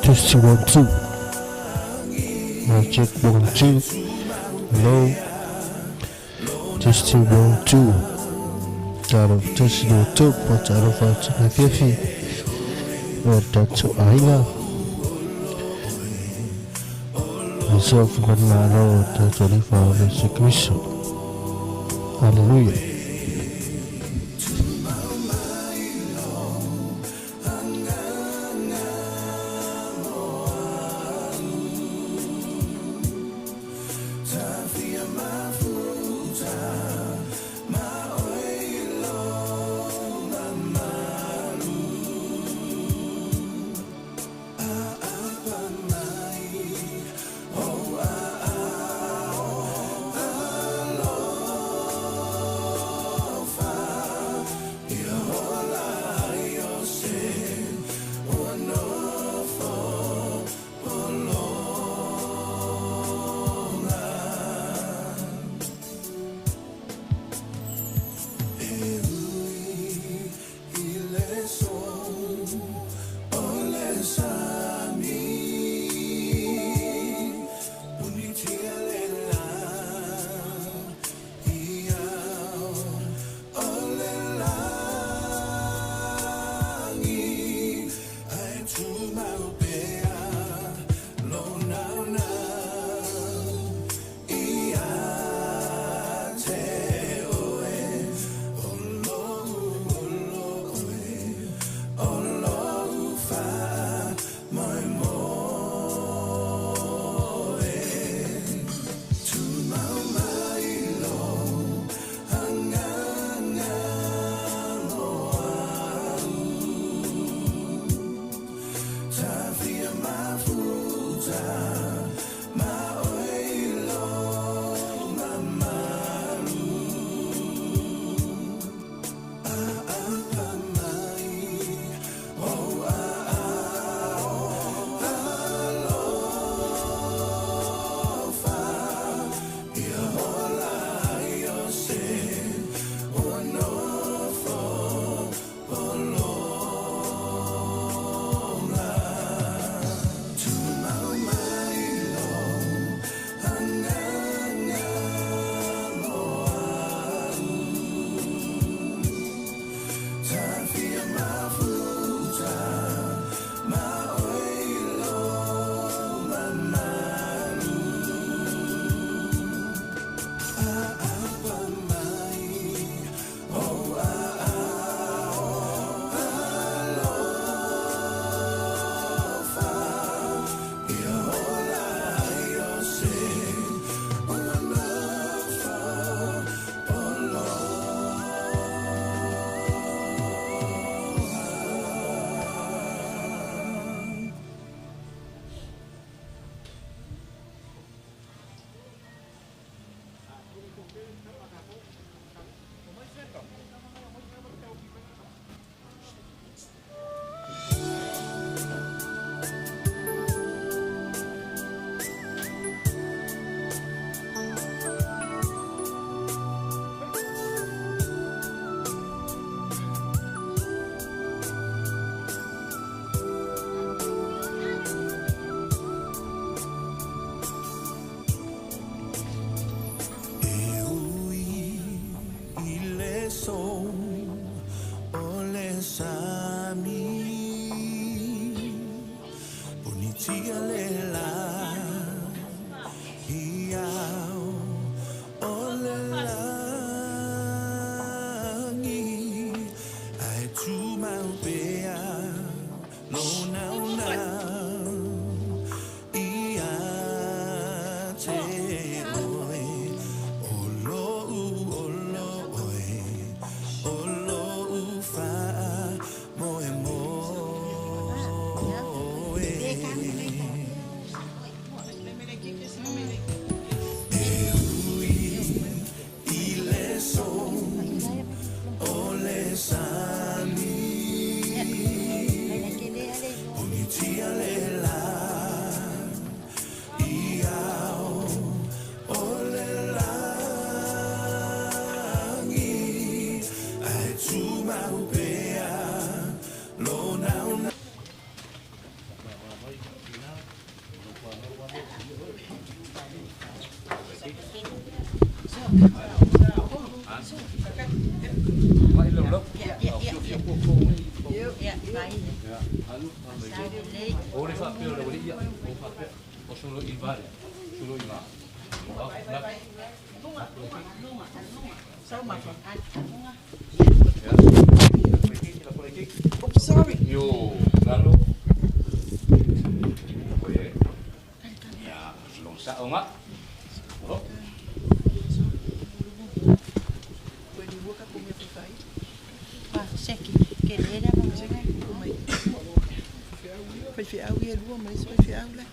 Just 2 1 2. Check 1 2. Hello. Just 2 1 2. Taruh tes 2 tu taruh fat na kefi. Berda tu aina. Resolve berlalu dari Yesus Kristus. Haleluya. Sorry. Yo, lalu. Ya, belum sa enggak. Oh. Pwede mo ka pumitay. Seki, que era vamos a ver. Foi fiel e ele mas foi fiel lá.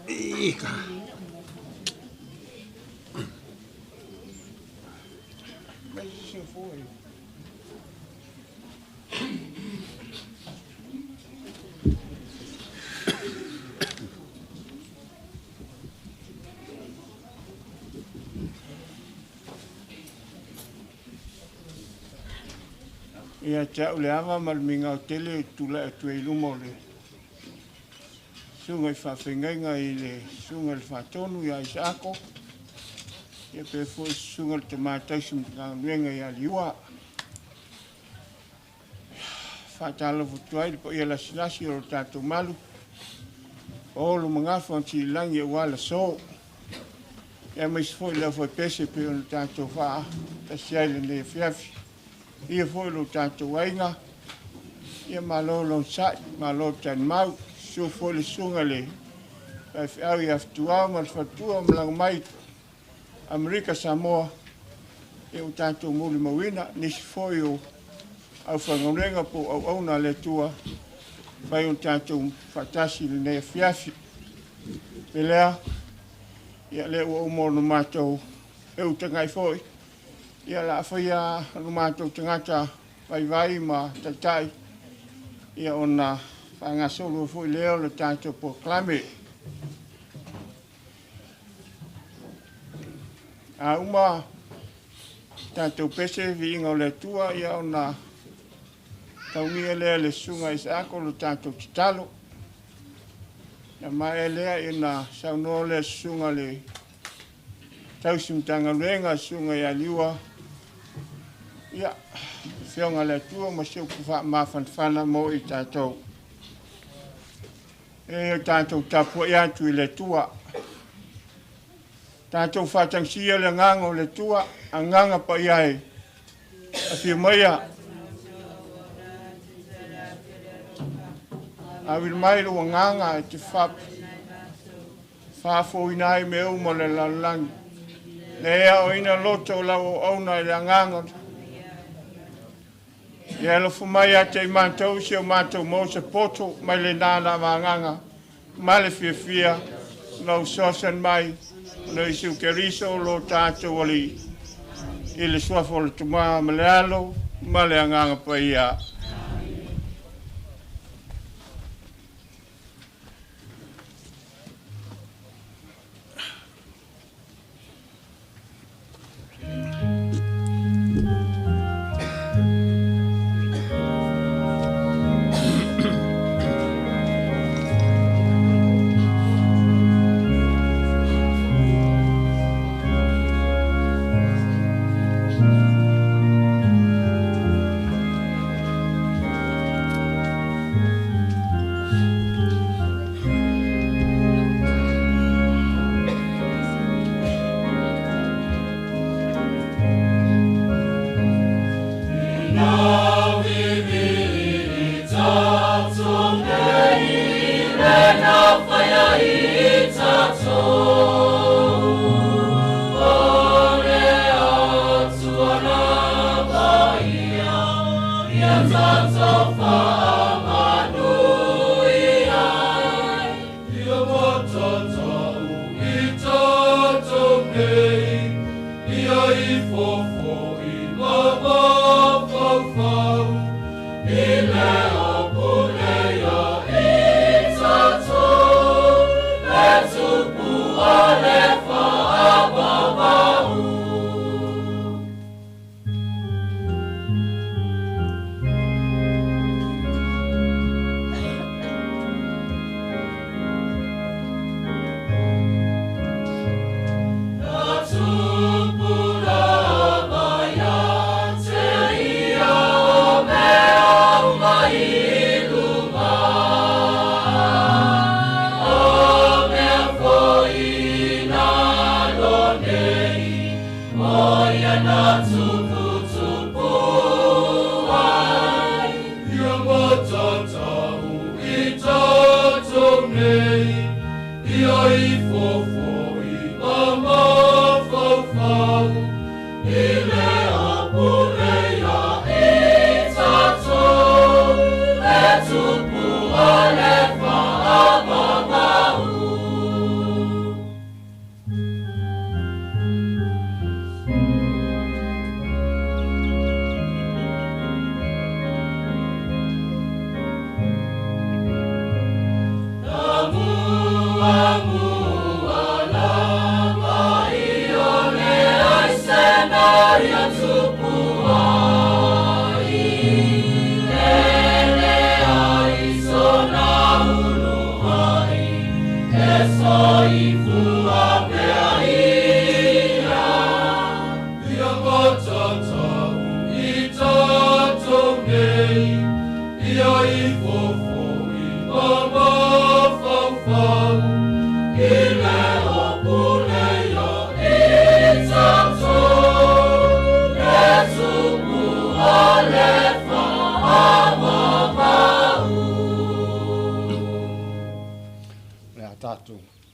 Ika. Mas isso foi. Ia tau le ava malminga o tele tula e tue ilumo le sunga i whawhengainga i le sunga le whatonu ia i sako ia pe fo sunga le te mātaisum ka nuenga i aliua whatalo futuai le po ia la silasi o tātou malu o lo mangafu anti langi e wala so ia mais foi le foi pese pe o tātou wha ta siaile le fiafi ia foi lo tātou ainga ia malo lo sai malo tan mau so foi le sunga le ai au ia ftua mal fatua mlang mai Amerika Samoa e o tātou muli mawina nisi foi o au whangarenga po au auna le tua vai o tātou whatasi le ne fiafi e lea ia le o umono mātou e o tangai foi ia la whaia anu mātou tangata vai ma tatai ia ona whangasolo foi leo le tātou po klame a uma tātou pese vi inga o le tua ia ona taungia lea le sunga i sako lo tātou titalo na mai lea ina sauno le sunga le tausimtanga luenga sunga i aliua ia whionga le tua ma siu kuwha mawhanwhana mo i tātou e tātou tapu i atu i le tua tātou whatangsia le ngango le tua a nganga pa iai a whia maia a wil mai lo nganga e te whafo inai me uma le lalangi le ea o ina loto lau o auna i le nganga ia lo fumai a te mātou si o mātou mo se poto mai le nāna ma nganga mai le fia lau sosan mai no i siu keriso lo tātou ali i le suafo le tuma ma le alo ma le nganga pa ia Ile apure ya itato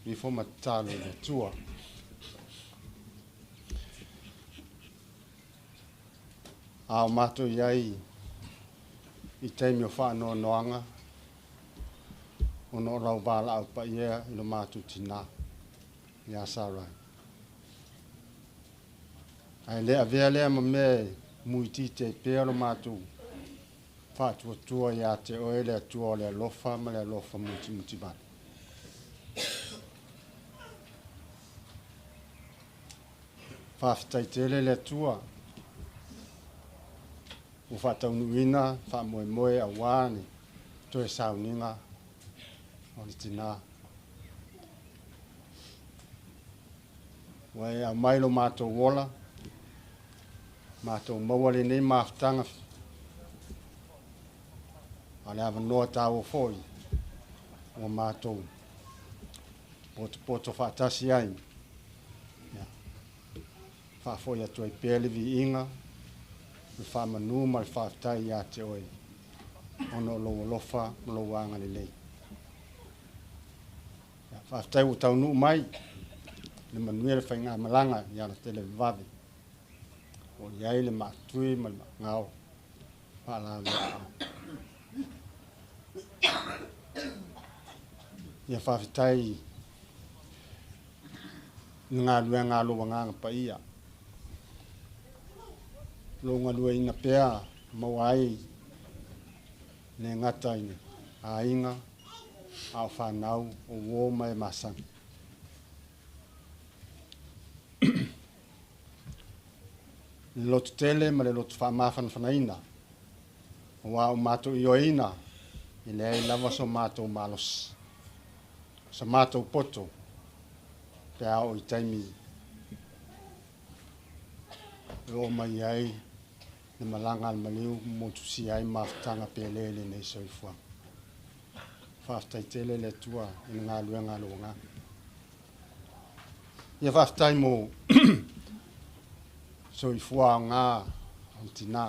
Before my talo le tua. Ao mato iai I teimi o whaano noanga o no rau wala au pa ia I no mātu tina ia Sarai. Ai lea vea lea ma me muiti te pēr o mātu whātua tua ia te oe lea tua o lea lofa ma lea lofa muti bani. Whawhitai tele le tua. O whataunuina, whamoe a wāne, toe sauninga, o ni tina. Wai a mailo mātou wola, mātou mawale nei māwhtanga. Ale awa noa tāo foi, o mātou. Poto whatasi ai. Whaafoia toi pēlevi inga, I whamanu ma I whaatai ia te oe. Ono lo lofa, lo wanga le lei. Whaatai o taunu mai, le manuele whai ngā malanga ia na tele vave. O iai le mātui ma le ngao. Whaala wea au. Ia whaatai ngā lua ngā loa nganga pa ia. Longa lua ina pea mawai ne ngata ina a inga a whanau o wō mai masang. Le lotu tele ma le lotu whamafan whanaina o wā o mātou I oina I le ai lava so mātou malos. So mātou poto pea o I taimi o mai ai le malanga al maliu motu si ai maftanga pelele nei soifua. Whaftai tele le tua I ngā luenga longa. Ia whaftai mo soifua o ngā o tina.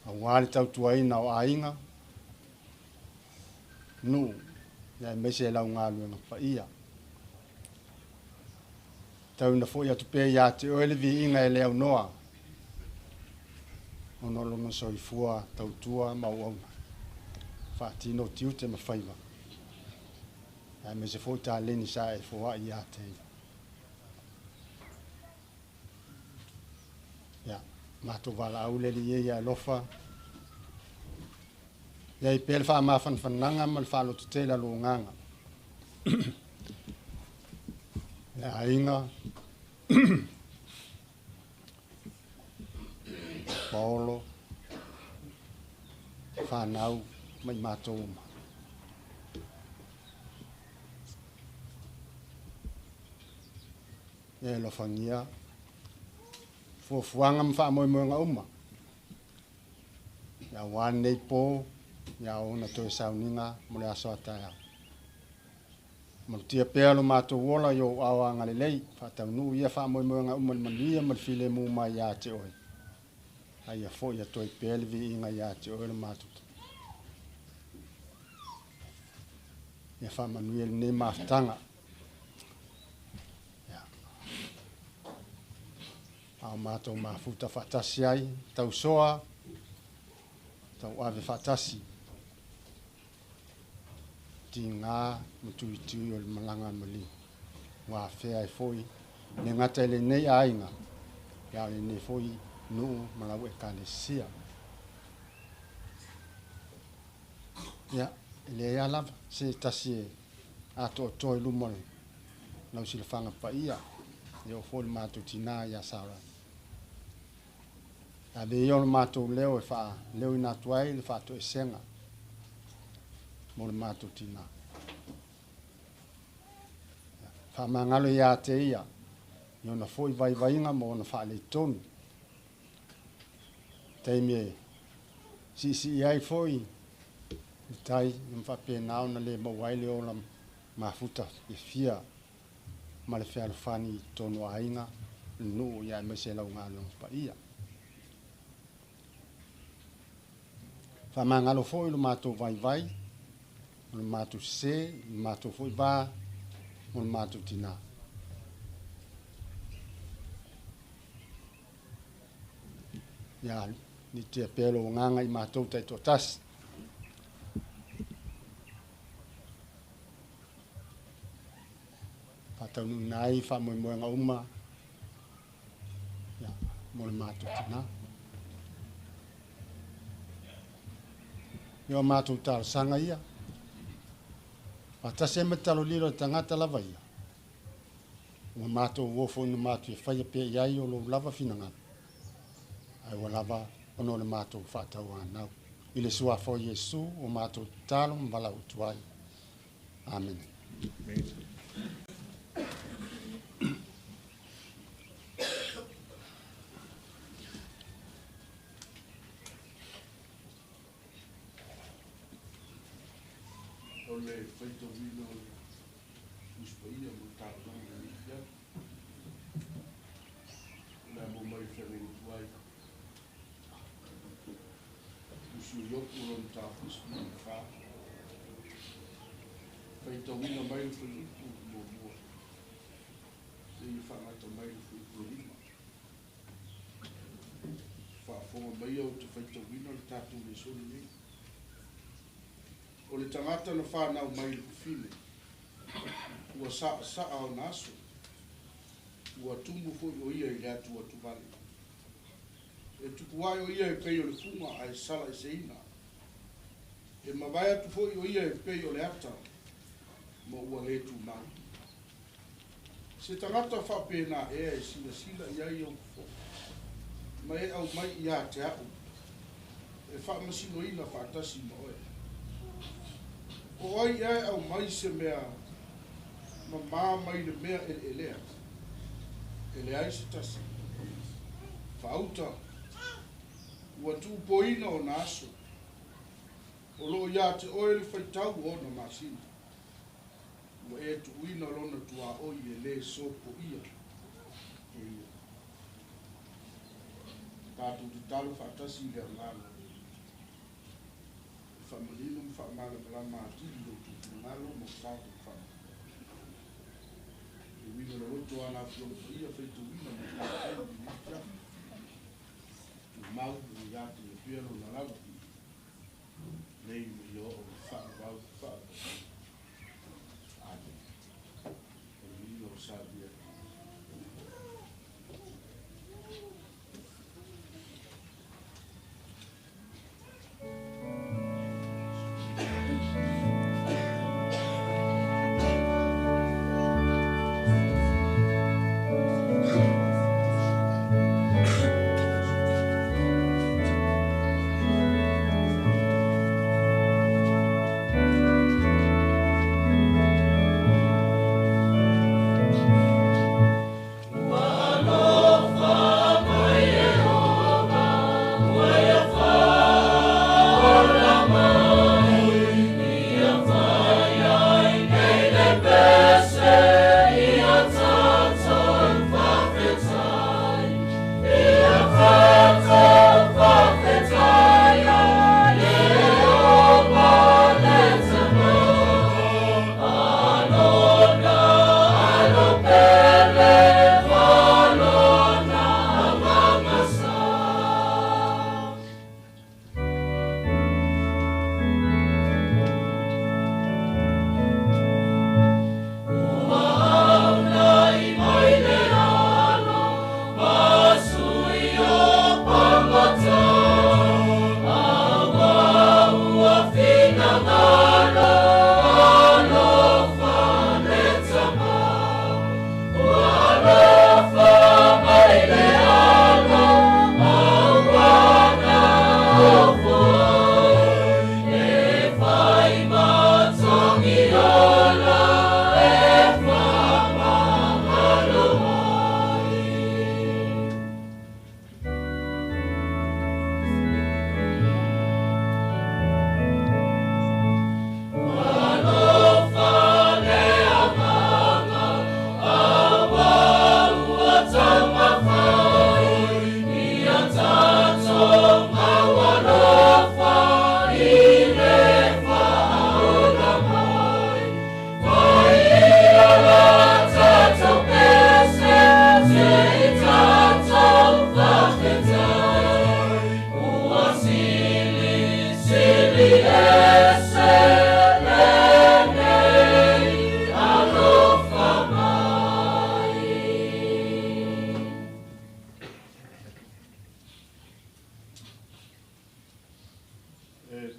A wāli tau tuaina o ainga. Nu, ia mese lau ngā luenga pa ia. Tau na fo ia tupe ia te oele vi inga e leo noa. Ono longa soifua tau tua mauauna. Whaatino tiu te mawhaiva. Ia me se fo ta leni sa e fo ia te. Ia, mato wala aule li ia lofa. Ia I pele wha mawhan whananga ma le whalo tutela lo nganga. Ia inga. Paolo whanau mai mātou uma. E lo whangia fuafuanga mwha moe moenga uma. Ia wane nei pō, ia ona toi sauninga mole aso atai au. Malutia pēlo mātou wola yo awa ngale lei, whatau nuu ia wha moe moenga uma manuia malfile mu mai ia te oi. Ai a fo ia toi pēlevi inga ia te oi le mātou. Ia wha manuia le nei maftanga. Ia. Au mātou mafuta whatasi ai, tau soa, tau ave whatasi. Ti ngā mutui o le malanga mali. Wā whea e foi. Ne ngata le nei ainga. Ia le nei foi nuu malawe ka le sia. Ia, le ia lava. Se tasi e ato o toi lumole. Lau si le whanga pa ia. Ia o foi mātou tina ia Sarai. Ia le ia o le mātou leo e wha. Leo ina tuai le wha to e senga. Mo le mātou tina. Whamangalo ia te ia. Iona foi vai vainga mo ona wha le tonu. Teime si iai foi. Tai mfa pe nao na le mawaile o la mafuta e fia. Ma le whea fani tonu ainga. No ia me se lau ngā long pa ia. Whamangalo foi lo mātou vai. O le mātou se, le mātou foi vā, o le mātou tina. Ia, ni te apelo o nganga i mātou tai tō tas. Pātau nu nai, whamoe moenga uma. Ia, mo le mātou tina. Ia mātou tāra sanga ia. Pata se me talo lilo tangata lava ia. O mātou wofo ina mātou e whaia pe iai o lo lava finanga. Ai o lava ono le mātou whātau anau. I le sua fo Yesu o mātou talo mbala utuai. Amen. Ole feito vino uspaia mo tāna ni ia. Na mo mai fere tuai. Usu yoku ron tāpus ni wha. Feito vino mai fere mo mo. Se i whangata mai fere kurima. Whafonga mai au te feito vino le tātou le soli ni. O le tangata na whanau mai fine. Ua sa o naso. Ua tumu fui o ia i le atu atu vale. E tuku ai o ia e pei o le funga ai sala e seina. E mawai atu fui o ia e pei o le ata. Ma ua le tu mai. Se tangata whapena e sila ia i au fo. Ma e au mai ia te au. E whamasino ina whaatasi ma oe. O ai e au mai se mea ma mai le mea e lea. E lea i se tasi. Whauta. Ua tūpoina o naso. O lo ia te oe le whaitau o na masina. Ua e tu uina lona tua oi e le sopo ia. E ia. Tātou te talo whaatasi lea ngana. Famalino mfamala mala matili lo tupunalo mo sato fam. E wina lo roto ana ia feito wina mo tato ia. Tu mau ni yati e piano na lago. Nei mo yo o fa va fa. Ade. E wina o sabia.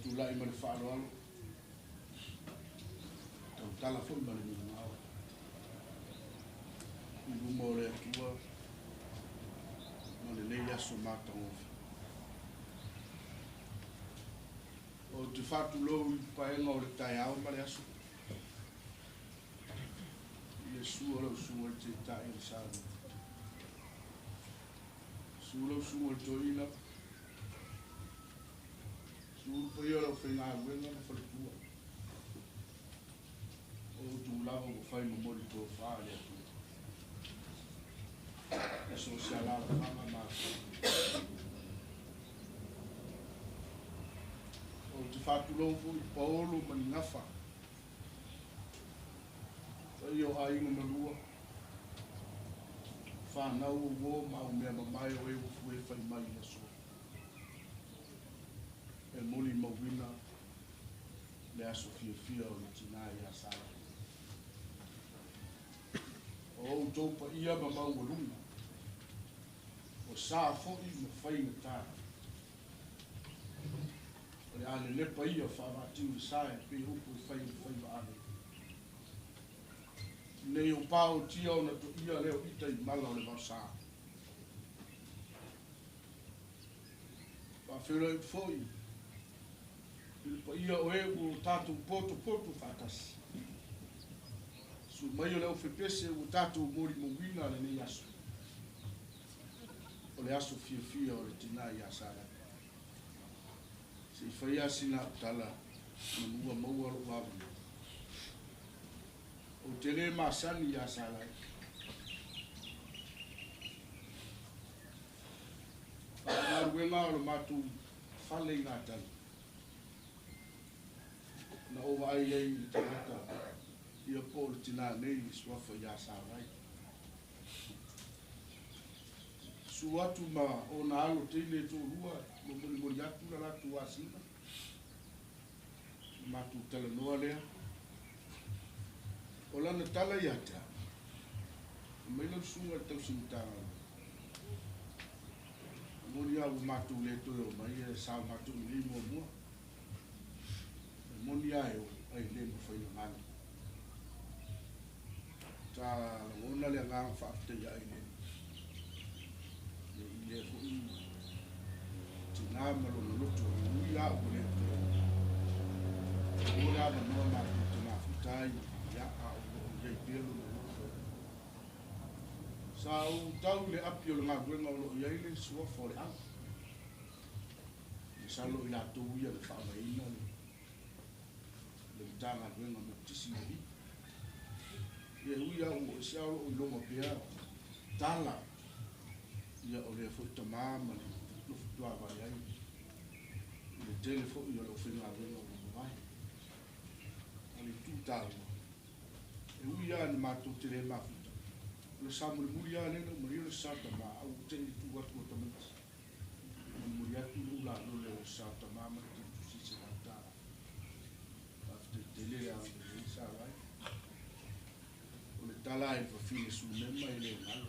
tulai ma le whaaroalo. Tau tala fo ma le minao. Ilu mo le atua, ma le nei aso mātangofi. O te whātulou I paenga o le tai au ma le aso. Le sua lau sua te tai le sāna. Sua lau sua le toina. Sua pa ia lau whainga wenga na whaletua. O tu lava o whai mamori tō whaa le atua. E so se ala la whanga mātua. O te whātulou fu I paolo mani ngafa. Ia o ainga malua. Whanau o wō mau mea mamai o e ufu e whai mai na so. E moli mawina le aso fia o le tina I a Sarai. O taupa ia ma mau walunga. O saa fo'i ma whai na tā. O le ale lepa ia whaawatiu le sae pe upu e whai ma ane. Nei o pāo tia o na to ia leo ita I mala o le mausa. Pa whira I fwoi. Pa ia o e o tātou poto whātasi. Su mai o leo whepese o tātou mori mawina le nei aso. O le aso fia o le tina I a Sarai. Se I whaia sina tala na mua maua lo wawi. O te re masani I a Sarai. Ngā ruenga o le mātou whale I ngā tali. Na owa ai I te rata ia po le tina nei I swafa I a Sarai. Su atu ma o na alo teine tō rua mo mori atu na latu asina. Mātou tala noa lea. O lana tala I ata. Mai lau sunga tau simtanga. Moni au mātou le toi o mai e sa mātou ni mo mua. Moni ai o ai le mo whai ngana. Ta ona le ngā whaafte ia ai le. Le hui tina malo na loto hui a o le toi. Ora na noa mātou tina futai ia a o le pelo na loto. Sa o tau le api o le ngā guenga o lo iai le sua fore au. Le salo I la tau ia le whaamaina le tanga guenga me tisi me hi. Ia hui a o se alo o ilonga pia tala. Ia o le fo tamama le no futua vai ai. Le telefo ia lo fenga guenga o vai. Ali tu tala. E hui a ni mātou te re mafuta. Le samul muria le no muria sata ma au te tu watu o tamati. Muria tu la no le sata ma ma tu si se ta. After tele a le Sarai. O le tala e fa fine su le mai le ngalo.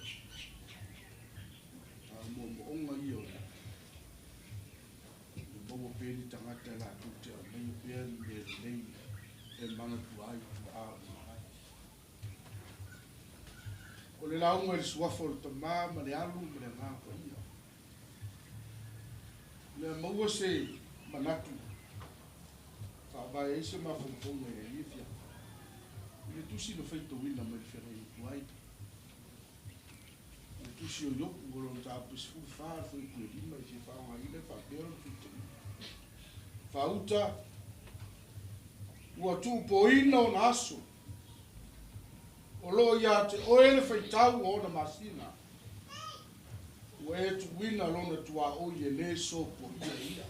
Ta mo onga io. Le bobo peli tangata la tu te o mai peli le nei e mana tu ai tu a. O le launga le suafo le tamama le alu me le ngā ia. Le maua se manatu. Whabai e se mawhongponga e ifia. Le tusi no feito wina me le whera I tuai. Le tusi o yoku goro ta apis furu whaa fui kue lima I se whaonga ile whapero fito. Whauta ua tūpoina o na aso. O lo ia te oele whaitau o na masina. Ua e tu wina lona tua o ie le sopo ia.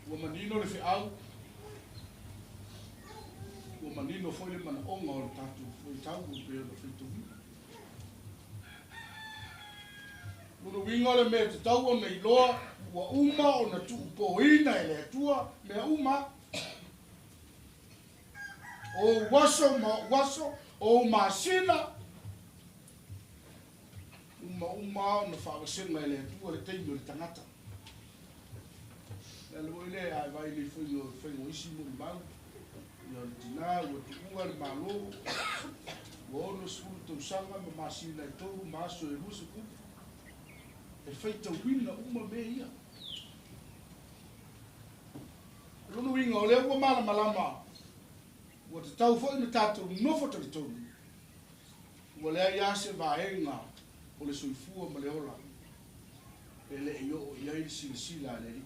Ua manino le whiau. Ua manino foi le mana onga o le tatu whaitau o peo na whitu wina. Munu winga le mea te tau o nei loa. Ua uma o na tuupoina e le atua. Mea uma. O waso o masina uma na whaawasenga le atua le teimi o le tangata. Le alo ile ai vai le whaingo isi mo le mau. Ia le tina, ua tukunga le malo. Ua ono sulu tausanga ma masina i toru, maaso e rusa kupu. E whaita wina uma me ia. Lono winga o lea ua mala malama. Ua te tau fo ina tātou nofo tari toru. Ua lea ia se vaenga o le soifua ma le ola. E le e o iai sila le ri.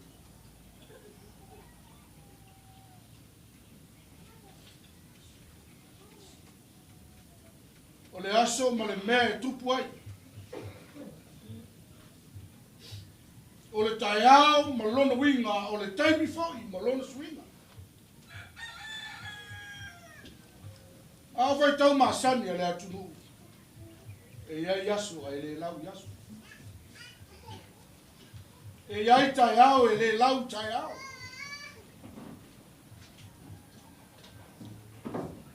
O le aso ma le mea e tupu ai. O le taiao ma lona winga, o le taimi foi ma lona swinga. A vai tau masani a le atunu. E iai yasu a le lau yasu. E iai taiao e le lau taiao.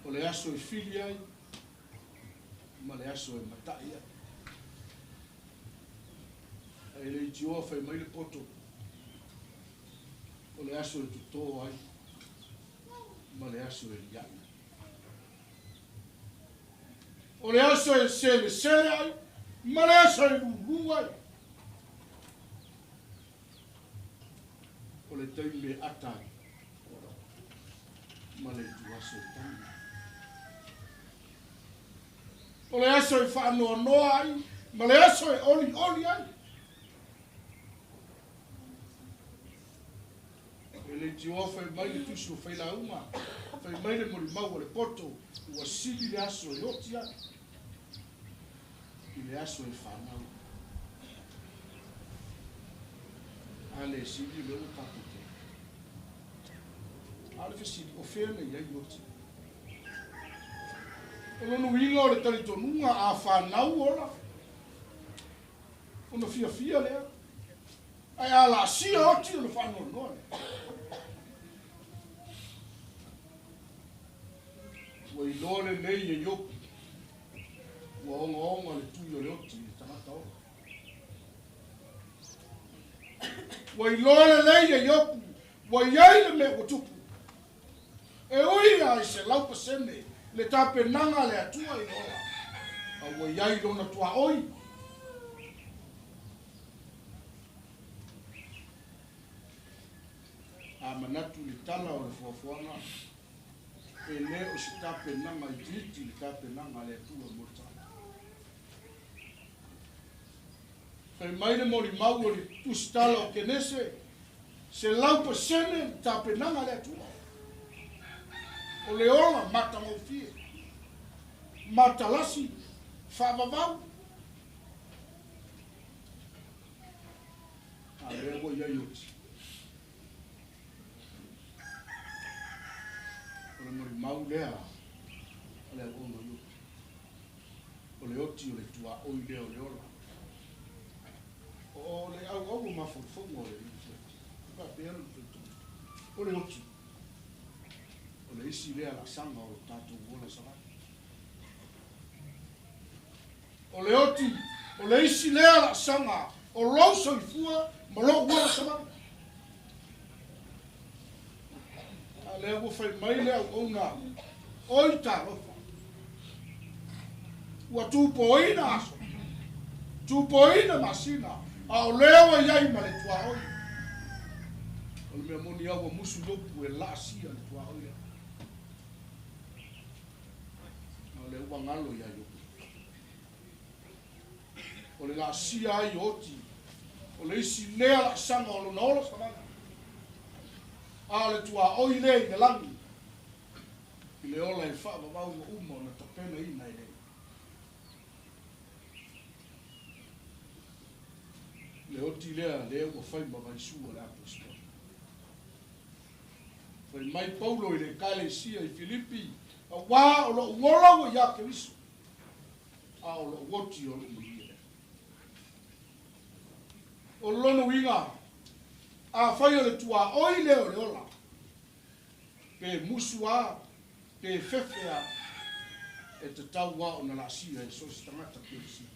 O le aso e fili ai, ma le aso e matai ai. E le itioa fai mai le poto. O le aso e tuto ai, ma le aso e liai. O le aso e sele ai, ma le aso e lulu ai. O le teime atai, ma le tu aso e tani. O le aso e whaanoa noa ai, ma le aso e oli ai. E le tioa fai mai le tusu fai la uma, fai mai le mori mau le poto, ua sili le aso e oti ai. I le aso e whanau. A le sili le o tapuke. A le fesili o whene iai oti. O lono winga o le talitonunga a whanau ora. Ona fia lea. Ai a la sia oti o le whanau noa. Ua i lole nei e yopi. Ua onga le tui o le oti le tangata o. Ua i lole nei e yopi. Ua iai le me o tupu. E uia i se laupa sene. Le tape nanga le atua i ola. A ua iai lona tua oi. A manatu le tala o le fuafuanga. E le o se tape nanga i triti le tape nanga le atua mo tala. Fai mai le mori mau o le tustala o kenese. Se laupa sene tape nanga le atua. O le ola mata mo fie. Mata lasi. Whaavavau. A lea wo iai oti. O le mori mau lea. O le ono oti. O le oti o le tua oi lea o le ola. O le au mafofongo o le iti. O le oti. O le isi lea la sanga o tātou wola Sarai. O le oti, o le isi lea la sanga o lau soifua ma lau wola Sarai. A lea wo fai mai lea o nga oi tā rofa. Ua tūpoina aso. Tūpoina masina. A o lea wa iai ma le tua oi. O le mea moni au a musu lopu e la sia le tua oi. Le ua ngalo ia yo. O le la sia ai oti. O le isi lea la sanga o lona ola samana. A le tua oi le i le langi. I le ola e wha wawau o uma o na tapena ina i le. Le oti lea le ua whai mawaisua le apostol. Whai mai Paulo i le kale sia i Filipi. A wā o lo ngola o ia ke visu. A o lo woti o lo muia. O lono winga. A whai o le tua oi leo le ola. Pe musua, pe fefea. E te tau wā o na la sia e sosi tangata ke si.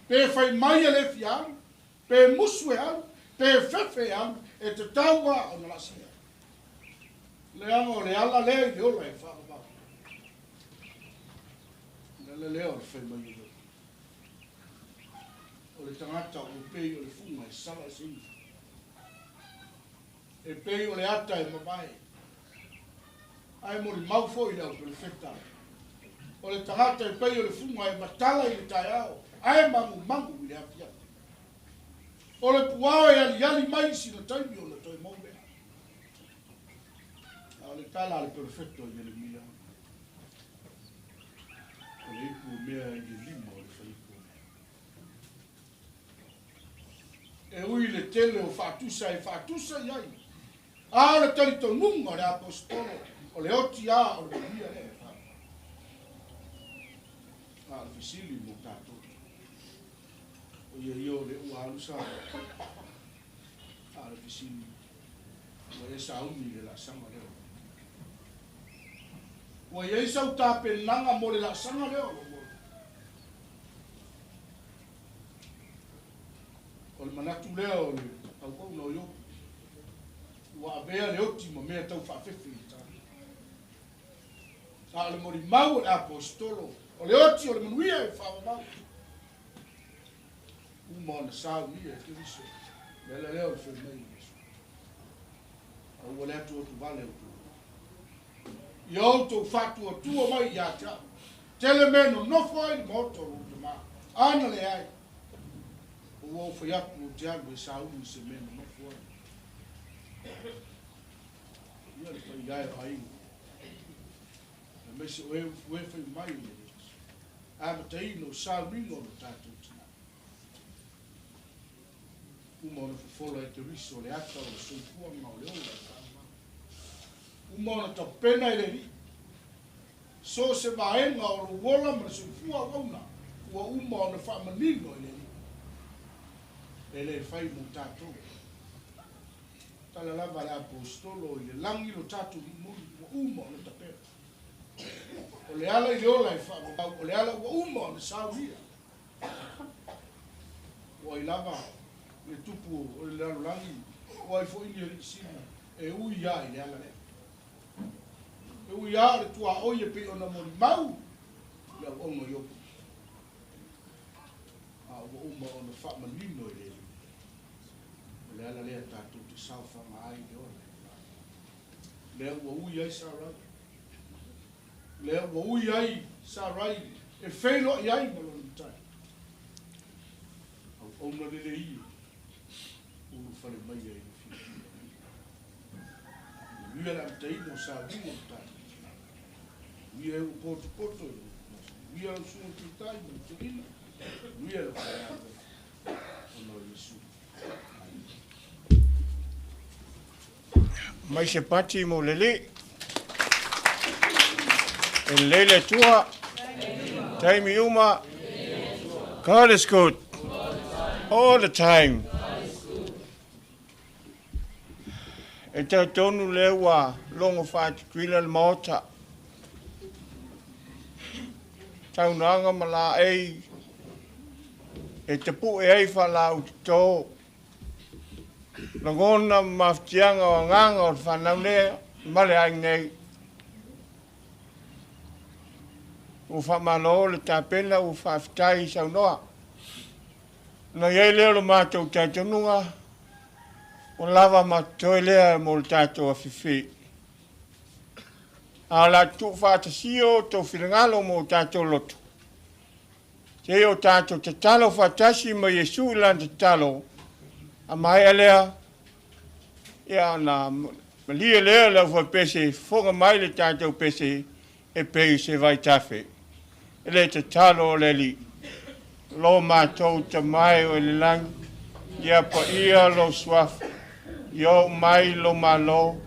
pe fai mai le fiang, pe musu e au, pe fefe au, e te taua o na lasia. Le anga o le ala le i le ola e whakamau. Le leo le fai mai i le. O le tangata o pei o le funga e sala singa. E pei o le ata e mamae. Ai mo le maufo i leo pe le feta. O le tangata e pei o le funga e matala i le tai ao. Ai mangu mangu i le apia. O le puao e ali ali mai si na taimi o le toi maume. A le tala le perfetto i le mia. O le ipu mea i le lima o le whaipu. E ui le tele o whatusa e whatusa iai. A le tali to nunga le apostolo. O le oti a o le mia e. A le fisili mo tato. O ia io le ua alusa. A le fisili. O e sauni le la sama leo. O ia isa u tape nanga mo le la sama leo. O le manatu leo le au kou no yo. Ua avea le oti mo mea tau whawhewhi i tā. A le mori mau le apostolo. O le oti o le manuia e whawamau. Uma na sao ia e kiriso. Mele leo le whenmei iso. A ua le atu o tu vale o tu. I auto whatu o tua mai i ata. Tele meno nofo ai ni moto o te maa. Ana le ai. O ua uwhai atu o te agu e sao ni se meno nofo ai. Ia le whai ai o aingu. E mese o e whai mai o le. A mataino sao ringo no tātou tina. Uma o na whawhola e te riso le ata o le soifua ma o le ola e whaama. Uma o na tapena e le ri. So se maenga o lo wola ma soifua wauna. Ua uma o na whaamanino e le ri. E le whai mo tātou. Tala lava le apostolo i le langi lo tātou i muli. Ua uma o na tapena. O le ala i le ola e whaamau. O le ala ua uma o na sauria. Ua i lava le tupu o le lalulangi. Ua i fo ini o rikisina. E ui ia i le ala le. E ui ia o le tua oi e pe o na mori mau. Ia o ongo yoku. A ua uma o na whaamanino i le. O le ala lea tātou te sauwhanga ai le ola. Lea ua ui ai Sarai. Lea ua ui ai Sarai. E whailo i ai malo ni tai. Au ona lele i. Uru whare mai ai ni whiri. Ui ala mtei no sa ringo tai. Ui e u poto poto. Ui ala sunga ki tai no te ina. Ui ala whare ave. Ono Yesu. Mai se pati mo lele. E lele tua. Taimi uma. God is good. All the time. E te tonu lewa longo whāti kuila le maota. Taunanga mala ei. E te pu e ei whala u te tō. Langona maftianga o nganga o whanau lea. Male ai nei. U whamalo le tāpena u whawhitai sau noa. Na iei leo lo mātou tātonunga. O lava mātou lea mo le tātou a whiwhi. A la tu whātasio tō whiringalo mo tātou lotu. Te o tātou te talo whātasi ma Yesu ilan te talo. A mai alea. Ia na malia lea lau wha pese. Whonga mai le tātou pese. E pei se vai tawhi. Ele te talo o le li. Lo mātou te mai o le lang. Ia pa ia lo swaf. Yo mai lo malo.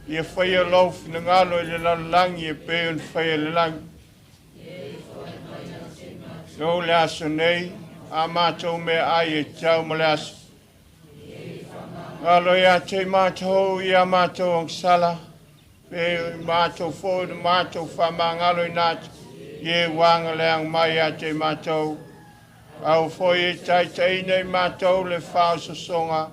Ia whaia lo finangalo i le lang. Ia pei un whaia le lang. Yo le aso nei. A mātou me ai e tau ma le aso. Alo ia te mātou ia mātou ang sala. Pe mātou fōu, mātou whamangalo i nātu. Ie wanga leang mai a te mātou. Au foi e tai nei mātou le whaososonga.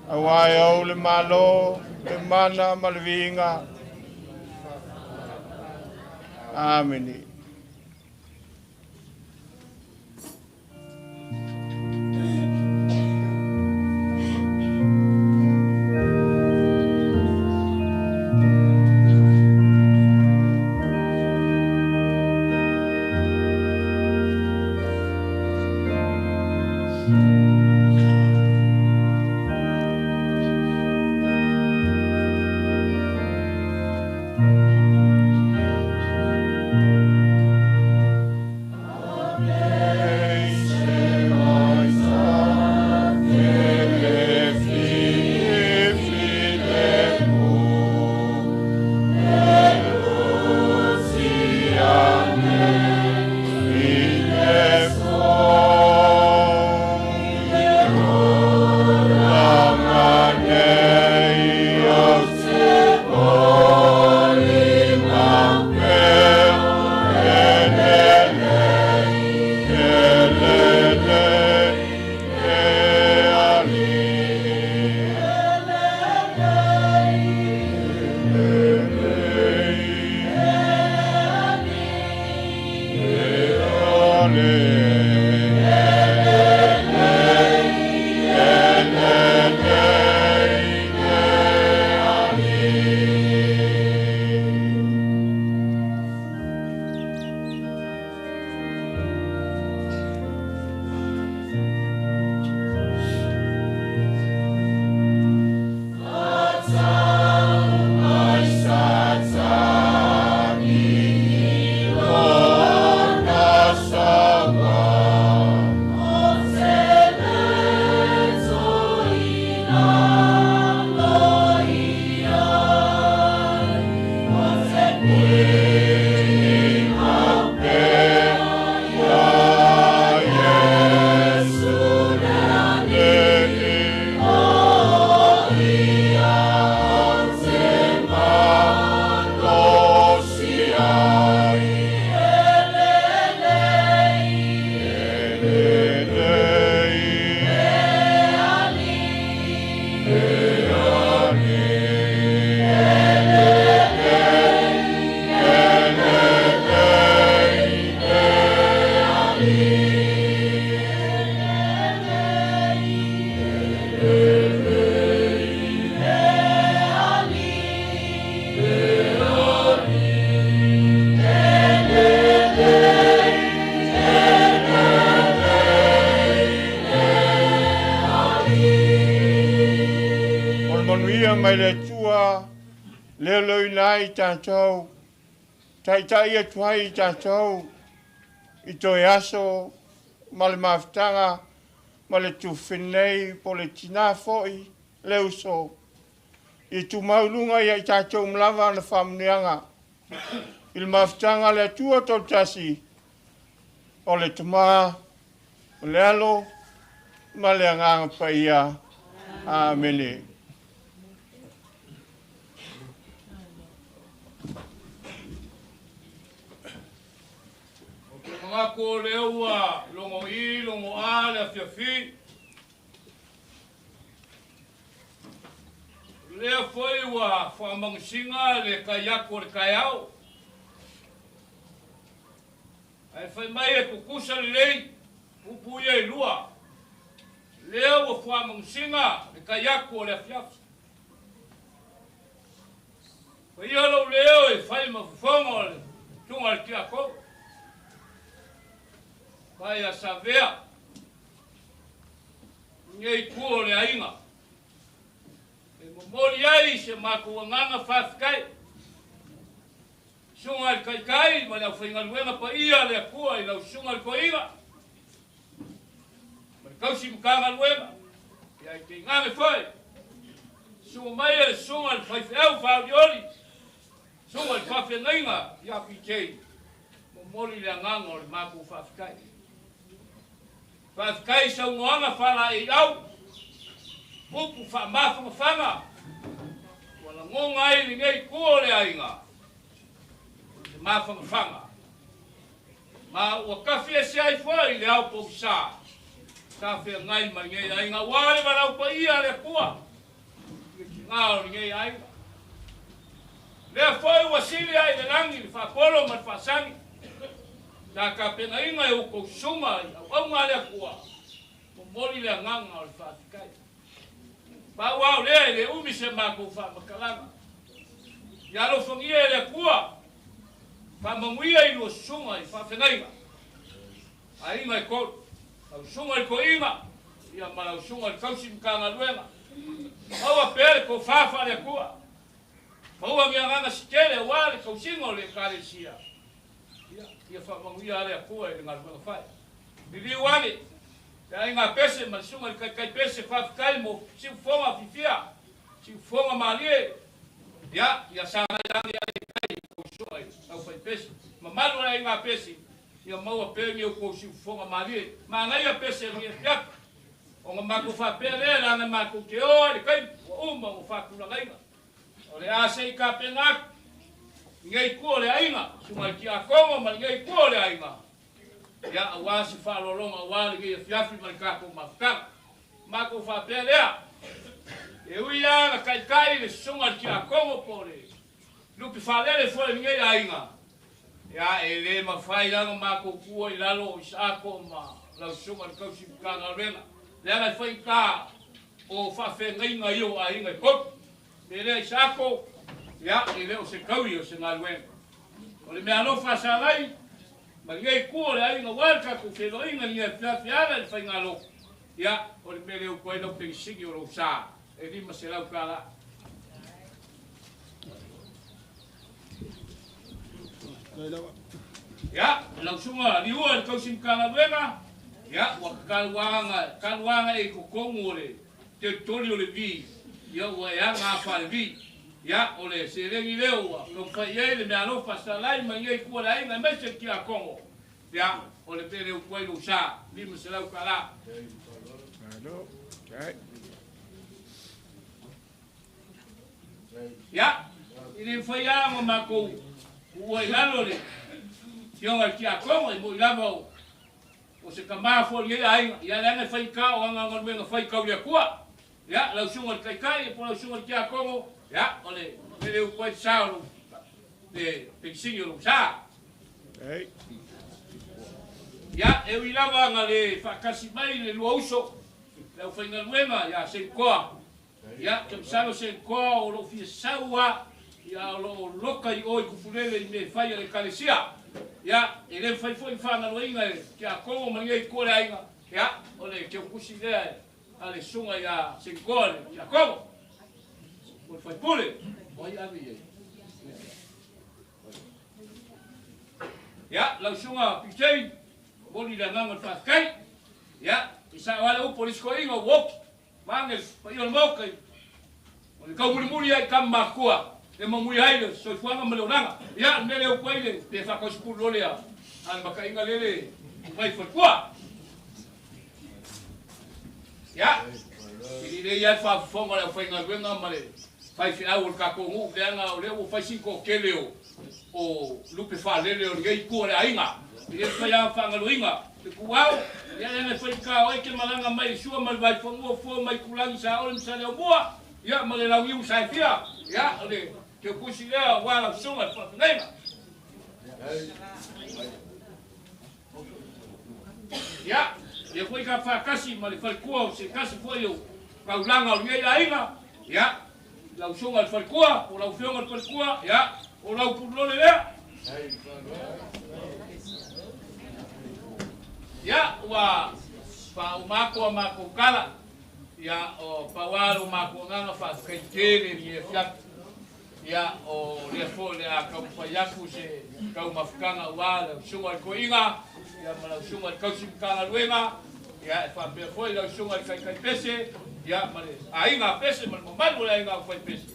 Au ai au le malo, le mana, ma le vinga. Ameni. Mai le tua le loina I tātou tai e tuai I tātou I toi aso ma le mawhtanga ma le tu whenei po le tina foi le uso I tu maulunga I tātou mlawa na whamnianga I le mawhtanga le tua tau tasi o le tuma o le alo ma le anganga paia amene. Ngako leua longo I longo a le fiafi le foi wa whamangsinga le kayako le kayao ai fai mai e kukusa le lei upu ia I lua leo wa whamangsinga le kayako le fiafi fai alo leo e fai mafufongo le tunga le kiako Vai a Savea, ngei kuo le ainga. E momori ai se mako nganga whawhikai. Sunga il kai ma lau whainga luenga pa ia le kua I lau sunga il koinga. Ma le kausi mkanga luenga. Ia I te ngame whai. Sunga mai e sunga il whaiwheau whaurioli. Sunga il whawhengainga ia pi tei. Momori le nganga o le mako whawhikai. Whawhikai sa ungoanga whala I au. Pupu whamawhanga whanga. Wala ngonga I ngei kua le ainga. Le mawhanga whanga. Ma ua kafi e se ai foi le au po sa. Sa fe ngai ma ngai ai nga wale ma lau pa ia le kua. Ngao ngai ai. Le foi ua sili ai le langi le fa polo ma fa sangi. Na ka pena inga e uko suma au nga le kua. Mo moli le nganga o le fa tikai. Ba wao le umi se ma ko fa makalanga. Ya lo fongia le kua. Fa manguia i lo sunga i fa fenaiga. Ai mai ko. Au sunga i ko inga. Ia mala sunga i kausi mkanga luenga. Awa pere ko fa le kua. Maua mia nganga sikele wale kausingo le kalesia. Ia fa manguia le kua i ngā luenga fai. Bili wale. Ia inga pese ma sunga i kai pese fa kai mo si fonga fifia. Si fonga malie. Ia sana yangi ai ko soi au fai pese. Ma malu ai nga pese. Ia maua pere ko si fonga malie. Ma ngai pese ngi fiak. O nga mako fa pere la nga mako ke o le kai o uma o fa kula ngai. O le ase ka penga. Ngai ko le ainga. Suma ki a kongo ma ngai ko le ainga. Ia awasi fa lolonga wale ngai fiafi ma ka ko mafka. Mako fa pere e uia na kai le sunga ki a kongo pole. Lupi falele foi ngai ainga. Ya ele ma fai la ma ko ku i lalo sa ko ma la sunga ko si ka na rena. Le na foi ka o fa fe ngai ngai yo ainga ko. Ele sa ko ya ele o se kaui o se na luen. O le me ano fa Sarai. Ma ngai ku le ainga walka ko fe lo inga ni fa fiara le fai ngalo. Ya o le me o ko no pe sigi o sa. E lima se lau kala. Ya, lau sunga liua le kausim kala luenga. Ya, kaluanga e kokongu ole. Te toli ole vi. Ya, ua ea ngā whare vi. Ya, ole se rengi leo. Kau whai ei le mea no Sarai ma ngei kua le ainga mese ki a Kongo. Ya, ole pere u koe no sa. Lima se lau kala. Ya, ini foi a ma ko o ilalo le. Tionga ki a Kongo i mo ilamo. O se kama fo ye ai, ya le foi ka o nga ngol me foi ka le kua. Ya, la sunga kai po la sunga ki a Kongo. Ya, ole, le o ko sa de pensinho lo sa. Ei. Ya, e ilava nga le fa kasi mai le luoso. Le foi nga luenga ya se koa. Ya, ke msalo se koa o lo fie saua, ya lo loka i oi kufulele i me fai le kalesia. Ya, ele fai foi fanga lo inga ke a Kongo mangai kore ainga. Ya, ole ke kusi le ale sunga ya se koa ya Kongo. Por fai pule. Oi abi. Ya, la sunga pichei boli la nganga fa kai. Ya, isa wala u polis ko inga wok. Mangel, pa iol mokai. O le kau muri ai kam makua. E mamui ai so fuanga meleonanga. Ya, mele o koile te fa ko spur lolea. An maka inga lele vai fa kwa. Ya. Ili le ya fa fonga le fa inga venga male. Fai fi au ka ko ngu le anga o le o fa cinco keleo. O lupe fa lele o ngei ku le ainga. Ile fa ya fa ngalo inga. Te kuau, ya le foi ka o ke malanga mai sua mal vai fongo fo mai kulangi sa o msa le boa. Ya male la wiu sa fia. Ya le ke kusi le wala sunga fa nema. Ya, ye foi ka fa kasi male fa kuau se kasi foi o ka ulanga o ngei ainga. Ya, la sunga fa kuau, o la fionga fa kuau, ya, o la pulole le. Ya, wa pa umako kala. Ya, o pawalo mako nganga fa kaitele ni fiak. Ya, o le fo le a ka payaku se ka mafkanga wala sunga ko inga. Ya, mala sunga ka simkanga luenga. Ya, fa pe fo le sunga kai pese. Ya, male ainga pese mal mal le ainga fa pese.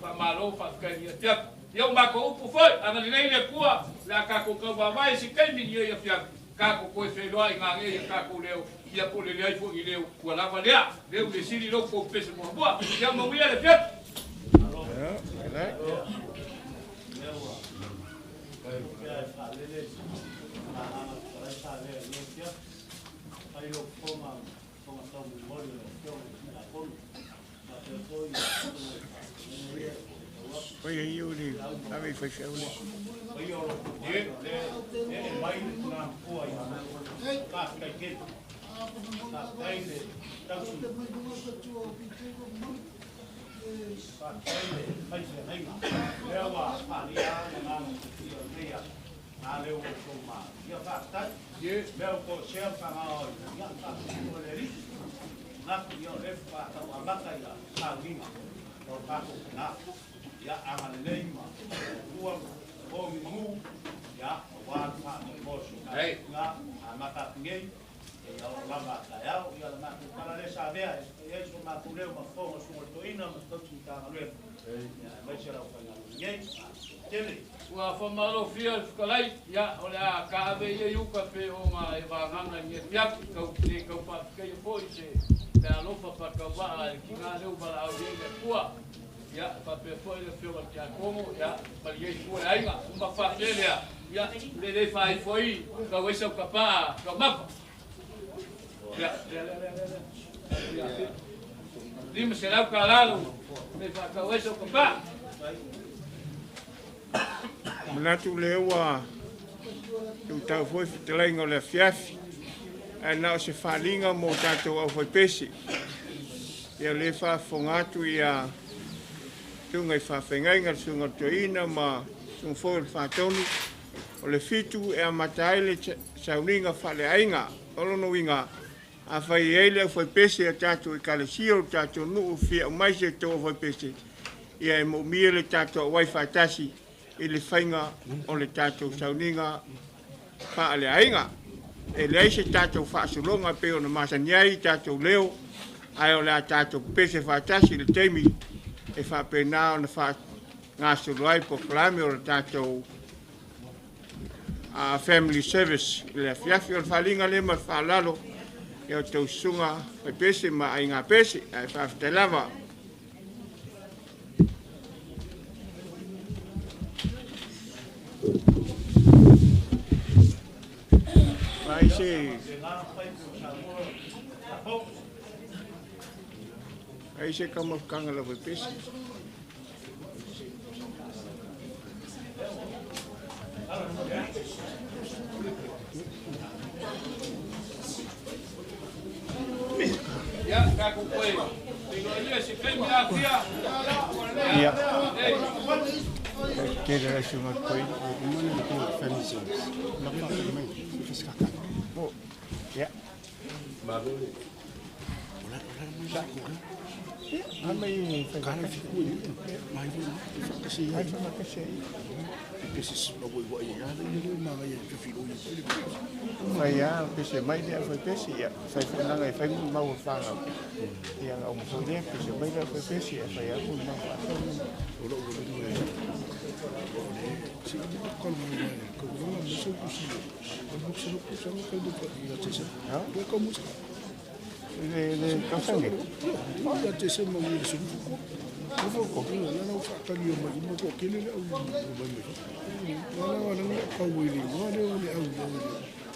Pa malo fa kai ni fiak. Ya mako upu fo ana le kua la ka ko ka vai se kai ni ya fiak. Kako ko fe loa nga nge kako leo ia ko le ai fo leo ko la valea leo le sili lo ko pese mo boa ya mo ia le pet Oi, aí, Uri. Também foi feio, né? Ya amal leima uang bom mu ya wan pa bos nga amaka ngei ya lama ya ya lama para le Savea ya isso ma puleu ma fogo sumo toina ma toki ka ngale ya vai ser o final ngei tele Ua whamaro whia whakalai, ia, ole a ka ave ia iuka pe o ngā e wānganga nge piaki, kau te kau pāpikei o poi se te alofa pa kau waa ki ngā reu wala au rei me kua. Ia, whapea poi le whio ki a kongo, ia, pari ei kua e ainga, umma whapelea, ia, le rei whai foi, kau esau ka paa, kau mapa. Ia, ia. Lima se lau ka lalo, me whakau esau ka paa. Manatu lewa tu tau foi fitelengo le fiafi e na se falinga mo tato au foi pesi ia le fa fongatu ia tunga fa fengainga sunga toina ma sun foi fa toni o le fitu e mataile sauninga fa le ainga olo no winga a fai ele foi pesi a tato e kalesio tato no fia mai se to foi pesi ia e mo miele tato wifi tasi i le whainga o le tātou sauninga wha ale ainga. E le aise tātou whaasulonga pe o na masaniai tātou leo, ai o le a tātou pese whaatasi le teimi, e whapena o na wha ngā suluai po klami o le tātou family service. I le fiafi o le whalinga le ma whaalalo, e o tau sunga e pese ma ai ngā pese, ai whaafitalava. Aí você como canga lá vai peixe. Ya, cá com coelho. Tem esse creme da fia. Ya. Quer achar uma coisa? Mana ko family service. La pa mai fiska ka. Oh. Ya. Amai Cara fiku ni. Mai fu kasi ai fa ka sei. Pesi no voi voi ya ni ma vai tu filu ni. Mai ya pese mai dia foi pese ya. Sai fa na ngai fa mau fa nga. Ya au mo dia pese mai dia foi pese ya fa ya ku na fa. Olo olo ni. Si con moi ko no me so kusi. Ko so ko so ko do ko ya tese. Ha? Ko ko mu Le kasange. ya tese mo ni so ko. Ko ko ko na na fa ka yo mai mo ko kele le au ba me. Wala ka wili. Wala ni au.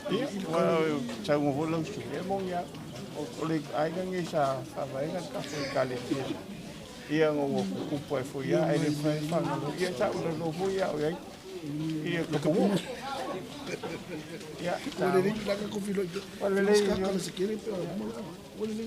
Iya, well, saya mau pulang sih, ya mau ya, oleh ayah ni saya, apa yang kan kali dia, iya ngomong kupu foi ya, ini foi fang, iya saya udah nunggu ya, ya, iya ketemu, ya, Wala ni la ka ko filo. Wala ni ka se quiere pero wala ni.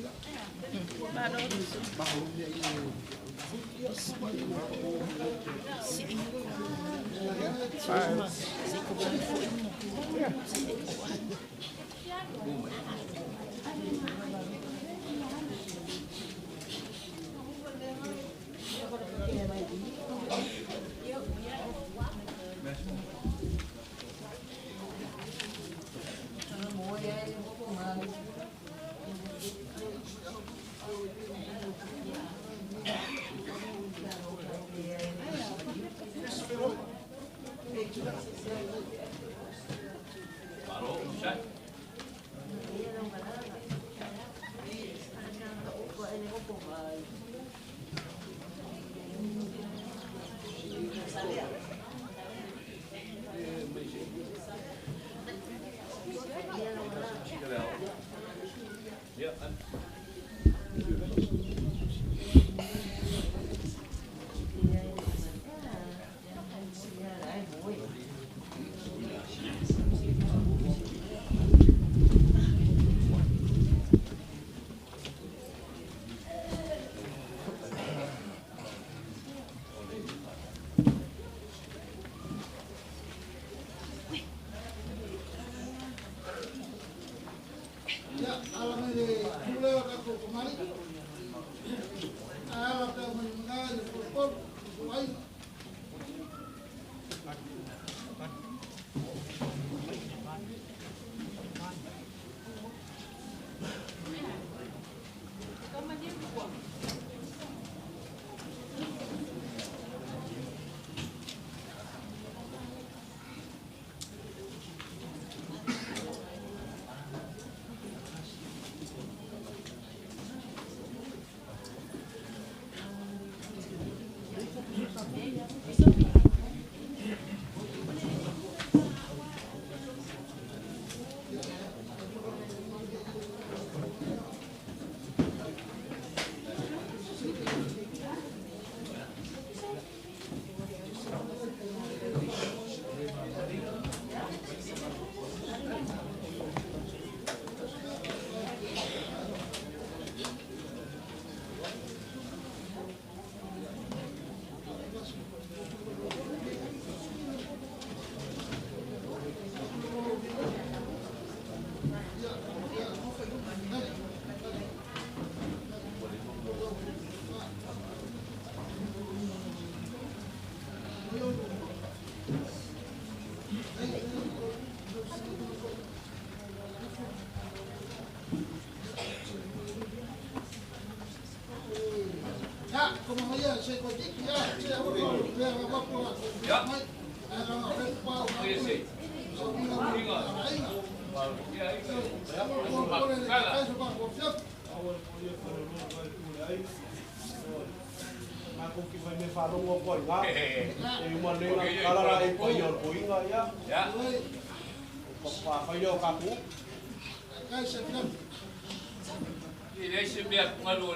Ese me acuerdo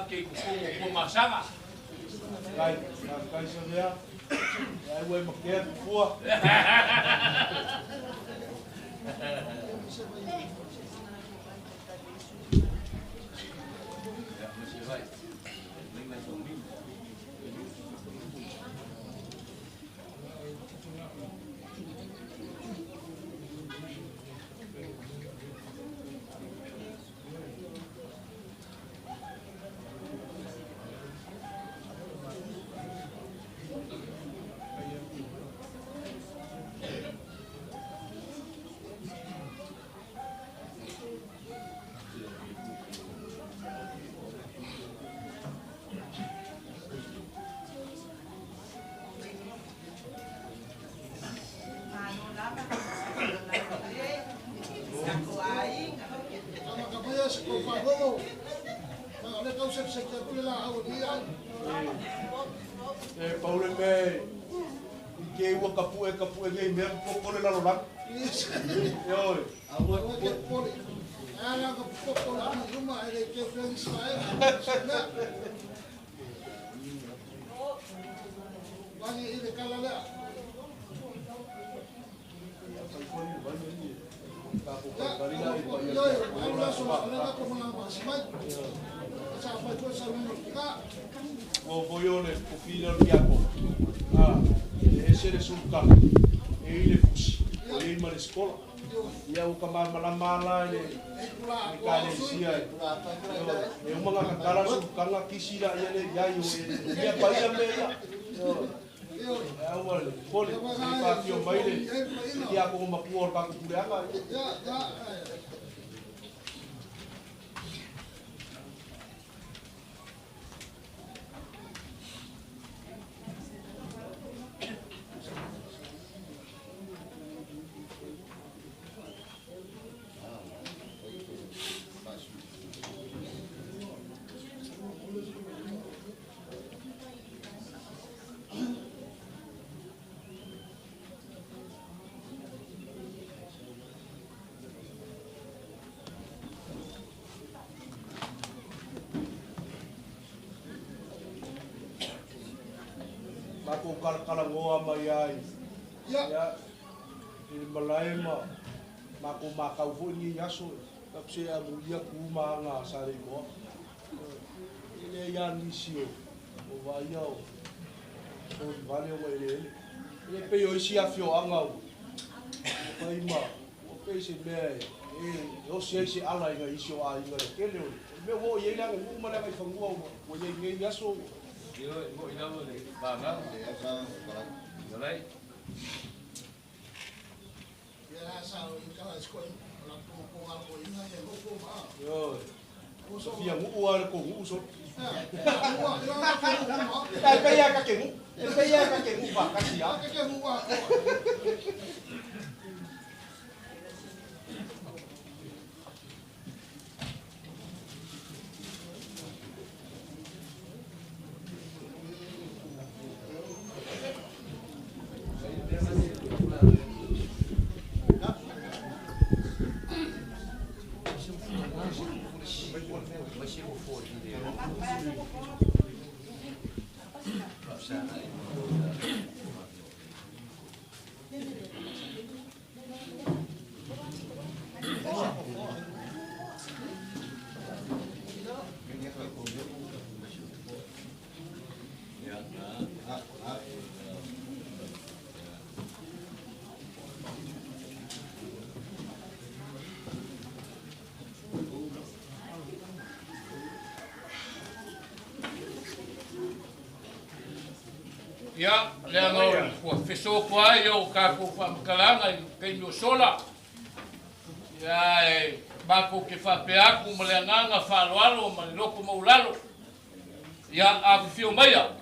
que como masanga. Kai Savea. Ai wai makia fua. Paule me ke wa kapu ge me ko le la lo la. Yo. Awa ko ala ko ko la ruma ele ke friends sai. Wani ile kala la. O voione o fino al piacco. Ah, essere sul campo. E le fusi. O le male scuola. Ia o kamar malamala e kale sia. E o mga kakara sul kanga kisira ia le yayo e ia paia mea. É uma folha que faz o baile e a como pôr para curar. Ako kala ngoa mai ai. Ya. Ni malaima. Mako makau fo ni yaso. Kapse abu dia kuma nga sare mo. Ile ya nisio. O vai ao. O vale o ele. Ele pe o isi afio anga. Pai ma. O pe se me. O se ala nga isi o ai nga kele o. Me wo ye la ngo ma la mai fangua o ye nge yaso. Yo mo ina mo le ba na. Sarai. Yo. Sofia ngu ar ko ngu so. Kai pe ya ka ke ngu. Pe ya ka ke ngu ba ka sia. Ka ke ngu ba. Ya, le ngau ko fiso ko yo ka ko fa kalanga ke no sola. Ya, ba ko ke fa pe aku mlenganga fa lalo maloko maulalo. Ya, a fio maya.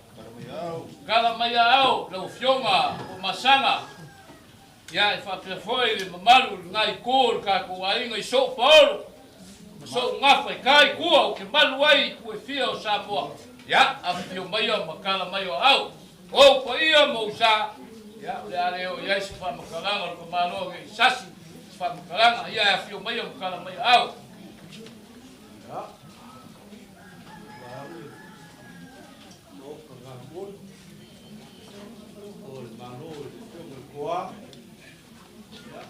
Kala maya au, le fioma o masanga. Ya, fa pe foi le mamalu ngai ko ka ko ai ngai so paulo. So ngafa kai ko ke malu ai ko fio sa mo. Ya, a fio maya makala mayo au. O ko ia mo sa ya le ale o ia se fa makalanga ko malo ke sasi fa makalanga ia fio mai o kala mai au ya no ko ga bol o malo ko a ya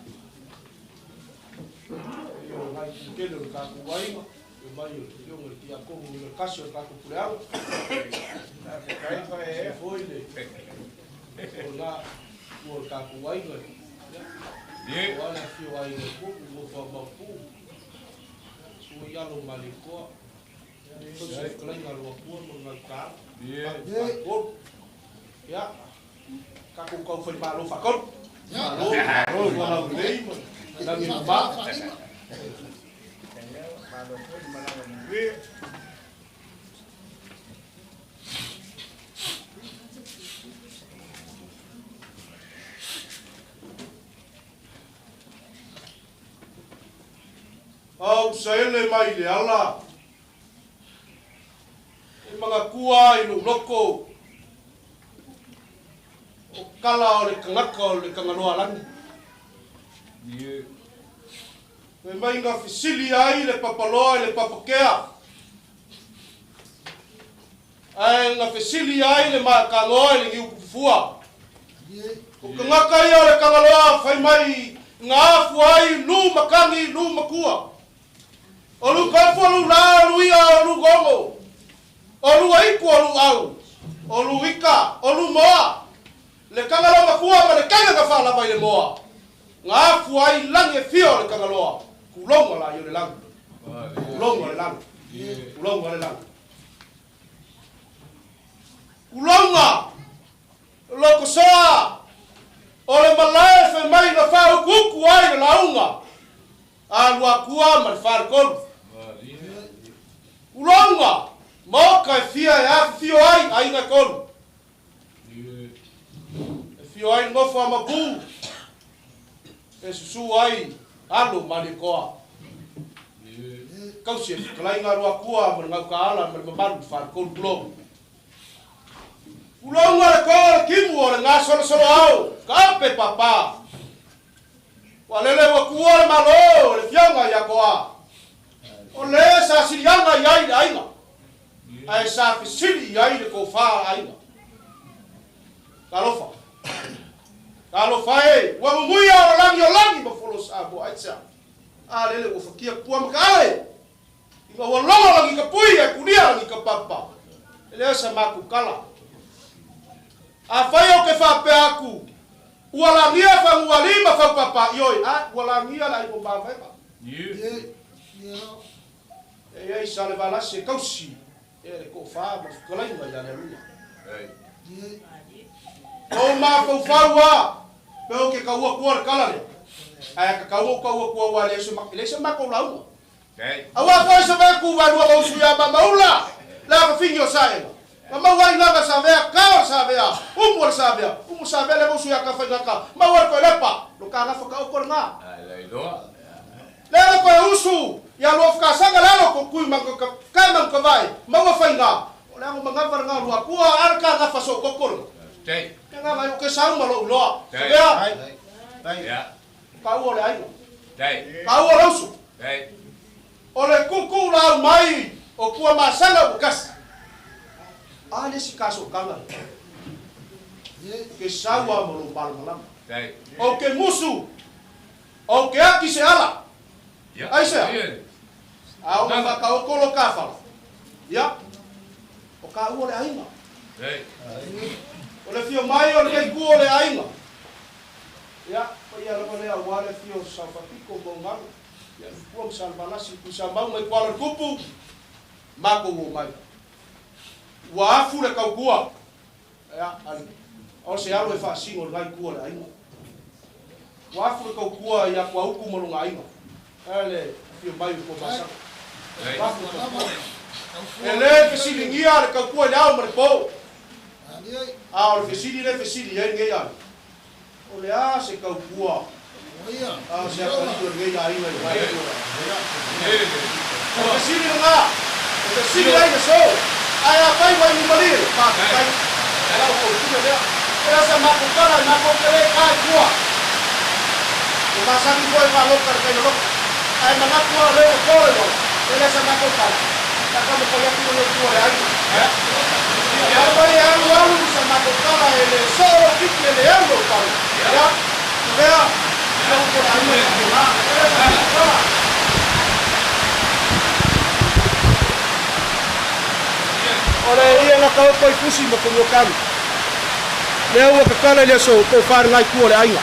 yo mai ke lo ka ku wai mai yo mo ti a ko mo le kasio ka ku puleau kai kai foi le ola o ka ku wai le ye wala fi wai le ku mo fa ba ku su ya lo maliko so se klai ngal wa ku mo ngal ka ye ya ka ku ko foi ba lo fa kon ya lo wala le na mi ba au saele mai le ala e mga kua i no loko o kala o le kangaka o le kangaloa langi me mai nga fisili ai le papaloa i le papakea ai nga fisili ai le makagoa i le giukufua o kangaka i o le kangaloa fai mai nga afu ai lu makangi lu makua o lu kafu o lu la o lu ia o lu gongo o lu aiku o lu au o lu ika o lu moa le kangaloa makua ma le kanga ka fala mai le moa nga afu ai lange fio le kangaloa kulonga la yo le lang kulonga le lang kulonga le lang kulonga loko soa o le malae fe mai na fa kuku ai le launga a lua kua ma le far kol kulonga mo ka fia ya fio ai na kol fio ai no fa ma bu e su ai alo malikoa kau se klai nga lua kua ma ngau ka ala ma maru far kol blog ulonga le ko kimu o nga solo solo au kape papa walele wa kuo malo le fianga ya koa o le sa silianga yai ainga ai sa fisili yai le ko fa ainga Kalofa. Kalofa e, wa muia o langi ma folo sa bo aitsa. A lele o fakia pua makale. Inga wa longa langi ka pui e kunia langi ka papa. Ele sa maku kala. A fai o ke fa pe aku. Ua langia fa lima fa papa yoi. A ua langia la i ko ba vai ba. E sa le bala se kausi. E ko fa ma kolai ma ya le luna. O ma ko fa wa. Pe o ke ka ua kuar kala le. Ai ka ua kuar wa le se ma ko lau. Awa fa se va ku va lua o su ya ba maula. La fa finyo sa e. Ma wai lava Savea, kao Savea, Savea, Savea le musu ya ka fa ka. Ma war ko lepa, lo ka fa ka ko nga. Le ko usu, ya lo fa sanga la ko ku ma ko ka ma ko vai. Ma wa fa nga. Ola mo nga fa nga lo ku ar ka nga fa so ko ko. Tei. Nga va ko sa ma lo lo. Savea. Ya. Ka wo le ai. Tei. Ka wo lo usu. Tei. Ole ku la mai, o ku ma sanga bukas. Ale si kaso kanga. Ke sawa mo bal malam. O ke musu. O ke aki se ala. Ya. Ai se. Au ma ka o kolo kafa. Ya. O ka o le ainga. O le fio mai o le ku o le ainga. Ya, pa ia la le a wale fio sa fatiko mo mal. Ya, ku sa balasi ku sa mau mai kwala kupu. Mako wo mai. Wa afu le kau kua. Ya, ali. O se alo e fa singo lai kua le ainga. Wa afu le kau kua ya kwa uku mo lunga ainga. Ele fio mai ko basa. Ele ke silingia le kau kua le au mo po. A o ke sili le fe sili e ngai ai. O le a se kau kua. A se a kau ngai ai le mai. Ke sili nga. Ke sili ai ke so. Ai a pai vai ni mali pa pai ala ko tu le era sa ma ko kala ma ko le ai kua o ma sa ni foi va lo kar kai lo ai ma na kua le ko le ele sa ma ko kala ta ka mo ko ya ku le kua le ai ya vai a lo sa ma ko kala ele so ki le lo pa ya vea no ko ai Ora ia na kau koi fusi mo ko kan. Le o ka kala le so ko far ngai ku le ainga.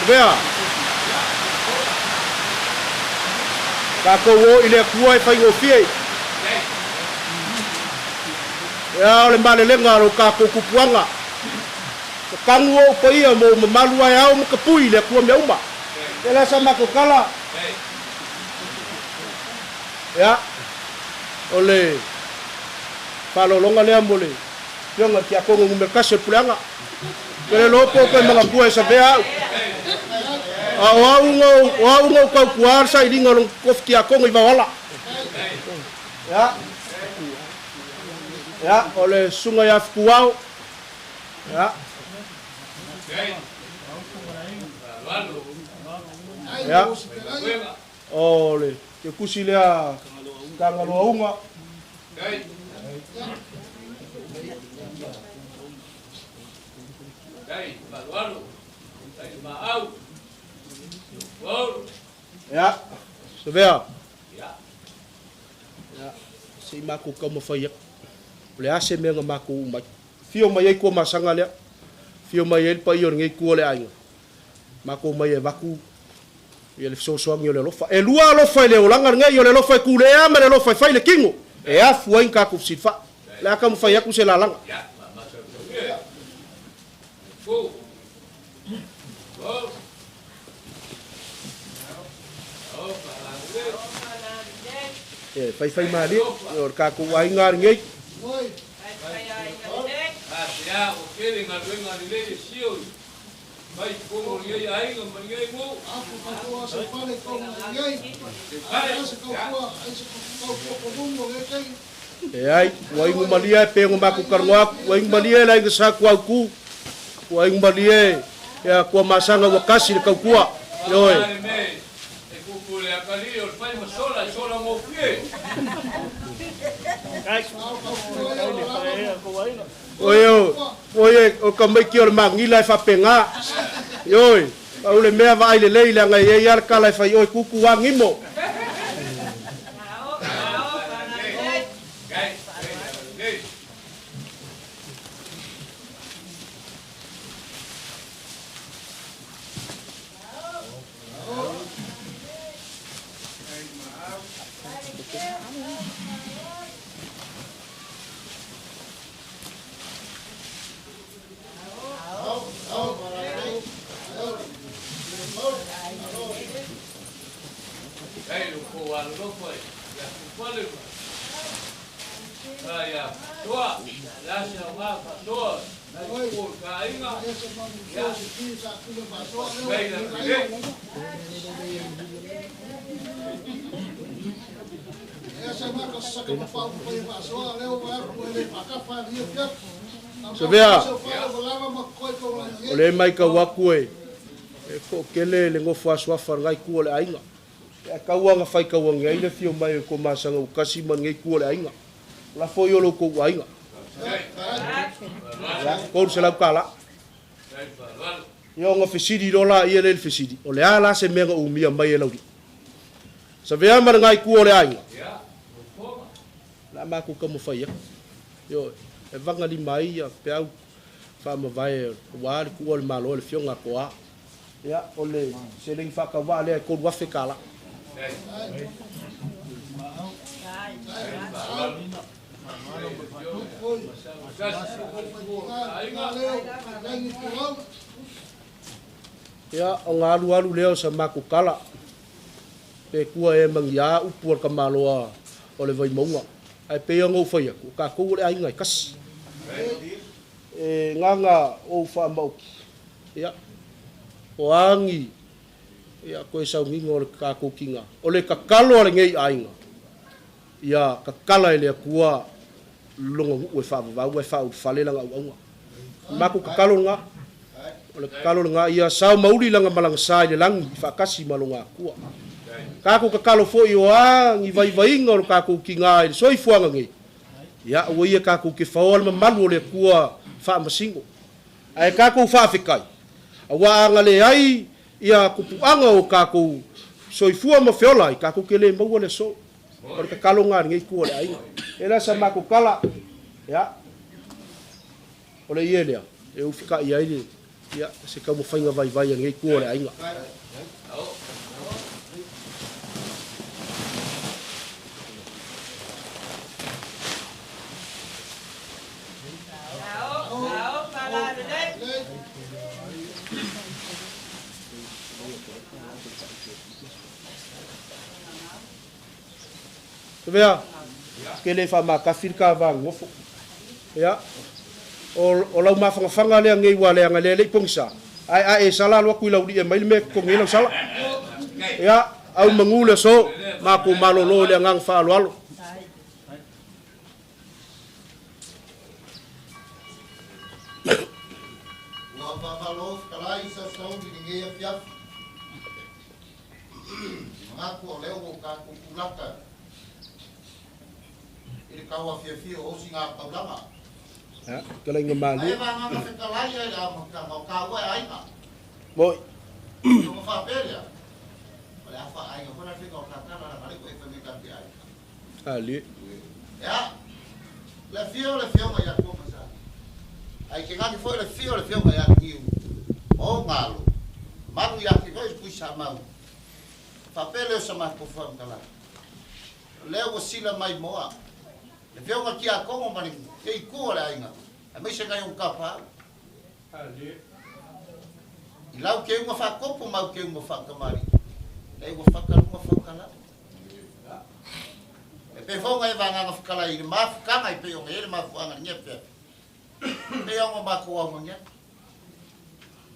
Vea. Ka ko wo ile kuai fa yo fie. Ya ole male lenga ro ka ko kupuanga. Ko kangu o ko ia mo malu ai au mo kapui le ku me uma. Ela sama ko kala. Ya. Ole. Palo longa le ambole. Yonga ki ako ngume kase pulanga. Kele lopo ko mga kuai Savea. Wa ungo ko kuar sa ilinga long kofti ako ngi wala. Ya. Ya, oleh sungai Afkuau. Ya. Ya. Oleh ke kusilea kangalounga. Ya. Savea. Ya. Si maku kau mafayak. Le ase me nga mako mai fio mai ko masanga le fio mai el pa yo ngai ko le ai mako mai e vaku ye le so ngi le lofa e lua lofa le olanga ngai yo le lofa ku le ama le lofa fai le kingo e afu ai ka ku sifa la ka mo fai ku se la langa e fai mali or ka ku ai ngar ngai Ya, o quieren a luego a lei sio. Vai como ngai ai ngam ngai mo. Aku patua se pale como ngai. Ai se ko ko ai se ko ko ko dungo ngai. E ai, wa ingu malia e pengo maku karngua, wa ingu malia la inga sa kua ku, wa ingu malia e a kua masanga wakasi le kau kua. Yoi. E kuku le akali o fai masola, sola mo fie. Oye, o ka mai ki o le mangila e whapenga. Yoi, au le mea vai le leila ngai e iar kala e whai oi kuku wangimo. Savea, o le mai ka waku e ko kele le ngofu aswafa ngai ku o le ainga. E kauanga whai kauanga ai le fio mai ko masanga u kasi man ngai ku o le ainga. La fo yolo ko u ainga. Ko se la kala. Yo nga fesidi dola ia le fesidi. O le ala se menga u mia mai e lauri. Savea man ngai ku o le ainga. La ma ku ka mo fai. Yo e vanga di mai ya pe au fa ma vai wa ku o le malo le fio nga ko a. Ya ole se le fa ka va le ko wa fe kala. Ya o ngalu leo sa maku kala. Pe kua e mangia upu ka maloa o le vai maunga. Ai pe ngo fai ku ka ko le ai ngai kas. E nganga o fa mau. Ya. O angi ia koe sau mingo o le kako kinga. O le kakalo ale ngei ainga. Ia kakala ele kua longa ue whaavavau, ue whau whale langa uaunga. Maku kakalo nga. O le kakalo nga ia sau mauri langa malanga sai le langi whakasi malonga kua. Kako kakalo fo i o angi vai vainga o le kako kinga ele soi fuanga ngei. Ia ua ia kako ke whaoa le mamalu o le kua whaamasingo. Ai kako whaafikai. Awa anga le ai ia kupuanga o kako soifua ma feola i kako kele mau le so. O le kakalo ngā ngai kua le ainga. E la sa mako kala. Ya. O le ie lea. E ufika i aile. Ya. Se kau mo whainga vai vai ngai kua le ainga. Savea, kele fa ma kafir ka va ngofo. Ya. O lau mafanga le ngai wale nga le pongsa. Ai sala lo ku lau di mai me ko ngai lau sala. Ya, au mangule so ma ko malolo le ngang fa alo. Wa pa malo kalai sa sau di ngai fiaf. Ngaku leo ka ku kulaka. Kawa fia o singa paulanga. Ya, kala inga mali. Ai va nga fa kalai ai la mo ka kawa ai na. Boy. Mo fa pelia. Ole afa ai nga fona fi ka ka na mali ko e fa mi ka pi ai. Ali. Ya. Le fio nga ya ko masa. Ai ke nga foi le fio nga ya ki. O ngalo. Malu ya ki ko ku sa mau. Fa pelia sa ma ko fa kala. Leo sila mai moa. Le feo nga kia kongo mani, kei kua le ainga. A mei se ngai un kapa. I lau ke unga whakopo mau ke unga whakamari. Le unga whakalunga whakala. E pe fonga e wanga nga whakala i le mawhukanga i pe unga e le mawhuanga nyepe. Pe unga mako au mangia.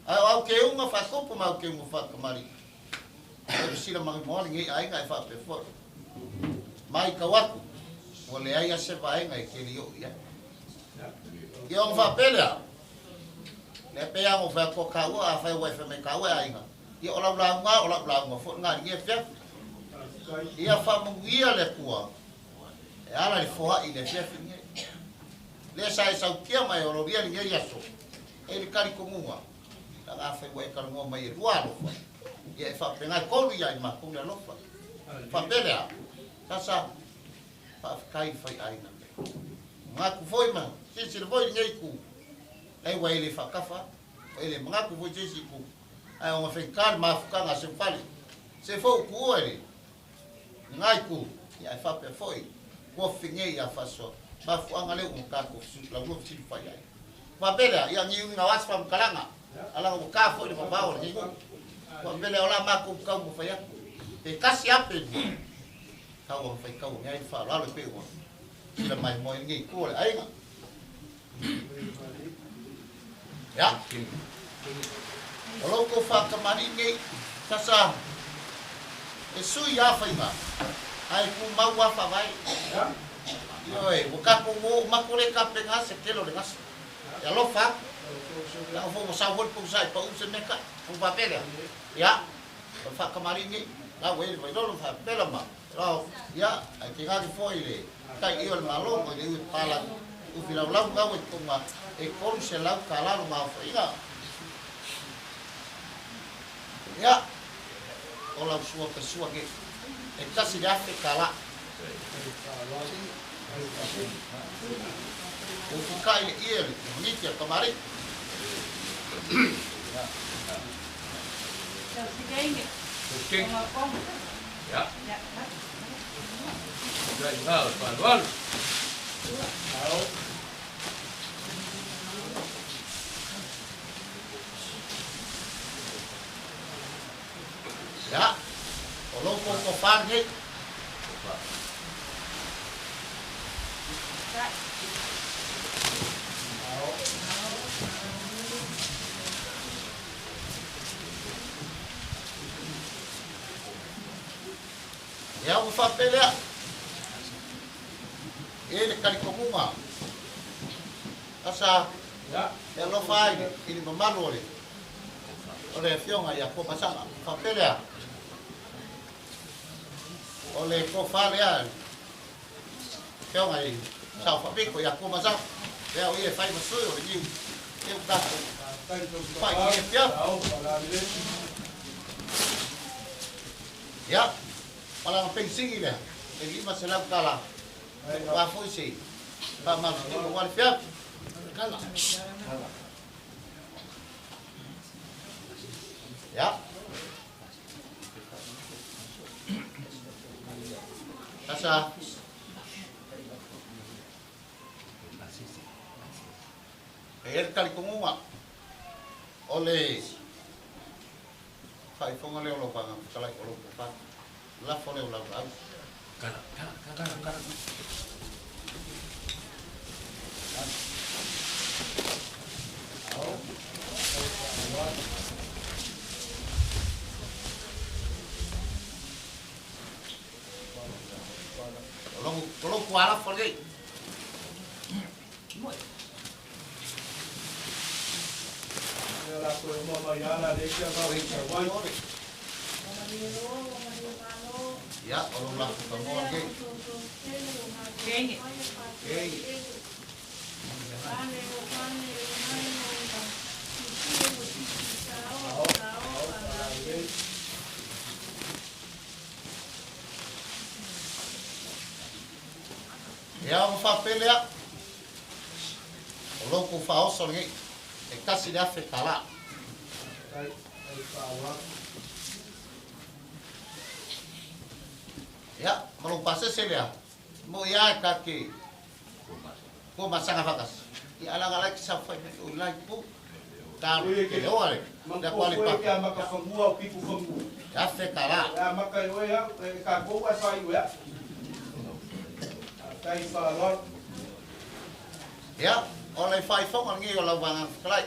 Au ke unga whakopo mau ke unga whakamari. E sila mangi moani ngai ainga e whape fo. Mai kawaku. le ai se vai ngai ke li o ia yo fa pele le pe ya mo fa ko ka wa a fa wa fa me ka wa ai ia ola nga fo nga ia fe ia fa mo ia le kua e ala le fo i le fe le sai sa kia mai o ria ni ia so e le kari ko mua la fa wa ka mo mai rua lo fa ia fa penga ko ia ma ko le lo fa pele sasa fa kai fa ai na nga ku foi ma si voi ngai ku ai wa ile fa kafa ile nga ku voi si ku ai o fe kar ma fuka nga se fali se fo ku ele ngai ku ia fa pe foi ko finge ia fa so ma fu anga le un ka ko su la go si fa ia fa bela ia ni nga was fa kalanga ala ko ka fo le fa ba o ni ko bela ola ma ku ka ko fa ia pe kasi ape ka o fa ka o ngai fa la le pe o la mai mo ngi ko le ai nga ya Kalau kau fak kemari ni, kasa, esu ya faima, ai ku mau apa vai, yoi, bukan ku mau makule kape ngas, sekelo ngas, ya lo fak, ya fo musawul pun saya, pun semeka, pun papel ya, fak kemari ni, lah wei lo fak papel mah, lo ya, tinggal di foile, kai iol malo, kau di palang, ufilau lau kau itu mah, ekor selau kalah mah faina. Ya, olah suah kesuah ke, kita sudah kalah. Untuk kali ini, ini kemarin. Ya. Sudah pelan-pelan. Ya, kalau kau faham ya, aku faham ya. Ini kali komuma. Asa, ya, lo faham ini memalu oleh. Oleh fiona ya ko pasanga, faham ya. Oleh ko falian keo ngai sao fa biko ya ko masa ya o ye fai masu o ni eu da fai ye pia ya para pensing ile e vi masela kala wa foi sei pa ma ko wa pia kala ya Asa kali kumuma ole fai fonga le lo panga kala ko lo pa la fole la ba kala Kalau kuala pergi. Ya, kalau lah kamu lagi. Ya, o papel ya. O louco faz o alguém. É casi de afetar lá. Ya, kalau pasal saya mau ya kaki. Kau masang apa kas? Ya alang-alang sampai ulai pu. Tahu keluar. Dah kualitas. Ya maka fangua pipu fangu. Ya afetar lá. Ya maka yo ya kago wa sai ya. Kai falor. Ya, oleh fai fong ngi oleh wangan kelai.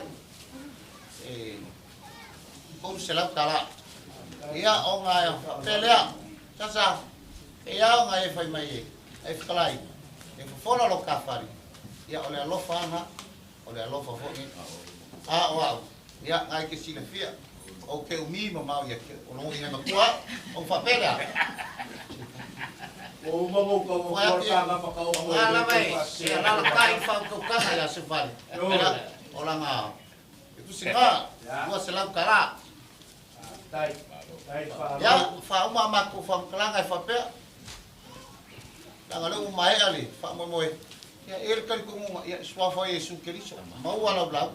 Pun selap kala. Ya, ongai pelea. Sasa. Ya, ongai fai mai. Ai kelai. e fona lo kafari ia ole alofa ana ole alofa fo'i a wa ia ai ke sila fia o ke umi mau ia ke o no ia makua o fa pera o mo ko ka pa ka o ala mai ia la kai fa ko ka ia se vale ola nga itu singa gua selam kala tai fa ya fa uma maku fa klanga fa pe tangale uma ali fa mo mo ya kali ko mo ya swa fa Yesu Kristo mau wala bla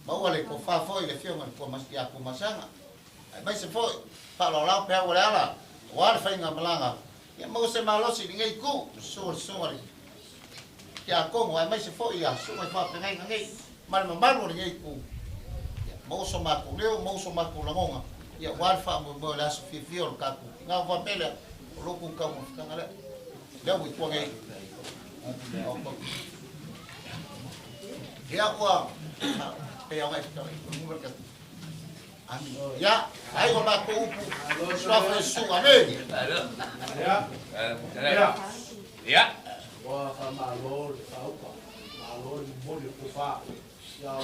mau wala ko fa foi le fio man ko mas ya ko masanga mai se foi fa lo la pe wala wala fa nga malanga ya mau se malosi ngai ku so ya ko mo mai se foi ya so mai fa pe ngai mal malu ngai ku mau so maku leo mau so maku la monga ya wala fa mo la so fio ka ku nga va pele lo ku ka mo kangale leo wi ko ngai ya kwa pe ang ito ya ay wala ko upo swafa su ameni ya wa ka malor au ka malor mo le ko fa ya o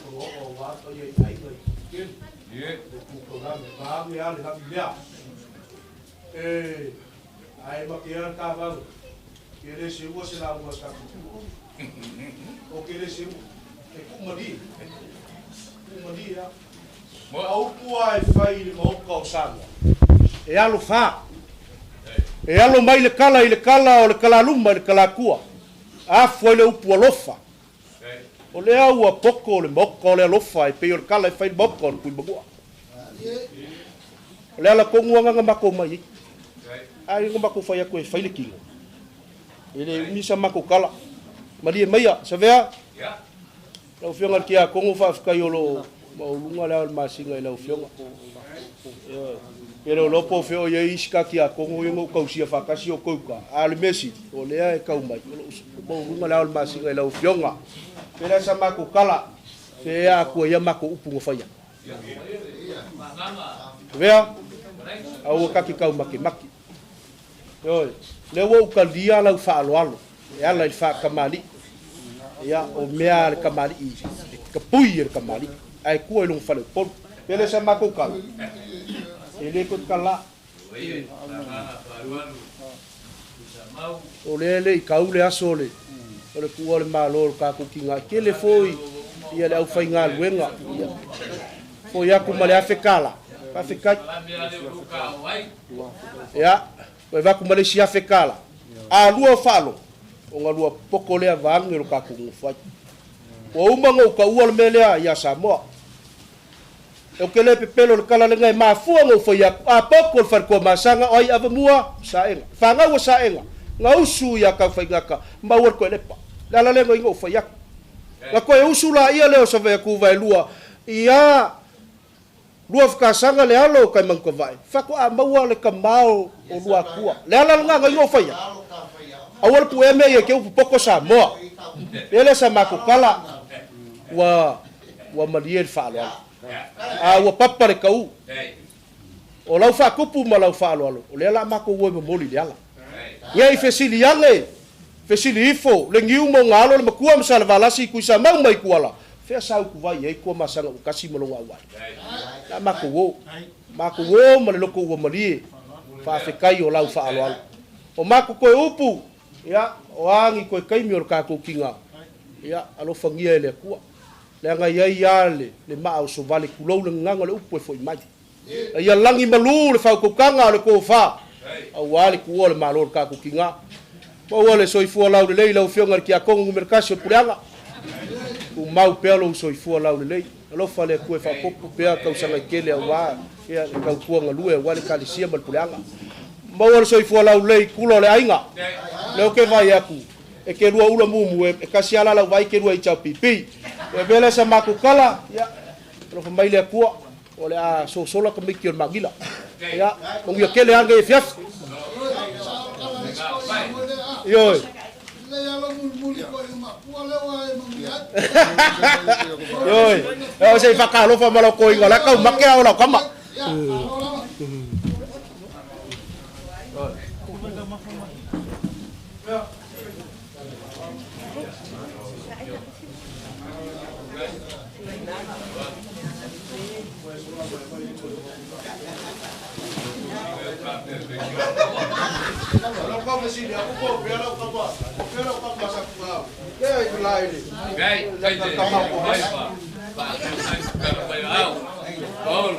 ko o wa to ye ai ko kin ye ko program ba mi ale ha biblia ai ma que ka ba que se usa se la usa o que se e como di ya mo au puai fai mo ko sanga e alo fa e alo mai le kala o le kala luma le kala kua a foi le upu alofa o le au a poko le moko le alofa e pe o le kala e fai moko ku bagua o le ala kongu nga mako mai ai nga mako fai ko e fai le kilo ele misa mako kala mali meia Savea ya lau fionga kia kongo fa yolo maulunga le masinga lau fionga pero lopo fio ye iska kia kongo yo kausia fa kasi o kauka al mesi o lea e kau mai maulunga le masinga lau fionga pera sa mako kala fe a ko ya mako upungo fa ya vea au kaki kau maki yo le wo kalia lau fa alo ya la fa kamali ya o mea kamali i kapui kamali ai ku long fa le pol pele sa mako kala ele ko kala o le kaule asole o le ku le malo ka ku kinga ke le foi ia le au fa inga luenga foi ya ku male afekala ka fekai ya vai ku male si afekala a lua falo o ngalua poko lea vangi ro ka kungu fai o umanga o ka ua melea ya Samoa e o kele pepelo le kala lenga ma fuanga o fai a poko le farko masanga oi avamua saenga fanga o saenga nga usu ya ka fai ngaka mawar ko lepa la lenga ingo fai ya la ko usu la ia leo Savea ku vai lua ia lua fkasanga le alo kai mangko vai fako a maua le kamao o lua kua le ala nga ingo fai ya awal pu eme ye ke poko Samoa ele sa mako kala wa malier falo a wa papa le kau o lau fa kupu ma lau fa alo o le la mako wo mo moli le ala ye fesili yale fesili ifo le ngiu mo ngalo le makua msala valasi ku sa mau mai kuala fe sa ku vai ye ko masanga u kasi mo longa wa la mako wo ma le loko wo mali fa fe kai o lau fa alo o mako ko upu ya o angi ko kai mi or ka ko kinga ya alo fangia le ku le nga yale le ma o so vale kulo le nganga le upu foi mai ya langi malu le fa ko kanga le ko fa au wale ku ole ma lo ka ko kinga po ole so ifu la le le fionga ki a kongu merkasio pulanga ku mau pelo so ifu la le alo fa le ku fa popo pe ka usanga kele wa ya ka ku nga lue wale ka le sia mal pulanga mau so ifu la le kulo le ainga le ke vai aku e ke lua ula mumu e kasi ala la vai ke lua i chau pipi e vele sa mako kala ya lo fa mai le ku ole a so sola ka mikir magila ya ngi ke le anga e fiaf yo yo sei fa ka lo fa malo ko inga la ka makia ola kama Kalau kau mesti dia aku kau biar kau masak kau. Ya itu lain. Gai, Pak, kalau bayar Paul.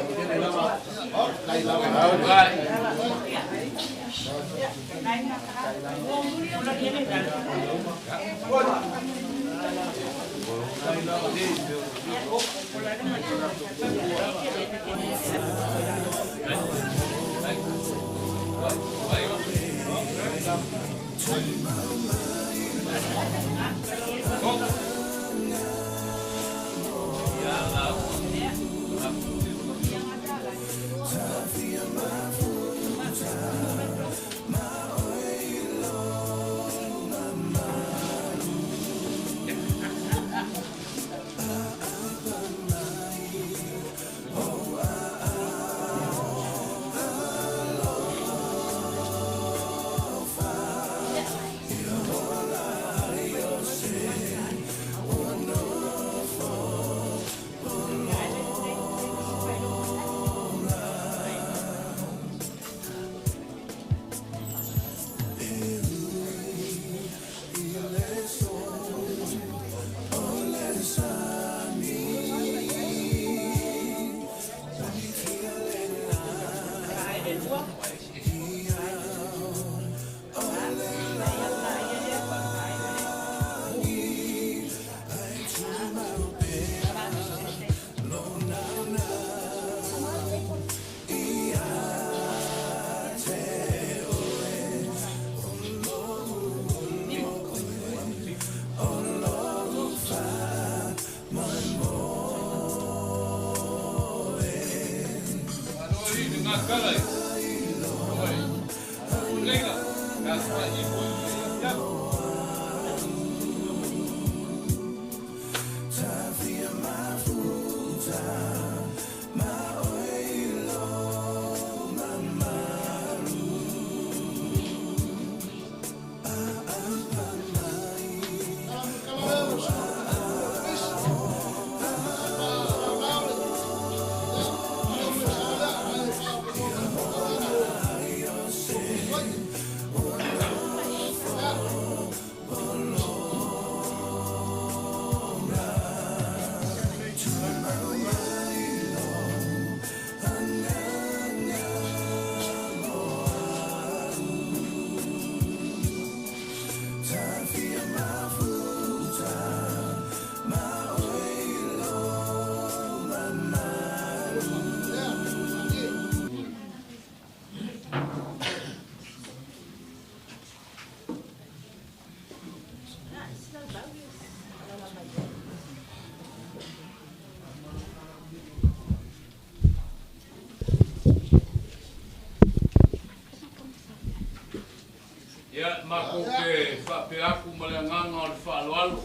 Ya mako ke pe aku malanganga o faloalo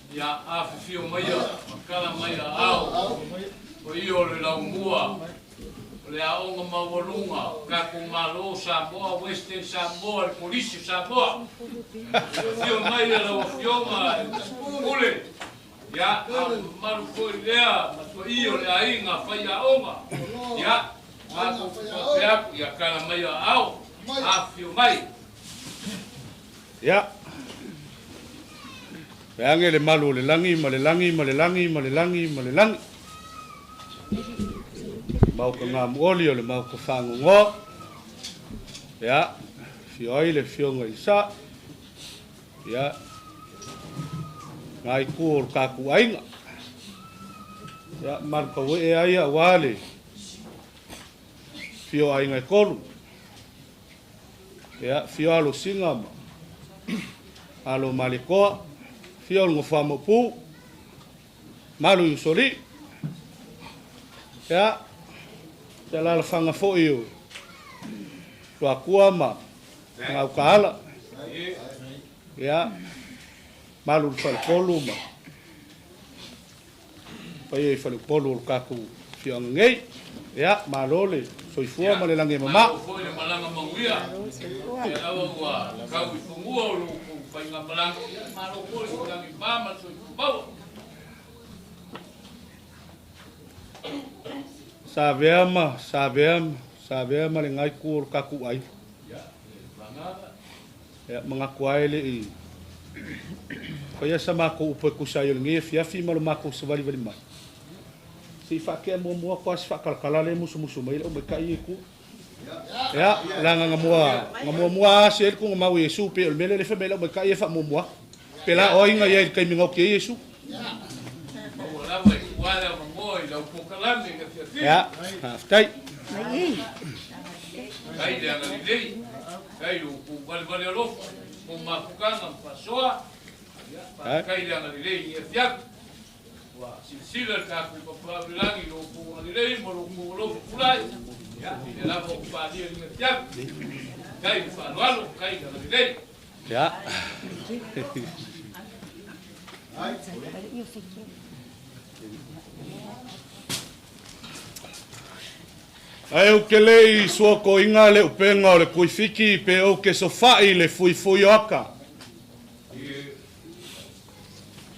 ya afifio maya kala maya au o io le laumua le aonga mawalunga ka ku malo Samoa Western Samoa polisi Samoa fio maya la fio ma ule ya malu ko lea to io le ainga faya onga ya mako pe aku ya kala maya au afio mai ya peange le malu le langi ma le langi ma le langi ma le langi ma le langi mau ka ngam oli o le mau ka whangu ngō ya fioi le fionga isa ya ngai kūr kaku ainga ya marka we e aia wale fio ainga e kolu ya fio alo singama alo malikoa fio ngo famo pu malu yusoli ya te la fanga fo io tua kuama ngau kala ya malu fal poluma pai fal polu kaku fio ngei ya malole soifua ma le lange mama. Foi le malanga manguia. E awa ua kau I fungua o loko whainga malanga. Maro kore ko langi mama soifubaua. Savea ma le ngai kūr kaku ai. Mga kuai le I. Kaya sa mako upo kusai o nge fiafi ma lo mako sa vali mai. Si whakea mua kwa si whakalakala le musu mai le o me kai ku. Ya, langa ngamua si el ku ngamau Yesu pe o mele le fe mele o me kai e wha mua. Pela o inga ia kai mingo ke Yesu. Ya, haftai. Kai le ana lei. Kai o vale alo. O mafukanga pasoa. Kai le ana lei e fiak. Wa silsila ka ku pa langi lo ku ana lei mo lo fulai. Ya, e la ko pa dia ni fiak. Kai fa lo kai ana lei. Ya. Ai o ke lei sua ko inga le upenga o le kuifiki pe o ke sofai le fui oka.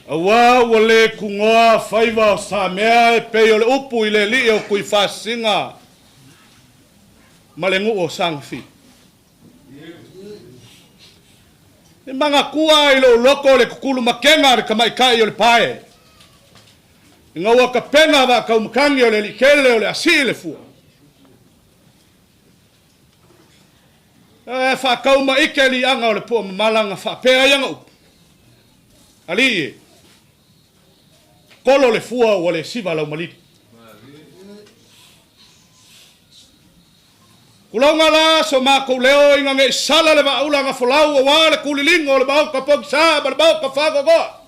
Awa o le kungoa faiva o sa mea e pe o le upu I le li o kuifasinga. Ma le ngu o sangfi. Ni manga kua I lo loko le kukulu makenga le kamaikai o le pae. Inga ua ka pena wa ka umkangi o le likele o le asi le fua. Fa kauma ike li anga o le po malanga fa pea yanga upu. Ali kolo le fua o le siva lau maliti. Kulonga la so mako leo inga nge sala le maula nga folau o wale kulilingo o le bau ka pok sa ba le bau ka fago goa.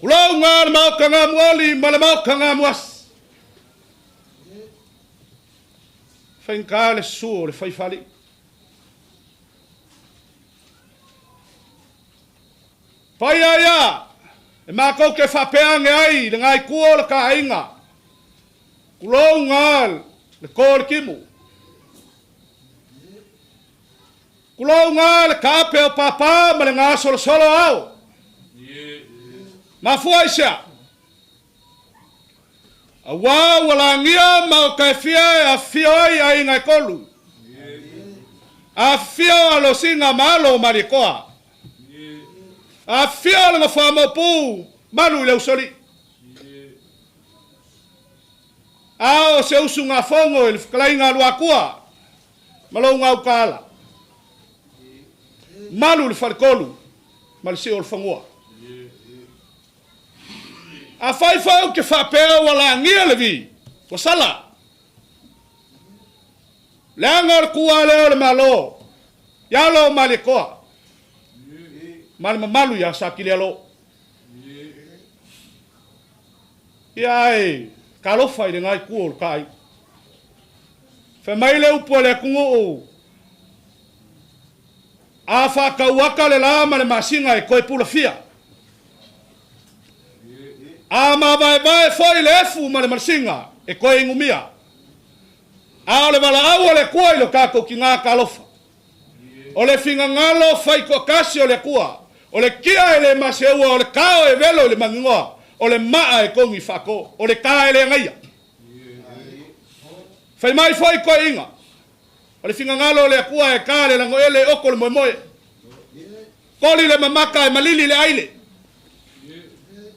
Kulonga le mau ka ngā muali ma le mau ka ngā muas. Whainka le suo le whaifali. Pai aia, e mako ke whapeange ai, le ngai kua le ka inga. Kulou ngal, le kōle kimu. Kulou ngal, le ka ape o papa, ma le ngā solo au. Ma fua isia. A wā wala ngia ma o kai fia e a fia ai a inga kolu. A fia a lo singa malo marikoa. A fia langa whama pū manu I Leautuli. A o se usu ngā whongo I le whakalai ngā lua kua. Malo ngā ukala. Manu le wharekolu. Ma le si o le whangua. A whaifau ke whapea wala ngia le vi. Wa sala. Le anga le kua leo le malo. Yalo malikoa. Mali mamalu ya sakile alo. Iai, kalofa I le ngai kua o kai. Fe mai le upo le kungo o. A whakauaka le lama le masinga e koe pula fia. A ma vai foi le efu ma le masinga e koe ingumia. A le wala au le kua I lo kako ki ngā kalofa. O le finga ngalo fai ko kasi o le kua. O le kia e le maseua, o le kao e velo le mangingoa. O le maa e kongi whako. O le ka e le ngaia. Fai mai foi koe inga. O le finga ngalo le kua e ka le lango ele oko le moe moe. Koli le mamaka e malili le aile.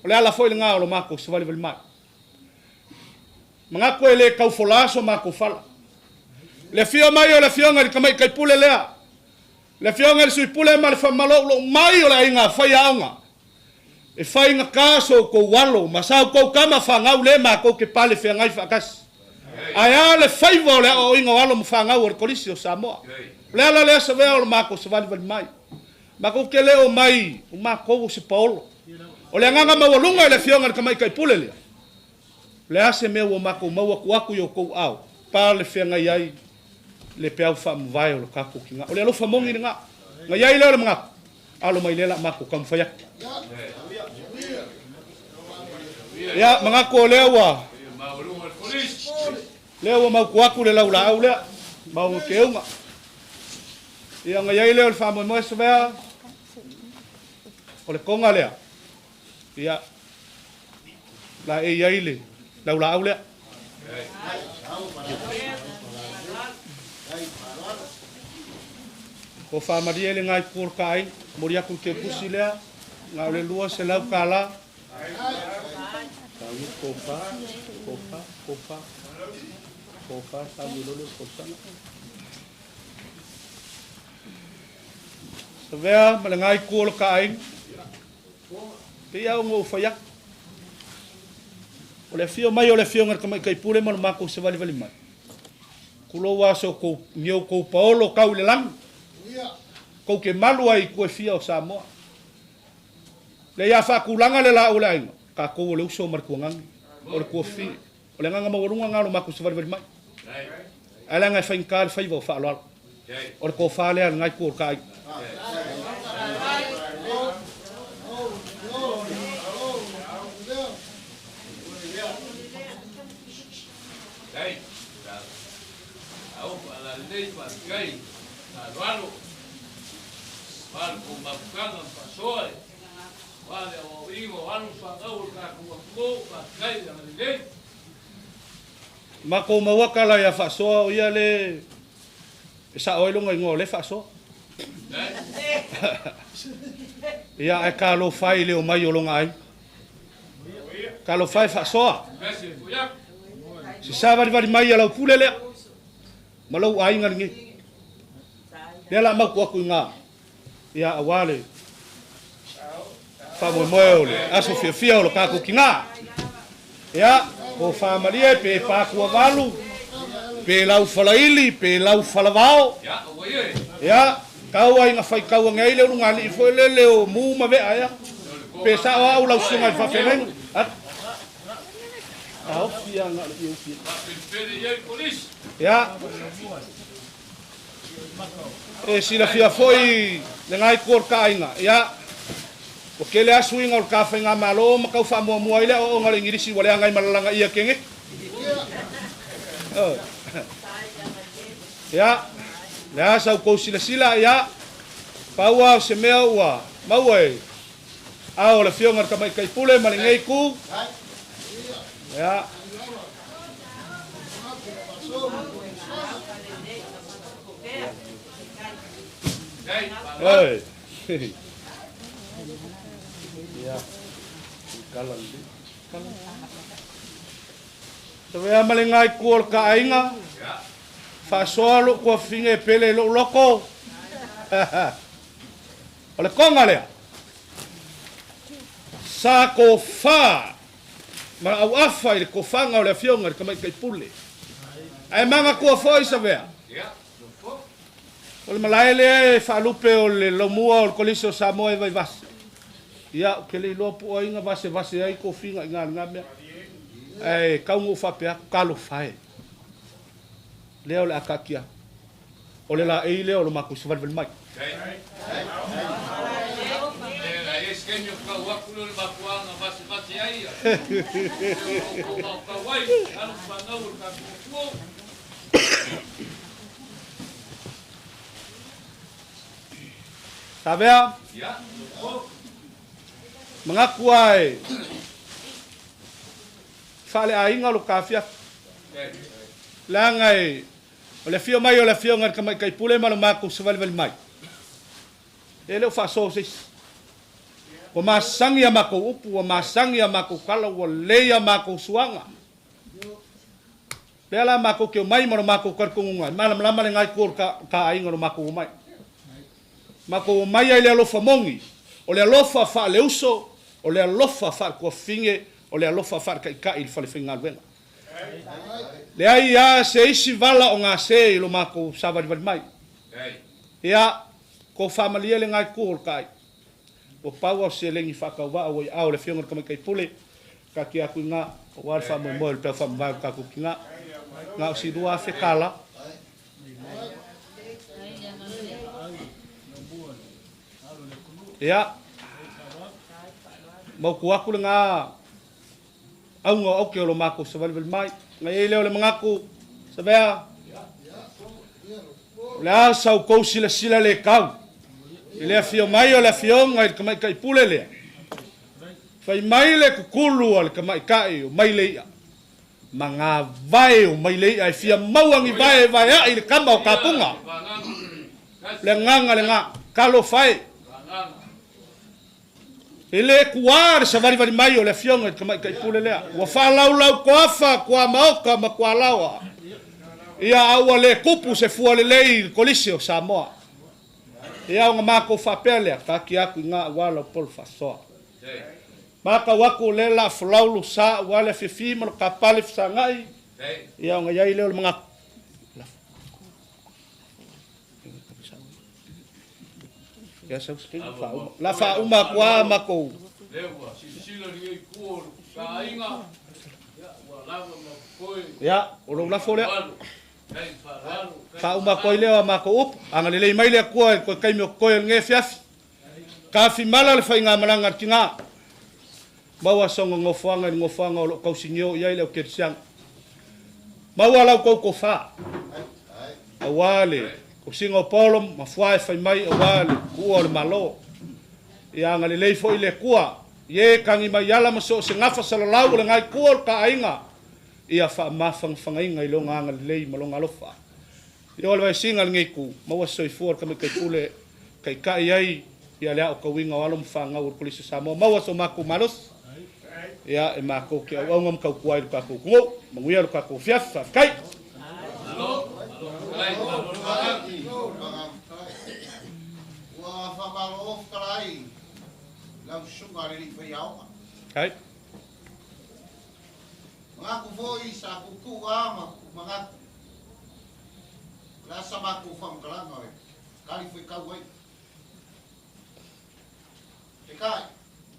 O le ala foi le ngā o lo mako se vali mai. Mga koe le kaufolaso mako fala. Le fio mai o le fionga li kamai kaipule lea. Le fionga le sui pule ma le whamalo mai o le inga whai aonga. E whai inga kaso ko walo, masau ko kama whangau le ma ko ke pale whiangai whakas. Ai a le whaiva o le o inga walo mo whangau o le kolisi o Samoa. Le ala le Savea o le mako se vali mai. Mako ke leo mai, o mako o se paolo. O le anganga mawalunga le fionga le kamai kaipule lea. Le ase mea o mako maua kuaku yo kou au. Pa le whiangai ai. Le peau fa mvai o lo kako ki nga. O le alofa mongi nga. Nga iai leo le mga. Alo mai lela mako kam whaiak. Ya, mga ko leo wa. leo mau kuaku le laula au le mau keunga ia ngai leo le famo mo Savea o le konga le ia la e ia ile laula au le ko fa maria le ngai por kai moria ku ke pusi le nga le lua se lau kala kofa sa milolo kosa Savea malangai ku kai pia ngo faya ole fio mai ole fio ngar kamai kai pule mal mako se vali mai kulo waso ko nyau ko paolo kau le lang ko ke malu ai ko fia o Samoa le ya fa kulanga le la ula ino ka ko le uso mar kuangang o le ko fi o le nganga mawurunga ngalo mako se vali mai ala ngai fa inkar fa ivo fa lo o le ko fa le ngai ko kai Gai, Narualo, Marco Mapcana, Passoe, Vale, o Ivo, Alfa, Aurca, Cuaco, Pascai, Amalilei. Mako mawakala ya fasoa o ia le sa oilonga ngo le fasoa. Ia e kalo fai le o mai o longa ai. Kalo fai fasoa. Si savari vari mai ala pule le. Malau ai ngi. Lela mau ku nga. Ia awale. Fa mo le aso fia o ka ku kinga. Ia o fa malie pe pa ku valu. Pe lau falaili, pe lau falavao. Ya, kau ai nga fai kau ngai le runga li foi le o mu ma ve aya. Pe sa au lau sunga fa feneng. Au fia nga le fia. Ya. Sila fia foi le ngai kor kainga. Ya. O ke le asuinga o ka fenga malo ma kau fa mo mo ile o ngai ngirisi wale ngai malalanga ia kenge. Ya, ya sau ko sila ya. Paua se mea ua, mau ai. Ao le fionga ka mai kai pule malingei ku. Ya. Oi. Ya. Kalan di. Kalan. Savea malingai ku ka ainga. Fa solo ko finge pele lo loko. Ole konga le. Sa ko fa. Ma au afa ile ko fanga ole fionga ka mai kai pule. Ai manga ko foi Savea. Ole malaile fa lupe ole lo mua o koliso Samoa vai vas. Ya ke le lo po inga vase ai ko finga nga me. Ai kaungo fa pe kalo fai. Leo le akakia. Ole la e leo lo maku se valvel mai. Savea? Mengaku ai. Fale ainga lo kafia. Langai ole fio mai ole fio ngar kamai kai pule malo maku sevalvel mai. Ele fa so sis. O masang ya mako upu o masang ya mako kala o le ya mako suanga. Pela mako ke mai malo mako karkunga. Malam lama le ngai kor ka ainga lo mako mai. Mako mai ele lo famongi. Ole alofa fa le uso, ole alofa fa ko finge, ole alofa fa kai il fa le finga alwenga. Le ai ya se isi vala o ngā se lo mako savari mai. Ia ko familia le ngai kōr kai. O pau au se lengi whakauwa o i au le whiongar kamai kai pule. Ka ki aku ngā o wale wha moe moe le pēr wha mwau kaku ki ngā. Ngā o si rua whekala. Ia mau ku aku le ngā aunga auke o lo mako savari mai. Ngai leo le mangaku Savea. La sau kou sila le kau. Ile afio mai o le afionga i kamai kai pule lea. Fai mai le kukulu o le kamai kai o mai le ia. Ma ngā vai o mai le ia i fia mauangi vai a i le kama o kapunga. Le nganga le ngā kalo fai. Ile kuare sa vari mai o le afionga i kamai kai pule lea. Wa fa lau koafa kua maoka ma kua laua. Ia aua le kupu se fua le lei kolisi o Samoa. Ia o ngā mako whapelea, ka ki aku i ngā wala o polo whasoa. Maka waku le la fulaulu sa wale whiwhi mano ka pale whangai. Ia o ngā iai leo le mga... La whauma kua mako. Lewa, sisila ni ei kuoru, ka inga. Ia, o lo la folea. Ka uma koi leo ma ko up anga le mai le ko ko kai me ko nge fiafi ka fi mala le fa nga malanga tinga mawa songo ngofanga o ko sinyo ia le ke siang mawa la ko fa awale ko singo polo ma fa mai awale ku o malo ia nga le fo ile kuā ye kangi mai ala ma so se ngafa sala lau le ngai ku ka ainga ia fa mafang fangainga i lo nga le malonga lofa. Yo le singal ngeku mawa soi for ka me kai pule kai kai ai ia le o ka winga walo mfanga o polisi Samoa mawa so maku malos ia e mako ke o ngam ka kuai ka ko ngo manguia ka ko fiaf kai wa fa malo kai la sunga ri fa yauma kai ngaku foi sa ku ama mga la sama ku fam kala ngoi kali foi ka wai e kai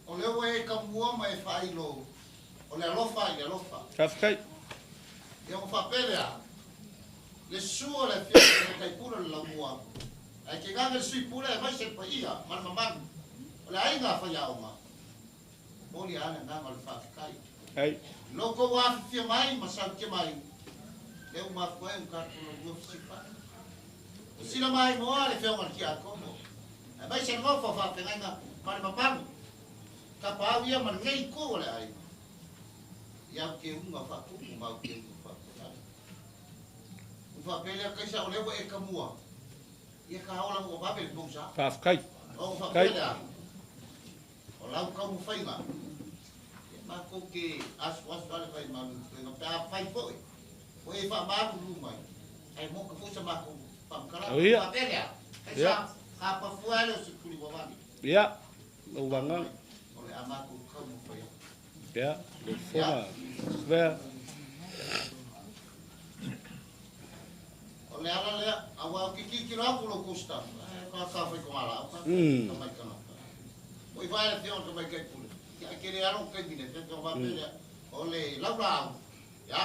o le we ka mua mai fai lo o le lofa kai e o fa pelea le suo le fie kai pura la mua ai ke ganga sui pura mai se pa ia man o le ai nga fa ya o ma o li ana nga mal fa kai kai loko wa fia mai masal ke mai le uma foi ka no sipa sila mai mo ale fia ngal kia komo e mai se no fa penga na mal mapan ka pa via man ngai ko le ai ya ke unga fa ku ma ke fa fa pele ka sa ole e ka mua ia ka ola mo ba be bungsa fa kai o fa pele o la ka mo fa inga mako ke aswas wale fai malu no pa fai foi foi fa malu lumai ai mo ka fusa mako pamkala pa pele esa ka pa fualo se kuli wani ya o wanga ole amako ka mo foi ya le foma Savea ole ala le awa ki la pulo costa ka fai ko ala ka mai kana oi vai le fion ka mai kai pulo kere aro kai bine te to va pele ole laura ya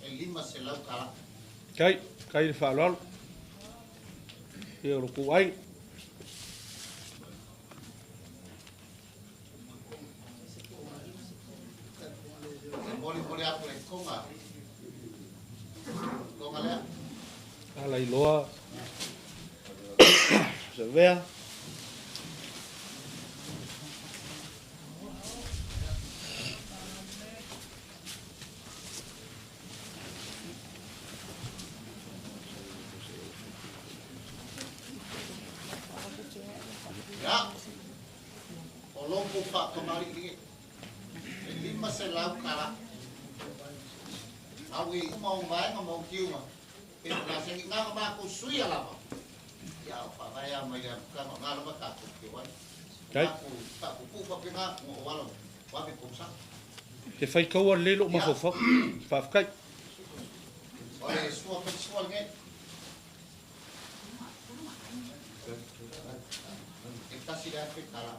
el lima se lau kala kai fa lol yo ku ai moli apo le konga le ala iloa Savea ya o lompo fa kamari ni el lima se lau kala awi mau vai mau kiu ma e na se ni na ma ko sui ala ma ya fa vai ya mai ya ka ma na ma ka ko ki wai ka ku fa pina mo wala wa be pomsa te fai kau lelo ma fo fa kai ole suo nge casi le hace cara.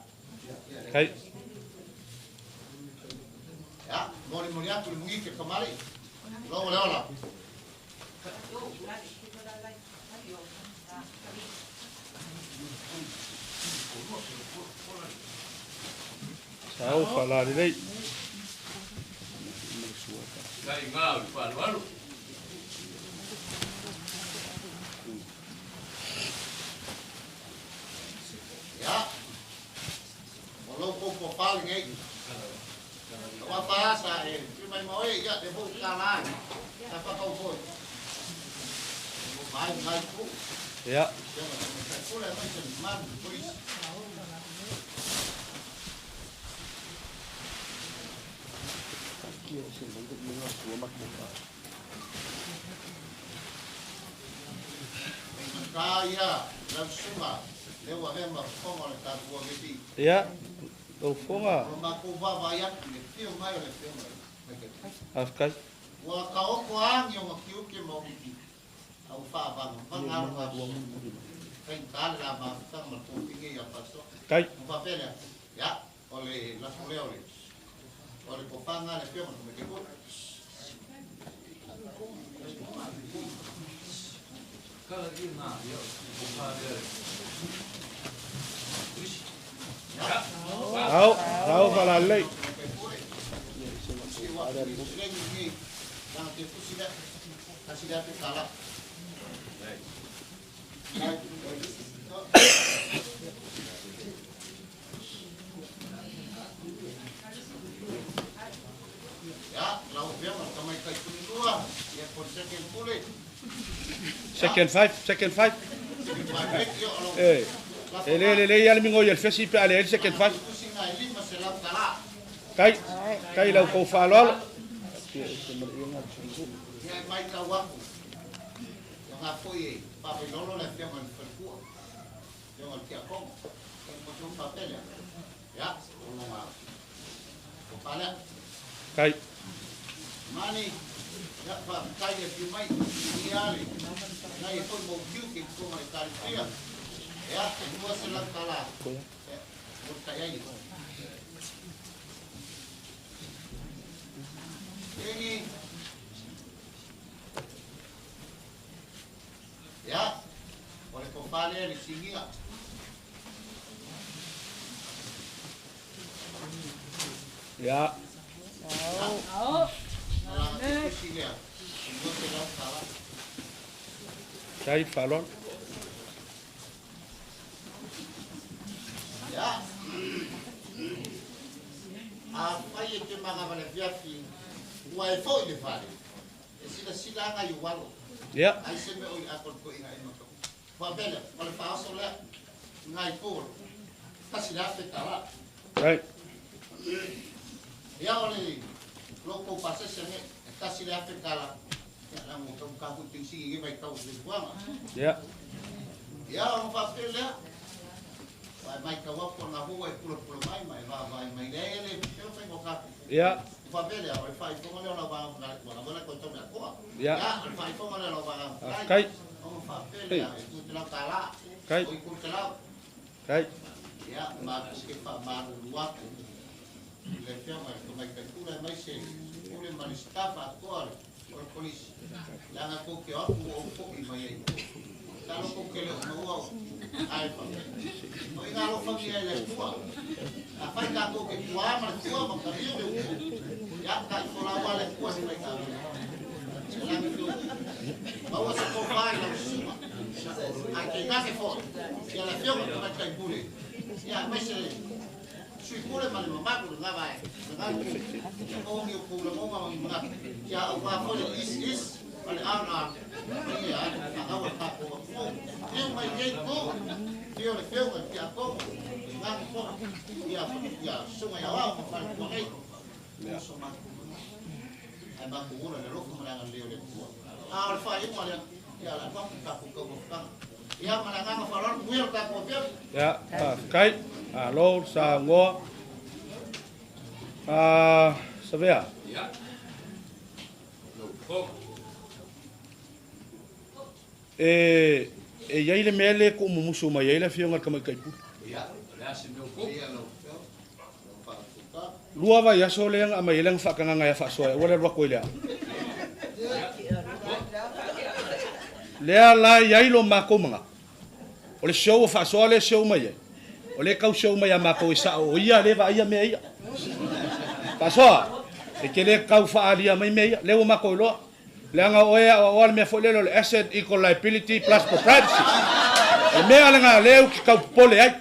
Kai. Ya, mori atu le mungi ke kamari. Lo le ola. Sao falar dei. Kai ngau fa walu. Ya. Ya. Tau fonga. Afkai. Wa ka o ko ang yo ma kiu ke mo ki. Au fa ba ma nga ma bo. Kai ka la ma ta ma ko ki ya paso. Kai. Fa pele. Ya, ole la ole ole. Ole ko fa nga le pio ma ke ko. Kala ki na yo ko fa de. Au para lei. Second five. Le ya mingo el fesi pe ale second five. Kai lau ko fa lo. Mai ka wa. Yo nga foi pa pe no le fiamo en fercua. Yo al que con. Con un papel. Ya, uno más. Kopala. Kai. Mani. Ya pa kai de mai. Ni ale. Nai foi mo kiu que como está fria. Ya, no se la cala. Por calle. Ini ya, oleh kompale di sini lah. Ya. Kai falon. Ya. Apa yang cuma ngapain fiafi? Wai foi de fare. Sila nga yuwalo. Ya. Ai se me oi akol ko ina ina ko. Fa bela, ole fa so le ngai por. Ta sila fe tala. Right. Ya ole loko pase se me ta sila fe tala. Ya la mo ka ku ting si vai tau de wanga. Ya. Ya on fa bela. Wai mai ka wa ko na ho wai pulo mai mai ele, eu fa ko ka. Ya. Favela, o fai como le lava la con tome aqua. Ya. Ya, o fai como le lava. Kai. O favela, tu te la cala. Kai. O ku te la. Kai. Ya, ma que fa ma luato. Le fiamma come che cura mai se pure ma li stava ancora. O police. La na ko che o po mai. Talo ko che le no. Ai fa. Noi na lo famiglia le tua. A fai ka ko che tua ma tua ma capito. Ya kai fola wale kuwa sai ka. Selami tu. Bawa sa ko vai na suma. Ai ka ke fo. Ya la fioma ka kai pule. Ya mai se. Sui pule ma le mama ko nga vai. Nga ko ni ko la mo ma. Ya wa fo is wale ana. Ya ka wa ka ko. Ni mai ye ko. Yo le fioma ya ko. Nga ko. Ya suma ya wa ko ko ai. Ya. Ai ba ku ora le ro ko mala le le ku. Ah, fa i mo le ya la ba ku ka ku ko ka. Ya mala nga fa ron ku ka ko pe. Ya, kai. Alo sa ngo. Savea. Ya. Ko. Yai le mele ku musu ma yai le fionga kama kai pu. Ya, la se meu ko. Lua va ya so leang ama yelang fa kanga nga ya fa so wala ro ko ile. Lea la yai lo mako manga. Ole show fa so le show mai. Ole kau show mai mako isa o ia le va ia me ia. Fa so. E ke le kau fa alia mai me ia le o mako lo. Leanga o ia o me fo le asset equal liability plus propriety. E me ala nga le ki kau pole ai.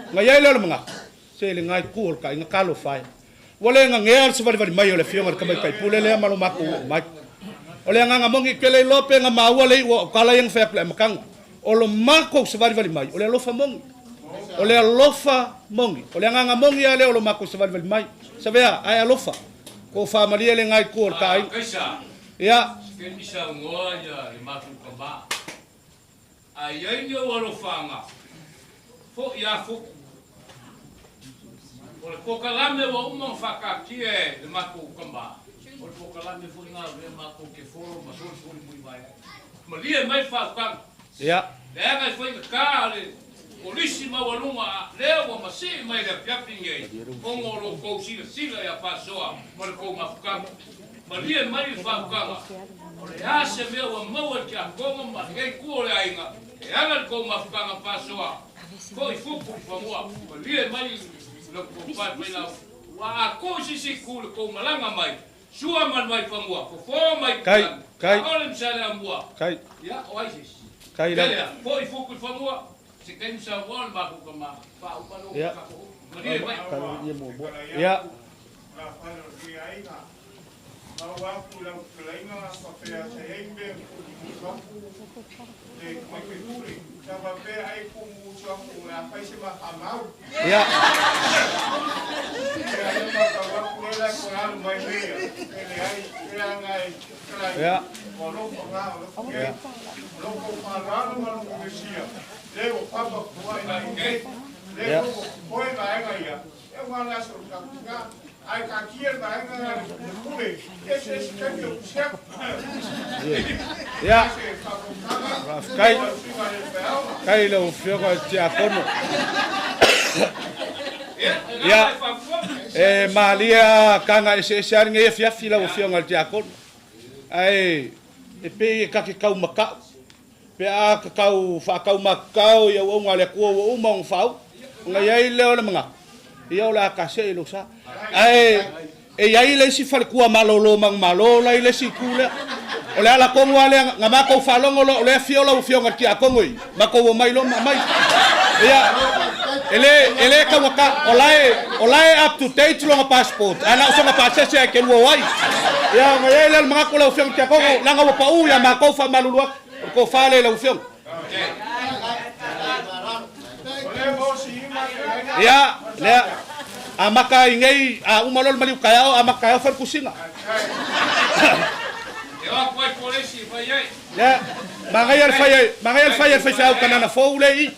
Nga yai lo manga. Se le ngai ku ka nga kalo fai. Wale nga ngel se vai mai ole fionga ka mai kai pule le malo mako mai. O le nganga mongi ke le lope nga maua le o kala yang fa le makanga. O lo mako se vali mai. O le lofa mongi. O le lofa mongi. O le nganga mongi ale o lo mako se vali mai. Savea ai alofa. Ko fa malia le ngai ko kai. Ya. Ke misa ngoa ya le mako kamba. Ai ai no o lo fanga. Fo ya fo. O le kokalame wa umang whakakie le mako kamba. O le kokalame fo inga le mako ke foro ma sori fori mui mai. Ma lia mai whakang. Ya. Le anga fo inga ka le polisi ma walunga leo wa masi mai le piapi ngei. Ongo lo kou sila ya pasoa ma le kou mafukang. Ma lia mai whakanga. O le ase mea wa maua ki a konga ma ngei kuo le ainga. E anga le kou mafukanga pasoa. Ko i fuku i whamua. Ma lia mai ko pai pela wa ko si kul ko malanga mai sua man mai famua fo mai kai ole msale ambua kai ya oasis kai la fo i fuku famua se ken sa won ba ko ma fa upano ya mai ya la falo ki aina ma wa kula kulaina fa pe a se hembe ko de mai pe kuri tava pe ai ku mucho ku la fa se ma amau ya ya ya kai lo fio ko tia kono ya malia kanga ese nge fia fila o fio ngal tia kono ai e pe ka ke kau maka pe a ka kau fa kau makau ya o ngale ko o mong fau ngai ai le o manga ia la ka se lo sa ai e ai le si fal ku malolo mang malolo ile si kule o le ala kongo ale ngama ko falongo lo le fio lo fio ngal tia kongo ma ko mai lo mai ia ele ka waka olai up to date lo passport ana so pa se ke lo wai ya ngai le mga ko lo fio tia kongo la nga pa u ya ma ko fa malulu ko fa le lo fio ya le amaka ingei a umalol mali kaya amaka fa kusina ya magayal fayal fa kana fo le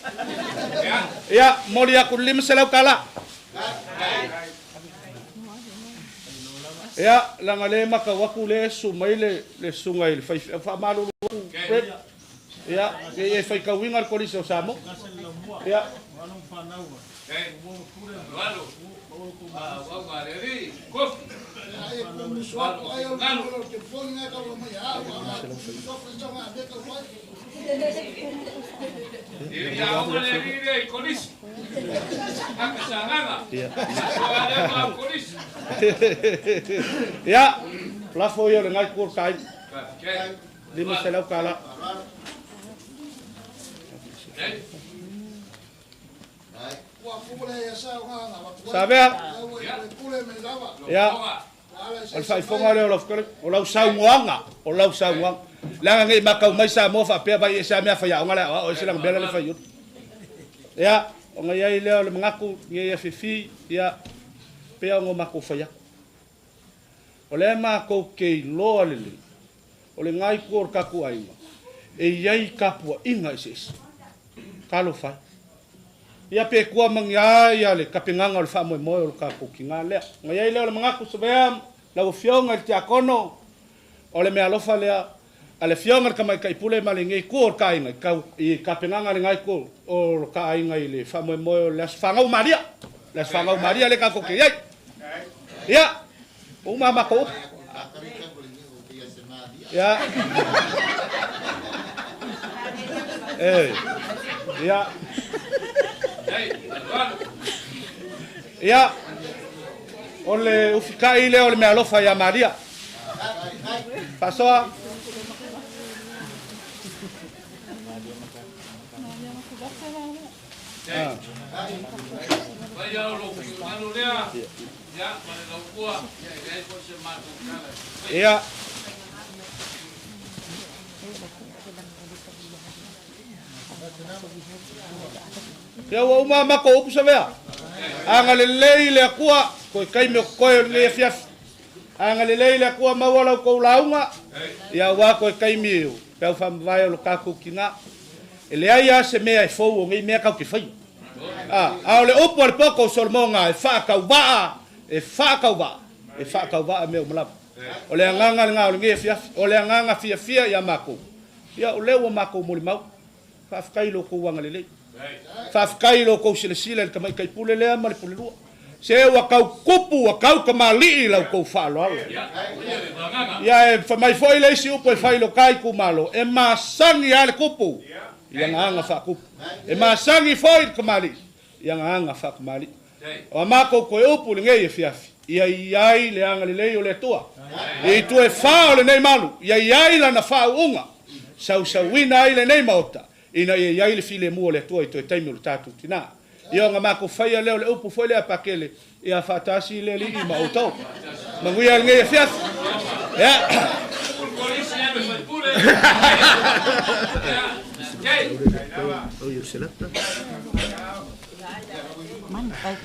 ya molia kulim selau kala ya langale maka wakule sumaile le sungai fa malu ya e fa ka wingal koliso samo ya ya plafo yo ngai kur kai lima selau kala Savea ya al fai fonga le o lau sauanga la ngai makau mai sa mo fa pe ba sa me fa ya ngala o se lang bela le fa yut ya o ngai le ngaku ngai fifi ya pe ngo mako fa ya o le ma ko ke lo le o le ngai por ka ku ai e yai kapua inga sis kalo fa ia pe kua mangia ia le kapinganga le fa mo o ka ko kinga le ngai le ngaku Savea la fionga te akono o le me alofa le ale fionga ka mai kai pule male ngai ko ka inga ka i kapinganga le ngai ko o ka inga le fa mo le fanga o Maria le ka ko ke ya o mama ko ya ya ya ole ufikai le ole me alofa ya Maria pasoa vaya lo manulea ya para la cua ya eso se mata ya Ia wa uma mako upu Savea. Anga le lei le akua ko kai me ko le fiaf. Anga le lei le akua mawala ko launga. Ia wa ko kai me pe fa vai o ka ku kinga. Ele ai se me ai fo ngai me ka ki fai. A le upu al poko solmonga e fa ka wa e fa ka wa e fa ka wa me o mala. O le nganga nga o ngai fiaf o le nganga fia ia mako. Ia o le o mako mo mau. Fa kai lo ko wanga le lei. Faafkai lo ko sila ka mai kai pule le ma le pule lua se wa kau kupu wa kau ka mali la ko fa lo ya e fa mai foi le si upo e fai lo kai ku malo e ma sangi ale kupu ya nga fa kupu e ma sangi foi ka mali ya nga fa ka mali o ma ko ko upu le ngai fiafi ia iai le anga le lei o le tua e tu e fa o le nei malu ia iai la na fa unga sau wina ile nei maota ina ia ile file mo le toi to taimi o tatu tina ia nga mako faia le upu foi le pakele ia fatasi le li ma auto manguia ngai fias ya oh you select Manufeao.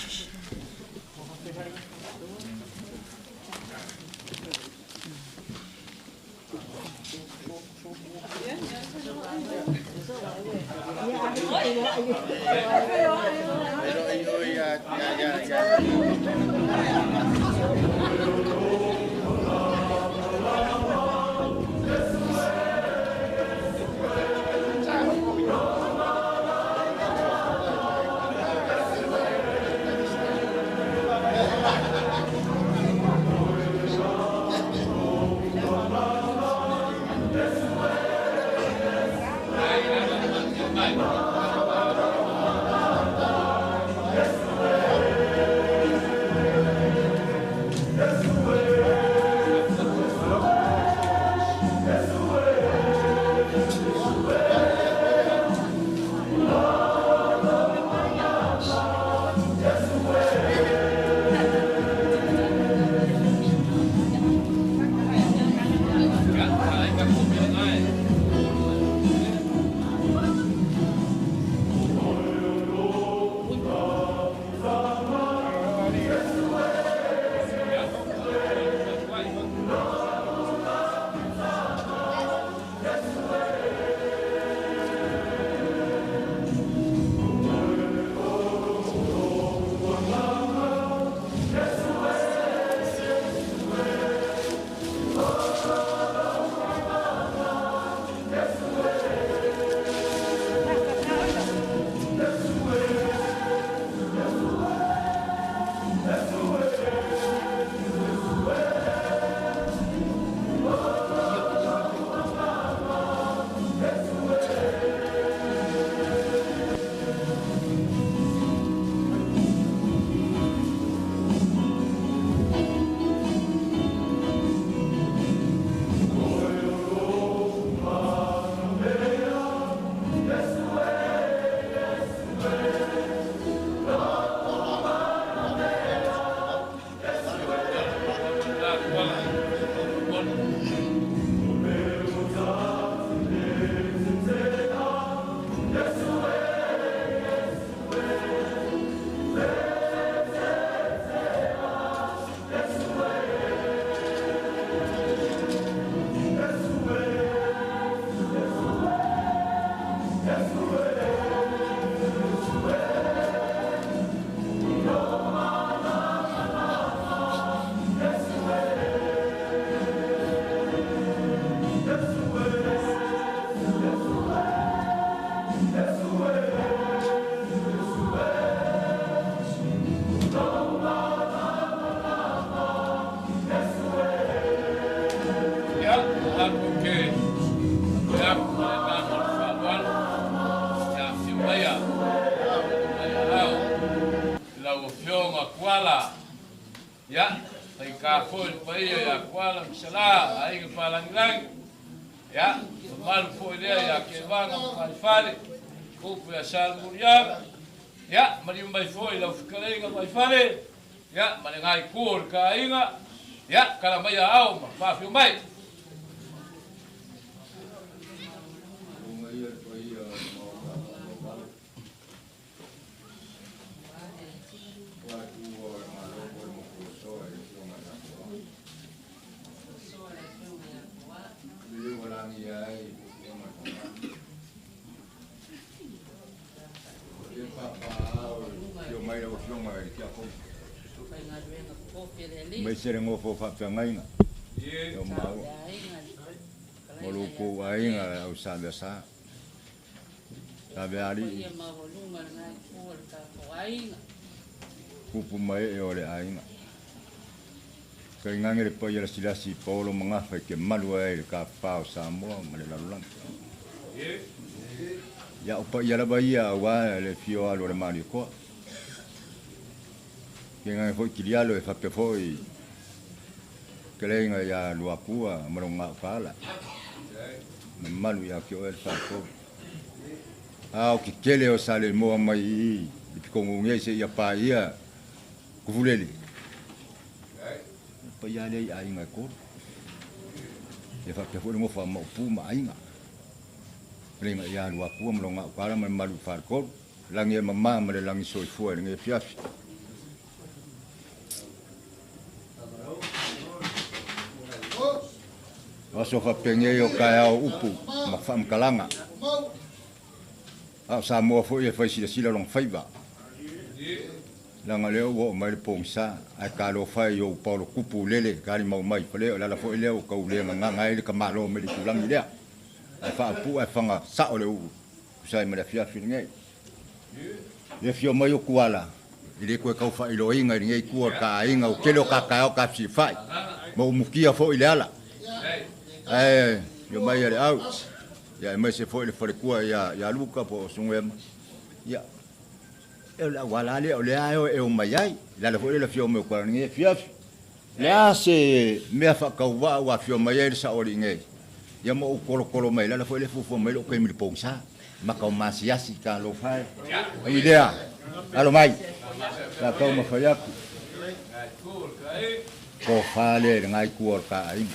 Ya, ay kafol pa iya ya kuala msala ay palang ya mal fo ile ya kevanga malfale kupu ya salmuria ya mali mai fo ile fikalenga malfale ya malengai kur kainga ya kala mai au ma fa mai mai o fiong mai ki ako. Pai ngā ruenga kōwhi le li. Mai sere ngo fo fa ngainga. O mau. Mo lu ko ainga au sa sa. Savea ali. Ia maholunga ngai kua ka koainga. Kupu mai e ole ainga. Kai ngangere pa ia silasi polo mga fa ke malu e ka pau sa mo ma le lalulang. Ya o pa ia la baia wa le fio alo le mari ko. Ke ngai foi kilialo e fa pe foi. Kelenga ya luapua maronga pala. Malu ya ke o el fa ko. Ah, o que kele o sale mo mai i pikongo ngese ia pa ia kuvuleli. Pa ia le ai ngai ko. E fa pe foi mo fa mo pu ma ainga. Lenga ia lua pu mo longa para ma malu fa ko. Langi mama ma le langi soi fu e ngai fiafi. Aso fa penge o ka o upu ma fam kalanga. A sa mo fo e fa sila long faiva. Langa leo o mai pongsa a ka lo fai o polo kupu lele kali mau mai pale la fo leo ka u le nga ngai le ka malo me ku lang ile. A fa pu a fanga sa o le u. Sai me la fia fi ngai. Le fio mai o kuala. Ile ko ka fa ilo inga ngai ku ka inga o kelo ka ka o ka si fai. Mo mukia fo ile ala. Yo mai ale au. Ya mai se foi le kua ya luka po sungem. Ya. El wala le le ayo e o mai ai. La foi le fio meu kwa ngi fiaf. Le se me fa ka wa fio mai ai sa ori ngi. Ya mo kolo mai la foi le fufu mai lo ke mi pongsa. Ma ka masiasi ka lo fai. Idea. Alo mai. La ka ma fa ya. Ko fa le ngai ku ka ai.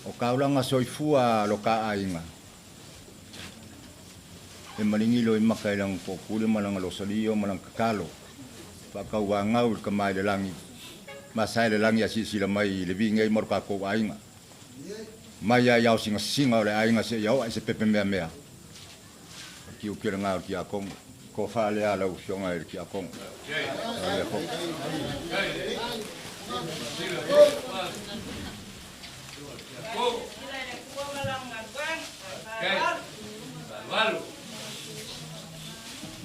O kaulanga soifua lo ka ainga. E malingilo i makailang ko kule malang lo salio malang kakalo. Pa kaua ngau ka mai le langi. Masai le langi asi sila mai le vinga i morka ko ainga. Mai ya yau singa le ainga se yau se pepe mea. Ki u kira ngau ki akong ko fa le ala u fionga ki akong.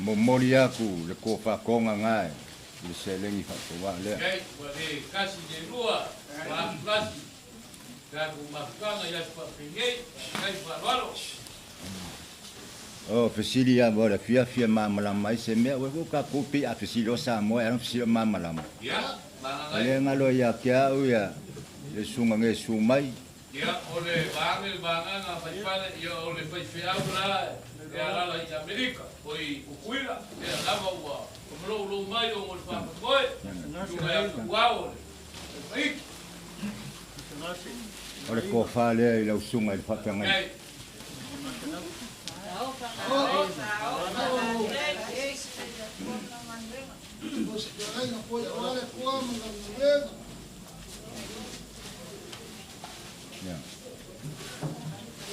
Momoli aku le ko fa konga ngai le selengi fa ko wa le kasi de lua wa klasi ka ku mafkanga ya pa pingai kai fa walo oh fesilia bola fia ma mai se me we ka kopi a fesilio sa mo era fesilio ma malama ya ale ngalo ya kia u ya le sunga nge sumai ya ole banganga fa pala yo ole fa fiabra ya la Amerika oi ukuila ya lava wa como lo mai o mo fa foi ya wow ai ole ko fa le le sunga le fa ngai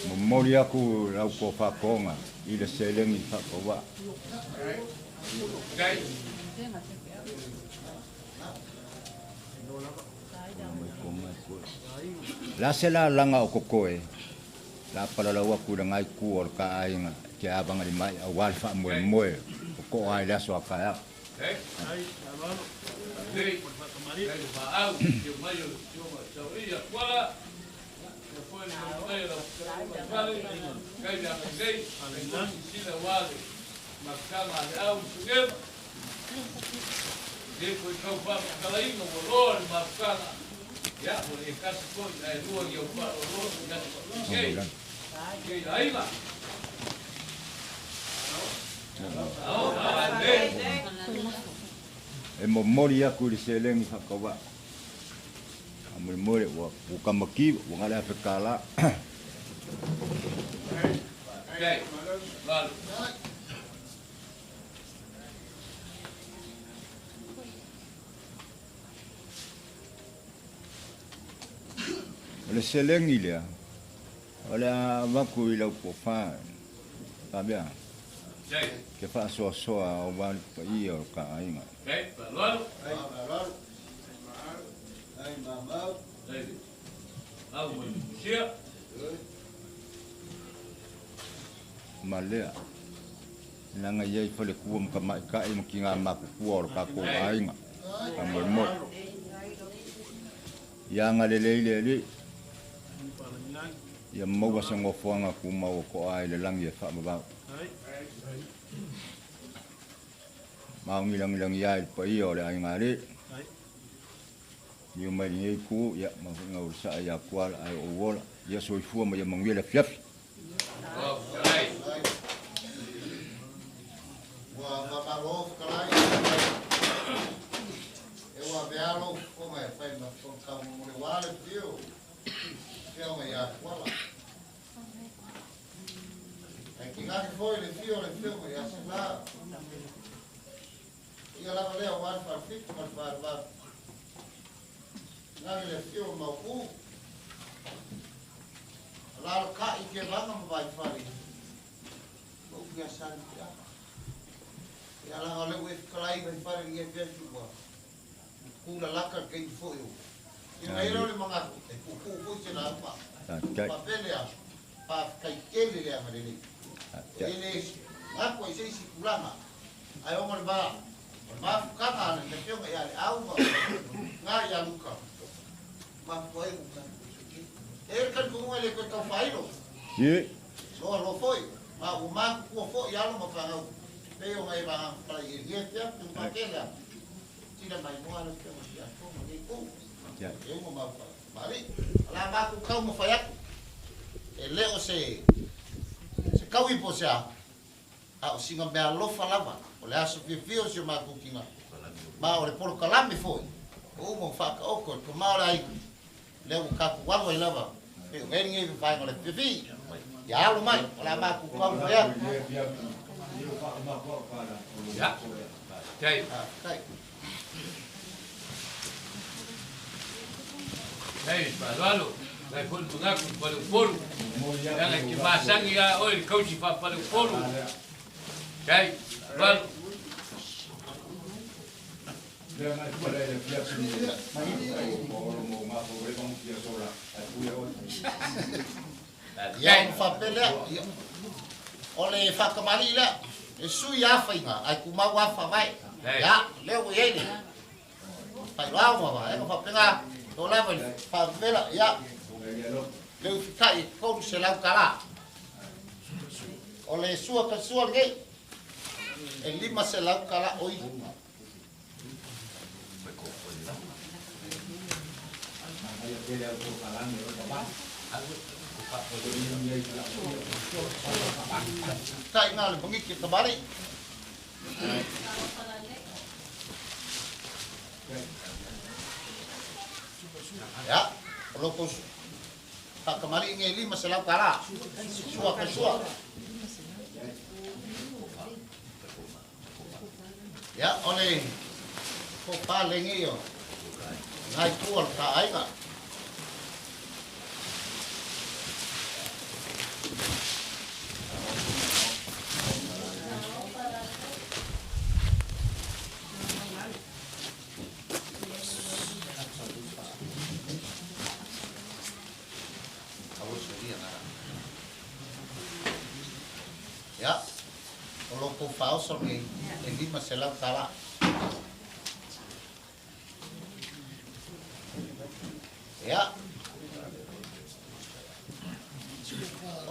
Momoli aku lau ko fa konga i le selengi fa ko wa. La sela langa o kokoe. La pala la waku da ngai ku or ka ainga ke abanga di mai a wal fa mo ko ai la so ka ya. E mo mori aku le selengi hakawa. Amul mori wa ukamaki wa ngala fekala. Okay. Lalu. Le selengi le. Olha vaku ila upofa. Sabia? Que fa so ao val pai o ka ainga. Okay. Lalu. Ai mamau. Au sia. Malea. Nanga yai fale kuam ka mai ka im kinga maku kuor ka ko ainga. Amor mo. Yang le. Ya mau wasa ngofuanga ku mau ko ai le lang ye fa ba. Mau ngilang ya pa iyo le ai ngari. Yu mai ni ku ya mau ngau sa ya kwal ai o wol ya so fu ma ya mangi le fiaf. Wa papalo kalai. Eu avelo como é, faz uma função mulher viu. Filma ya kwala. Que ngani foi le filma ya sala. Ia lá valeu o para fit para ngani le filma ku. Lá ka ike banga vai fari. O que achar ya. Ia lá valeu o kalai vai fari ia ver juga. Kula laka ke foi. Ia era le manga ku sina pa. Papele ya. Pa kai kele le amarele. Ele ngako isi kulama. Ayo mo ba. Ma kaka na ke nga ya au ba. Nga ya luka. Ma foi luka. Kan ko ele ko ka failo. Ye. Lo foi. Ma o ma ko foi ya lo ma fa. Peo ngai ba para ir ya tu papele. Tira mai mo ala ke mo ya ko mo ni ko. Ya. Eu mo ma fa. Mari. Ala ma ko ka mo fa ya. Ele o se kau ipo sea a singa me alofa lava o le aso fio se ma kukinga ma o le polo kalame foi o mo fa o ko ma rai le o ka ku wa lava e veni e vai no le fifi ya lo mai o la ma ku ka ya Ya. Okay. Hey, Lalu. Lai pun mengaku pada polu. Yang kimasang ya, oi kau sifat pada polu. Okay, well. Yang papele ole fa kamari la su ya fa inga ai ku ma wa fa vai ya leo ye ni fa wa ma ba fa penga to la fa vela ya leu fikai kau se lau kala ole sua ka sua ngai e lima se lau kala oi kai ngal bengi kita bari ya lokos tak kemari ngeli masalah kala suak ke suak ya oleh ko paling iyo ngai kual ka ai ka ya kalau kau paus lagi ini masalah kala ya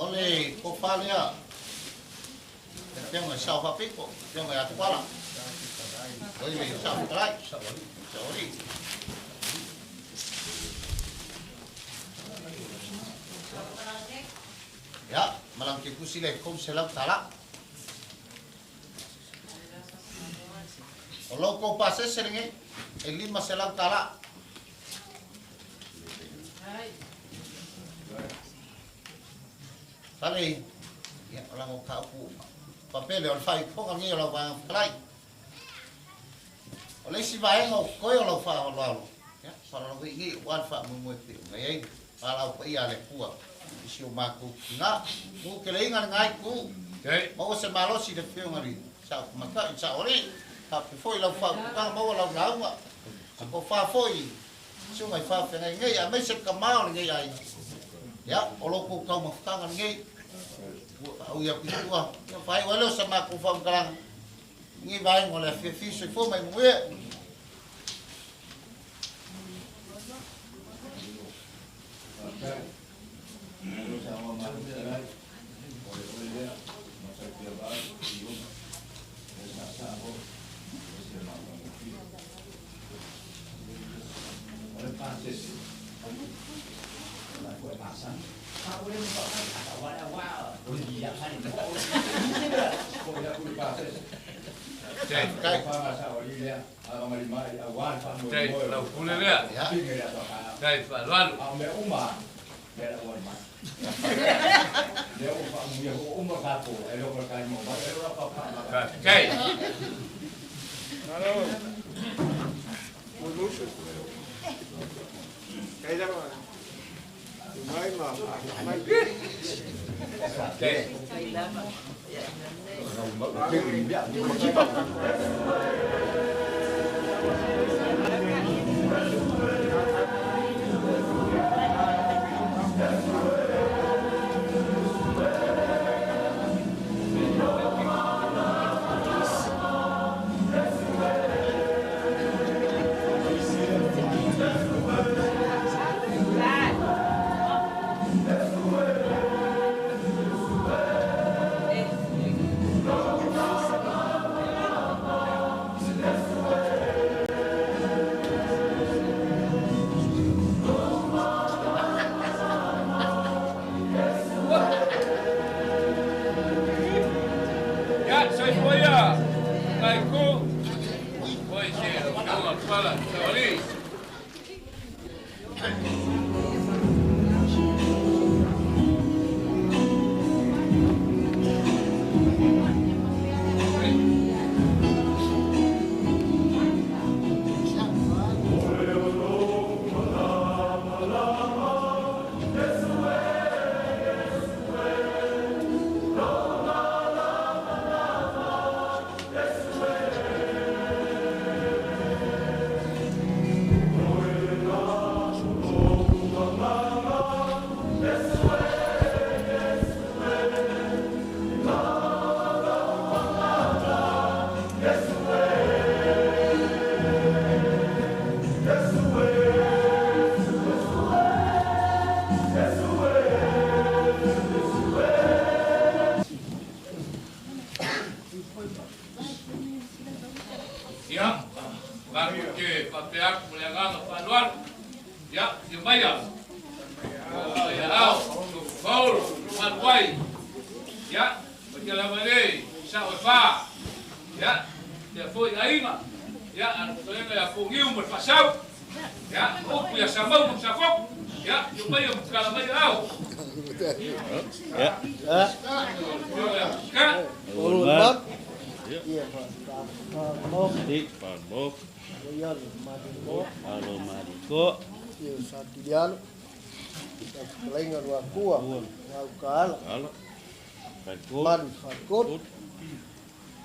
oleh kau palnya yang ngasau papi kok yang nggak kepala oh ini ngasau kelai sorry ya malam kikusi leh kau selam talak O lau kou pasese ringe, e lima se lau tala. Tale, ya orang o kau papel o fai ko ngi o lau vang klai. O le si vai ngo ko o lau fa o lau. Ya, para lau ngi wan fa mo te ngai para o ia le kua. Isi o maku nga, mo ke le inga ngai ku. Mo se malo si de fio ngari. Sa maka sa ori. Ta foi lau fa ka mo lau lau nga. Ko fa foi. Su ngai fa fe ngai a me se ka mau ngai ai. Ya, o lo ko ka mo fa ngai. Au ia pitua. Ya fai walo sa maku fa ngang. Ngi vai ngole fe fi se fo mai mo e. Manufeao.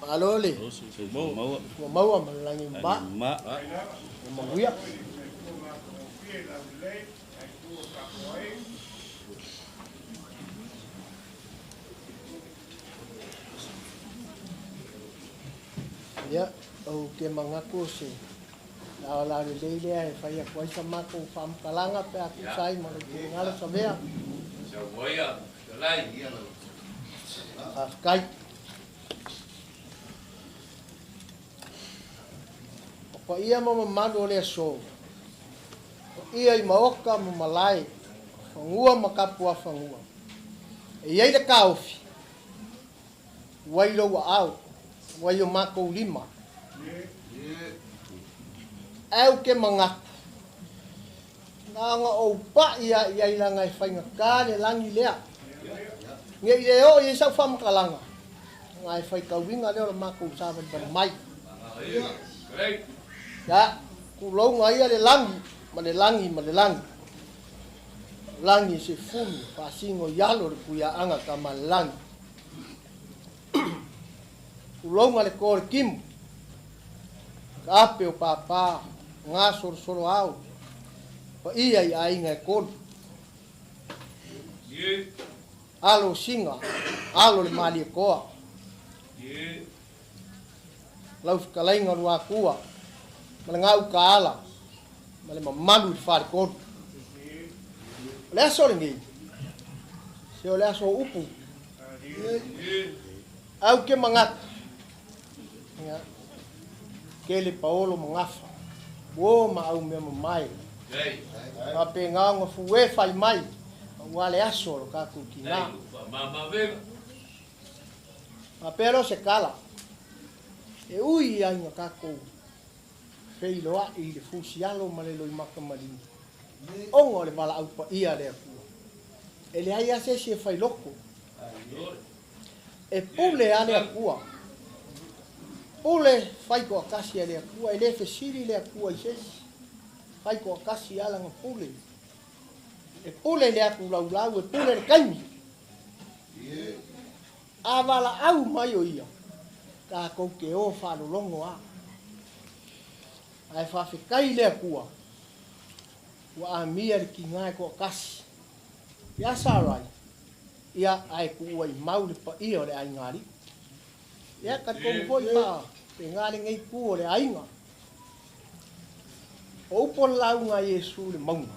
Alole. Mau malangi mbak. Mau ya. Ya, ke mengaku sih. Lalu dia saya kuasa maku fam kalanga pe aku sai mau ngalo Savea. Savea, lai. Kai. Apa ia mau memadu oleh so. Ia maoka malai. Fangua makapua fangua. Ia ida kaufi. Wailo wa au. Wailo mako lima. Au ke manga. Nga o pa ia ila ngai whainga kāne langi lea. Nge i reo i sau whamkalanga. Ngai whai kauwinga leo la mako usawani bani mai. Ya, kulau ngai ale langi, male langi. Langi se fulu, pasingo yalo re kuya anga kama langi. Kulau ngale kore kimu. Kape o papa, ngā soro au. Pa ia i ainga e kono. Alo singa, alo le mali e koa. Lau whikalainga rua kua. Male ngau ka ala. Male mamalu i whare kono. Le aso le ngei. Se o le aso upu. Au ke mangata. Ke le paolo mangafa. Wo ma au mea mamai. Ma pe ngāonga fuwe whai mai. Wa le aso lo kaku ki ngā. Ma pero se kala. E ui ainga kako. Fei loa i le fusialo ma le loi maka marini. Ongo le wala au pa ia le akua. E le ai ase si e whai loko. E pule ale akua. Pule whai ko akasi ale akua. E le fesiri le akua i sesi. Whai ko akasi ala nga pule. E pule le aku lau lau. E pule le kaimi. A wala au mai o ia. Ka kou ke o whalolongo a. Ai whawhikai le akua. Wa a mia le ki ngai ko kasi. Ia Sarai. Ia ai kua i maule pa ia o le ai ngari. Ia ka kou hoi pa. Pe ngari ngai kua o le ainga. O upo lau ngā Yesu le maunga.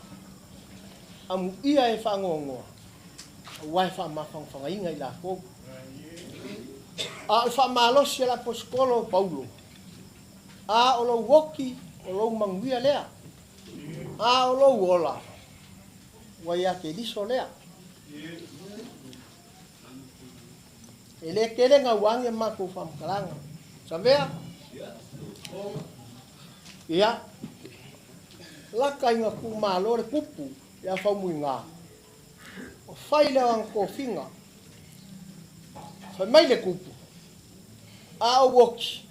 Amu ia e whangongoa. Wai whamawhangwhanga inga i la kou. A whamalosi ala poskolo Paulo. A o lo woki o lo manguia lea. A o lo ola. Wai a ke liso lea. E le kele ngā wange mako whamkalanga. Savea? Ia. Laka inga ku malore kupu. Ia whaumui ngā. O whai leo ang kofinga. Whai mai le kupu. A o woki.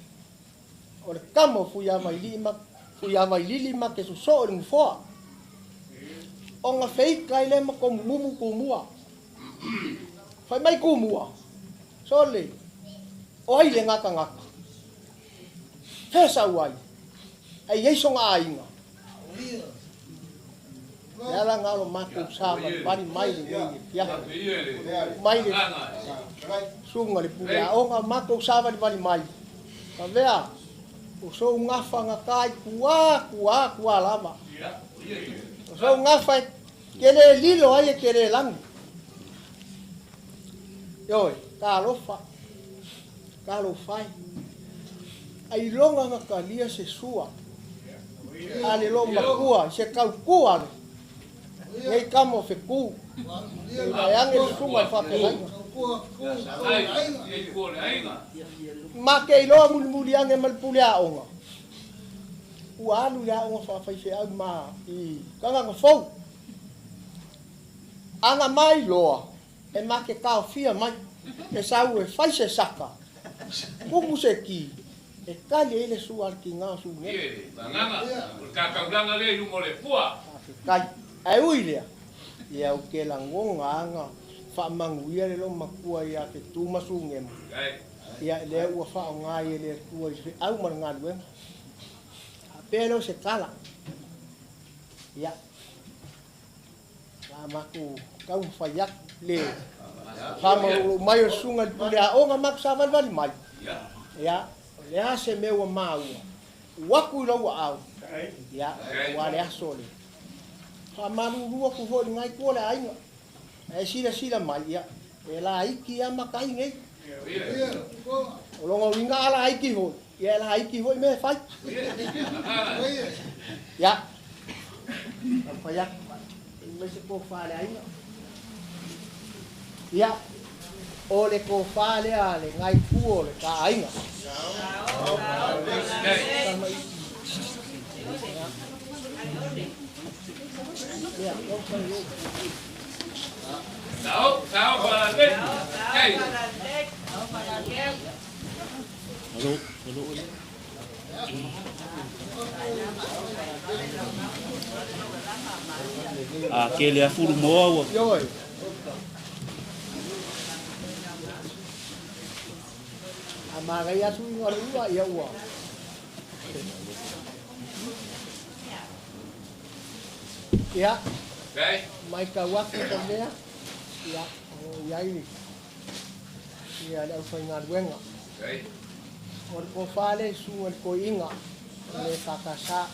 O le kamo fuia mai lili ma ke so so ring foa. O nga fei kai le ma ko mumu ko mua. Fai mai ko mua. So le. O ai le ngaka ngaka. Fesa uai. Ai yeso nga ainga. Yala nga lo mako sama bari mai le ngi ya. Mai le. Sunga le pula. O nga mako sama bari mai. Savea. O so ngafa nga kai kua lama. O so ngafa kele lilo ai kele lang. Yoi, ka lo fai. Ai longa nga kalia se sua. Ale lo makua, se kau kua. Ngai kamo fe ku. Ai ange sunga fa pe lang. Ma ke ilo muli ange mal pulia onga. Ua alu ya onga fa fai fe au ma i kanga nga fou. Anga mai loa. E ma ke kao fia mai. E sau e fai se saka. Kumu se ki. E kali ele suar ki ngā su nge. Nganga. Ka kaulanga le yu mo le pua. Kai. Ai uilea. Ia u ke langonga anga. Fa manguia le lo makua ia te tumasu ngem. Ia le ua fa ngai le tua i au mar ngadu. Pero se kala. Ia. La maku kau fayak le. Fa mai sunga le o nga mak sa vali mai. Ia. Le ase me wa mau. Waku lo wa au. Ia. Wa le asole. Fa malu lua ku ho ngai ko le ainga. E sila mai ia. E la iki ama kai ngai. O longa winga ala iki ho. Ia la iki ho me fai. Ya. Apa ya? Me se po fa le ainga. Ya. o le ko fale ale ngai pu le ka ainga Sao para le. Hey. Aquele é furmoa. Amaga ya su ngorua ya wa. Ya. Mai ka waktu Savea. Ya. Ya ini. Ya ada ufangan wenga. Or ko fale sunga ko inga. Le kakasa.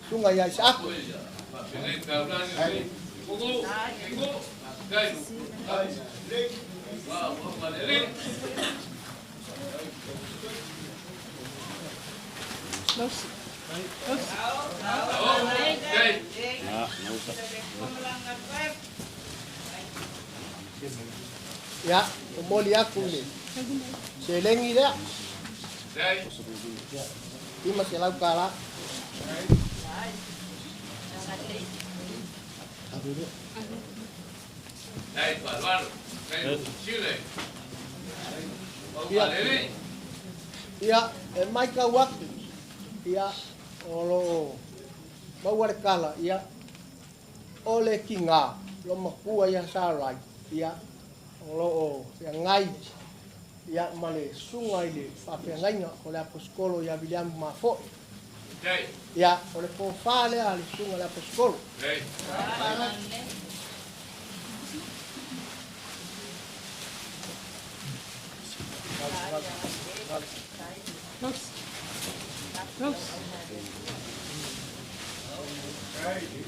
Sunga ya sa. Ya, umoli aku ni. Selengi dia. Ini masih lau kala. Ya, mai ka waktu. Ya, olo bawar kala ya. Ole kinga, lo makua ya Sarai. Ya, olo yang ngai. Ya male sungai le, pape ngai nga ole aposkolo ya William mafo. Ya, ole ko fale ali sungai la aposkolo.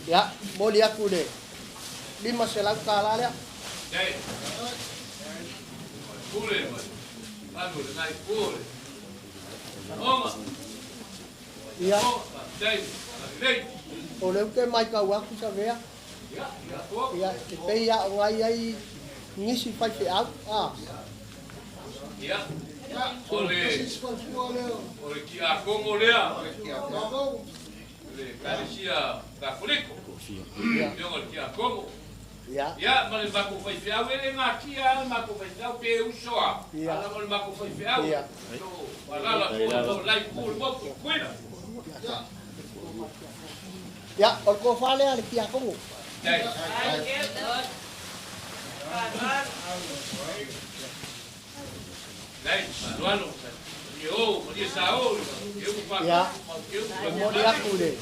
Ya, boleh aku deh. 5 selang kalah ya. Iya. Oleh ke mai ka waktu Savea. Ya, tapi ya ngai ai ngisi Manufeao. Ya. Ole ki a Kongo lea. Le Galicia Catholico. Yo ole ki a Kongo. Ya. Ya, mas mako Manufeao ele ngakia mako Manufeao pe usoa. Ala mole mako Manufeao. Ya. Wala ko lai pul mo kuina. Ya, orko fale ale ki a Kongo. Ya, mau aku deh.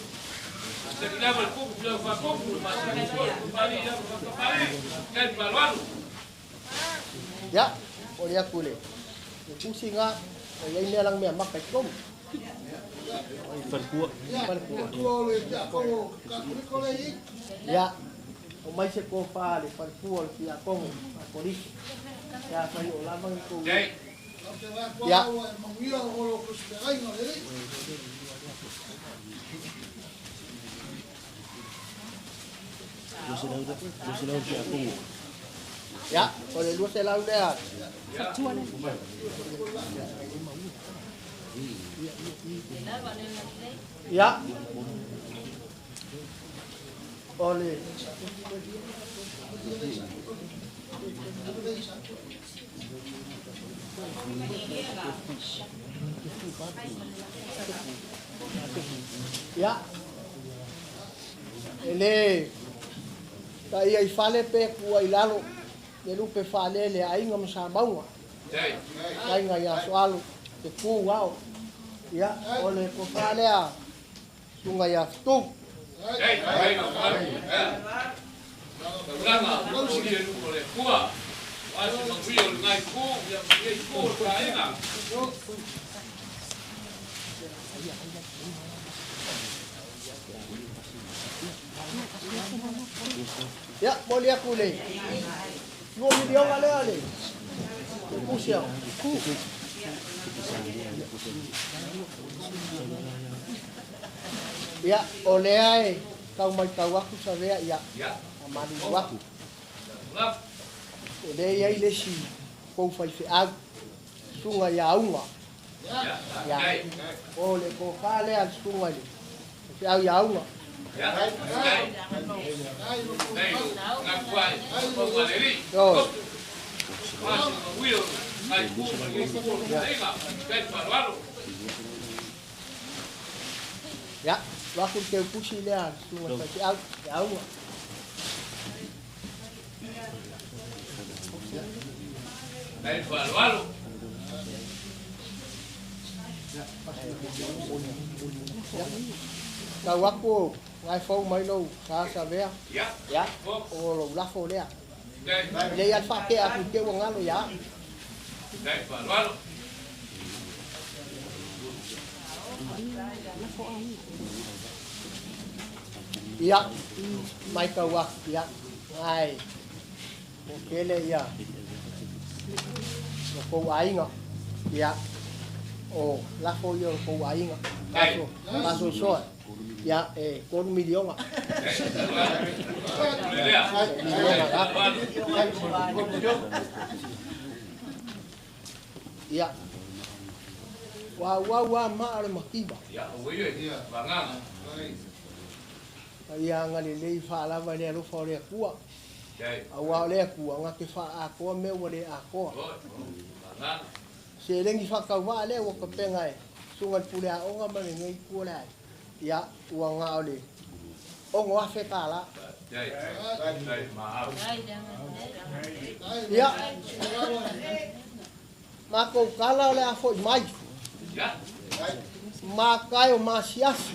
Ya, mau aku deh. Pusing ah, yang ini lang memang pakai kom. Ya, umay se ko fale, farkuol ki a Kongo, a polis. Ya, sayo lamang ko. Ya. Ya, oleh dua selau dia. Ya. Oleh. Ya. Ele tai ai fale pe ku ai lalo. Le lupe fale le ai ngam sa maunga. Ai nga ya soalu te ku wao. Ya, ole ko fale a. Sunga ya tu. Lama, kau dia lu boleh kuat. Asal mengwiyo ngai ku, yang dia ku kaina. Ya, boleh aku le. 2 milion ale. Pusiao. Ya, oleh ai kau mai kau aku Savea ya. Amani aku. Le ia ile si ko fai fe a sunga ya unga. Ya. O le ko kale al sunga le. Fe a ya unga. Ya, waktu ke pusi le al sunga fe a ya unga. Kau aku ngai fau mai lo sa Savea. Ya. O lo la fo le. Le ya fa ke aku ke wanga lo ya. Ya. Mai kau ak ya. Ai. Oke le ya. Ko ainga. Ya. O la fo yo ko ainga. Paso so. Ya, con un idioma. Ya. Wa ma makiba. Ya, oye, banganga. Ya ngali le fa la va le ro fo le kua. Awa le kua nga ke fa a ko me wo le a ko. Se lengi fa ka wa le wo ko pengai. Sungat pule a onga ma le ngai ku la. Ya, uang ole. Ongo afe kala. Ya. Mako kala ole afo mai. Ya. Makai o masiasi.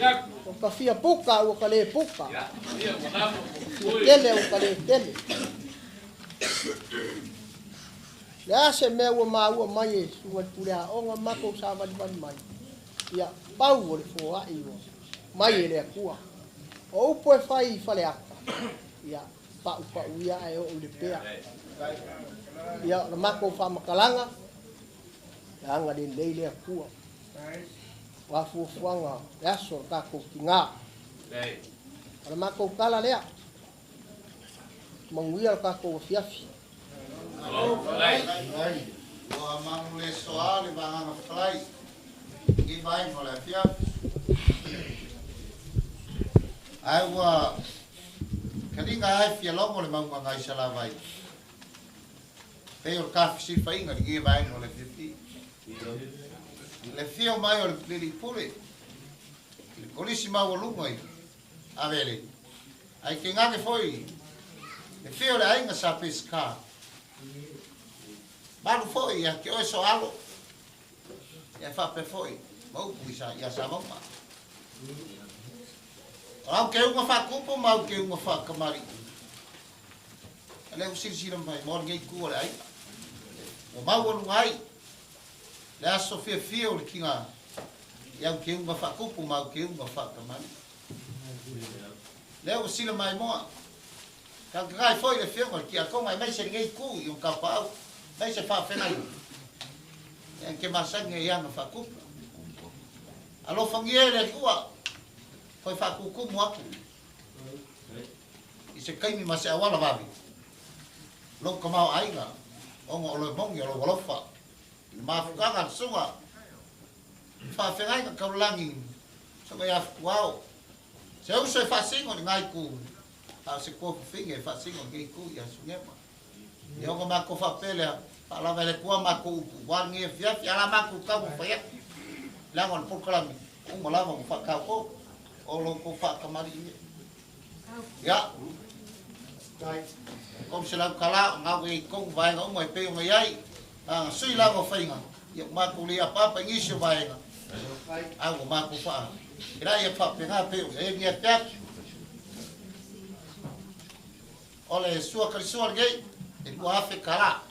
Ya. O kafia puka o kale puka. Ya. Tele o kale tele. Ya se me o ma o mai sungat pule a onga mako sa van mai. Ya, pau o le fo ai o mai le kua o po fai fale aka ya pa ia ai o le pea ya na mako fa makalanga ya nga de le kua wa fu fuanga ya so ka ko kinga na mako kala le manguia ka ko fiafi wa mangule soal banga fly i vai mo la fia ai wa kadinga ai fia longo le mau ngai sala vai pe o ka si fainga i vai mo la fia le fia mai o le pule le polisi mau lungo ai avele ai que ngane foi le fia le ainga sa pesca balu foi a que o so alo ya fa pe foi mau puisa ya sa mama au ke uma fa kupo mau ke uma fa kamari ale usil siram vai mor ngai ku ai o mau lu ngai la sofia fio le kinga ya ke uma fa kupo mau ke uma fa kamari le usil mai mo ka ngai foi le fio ki a konga mai se ngai ku i un kapau mai se fa fenai en que masange ya no fa kupo alo fangiere kua foi fa kuku mo aku i se kaimi mase awala babi lo kamau ainga ongo lo mongi lo wolofa ma fuka sunga fa fengai ka kaulangi so ya wow se uso fa singo ngai ku a se ko finge fa singo ngai ku ya sunyema yo ko ma ko fa pele ala vele ku ma ku wangi fia ala ma ku ka fa ya la ngon por kala un lava ko fa ka ko o lo ko fa kamari ya dai kom se la kala nga we ko vai nga mo pe nga yai a sui la ko fa nga ya ma ku li apa pa ngi se vai nga a ko ma ku fa ira ya fa pe nga pe e ngi ta ole sua ka sua ngai e ko afe kala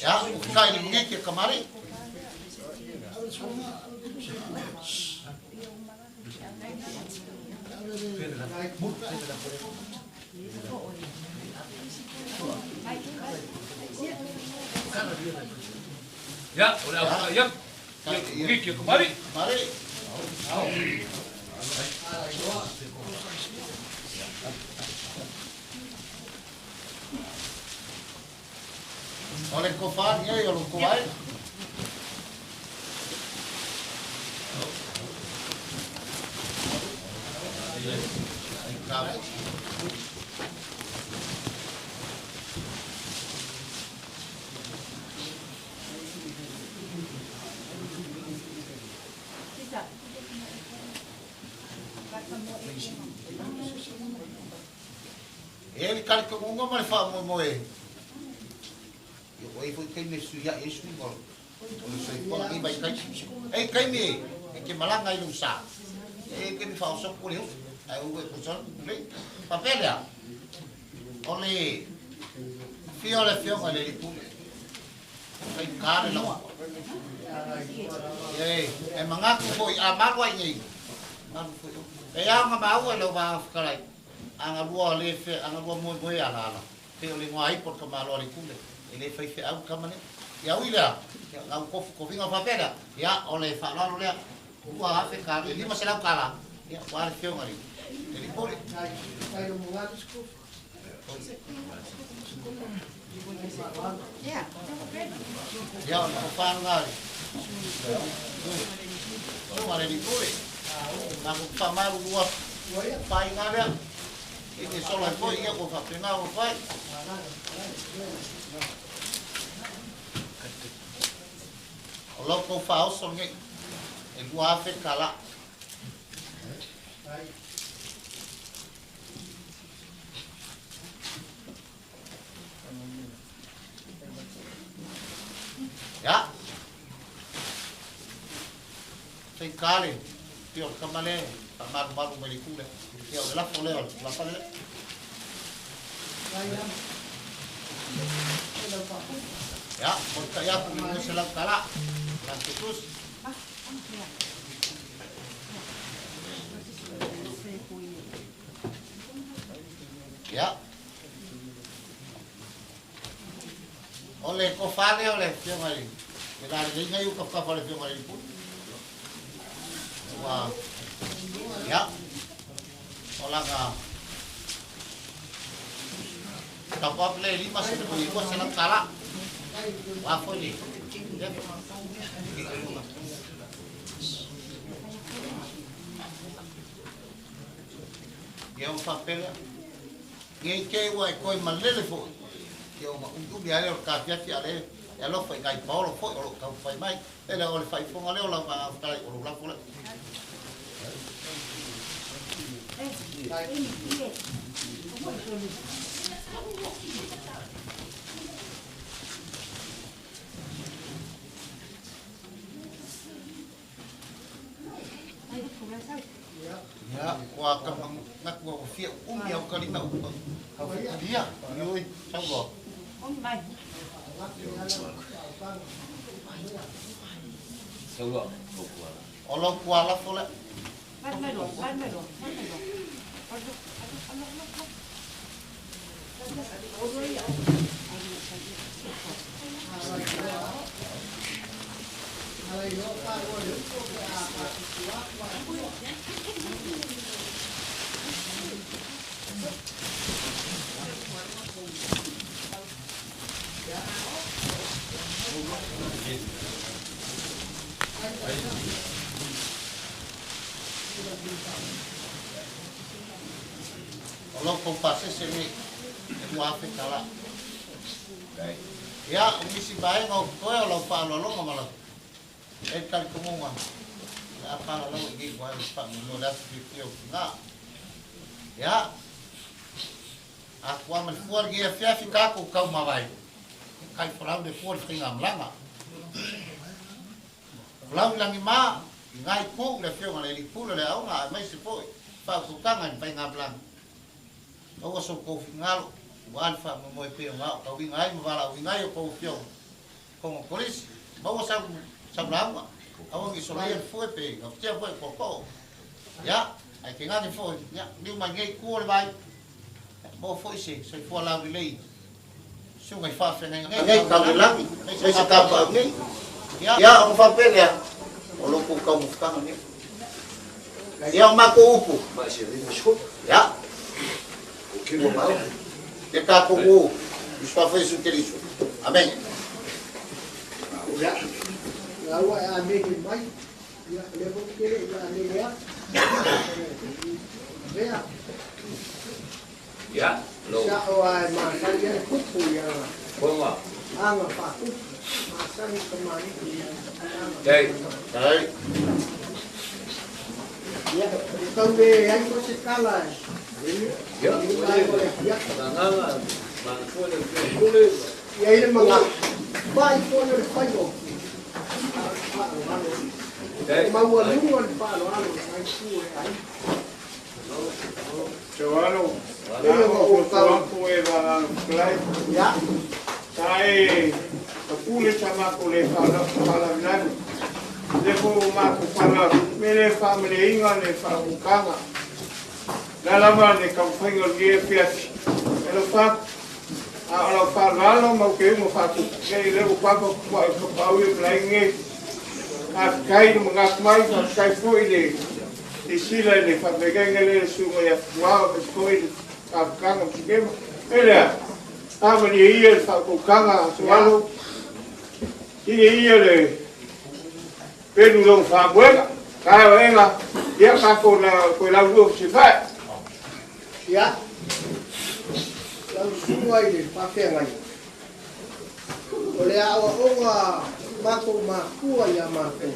ya kai ni ngi ke kamari Ya, udah ya. Gigi kembali. Mari. Ole ko fa ni ai o ko ai. Ele kali ko ngo ma fa mo e. Yo oi foi kai me su ya e su mo. O sei ko ni bai kai. Ei kai me, e ke malanga i lusa. E ke mi fa so ko le. Ai o ko so le. Papel ya. Ole fio ma le tu. Kai kare lo. E manga ko foi a malwa ni. Malu foi. E ya ma mau lo va kai. Anga lua le fe anga lua mo ala ala pe o le ngoi por ka malo le kule ele fai fe au kamane ya uila au ko vinga fa pera ya o le fa lo le ua ha fe ka le lima se la kala ya wa le fe ngari ele pole Kai lo munga sku. ya o fa ngari o mare di pole na ko fa maru lua fa ngari ini solo foi ia ko fa pena o fai o lo ko fa o so nge e lua fe kala ya fe kale tio kamale maru melikule tio la foleo la fale ya porque ya pulimo se la kala la terus ya ole ko fale ole tio mali la ringa yu ka fale tio mali pu wa ya olang kapap le lima se ko iko se la kala wa fo ni ya un papel ngai ke wa ko malele fo ke o un dia le ka pia ti ale ya lo fai ngai paulo fo o ka fai mai ele o le fai fo ngale o la ka ka o la fo ya qua cầm ngắt qua phía nhiều cái lính nào không phải đi à ơi xong rồi xong rồi ở lâu qua lắm thôi đấy Kalau kompasnya sini muafik kalah. Ya, misi baik ngau koe lo pa lo ngamalah. Kali kumuma. Apa lo gi koe pa mo das video na. Ya. Aku aman fuar gi afia ficar com kau mawai. Kai frau de fuar fingam langa. Frau langi ma ngai pu le fio ngale li pu le au nga mai se foi. Pa ku kangan pa ngablang. O so ko fingal alfa mo pe nga ka wingai mo bala wingai ko fio ko polis mo sa blama awang isolien foi pe ka tia foi ko ya ai que ngani foi ya ni ma ngai ko le vai mo foi se foi la relay su ngai fa fe ngai ka lang sai sa ka pa ngai ya o fa pe ya o lo ko ka mo ka ngai ya ma ko upu ya que no mal de cá como os papéis utilizam. Amém. Ya. Lawa ane ni mai. Ya levo kele ya ane ya. Savea. Ya. Lo. Sa oai masanya kupu ya. Konga. Anga pa kupu. Masanya kemari. Dai. Dai. Ya, kau be yang kau sekala. Ya. Ya. Nanga. Manufeao Leautuli. Ya ini mengap. Baik pun ada payo. Mau luar pa lo alo. Ai ku ai. Joalo. Ko ko e va klai. Ya. Sai ko pule sama ko le fala nan. Lepo ma ko fala mele family inga le fa ukanga. La lava de campanha de fiat. Ela fa ela fa lá no que mo fa que ele o papo ko pau e blange. A cai no ngasmai a cai foi de sila de fa pegar ele sumo ya wow foi a kanga que ele a mani ia fa ko kanga sualo. Ia le penu lo fa buena. Cara venga, ya fa con la luz se fa. Ya. Lalu semua ini pakai ngai. Oleh awak orang maku ya maku.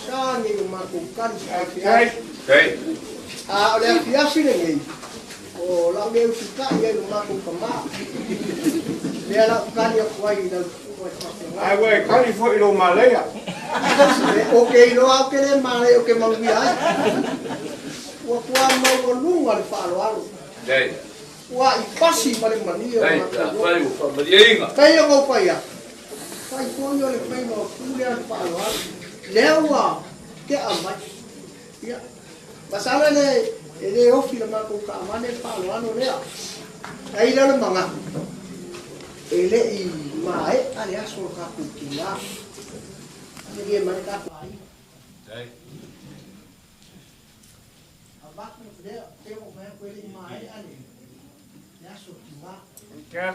Sani maku kan Kai. Oleh biasa ni. Oh, lalu dia suka dia maku kemak. Dia lakukan yang kuai dan ai we kali foi lo malaya. Okey, lo le malaya okey mau biai. Wa mau lunga le falo. Dai. Wa ipasi paling mania. Dai, fai o familia. Kaya ngau pai ya. Pai koyo le pai no kulia falo. Lewa ke amai. Ya. Pasala ele ofi le mako ka mane falo ano le. Ai le manga. Ele I mai ale aso ka kukinga. Ele mai ka pai. Dai. Tengo que ver con mai ale. Ya sokinga. Que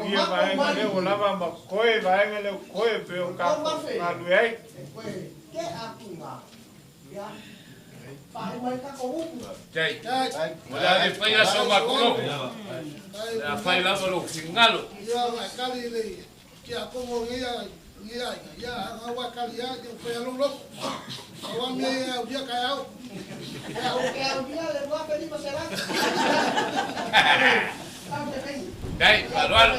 dia vai ele o lava ma koi vai ele koi pe o ka na luai. Que apunga. Ya. Pai mai ka ko. Dai. Wala de fai a soma ko. La fai la lo singalo. Ya kali le. Que a como ya agua calidad de pelo loco. Agua me dia caiu. Eu dia levou a pedir para será. Dai, Manuel.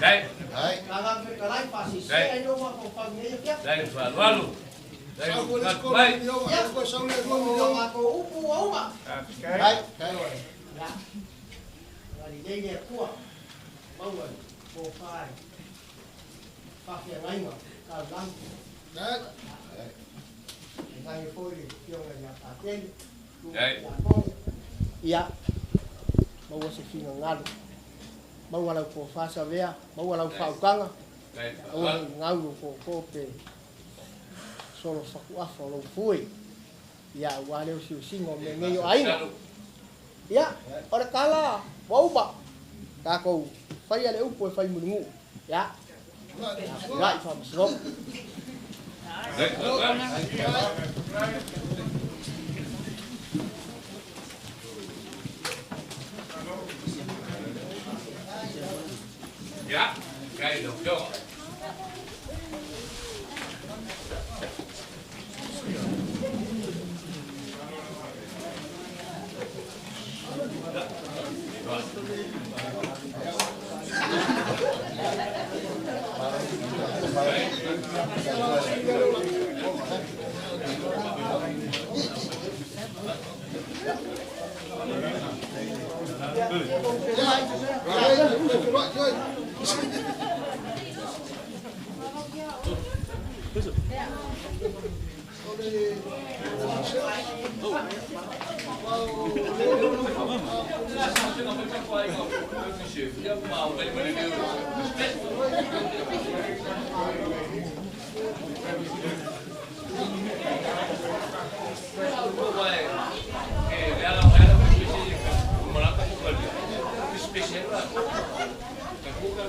Dai. Dai, pasi. Saya no mau kompannya ya. Dai, Manuel. Dai, vai. Ya, pues son le aku upu wa. Kai. Ya. Dari dia kuat. Mau ko pai. Pakai lain kalau Ngai foi yo ya paten. Ya. Mau se fino ngalo. Mau ala ko fa Savea, mau ala fa ukanga. O ngalo ko pe. Solo fa ku afa lo foi. Ya wale o singo me ngeyo aina. Ya, ora kala, mau ba. Ka ko fai ale upo fai mungu. Ya. Right from slow. Ya, cái được chưa? Special lah. Bukan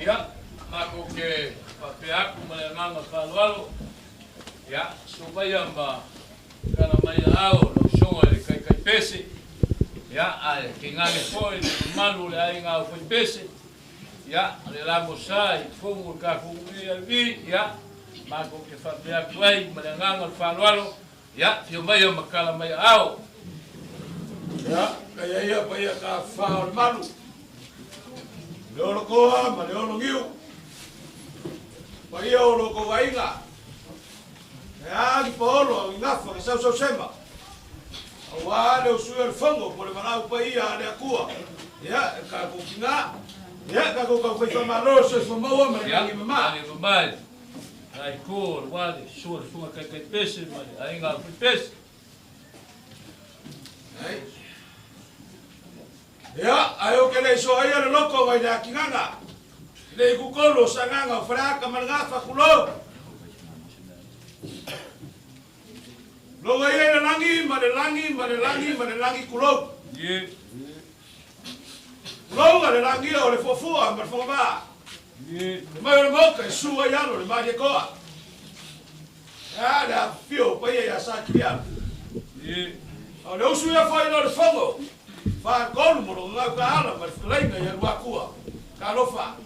Ya, mako ke papeaku malanganga kalwalo. Ya, supaya kana Manufeao no songo le kai pese. Ya, ai kingale foi malu le ai nga foi pese. Ya, le lamo sai fungu ka fungu vi ya. Mako ke papeaku ai malanganga kalwalo. Ya, fio mai makala Manufeao. Ya, kaya ia pa ia ka fa malu. Leolo koa, ma leolo ngiu. Pa ia o loko wainga. E agi pa olo, i ngafa, ke sau sema. Awa le usui al fongo, po le manau pa ia, le akua. Ia, e ka kukinga. Ia, ka kuka whaifa maro, se whamaua, ma le mangi mama. Ia, mamai. Ai ko, wale, sua, funga kai pese, ma ai nga foi pese. Ai. Ya, ayo ke le so ai le loko vai na kinganga. Le kukolo sanganga fraka malgafa kulo. Lo gaya langi kulo. Ye. Lo gaya langi ole fofua marfoma. Ye. Mai moka suwa yalo le mai koa. Da fio pa ya sakia. Ye. Ole usu ya foi no le fongo. Fa kolu mo nga ka ala mar flenga ya wakua. Kalofa.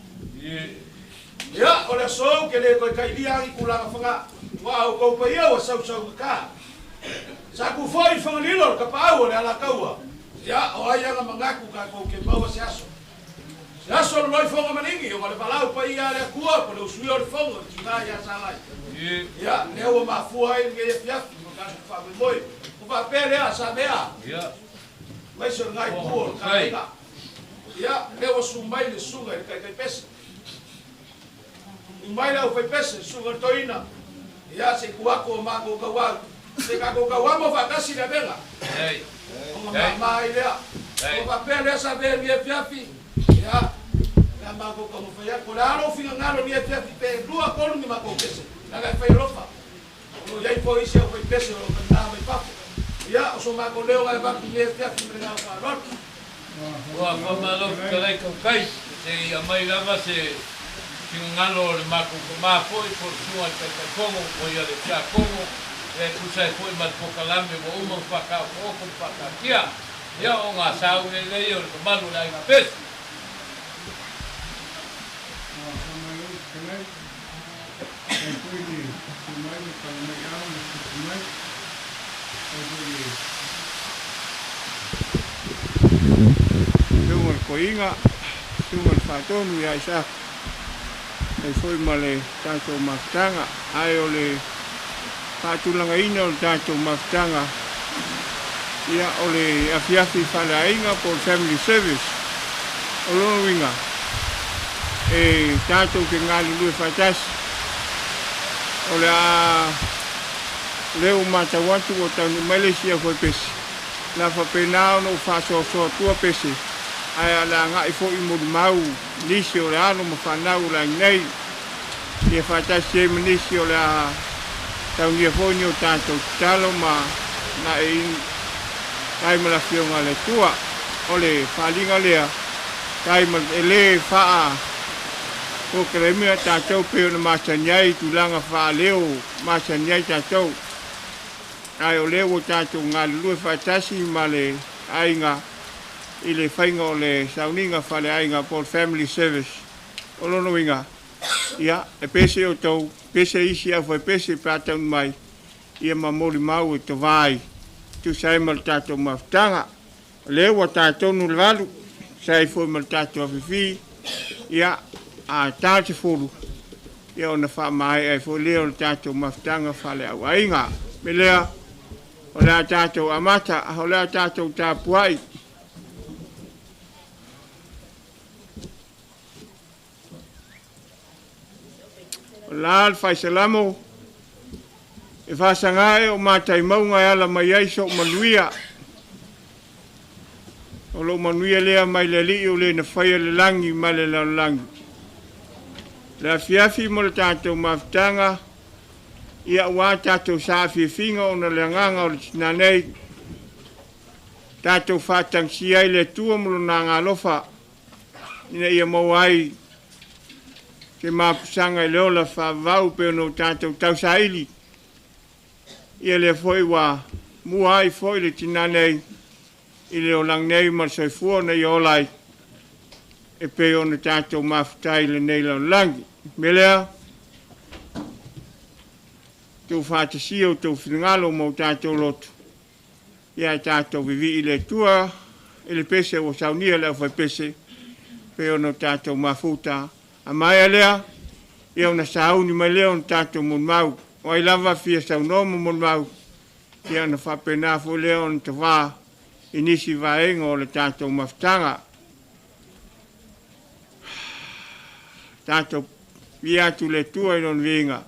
Ya, oleh so que le kai dia i kula fanga. Wa ko pa ia wa sau ka. Sa ku foi fanga lilo ka pa o le ala kaua. Ya, o ia nga mangaku ka ko ke bawa siaso. Siaso lo fanga maningi o le palau pa ia le kua ko le usui o le fanga tina ya salai. Ya, le o ma fuai nge ya mo ka fa moi. Ku pa pele a Savea. Ya. Mai so ngai ku ka. Ya, le o sumai le sunga kai pesa. Mai la foi pesa sunga toina. Ya se kuako mago kawa. Se kako kawa mo vakasi na bela. Ei. Mai le. O papel essa ver minha fiafi. Ya. Ya mago como foi a colaro finga ngalo minha fiafi pe dua kolu ni mago pesa. Na ga foi rofa. O ya foi se foi pesa o na mai papo. Ya o so mago leo ga va minha fiafi me na fa rot. Wa mama lo kai kai. Se amai lava se ngalo le mako ma foi por sua que como foi a deixar como kusa foi mal pokalame mo uma faka o com faka kia ya o nga sau le yo malu la na pes Tungal koinga tungal fatonu ya isa e foi male tanto maftanga ai ole patulanga ina o tanto maftanga ia ole afiafi fala inga por family service olo winga e tanto que ngali lu fatas ole a leu mata watu o tanu Malaysia foi pesi la fa penao no fa so tua pesi ai ala nga i fo i mo mau nisi o ano mo fanau la nei e fata se nisi o la tau ni fo ni o tanto talo ma na ai ma la fio ngale tua ole falinga lea kai ma ele fa o kremi ta tau pe na ma chanyai tu langa fa leo ma chanyai ta tau ai ole o tanto ngale lu fatasi male ai nga ile fainga o le sauninga fale ainga por family service o lono winga ia e pese o tau pese isi a foi pese pata mai ia mamori mau e te vai tu sai mal tato maftanga le wa tato no lalu sai foi mal tato fifi ia a tato fulu ia ona fa mai e foi le o tato maftanga fale au ainga melea o la tato amata o la tato tapuai Lal fai salamo e fa sangai o matai maunga ala mai ai so manuia o lo manuia lea mai le li o le na fai le langi mai le langi la fiafi mo le tatou maftanga ia wa tatou sa finga o na le nganga o le tinanei tatou fatang si ai le tua mo na ngalofa ina ia mo ai ke mapusanga leo la fa vau pe no tatou tau saili ia le foi wa muai foi le tinanei ile o lang nei mar soi fu na yo lai e pe o na tatou mafutai le nei la langi melea tu fata sio tu fingalo mo tatou lotu ia tatou vivi ile tua ile pese o saunia le foi pese pe o na tatou mafuta a mai alea ia una sauni mai leo un tato mun mau o ai lava fia sau no mun mau ia na fa pena fo leo un te va inisi vaenga o le tato maftanga tato via tu le tua non vinga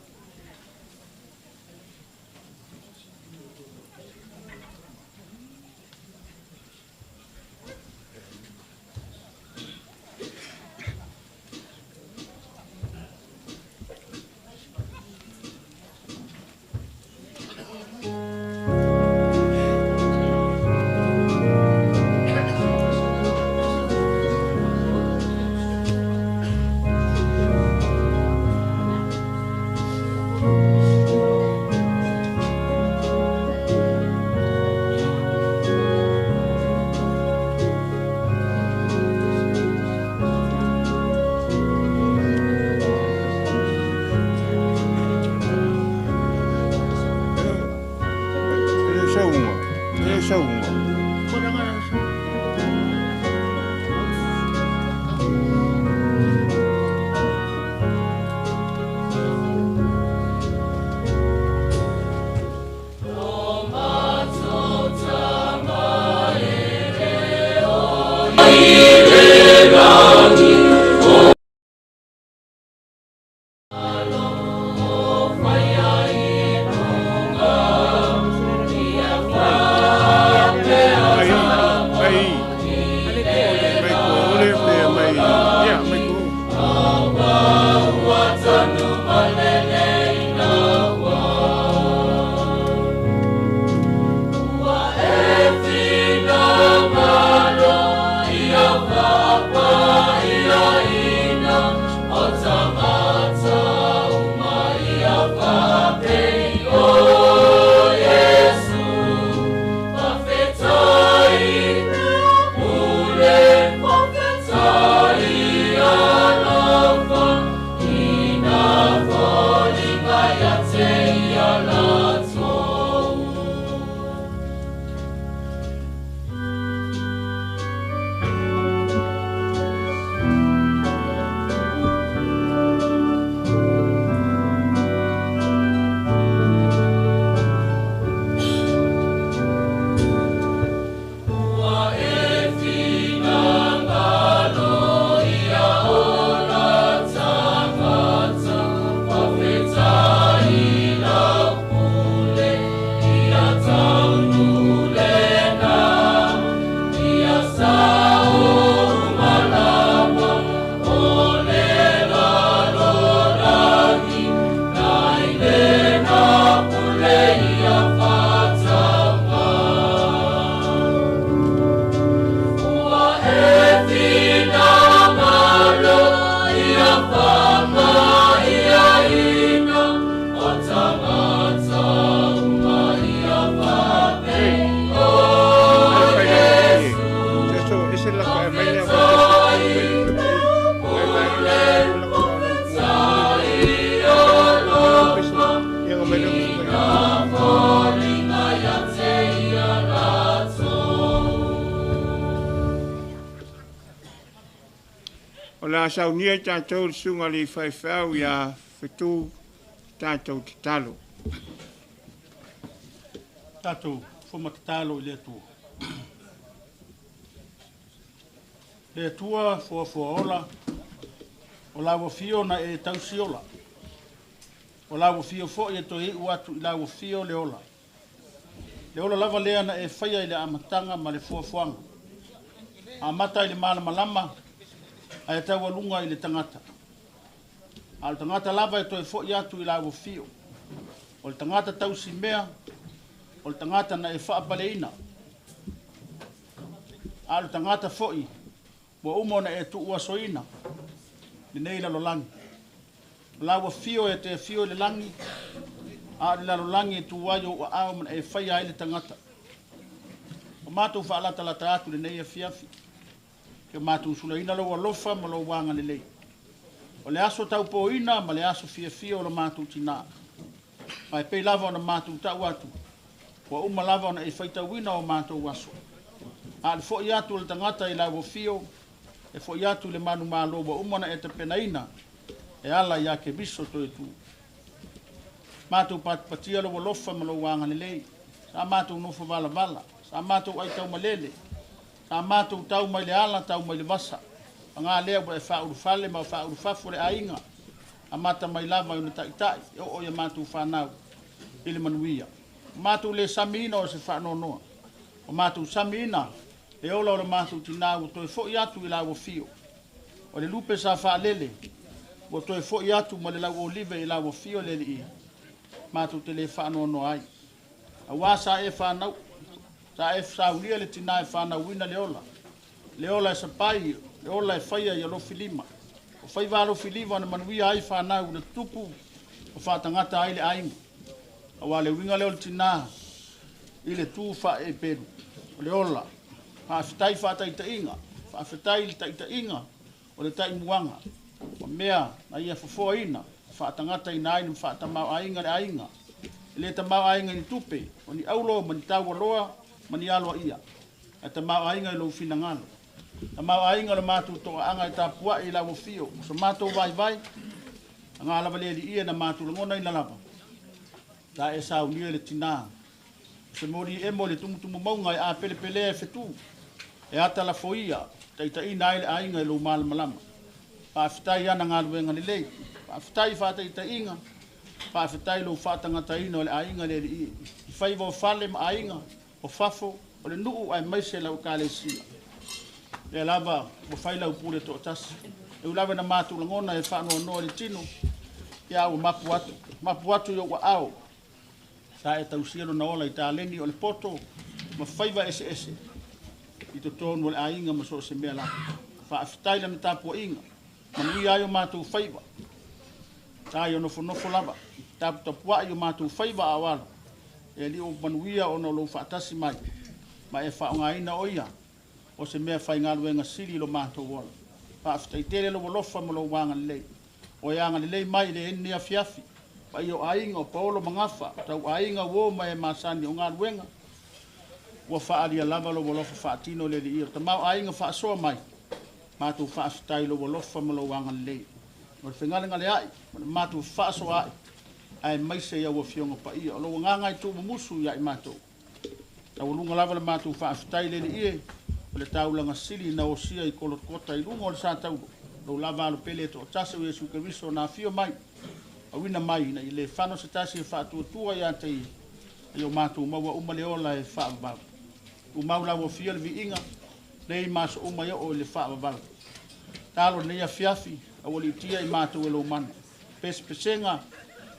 La saunia tātou sunga li whaiwhau ia whetū tātou te talo. Tātou, whama te talo i lea tua. Lea tua, fua ola, o lawa fio na e tausi ola. O lawa fio fo i e toi uatu i lawa fio le ola. Le ola lava lea na e whaia i le amatanga ma le fuanga. Amata i le malama ai tau alunga i le tangata. Al tangata lava e toi fo i atu i lawa fio. O le tangata tausi mea, o le tangata na e whaapaleina. Al tangata foi, wa umo na e tu ua soina, le nei lalo langi. Lawa fio e te fio le langi, a le lalo langi e tu waio ua ao man e whaia i le tangata. O mātou whaalata lata atu le nei e fiafi. Ke mātou sula ina lo lofa ma lo wanga le lei. O le aso tau po ina ma le aso fia fia o le mātou tina. Mai pei lava o na mātou tau atu. Wa uma lava o na e whaita wina o mātou aso. A le fo i atu le tangata i lawa fio, e fo i atu le manu malo wa uma na e te penaina, e ala i ake biso to e tu. Mātou patia lo lofa ma lo wanga le lei. Sa mātou nofo vala vala. Sa mātou ai tau malele. Sa mātou tau mai le ala, tau mai le vasa. Ngā lea wa e whauru fale ma whauru fafo le ainga. A mata mai lava una tai, o ia mātou whanau, ili manuia. Mātou le samina o se whanonoa. O mātou samina, e ola o le mātou tinau, toi fo i atu i lawa fio. O le lupe sa whaalele, o toi fo i atu ma le lau olive i lawa fio lele i. Mātou te le whanonoa ai. A wasa e whanau, sa e saulia le tina e whanau wina le ola. Le ola e sapai, le ola e whaia i alo filima. O whaiva alo filiva na manuia ai whanau na tupu o whatangata ai le ainga. A wale winga leo le tina i le tū wha e peru. O le ola, whawhitai whataita inga, whawhitai le taita inga o le tai muanga. O mea na ia whafoa ina, whatangata ina ainu whatamau ainga le ainga. Le tamau ainga ni tupe, o ni aulo mani taua loa, mani aloa ia. E tamau ainga i lo finangalo. Tamau ainga le mātou toa anga i tāpua i lawa fio. So mātou vai, ngā lava le li ia na mātou langona i na lava. Da e sao nia le tina. Se mori e mo le tumutumu maunga i a pele e whetu. E ata la foia, taita i naile ainga i lo malama. Whawhitai ana ngā luenga le lei. Whawhitai whataita inga. Whawhitai lo whatangata ina o le ainga le li ia. I whaiva o whale ma ainga, o whafo, o le nuu ai maise lau ka le sia. Le lava, o whailau pule to tasi. E ulawe na mātou langona e whanua noa le tino. Ia o mapu atu yo wa au. Sa e tausiano na ola i tā leni o le poto, ma whaiva ese. I to tonu o le ainga ma so se mea la. Whaafitai lana tāpua inga. Manuia ai o mātou whaiva. Tā i o nofo lava. Tāpu tapua ai o mātou whaiva a wala. E li o manuia o na lo whaatasi mai. Ma e whaonga ina o ia. O se mea whai ngā luenga siri lo mātou wala. Whaafitai tere lo walofa mo lo wanga lei. O e anga lei mai le eni a fiafi. Pa i o ainga o paolo mangafa. Tau ainga wo mai e masani o ngā luenga. Ua whaaria lava lo walofa whaatino le li ia. Ta mau ainga whaasoa mai. Mātou whaafitai lo walofa mo lo wanga lei. O le whengalenga le ai. Mātou whaasoa ai. Ai mai se ia ua fionga pa ia. O lo nganga i tū mamusu ia i mātou. Ta walunga lava le mātou whaafitai le li ia. O le taulanga sili na o sia i kolokota i lunga o le sātau. Lo lava alo pele to o tasa o Jesu Keriso na fio mai. A wina mai na i le whano se tasi e whaatua i ante i. I o mātou maua umale ola e whaababau. Umau lau o fia le vi inga. Nei maso uma ia o le whaababau. Talo nei a fiafi. A wali tia i mātou e lo mana. Pesenga.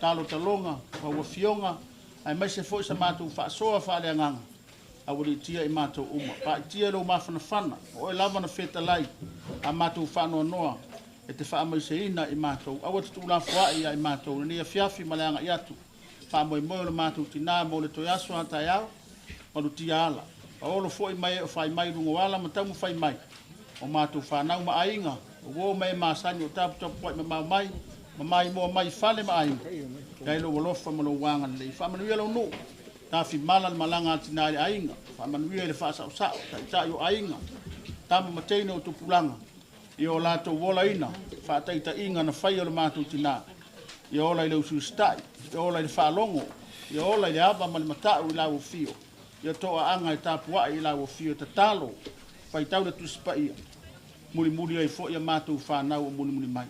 Talo talonga. A ua fionga. Ai mai se fo sa mātou whaasoa whaale anganga. A wali tia i mātou uma. Pa i tia lo mawhanawhana. O e lava na wheta lai. A mātou whanoa noa. E te whaamai se ina i mātou. A wata tūla whaai i mātou. Nei a fiafi maleanga i atu. Whaamoi moe le mātou tina mo le toi aso hata i au. Malu tia ala. A olo fo i mai e o whai mai rungo ala. Ma taumu whai mai. O mātou whanau ma ainga. O wō mai māsani o tapu tapu poi ma mai. Ma mai moa mai whale ma ainga. Kai lo walofa ma lo wanga lei. Whamanuia lo no. Tafi mala le malanga atinari ainga. Whamanuia le whaasau sao. Tai o ainga. Tama mateina o tupulanga. I o lato wola ina. Whaataita inga na whai o le mātou tina. I o lai le usu stai. I o lai le whaalongo. I o lai le ava ma le matau i lau o fio. I o toa anga i tāpua i lau o fio. Ta talo. Whai tau le tusipa ia. Muri ai fo ia mātou whanau o muri mai.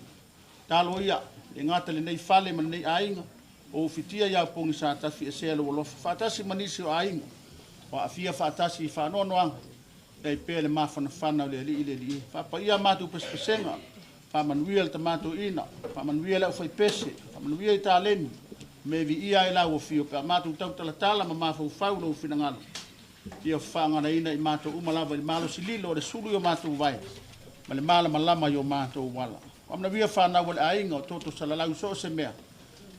Talo ia. E ngata le nei whale ma nei ainga. O fitia ia pongi sa tafi e selo o lofa. Whaatasi manisi o ainga. O a fia whaatasi i whanono anga. Ei pele mafana whanau le li. Whapa ia mātou pespesenga. Whamanuia le tamatou ina. Whamanuia le ufai pese. Whamanuia i tā leni. Me vi ia i lau o fio. Pea mātou tau talatala ma mafau whau lau whingangana. Ia whangana ina i mātou umalava i malo sililo o le sulu i o mātou vai. Ma le mala malama i o mātou wala. Whamanuia whanau le ainga o toto salalau so se mea.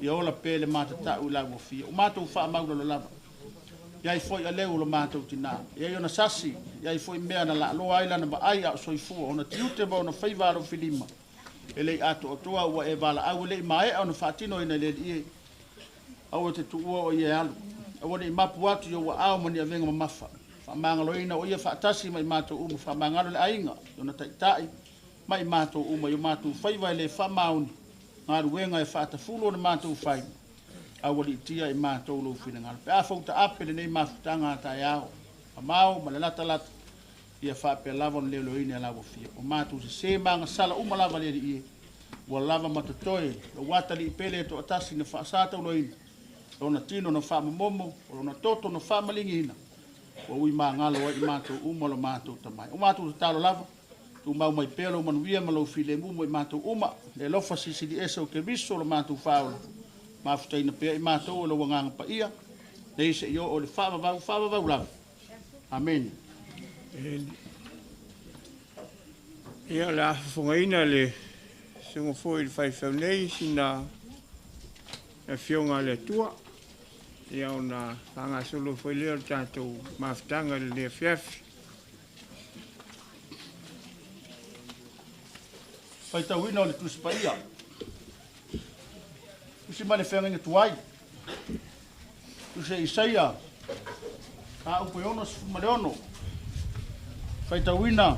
Ia ola pele mātatau i lau o fio. O mātou whaamaula lo lava. Iai foi a leu lo mātou tina. Iai ona sasi. Iai foi mea na la loa ailana ba ai au soifua. Ona tiute ba ona whaivaro filima. E lei ato o toa ua e wala au lei mae au na whaatino ina le ie. Au te tuua o ie alu. Au ne mapu atu yo wa au mani a venga mamafa. Whamangalo ina o ia whaatasi mai mātou umu. Whamangalo le ainga. Ona taitai. Mai mātou uma yo mātou whaiva le whamauni. Ngā ruenga e whaatafulo na mātou whaiva. Awali tia i mātou lo whingangana. Pe a whauta apele nei mawhutanga tai ao. A mau, ma le lata. Ia whape lava na leo ine a lawa fia. O mātou se manga sala umalava le ie. Wa lava matatoe. O watali i pele to atasi na whaasata ulo ina. O na tino na whamamomo. O na toto na whamalingi ina. O ui maa ngalo i mātou umalo mātou tamai. O mātou te talo lava. Tu mau mai pelo manuia ma lo file mumo i mātou uma. Le lofa sisili esa o ke viso lo mātou whaola. Mafutai na pea i mātou o lo wanganga pa ia. Nei se i o le whaavavau lava. Amen. Ia la whangaina le sunga fo i whai nei sina e fionga le tua. Ia o na whanga solo fo i leo tātou mawhitanga le lea fiafi. Whai tau ina o le tusipa ia. Tusi mane whenga tuai. Tusi Isaia. Ka upo yono sfumaleono. Whai tau ina.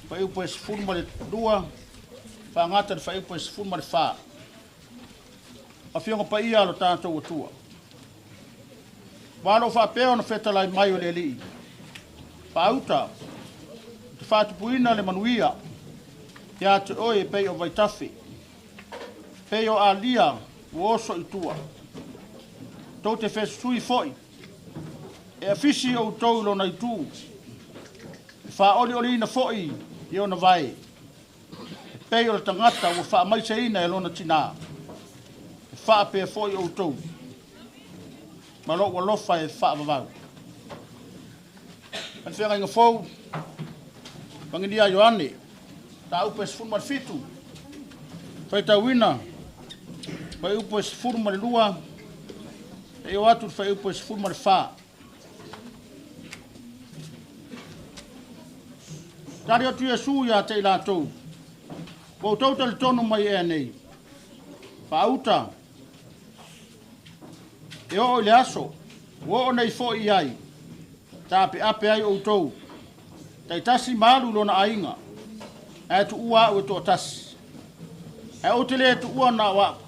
Whai upo e sfumale dua. Whangata le whai upo e sfumale wha. A whionga pa ia alo tātou atua. Wano whapea ona whetalai mai o le li. Whauta. Te whatupuina le manuia. Ia te oe pei o vaitafi. Pei o alia o oso i tua. Tau te whesui foi. E afisi o tau lo nei tū. Wha oli ina foi i ona vai. Pei o le tangata o wha maise ina e lona tina. Wha pe foi o tau. Malo wa lofa e wha vavau. An whenga inga fau. Pangilia Yohane, ta upe sifuru ma fitu. Fai ta wina, fai upe sifuru ma lua, e o atu fai upe sifuru ma fa. Tari o tu Yesu ya te ila tou. Ko tau tali tonu mai e nei. Pa uta. E o le aso. Wo o nei fo i ai. Ta ape ai o tou. Tai tasi malu lona ainga. E tu ua ue to tasi. E o te le tu ua na wa.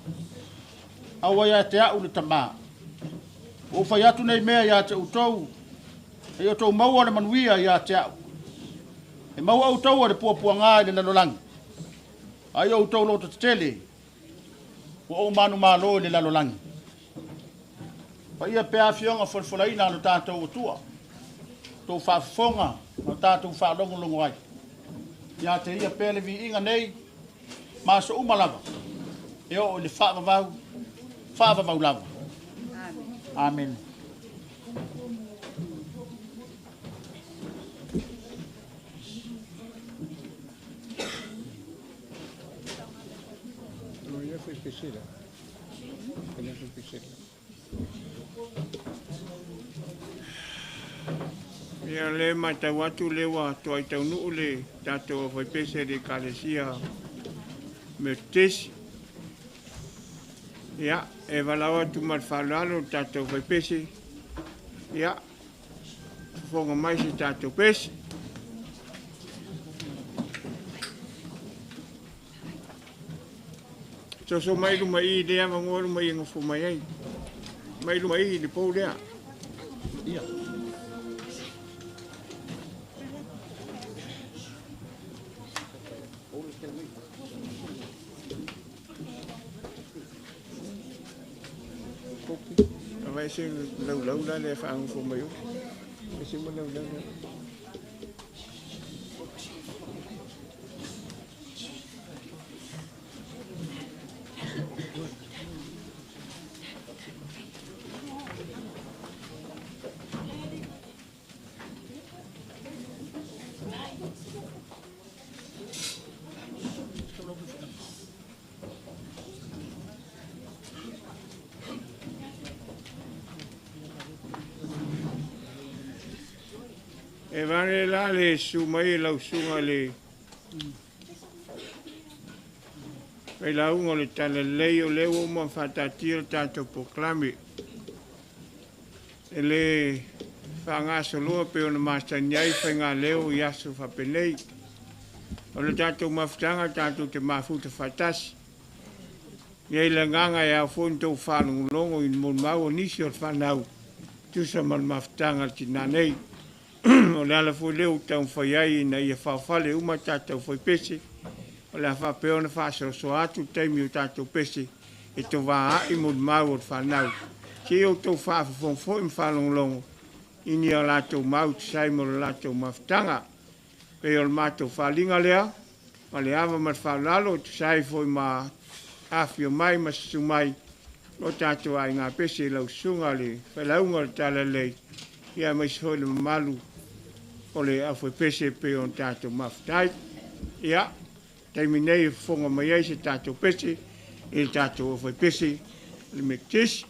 Awa ya te au le tama. O fai atu nei mea ya te utou. E o tou maua le manuia ya te au. E mau au tau a le puapua ngā le lalolangi. Ai au tau lo te tele. O o manu malo le lalolangi. Pa ia pea fionga folfolaina alo tātou o tua. Tau whaafonga alo tātou whaalongolongo ai. Ia te ia pea le vi inga nei. Maso umalava. E o le whaavavau lava. Amen. Piscina. Tenés un piscina. Ia le matau atu lewa toai tau nuu le tātou whai pese le kalesia me tesi. Ia, e walau atu mar whalalo tātou whai pese. Ia, whonga mai se tātou pese. So mai luma I dea mangoro mai ngofo mai ai. Mai luma I le pou dea. Ia. Vai ser lâu lá le fa ngofo mai. Vai ser mo lâu. E vane la le sumai lau sunga le e la unga le tala leo leo ma whatatira tātou poklami e le whangaso loa pe ona masta nyai whainga leo I aso whapenei o le tātou mawhtanga tātou te mafuta whatasi Iei le nganga e au whontou whanungu longo I mon mau o nisi o whanau tusa man mawhtanga tina nei o le ala fo leo tau whai ai na ia whawhale uma tātou whai pese o le a whapeona whasaro so atu taimi o tātou pese e to wā ai mod mau o whanau ke o tau whawhawhonfo I whanonglongo I ni o lātou mau tsai mo le lātou mawhtanga pe o le mātou whalinga lea ma le awa mat whalalo o tsai fo I ma awhio mai ma sumai o tātou ai ngā pese lau sunga le whalaunga le tala lei ia mai se le malu o le afo pese pe on tātou mawhtai. Ia, taimi nei whonga mai ai se tātou pese, e tātou afo pese, le mektes.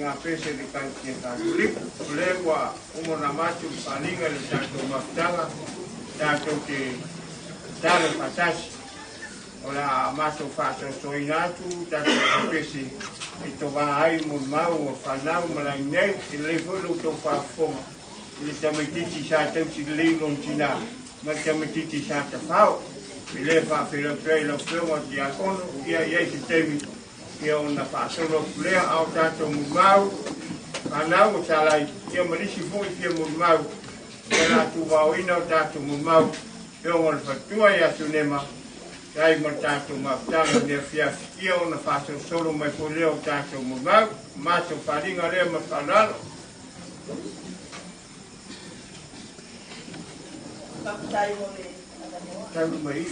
ngā pese ni kai kia kātulipu. Pule kua umona matu palinga ni tātou mafutanga, tātou te tāle patasi. Ola matu whātou soinatu, tātou pese i tō wāhai mun mau o whanau malai nei, i lefulu tō whāfonga. I tamatiti sa tau si lingong tina, ma tamatiti sa ta whao. I le whawhira prea lau whionga ti akono, ia iei si temi, ia o na whātono kulea au tātou mun mau, whanau o tālai, ia marisi fui kia mun mau, ia nā tu wāoina o tātou mun mau, whionga le whatua ia tunema, Rai mo tātou mawhtanga nea whiawhi, ia o na whātou solo mai po leo tātou mun mau, mātou wharinga lea ma whanalo. Tahu mai.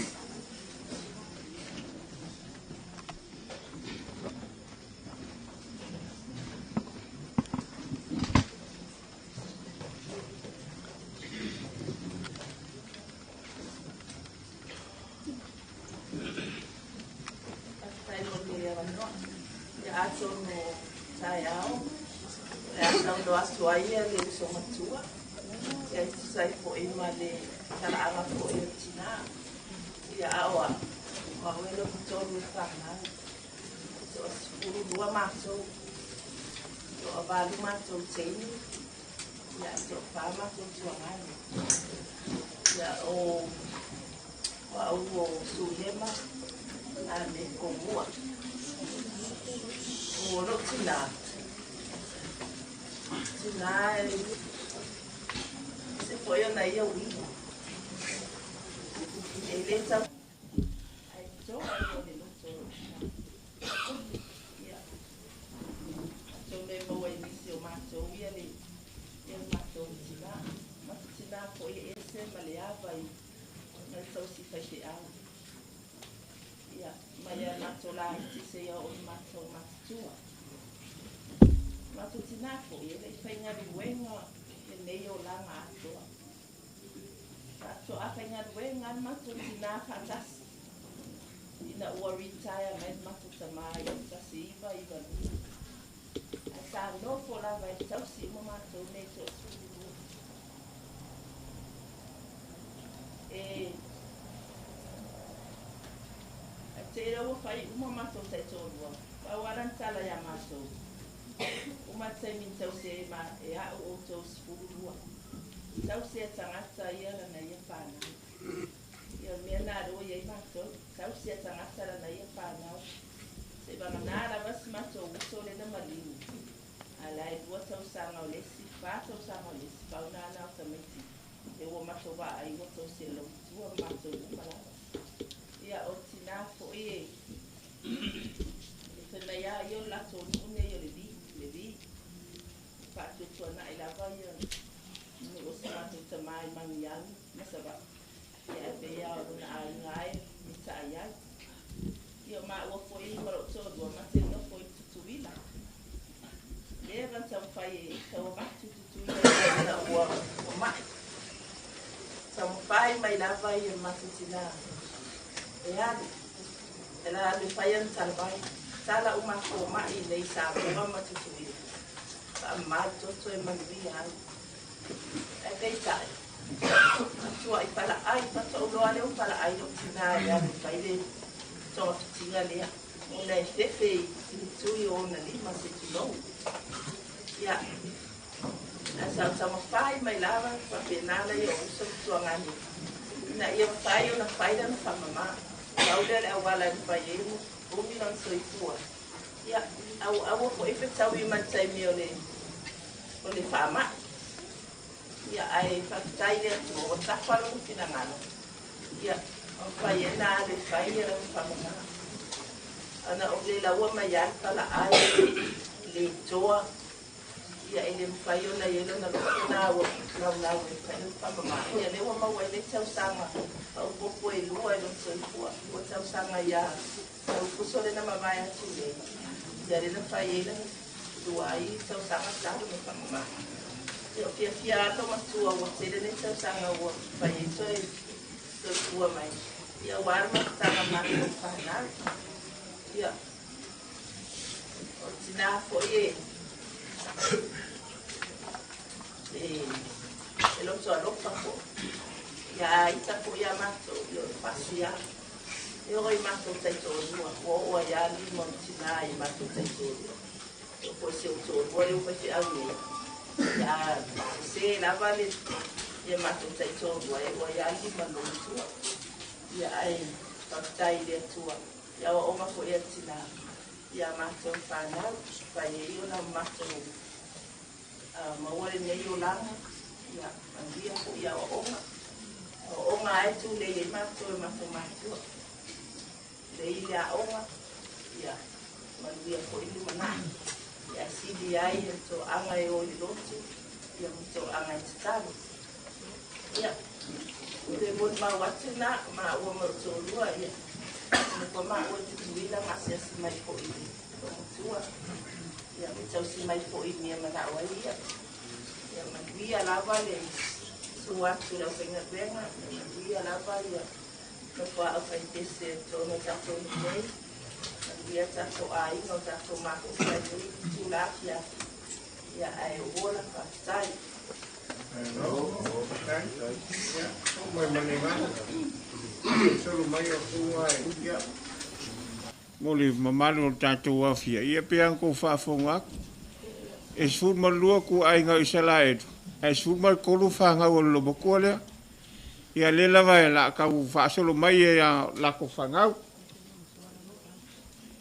Sai po ima le karaanga po i tina ia awa ma welo to lu fana so skulu dua maso to abalu maso teni ia to fama to tuangani ia o wa o suyema na me komua o no tina foi eu na ia ui ele tá aí tô aí no tô ya tô me vou início matou e ele matou tina foi esse maleava e não só se fechar ya mas ya matou lá se eu matou tina foi ele foi na buena nei o langa atua. Atua apenga duenga matu tina fantas. Ina ua retirement matu tamai tasi iba. Asa no fola vai tausi mo matu nei to sulu. Te ro fai uma matu te tolua. Wa warantala ya matu. Uma temi tau se ma e a o tau spurua. Tau se tangata ia na ia pana. Ia mena ro ia mato. Tau se tangata na ia pana. Se ba manara vas mato uso le na malini. Ala e dua tau sanga o lesi, pa tau sanga o lesi, pa una na tameti. E o mato ba ai o tau se lo dua mato para. Ia o tina fo e. Se na ia io la to une io le Patu tuana I lava ia ni o sa tu tamai mangiang masaba ia bea o na ai ngai ni taia ia ma o foi maro so do ma se no foi tutuila leva tau fai tau ma tutuila na o ma tau fai mai lava ia ma tutina ia ela le fai an salvai sala uma ko ma I nei sa ko ma tutuila Amato to e manvia e kai sai tu ai para ai pato lo ale para ai no tina ya kai le to tinga le ona este fei tu yo na li ma se tu no ya asa sama fai mai lava pa penala yo so tu ngani na ia fai ona fai dan fa mama lauda le awala fa yemu o mi non so itua ya au ko efecta wi man sai mi o le fama ia ai fatai le o tafalo tina ngalo ia o fai na le fai le fama ana o le lawa mai ya kala ai le toa ia ele fai ona ia na na o na fai fama ia le wa mai le tau sanga o popo e lua e no so o tau sanga ia o kusole na mama ya tule ia le fai le Tuai tau sanga sanga me pama. Yo fia to matua o tele ne tau sanga o pai to tua mai. Ia warma sanga mai pana. Ia. O tina foi e lo so alofa po ia ita po ia mato io pasia io oi mato tai tolua o ia limo tina i mato tai tolua io poi se o tolua io poi au ia se la vale ia mato tai tolua o ia limo lo tua ia ai tai le tua ia o ma po ia tina ia mato fanau pai io na mato ma ore nei o langa ia andia ko ia o nga ai tu le mato le ile a onga ia mandia ko ile mana ia sidi ai to anga e o i lotu ia to anga i tsalu ia le mo ma watina ma o mo to lua ia ko ma o tu ila ma se mai ko ile tua ia me tau si mai po i mea mana o ia ia mandia lava le sua tu la venga venga mandia lava ia no pa o fai tese to no tato nei mandia tato ai no tato ma ko fai tu la ia ai ola pa sai no ya mai maninga solo mai o tua ia moli mamalo tato afia ia peang ko fa fonga e sul malua ku ai nga isala e sul mal ko lu fa nga lo bokole ia le lava la ka fa solo mai ia la ko fa nga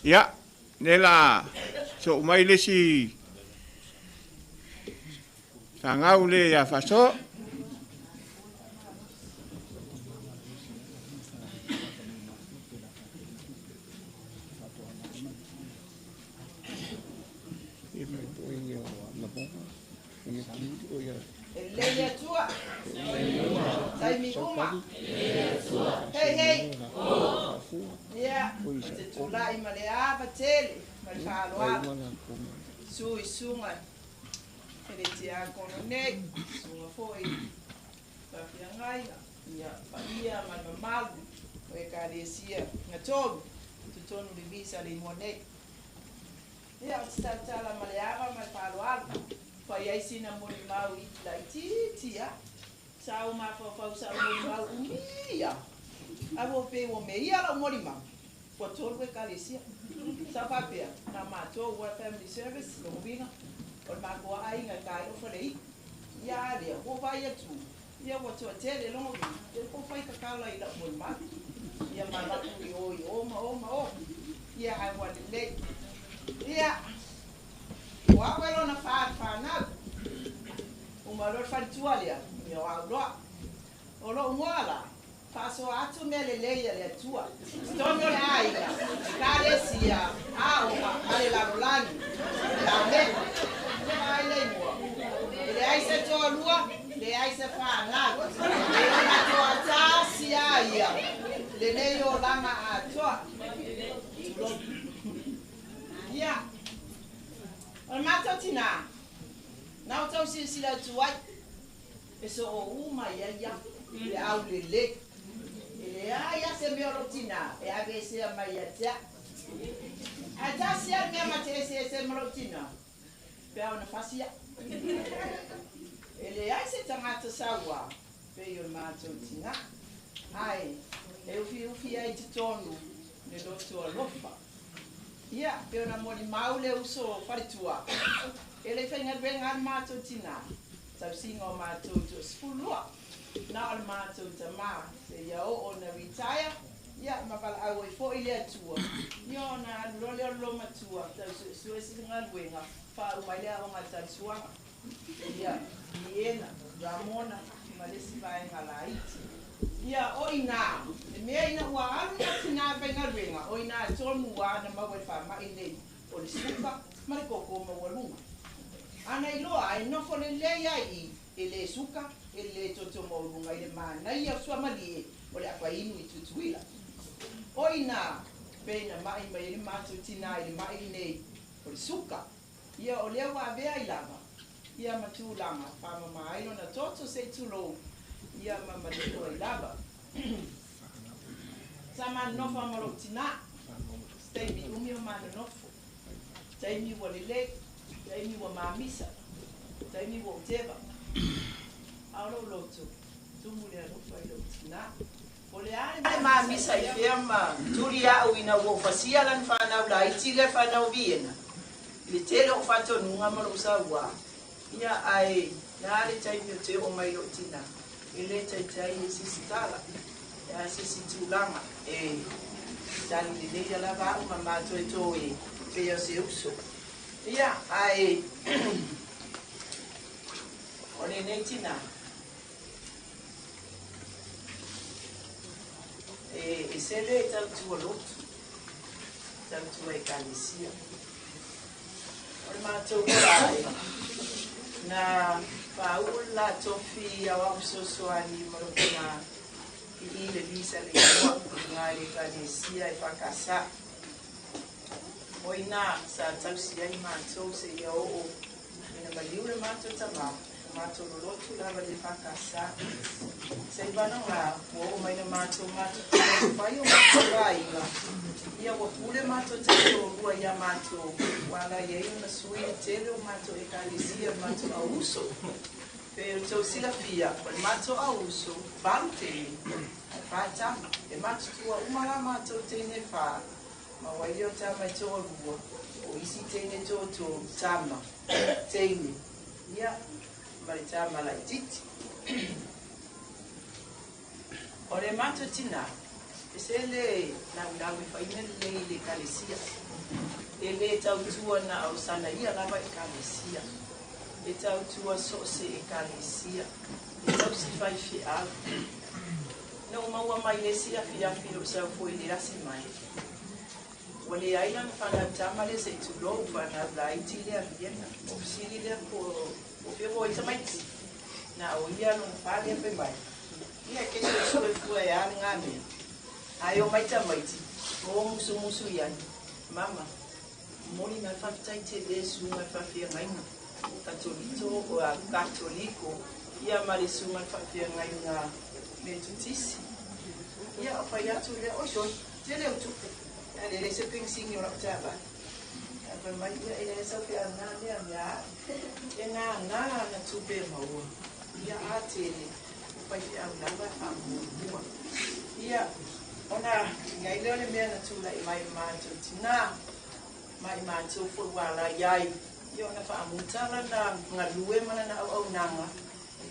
ia nela so mai le si nga ule ya fa so Leia tua. Sai mi uma. Hey hey. Yeah. Te tula I malea batele. Malfaloa. Sui sunga. Ele tia kono nei. Sunga foi. Pafiangai. Ya, paia malmalu. O carecia. Ngatolu. Tutonu libisa li monei. Ya, tala malea malfaloa. Pai ai sina moni mau I lai titia. Sao ma fa sao moni mau umia. Abo pe o me ia la moni mau. Po tolwe kalesia. Sa papia na ma to wa family service no winga. O ma ko ai nga kai o fere. Ya le ko va ia tu. Ia wo to tele lo ngi. E ko fai ka kala I la moni mau. Ia ma la ku o ma. Ia ai wa le. Ia wa welo na fa na o malor fa tualia mi o agua o lo moala paso atu mele le tua tono le ai carecia a o ale la rolani la me ai le mo le ai se to lua le ai se fa na na to ata si ai le ne yo lama a to ya o mato tina na o tau sila tuai e so o uma ia le au le ia se me o tina e ave se mai ia a ta se me mate se me o tina pe ona fasia ele ai se tamato sawa pe yo mato tina ai e ufi ai tonu ne do to lofa ia pe ona moli maule uso faritua ele fenga benga mato tina sa singo mato to spulua na al mato tama se ia o ona retire ia ma pala au fo ile tua yo na lo matua ta so singa benga fa o mai o mata sua ia iena ramona malesi vai ngalaiti ia oina me ina wa alu tina benga benga oina tonu wa na ma fa ma ile o le suka ma ko ma walunga ana ilo ai no fo le ai ele suka ele toto mo lunga ile mana ia sua mali o le apa inu I tutuila oina pena mai mai ma tutina ile mai nei o le suka ia o le wa be ai lava ia matu lama pa mai no na toto se tulo ia mama le o lava sama no fa mo tina stay mi umi o mana no stay mi wo le Taimi wa mamisa. Taimi wa teva. Aolo loto. Tumu le rofa ilo tina. Ole ai mamisa I ferma. Tuli au ina wo fasia lan fana ula itile fana viena. Le tele o fato nunga malo sawa. Ia ai nare taimi te o mai lo tina. Ele tai sisitala. Ya sisitulanga. Dali le ya la va mama to pe yo se uso. Ia ai ole netina. E se le tau tu lot. Tau tu e kalisia. Ole ma to ai. Na paula tofi au so ani mo na ile visa le kwa ngai kalisia e pakasa. Oina sa tausia I matou se ia o ina maliure matou tama matou lolotu lava le pakasa se vana nga o mai na matou vai o matou vai ia o pule matou te o rua ia matou wala ia na sui tele o matou e kalisia matou auso pe o sila fia o matou auso bante pata e matou tua uma matou te ne fa ma waio tama to rua o isi tene to tama tene ia mari tama la titi ore mato tina esele na ulawe fa inele le kalesia ele tau tua na au sana ia lava e kalesia e tau tua so se e kalesia e tau si fai fi a no maua mai nesia fi a fi o sa foi le rasi mai Wale aina fana tamale se tulo fana laiti le aviena ofisili le ko ofero ita maiti na oia no fale pe mai ia ke so fu ya ngame ayo maita maiti o musu ya mama moni na fata ite de su na fafia ngaina katolito o katoliko ia mari su na fafia ngaina metutisi ia apa ya tu le o so tele o tu ele se pensinho na tava apa mai ele se fe ana ya na tupe mau ya atele pa ya lava amu ya ona ngai le me na tula mai mato tina mai mato fo wala yai yo na fa amutala na ngalue mana na au nanga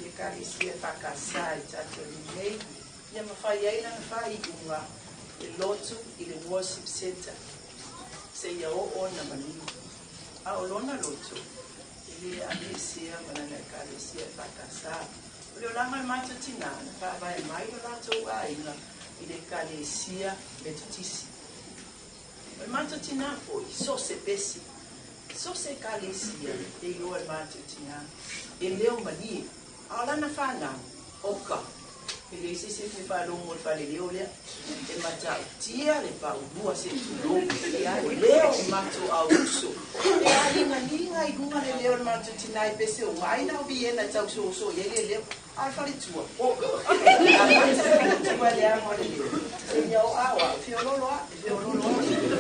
e ka isi pa kasai tato nei ya ma yai na fa I unga Leautuli ile worship center se ia o na mani a olona loto ile amesia mana na kalesia pakasa ole langa mato tina pa vai mai loto aina ile kalesia metutisi mato tina foi so se pesi so se kalesia e o mato tina ele o mani a lana fana oka ele se fa longo fa le olea e mata tia le pa bua se tulo e ai leo mato auso e ai na linga I gunga le leo mato tina I pese o mai na viena tau so ele leo alfa le tua o tua le amo le e ia o awa fiololo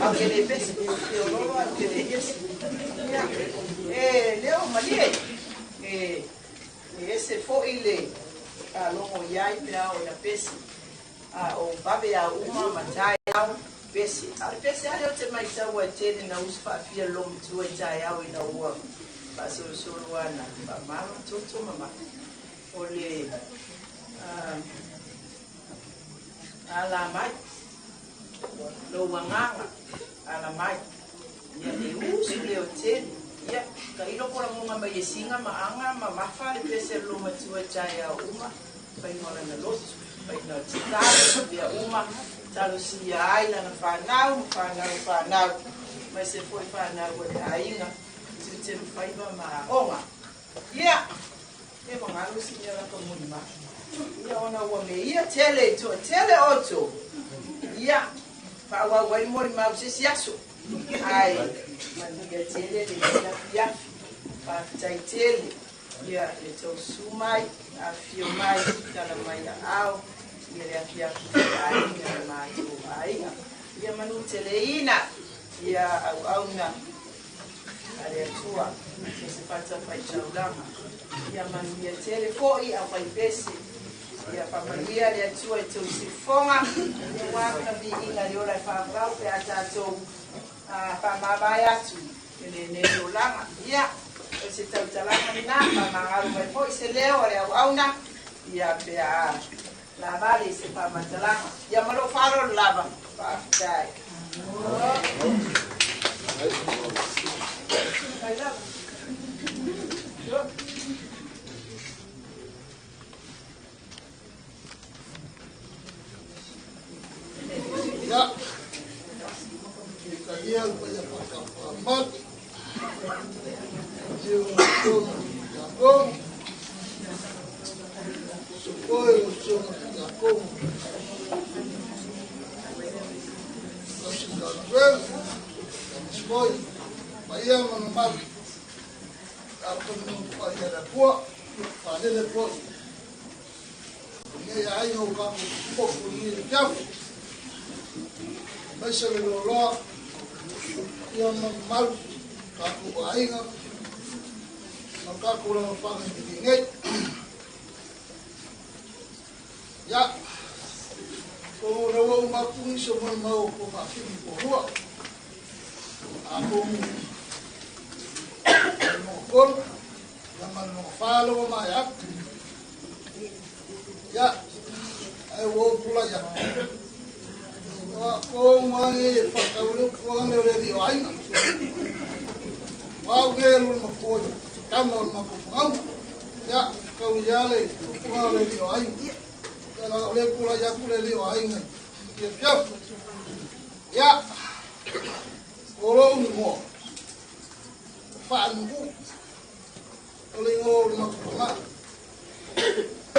a que le pese fiololo a que le yes leo malie ese fo ile a longo yai pe o na pesi a o babe a uma matai au pesi a pesi a te mai sa wa te na uspa fia lom tu e tai au ina wa pa so wana pa mama toto mama ole ala mai lo wanga ala mai ya e usu le hotel ya ka ilo ko mo ma yesinga ma anga ma mafa le pese lo ma tu e tai au uma pai no na los pai no talo dia uma talo si ai na fanau mas se foi fanau o ainga se te pai ma onga ia e mo ngalo si ya ko mo ma ia ona o me ia tele oto ia pa wa wa mo ma se siaso ai man ia tele ya pa tai tele ia e to sumai a fio mai tala mai au ia fia ai ia mai ai ia manu teleina ia au na ale tua se pata fai chaulama. Ia manuia tele fo'i a fai pese. Ia pamalia le atua e tau sifonga. Ia waka vi inga le ora e whavrau pe a tātou pamabai atu. Ele ne o langa. Ia, o se tau talanga na, pamangaru mai fo'i se leo re au auna. Ia pe a la vale se pamatalanga. Ia malo faro lava. Pa dai. I love it. Sure. Ya. Kaya upaya pakapamat. Yung yakong. Supoy usung yakong. Well, supoy. Maya manamal. Ako nung paya na po. Panila po. Ngayon ayaw kang po kung kami. May sa lolo, yung mal, kakuhain nga, magkakulang ang pangingingit. Ya, kung nawa umapung sa mga mau kumakin po huwa, akong mokol, naman mga follow mayak, ya, ay huwag pula ya. Kung mga pagkawalok ko ang nalari o ay na. Wag ngayon magpuod. Tama magpupungaw. Ya, kawiyali. Kung ang nalari o ay. Kaya ulit pula ya pula nalari o ay na. Kiyap. Ya. Kulong mo. Faan mo. Kuling mo magpupungaw.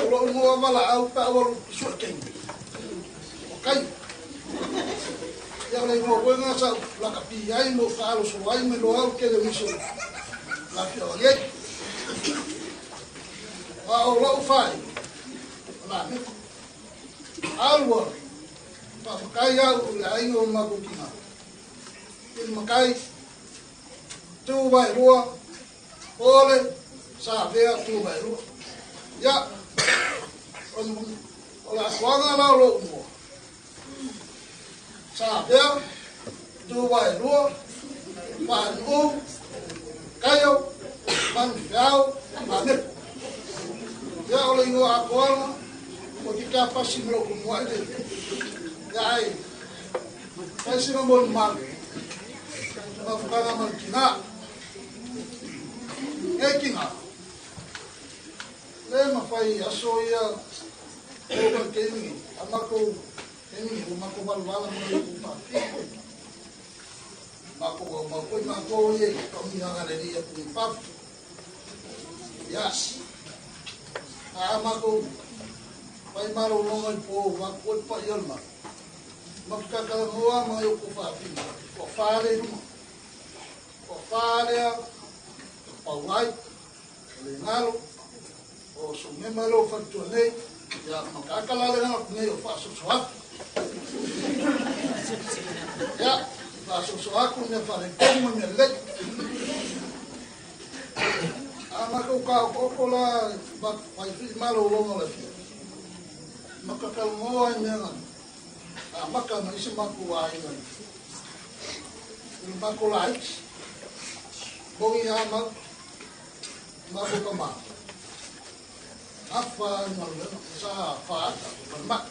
Kulong mo malaaw pa awal suwakay. Okay. Yang lain mau buat sa lakapiai mo kalau suai meluau ke demisu lakiolek Allah fai Lameko alwa pakaya ulai ngo magukina ilmakai tu bai rua ole Savea tu bai rua ya ola kwanga la lo mo Savea, tu vai lua, Manu, Caio, Manufeao, Lameko. Ya oleh ngo agora, porque capaz se me como é dele. Ya aí, vai se não bom mal. Vai ficar na máquina. É que não. Lema fai a soia, o banquinho, a maco. Ini rumah ko balwala mo yung kumapi. Mako ye kami nga nalili at pap. Yes. Mako may marunong po makul pa yon ma. Magkakalamuha mga yung kumapi. Kofale mo. Kofale pawai. Lingalo. O sumemalo fagtuanay. Ya magkakalala na ako ngayon pasok ya, pasok sa ako niya parang mo niya leg. Ako ko la bak pay malo lo la fi. Makakalmo niya nga. Maka na isi makuwai nga. Makulai. Bongi hamak makukama. Apa nga sa faata mak.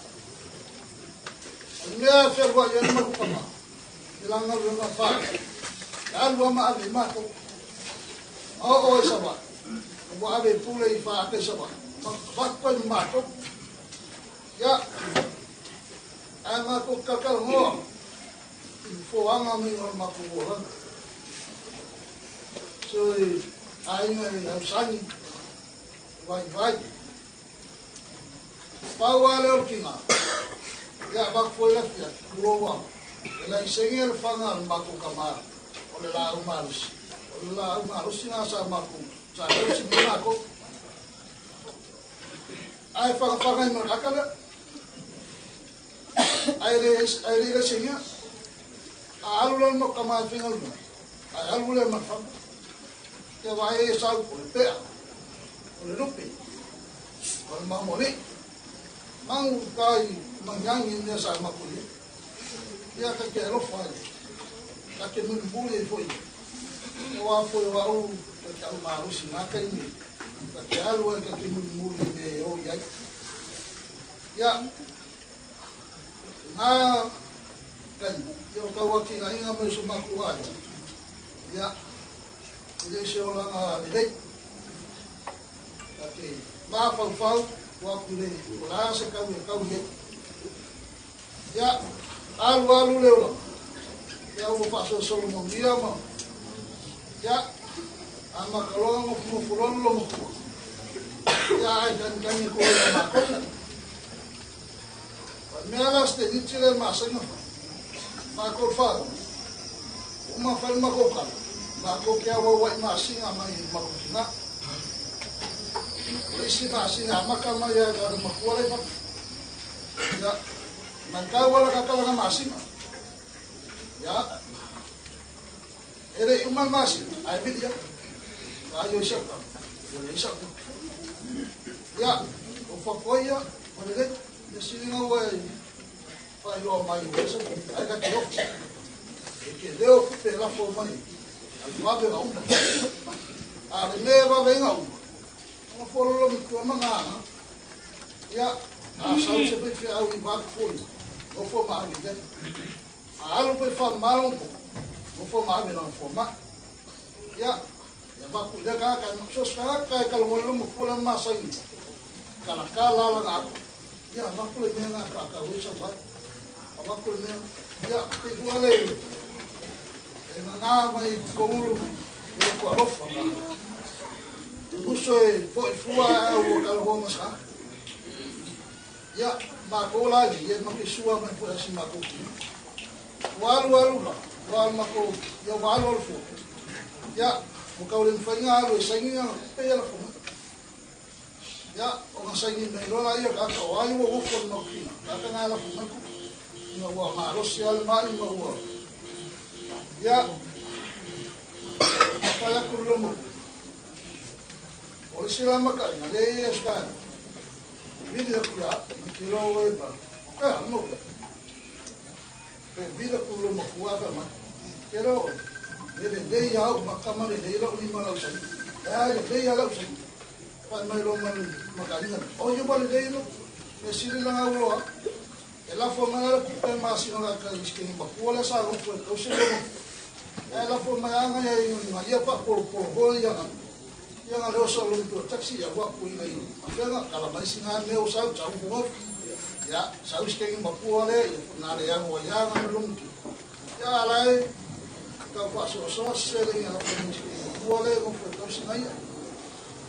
Nia ferwa yan magpama. Ilangan yung fa. Alwa ma abi mako. Oo sawa. Mo abi pulay fa ate sawa. Bakpan mako. Ya. Ama ko kakal mo. Fo anga mi mako woran. So ai na sani. Vai. Pawale okina. Ya bak foi la fia, luwa. La isengel fangal maku kamar. Ole la umarus. Ole la umarus sinasa maku. Sa si mako. Ai fangai makakala. Ai re senya. Alulan mo kamar fingal mo. Ai alulan makfam. Ia vai e sau o le pea, o le rupi, o le mamoni. Mangu kai mangiangi nea sa makuli. Ia ka ke alofa ai. Ka ke nuni buli e foi. O a foi o au, ka ke au marusi nga kai ni. Ka ke alu e ka ke nuni buli e o iai. Ia, nga kai, ia o kawaki nga inga mai su maku ai. Ia, ile se o langa lelei. Ka ke maa fau wakule wala se kau ye ya alu leo ya o paso solo mo dia ma ya ama kalong mo fulon lo mo ya ai dan ko ma ko me ala ste ditile ma se no ma ko fa uma fa ma ko ka ma ko ke wa ma singa mai ma ko na isi masih maka maya dari makuale pak ya maka wala kakala masih ya ere umal masih ay bidya ayo siapa ya ufakoya wala de sini ngawai pa yo mai eso ay ka tiro que deu pela forma aí agora não a leva vem ao o foro lo ko manga ya a sau se pe fe au i ba ko o fo ma ni de a lo pe fa ma lo o fo ma ni no fo ma ya ya ba ku de ka so ska ka lo mo ko la ma sai kala kala la na ya ba ku le na ka o sa ba ba ku le ya pe ku ale e na mai ko lu ko ro fa Uso e foi fua o calvo mas ya ma ko la ji e ma ke sua ma foi assim ma ko walu wal ma ko yo walu fu ya o ka len fa nga lo sangi pe ya fu ya o ma sangi me lo la yo ka ko ai wo fu no ki ka na la fu ma ko no wa ma ro si al ma ma wa ya pa ya ku lo mo o sila maka na le ska vida kula kilo e ba ka no pe vida kula mo kuwa ka ma pero de ya maka ma de la ni ma la sa ya de ya la sa pa mai lo man maka ni o yo ba de lo e sila la wo e la forma la pe ma si no la ka iske ni ba kuwa la sa o se lo e la forma ya nga ya pa por ya yang ada usaha untuk taksi ya buat pun ini. Makanya kalau masih nggak usaha jauh buat ya saya sekarang mampu ada ya pernah ada yang wayang belum ya alai kalau pas usaha sering yang pun boleh mampu terus naya.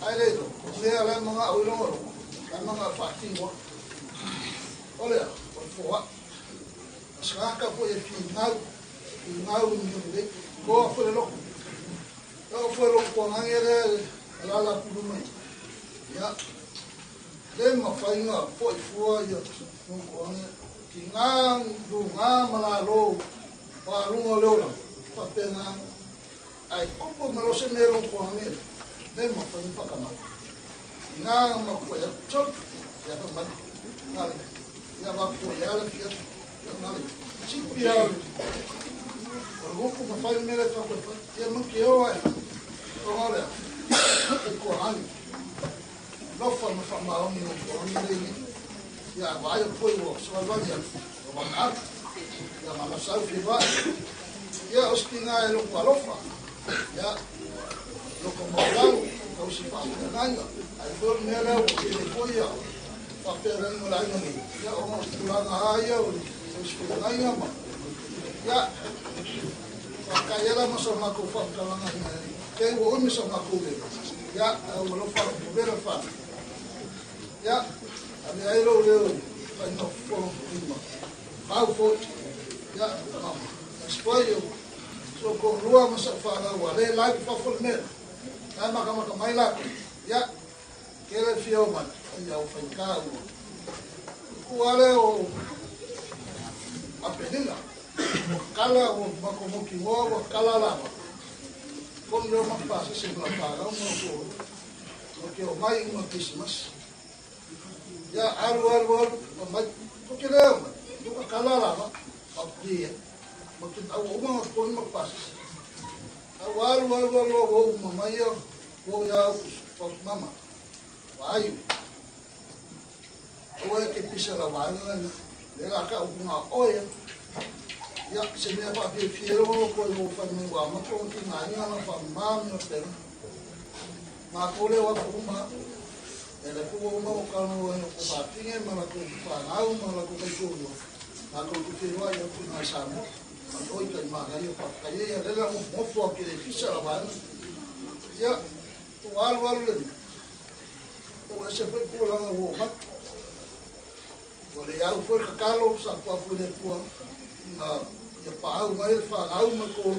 Ada itu dia alai menga ulung menga fakti buat oleh buat sekarang kau ya pinau ni kau perlu kau perlu pengangere lala puluma ya le ma fainga foi fua ya ko ane kingang du nga malalo pa lungo leola pa pena ai opo malo se mero ko ane le ma fainga pa kama nga ma ko ya chot ya pa man ngale ya ba ko ya la ya ngale chipia ko ko ma fainga mera pa ko ya ma ke o ai ko ngale ko ani no forma formal ni ko ani ya vai foi o só vai ya o vai ya mama sa fiva ya ostinga lo qualofa ya lo como lao o si fa nganga ai for nela o que foi ya pa pera no la ni ya o mo stula ya o si nganga ma ya pa kayela mo so ma ko fa kalanga ni que o homem só macule ya o lo fa belo fa ya a me ai lo fa no fo ma fa fo ya no spoio so ko rua mo sa fa na wa le la fa fo me ta ma ka mai la ya que le fio man ya o fa ka o ale o a pedila kala o ma ko mo ki mo kala la Kon yo makpasa sa mga paraw mo ko. Okay, may mga Christmas. Ya alwal may kokilem. Yung kalala ba? Abdi. Makin awo mga kon makpasa. Awal mamayo. Wo ya mama. Ayo. Awal ke pisa la wala. Lega ka una oya. Ya, se me va a fiero ko lo fa me wa ma ko ti na ni na fa ma mi te. Ma ko le wa ko ma. Ele ko ma ko ka no ko pa ti nge ma ko pa na u ma ko ka ko. Ma ko ku ti wa yo ku na sa mo. Ma ko i ka ma ga yo pa ka ye le la mo fo ke le fisa la wa. Ya, wal le. Ko se fe ko la wo ma. Ko le ya fo ka kalo sa pa fu le ko. Ya pau mai fa au ma ko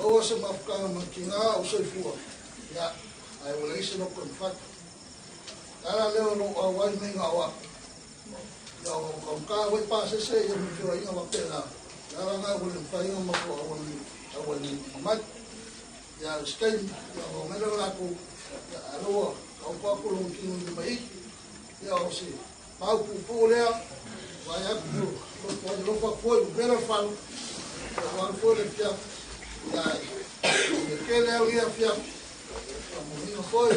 o se ma ka ma kinga o se fu ya ai wala ise no kon fa ala le no o wa me nga wa ya o ko ka we pa se ya mi jo ina wa pela ala nga wala fa ina ma ko o ni ma ya skai ya o me la ko ya alo o pa ko lo kinga mai ya o se pau pu le vai a pode não foi o primeiro falo agora foi ele fiar aquele ali a fiar a menina foi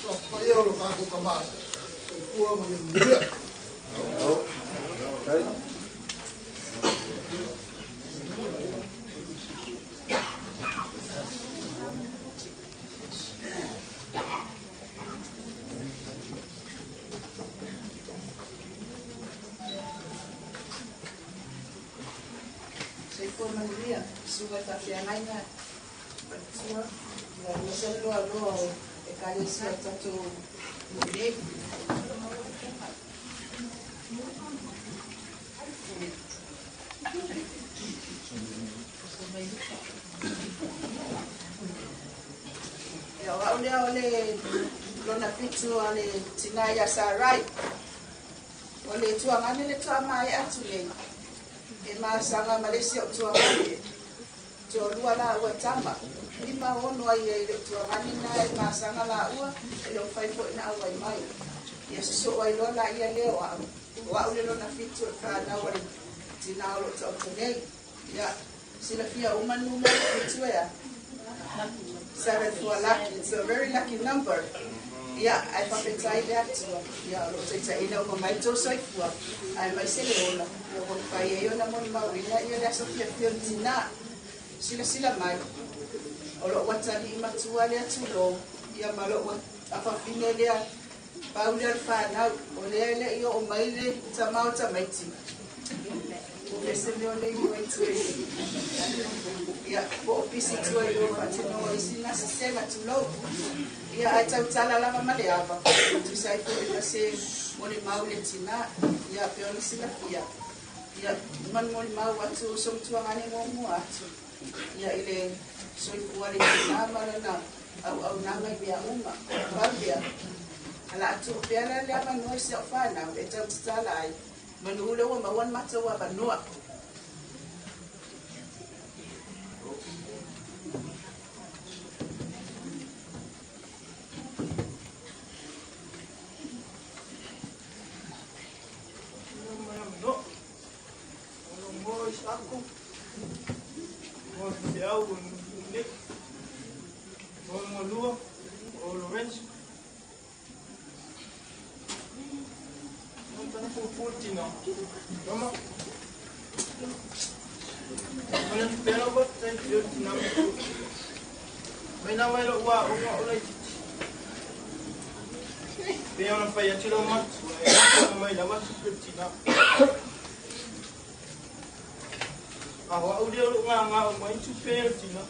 só foi eu no carro com a massa foi a menina Manuria, suba esta fianaina, suba, la luz lo e calle cierto tu mujer. Ya ole lona pitu ole tinaya Sarai. Ole tuangane le tuama ya atule. E masanga Malaysia tuangane. Tuolua la ua tama. Lima ono ai le tuangane na e masanga la ua e lo fai po na ua mai. Ya so ai lo la ia leo wa ole lona pitu ka na ole tinalo totone. Ya sila fia umanu mo pitu ya. 7 for lucky. It's a very lucky number. Yeah, I prophesied that to yeah, it's a my tosai for I myself ona. Yo kon pai yo na mon mawina yo na so fia tina. Sila mai. Olo watani matua le tulo. Ya malo wa apa finele ya. Pauler fa na ole yo o maile tamao tamaiti. Ese meu lei muito ya po pisi tu yo patino isina sistema tu lo ya ata utala la mama le ava tu sai ko se moni maule tina ya pe oni sila ya man moni mau watu som tu ngani ngomu atu ya ile so kuali na mara na au na ngai bia uma bia ala tu pera le ama no se fa na eta utala ai Manule wa mawan mata wa banua. Manufeao Lameko Manua o Lorenzo Putina. Toma. Manufeao ba tayo Putina. May naway lo wa ulay. Pero na pa yan sila mat. May lamat sa Putina. Awa ulia lo nga may super Putina.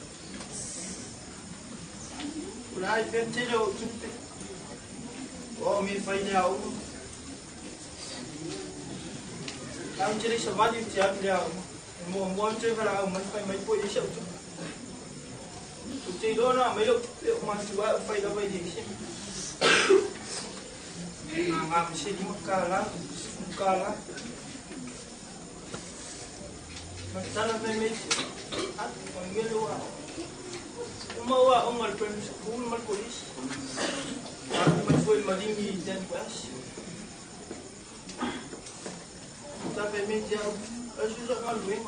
Ulay pentelo super. Oh, mi faida o ang jadi sebab itu tiap dia mau cuci kalau mai pun isap tu. Cuci dona mai lo masih buat faida baik dia. Ngam sih di Mekah. Macam mana mai? Panggil lu. Umawa umal primary school mal polis. Mal foi malimi dan pas. Tapi media ajuda mal bem.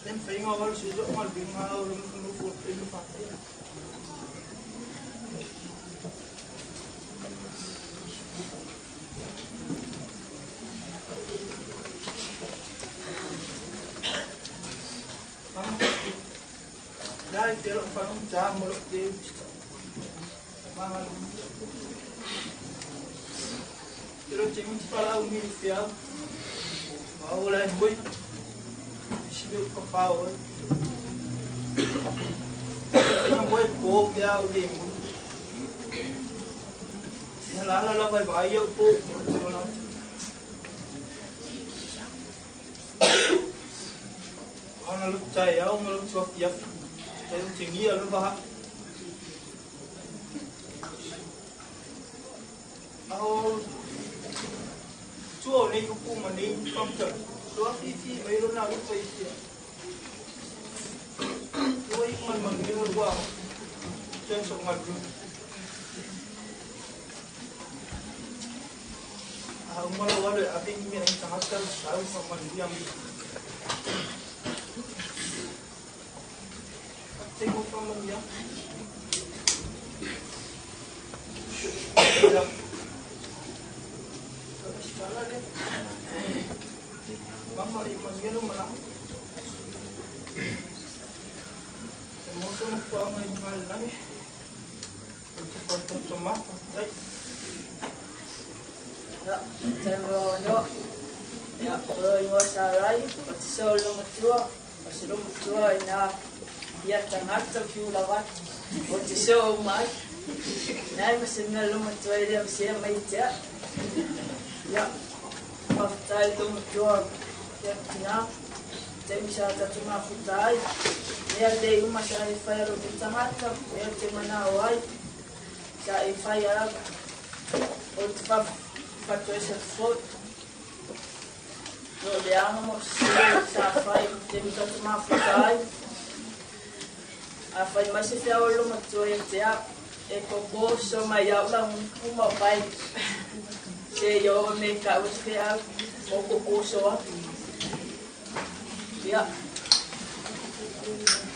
Dan foi ngawal sudah mal bem ngawal no for ele fatia. Dai pero farung jam muluk de mangan pero cemi para o Manufeao mau lá boi chiu com pau não boi pouco já o demo lá vai eu pouco ana lu cai au malu suap ya saya tinggi lalu bah. Oh, cuo ni kuku mani komputer. Suap isi baru nak lupa isi. Cuo ikman manggil gua. Jangan sok maju. Malu ada apa yang ini sangat tahu sama dia. Tengok kamu ya. Ya. Sekarang deh. Mama ikut dia mana? Semua tu nak kau main main lagi. Untuk cuma, baik. Ya, saya ya, kalau Sarai, solo matua ina. Ya tangata fiulawat o te seo mai nai masina luma toile sia mai tia ya mafutai to mtua ya tina te misa ta tuma futai ya te uma sai fairo te tangata ya te mana wai sa e faia o te fa to ese fot no le amo sa fai te misa tuma futai a fai mais se ao lo mato e te a e ko so mai au la uma pai se yo me ka o te a o ko so a ya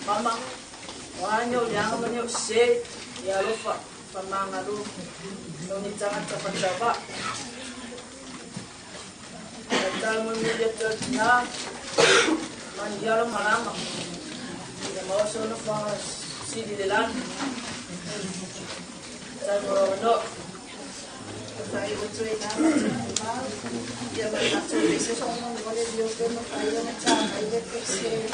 mama wanyo yang menyo se ya lo fa mama lu no ni tanga ta pa tal mo ni de na man ya lo marama. Mau sono fa sidi de lan. Tago no. Fai o tui na. Ya ba na tui se sono vole dio che no fai na cha ai de pese.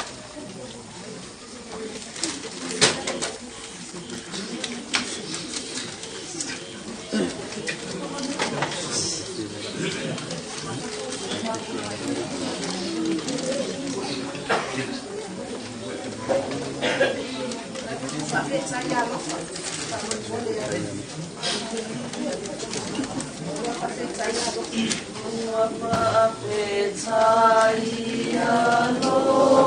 Oh,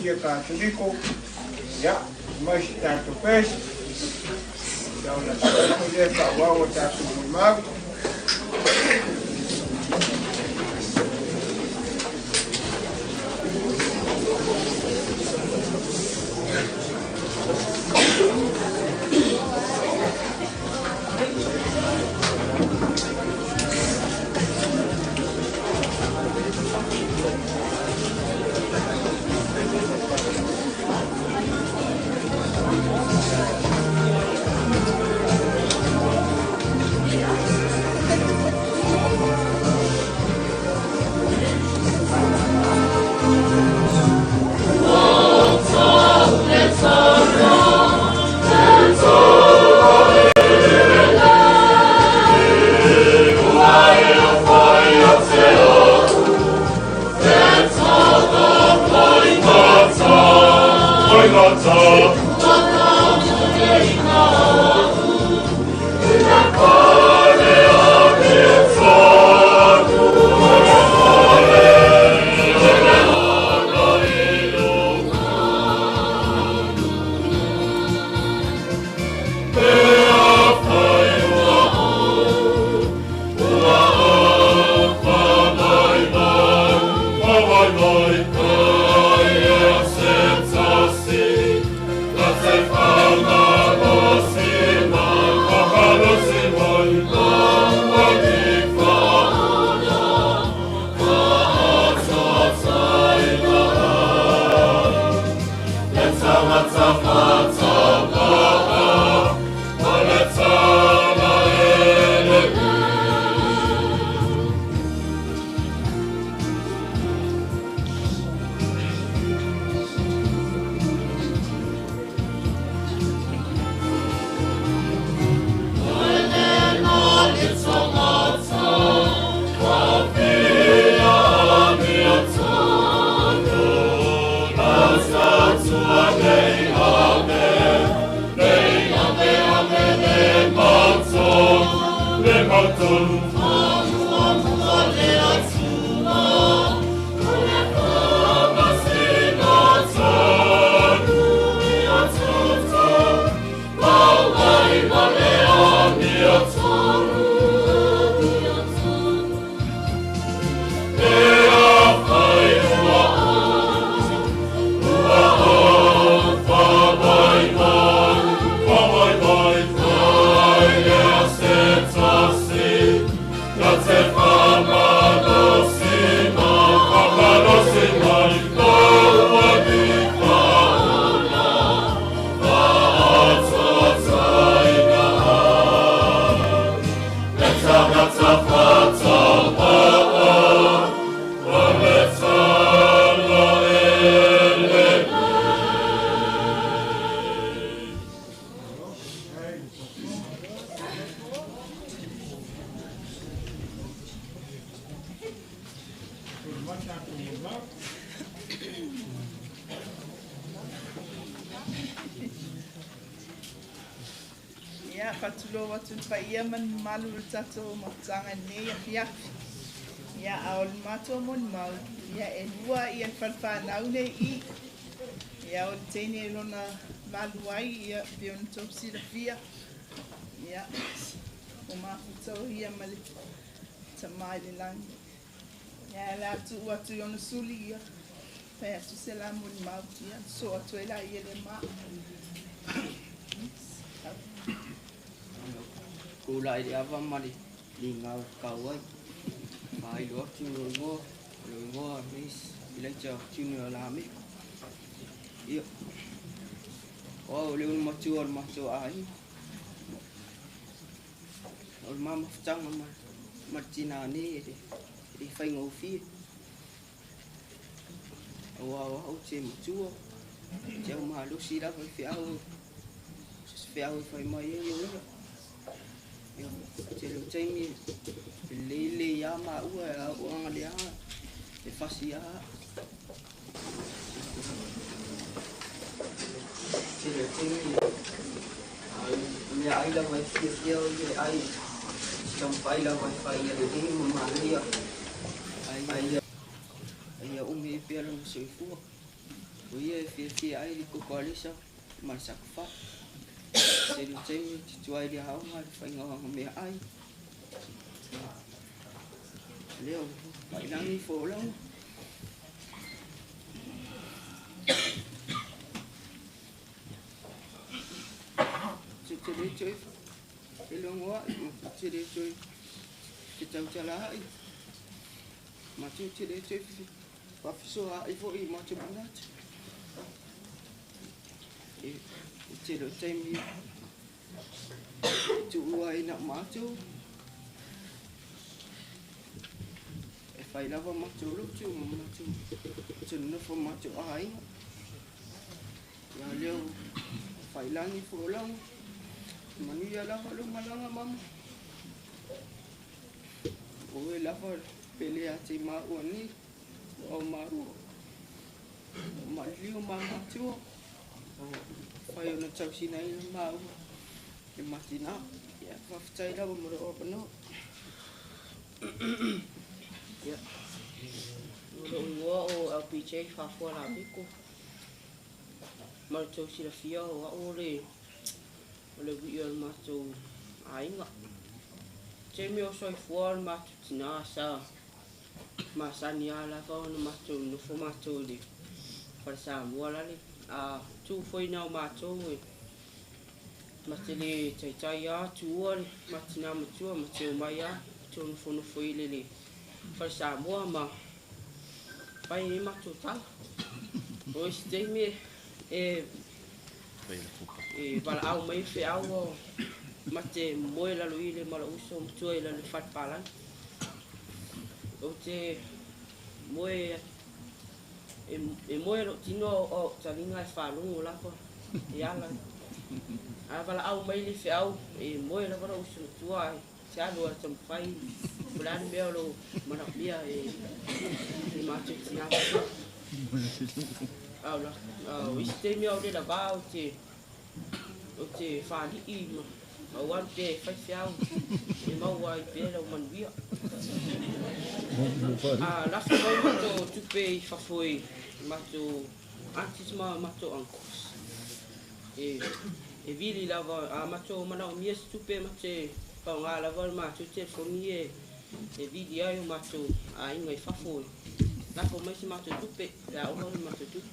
sia Katoliko, ia, mai si tātou pēs, ia ona tātou le whāwau o tātou mui mau. Ia, whatulo watu pa ia man malu tato matanga nei a fiafi. Ia, aol mato mon mau. Ia, e lua ia whalwhanau nei I. Ia, o teine lona malu ai, ia, bion topsi la fia. Ia, o mafutau ia mali tamai le langi. Ia, la atu watu yonu suli ia. Pea tu se la mon mau. Ia, so atu e la ia le maa. Kulai di apa mali lingau kawai mai lo chingo mis bilang jauh chingo Lameko iyo oh leun macu ai or mama cang mama marcina ni di fai ngofi wow che macu jauh malu sila fiau fai mai yo Celo chengi lele ya ma ua orang dia e fasia celo chengi ai ai la vai fiel ai sampai la vai ele mama dia ai umi pelo no seu fu Oia fia ai li kokolisa mal sakfa. Seri temi tuai dia hau mal fainga me ai. Leo mai langi fo lang. Ciri cuy, elong wa, ciri cuy, kita ucala ai, macam ciri cuy, pafiso ai fo i macam mana? Ciri cuy mi, cuai nak macam, fai lava macam lu macam, cunna fo macam ai, ya leo fai langi fo lang. Manuia lah kalau malang mam. Oe lah kalau pele aci maru ni, o maru. Maliu mama tu. Fayo nak cakap sini maru. Mati nak. Ya, fafcai dah bermula penuh. Ya. Ulo o LPG fafua Lameko. Mal cakap sila fia o ole. Ole biar masuk air nggak? Cemil soi fuan masuk jenazah, masa ni ala kau masuk nufu masuk di, bersama lagi. Tu foi nau masuk, masih di caya cuar, masih nama cuar masih umaya, tu nufu ini bersama mah. Pai ni masuk tak? Oh cemil para au mai fe au mate moi la lui le mala uso mtoi la le fat palan o te moi moi ro tino o talinga fa lungo la ko ya la a para au mai le fe au moi la para uso tua cha lo tam fai bulan me lo mana bia mate tina au la o este mi au de la va o te whāni i ma. Wan te whaiwhiau. E maua i pēra o Manufeao. Lafi mai mato tupe i whawhoi. Mato aunties mato uncles. E vili lava. Mato manao mias tupe mate whaunga lava mato telefoni e vili ai o mato inga i whawhoi. Lafi mai si mato tupe. La oha mato tupe.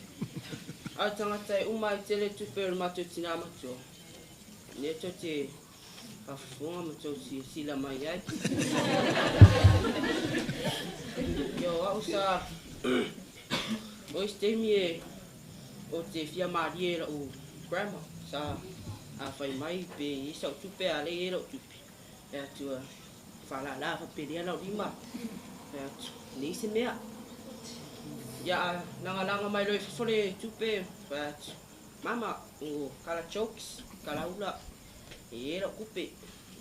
Au tangata e umai tele tupe o mato tina mato. Ne to te whawhunga mato sila mai ai. Yo, au sa o istemi e o te fia maari e o grandma. Sa a whai mai pe i sau tupe a le e ro tupe. E atua whala la whaperea lau rima. E atu, ne ise mea. Ya, langa mai loi whawhore tupe. Mama, o kala chokes, kala ula. E era kupe.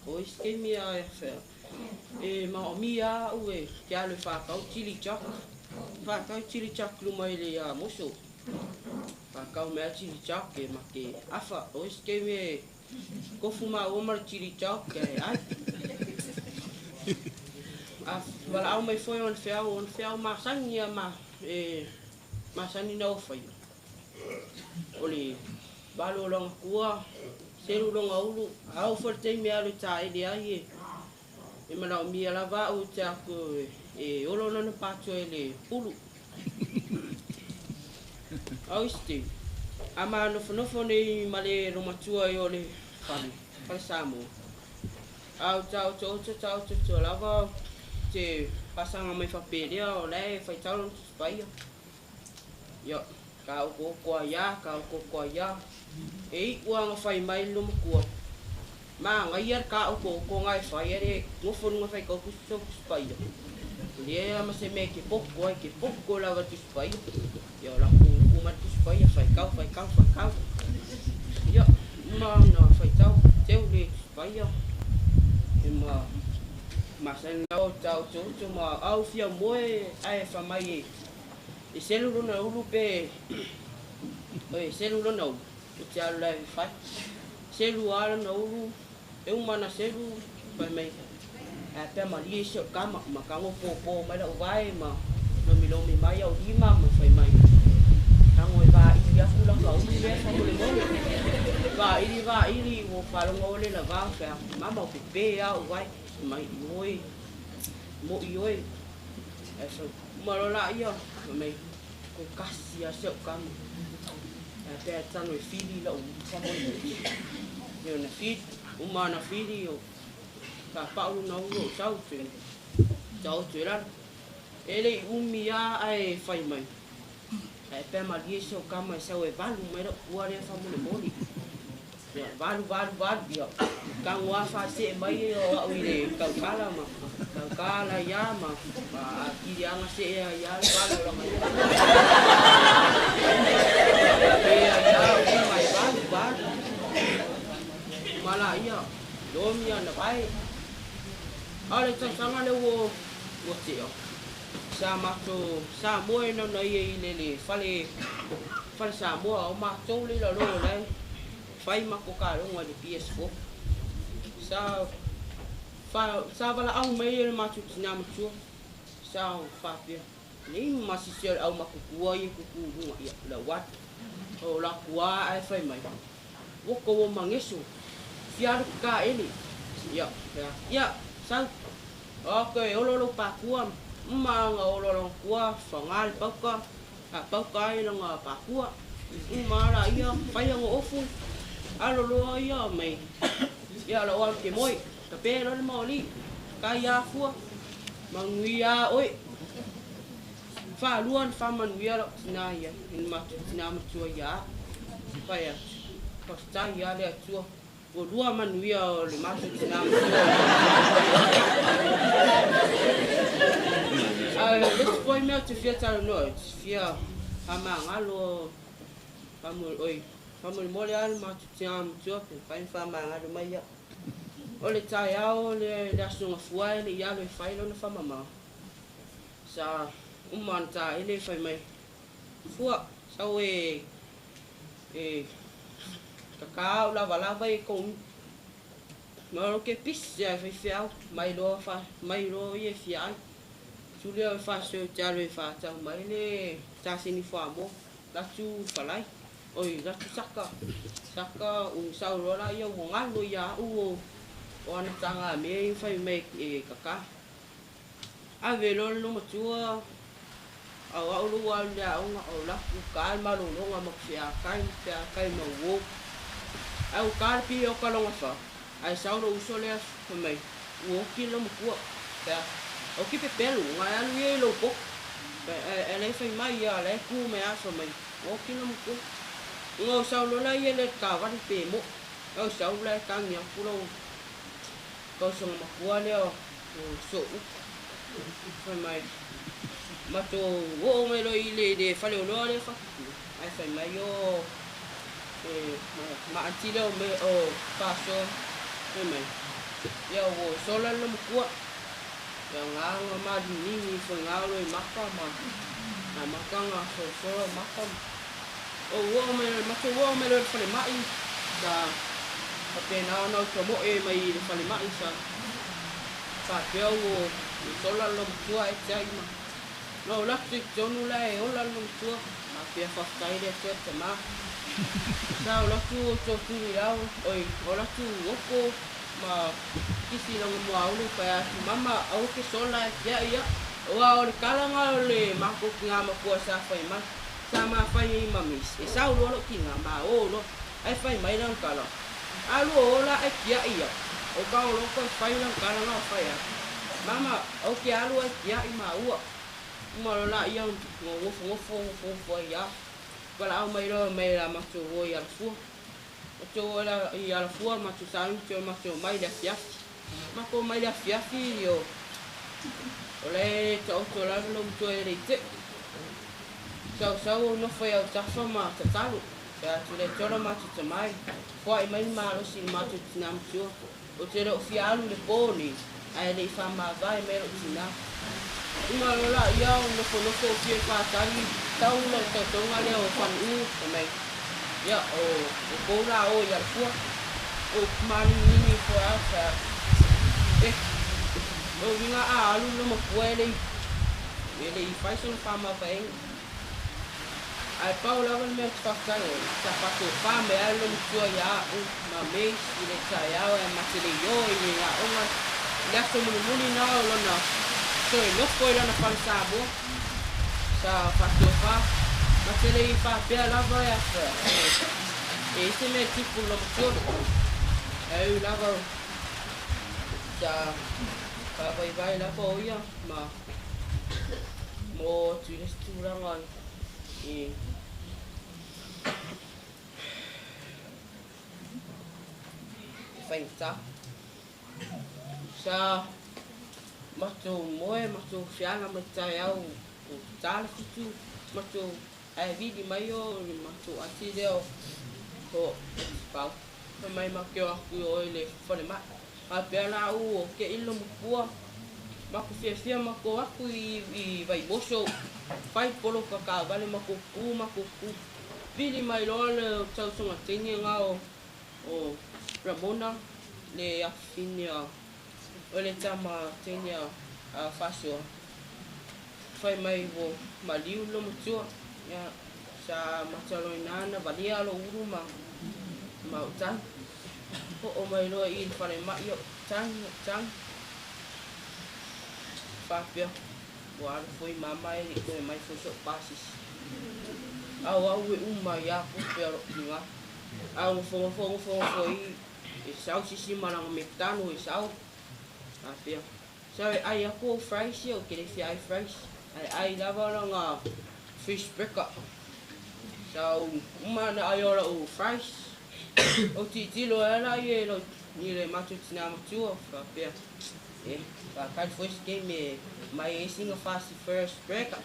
O iskemi a e whea. E maomi a ue, kia le whakau chili chak. Whakau chili chak lumai le a moso. Whakau mea chili chak e ma ke awha. O iskemi e kofu ma omar chili chak e ai. Wala au mai foi on wheau masangi a ma. Masani na ofai. Ole balo long kua, seru long aulu, au forte mi alu ta ele ai. E mana mi ala va o te ako olo no pato ele pulu. Au sti. Ama no nei male romatua e ole fali. Pasamo. Au tau lava te pasanga mai whaperea o lei whai tau spaia. Yo, kau ko ya. E ua nga whai mai luma kua. Ma nga iar kau ko ngai whai ere ngofon nga whai kau kuso spaia. Lea ma se me ke poko lava tu spaia. Yo, la kumat tu spaia whai kau. Yo, ma na whai tau teu le spaia. E masan tau ma au fia moe ai whamai e selu lona ulu pe selu lona ulu te alu lai whai selu ala na ulu e umana selu pai mai pe mali e seo kama ma kango po mai la uwai ma lomi mai au lima ma whai mai Tango e va ili aku la ka uli le fa mole mole. Va ili o fa lo le la va fa. Mama o pepe a o vai mai oi. Mo oi. Eso malo la ia mai ko kasi a se kam. Pe tano e fili la o fa mole. Yo na fit, umana fili o ka paulo na o sau tu. Jau tu la. Ele umia ai fai mai. E pe malie so kama sa e valu mai ro re fa mo le moli. Ya valu ya. Kan wa fa se mai o ile ka kala ma. Ka kala ya ma. Ba ki ya nga se ya valu la mai. Ya mai valu. Mala ya. Domia na bai. Ale tsanga le wo tio. Sa mato sa moe no na ye le fale sa moa o mato le lo le fai mako ka lo ngale PS4 sa vala au me le mato tina mato sa fa pia ni masisel au mako kua ye ku ya la wat o la kua ai fai mai wo ko mangeso fiar ka ele ya sa okay lo pa kua ma nga ololong kua fangal pauka pauka ila nga pakua mara ia pai nga ofu alolo ia mai ia lo ke moi ta pero le moli kaya fu manguia oi fa luan fa manguia na ia in ma tua ya pai costa ia le tua o lua manuia le mato tina let's boy me to fia talo no fia ama ngalo famul mole al mato tina tua pe pai fa ma ngalo mai ya ole tai ao le asunga fuai le ya le fai lo na fa mama sa umanta ele fai mai fua sa we kakao lava e com mas que pisa vai fiar mai lo e fiar Julia faz o jalo e faz o mai le tá sini famo lá tu falai oi lá tu saka o sauro lá eu vou ngalo ya o ana tanga me fai me e kaka a velo no tua au lu wa ya o la ku calma lo nga maksia kai no wo au karpi o kalonga fa ai sauro uso le mai wo kilo mo ku ya o ki pe pelu nga alu ye lo po ele fai mai ya le ku me aso mai wo kilo mo ku ngo sauro la ye le ka va pe mo o sauro la ka nya pulo ko so mo ku le o so fai mai mato wo me lo ile de fale lo le fa ai fai mai yo ma antile o me o paso me ya wo sola lo mo ya nga ma ni fo nga lo maka ma na maka nga so maka o wo me lo fale mai da pena no to mo e mai fale mai sa pe wo sola lo mo ai tai ma no la tik jonu la e ola lo mo ma pe fa tai de te ma sa ola tu ya oi ola tu oko ma kisi lang mo au le pa mama au ke sola ya wa o kala nga le ma ko nga ma ko sa fai ma sa ma fai mami e sa lo ki nga ma o lo ai fai mai lang kala alu ola e kia ia o ka lo ko fai lang kala nga fai mama o ke alu e kia i ma u mo la ia ngo ya Wala au mai ro mai la ma tu o ya fu. O tu la ya fu ma tu sa tu ma tu mai la fia. Ma ko mai la fia yo. Ole to la lo tu e te. Sa no foi au ta fa ma ta talu. Ya tu le to ma tu mai. Ko ai mai ma lo si ma tu nam tu. O te ro fia lu le boni. Ai le fa ma vai me ro tina. Uma la ya no fo fia fa tali. Tau le to ngale o fan mai ya o ko la o ya fu o mani ni fo asa o vinga alu no mo puele ele faz no fama bem Ai pau lava le mea whakatau o ta whako whame ai lo mtua ia o ma meis i le tai au e mate le io i le ia onga le aso muni na o lona so e loko i lona whale sābo sa whako wha mate le i whapea lava e asa e ise mea tipu lo mtua e u lava sa whawai lava o ia ma mo tu le stūranga i whainta. Sa matu moe, matu whianga mai tai au o tāle fitu, matu ai vidi mai o, matu ati reo ko pau. Mai makeo aku o le whare mai. A pēr nā u o ke ilo mupua. Mako whiawhia mako aku i vai boso. Whai polo ka vale mako pu. Pili mai loa le tau songa tini ngā o Ramona le awhini o le tama tini a whasua. Whai mai o maliu lo mutua. Sa matalo inana valia lo uru ma utai. Ho o mai loa i whare mai o tang. Whapia. Wāra foi mama e koe mai foi so pasis. Au e uma ia ko pero inga. Au fongo e sau sisi maranga me tano e sau. Whapia. Sau e ai ako fries o kere fiai fries. Ai lava nga fish breaker. Sau uma na ai ora o fries. O titilo era e lo ni le matu tina matua. Whapia. Kai foi game mai singa fast first breaker.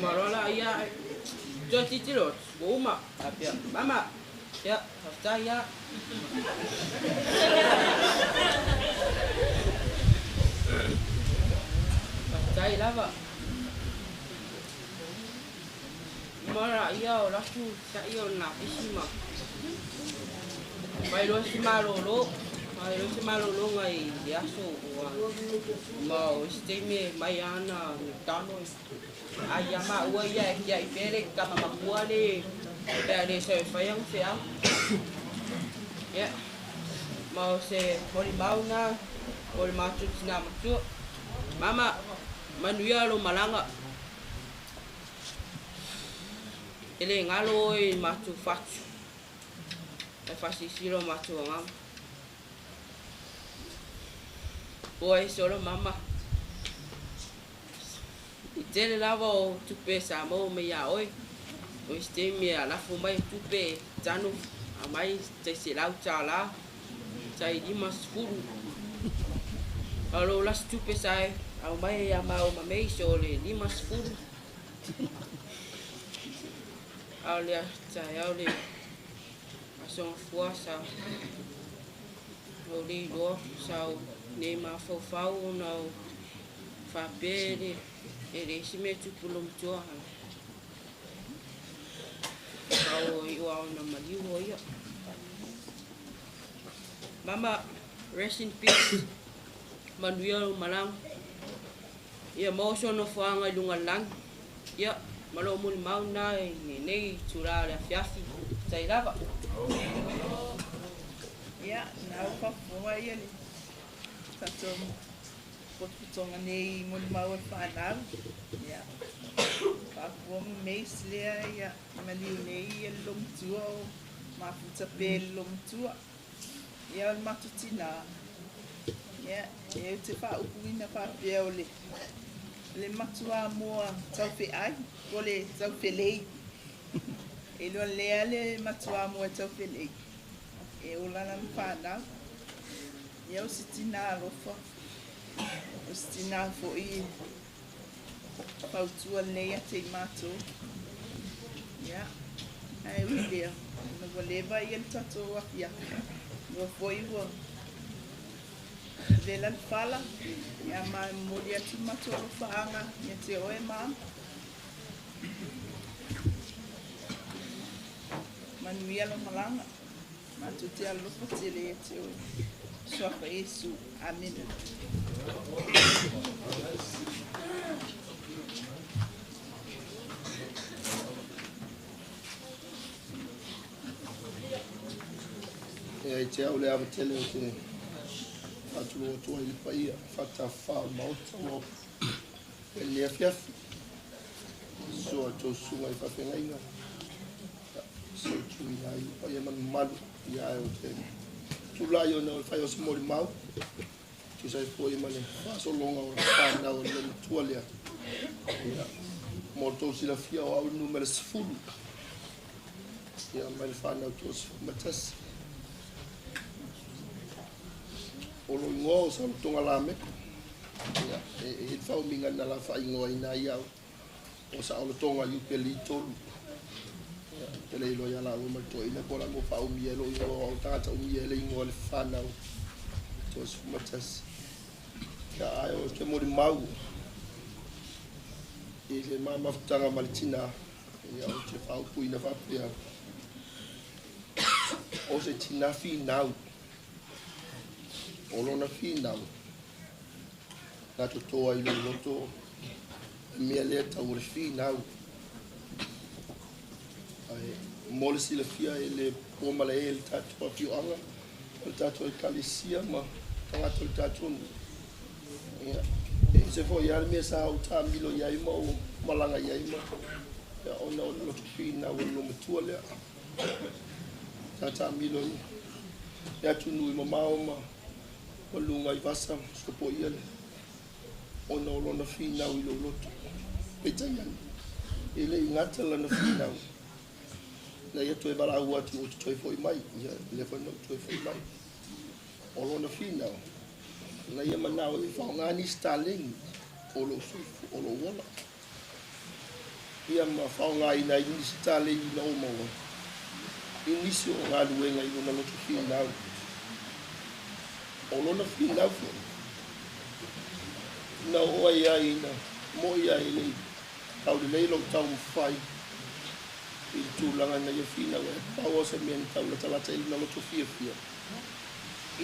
Marola ia jo titilo uma apia mama ya hasta ya hasta lava mara ia ora tu sa ia na isima vai lo simalolo ai lo simalolo ngai yaso mau steme mai ana tano ai ama ua ia ia ipere kama makua le le se faiang fea ya mau se hori mauna hori matu tina matu mama manuia lo malanga ele ngalo i matu fatu e fasisiro matu ngam boy solo mama tele lava o tupe sa mo me ya oi o este me ala fu mai tupe tanu a mai te se lau chala sai di mas furu alo las tupe sai a mai ya ma o mai so le di mas furu alia sai ale aso fuasa o li do sa ne ma fo fau no fa pere e si me tu pulum tua au i au na maliu ia mama rest in peace Manufeao malang ia mo so no fanga lunga lang ia malo mul mau na nei tura la fiafi sai lava ia na fa fo ia ni tatom potputonga nei mul mau fa na ia fa fo mes le ia maliu nei lum tua ma futa pel lum tua ia matutina ia e te fa ukuina fa peole le matua mo tau fe ai o le tau fe lei e lo le ale matua mo tau fe lei e o la na pana ia o sitina rofa o sitina fo i pautua nei a te mato ia ai ulia no voleva ia tato afia no foi o Vela fala ia mai molia tu mato faanga ia te oe ma Manufeao malanga matu te alo potele te oe sofa Yesu amen e ai te au le amatele o te atulu o tua i le paia whata whao mauta o e lea fiafi so a tau sunga i whawhenga inga so tui nai paia man malu i ai o te tulai o na o whai o se mori mau tu sai po i mane whaso longa o na whanau o le tua lea mo tau sila fia o au numere sifuru ia mai le whanau tau sifu matasi o lo ingo sa tonga Lameko ia e whau minga na la whai ingoa ina iau o sa o tonga yupe Leautuli te le ilo ia la o malto ina kola mo whau mielo ingoa o tangata o miele ingoa le whanau tau sifu matasi ia ai o te mori mau i le mamafutanga malitina ia o te whau puina whapea o se tina whinau o lona whinau nga to toa i le loto mea lea tau le whinau mole sila fia e le pomala e le tatua pioanga o le tatua i kalisia ma tangata le tatua e se fo iar mea sa au ta milo iai ma o malanga iai ma ona o le loto whinau o lo matua lea ta milo i e atu nui ma mao ma o lunga i vasa skopo ia le ona o lona whinau i lo loto peta ian e le ingata lana whinau na ia toe wala au atu o te toi foi mai ia le whanau toi foi mai o lona whinau na ia manao e whaongani Starling o lo sufu o lo wala ia ma whaongai na i Starling i na o maua inisi o ngā luenga i lona loto whinau o lona whinau na oa ia i na mo ia i lei tau le leilo tau mwhai i tūlanga na ia whinau e pao se mea ni tau la talata i lona loto fia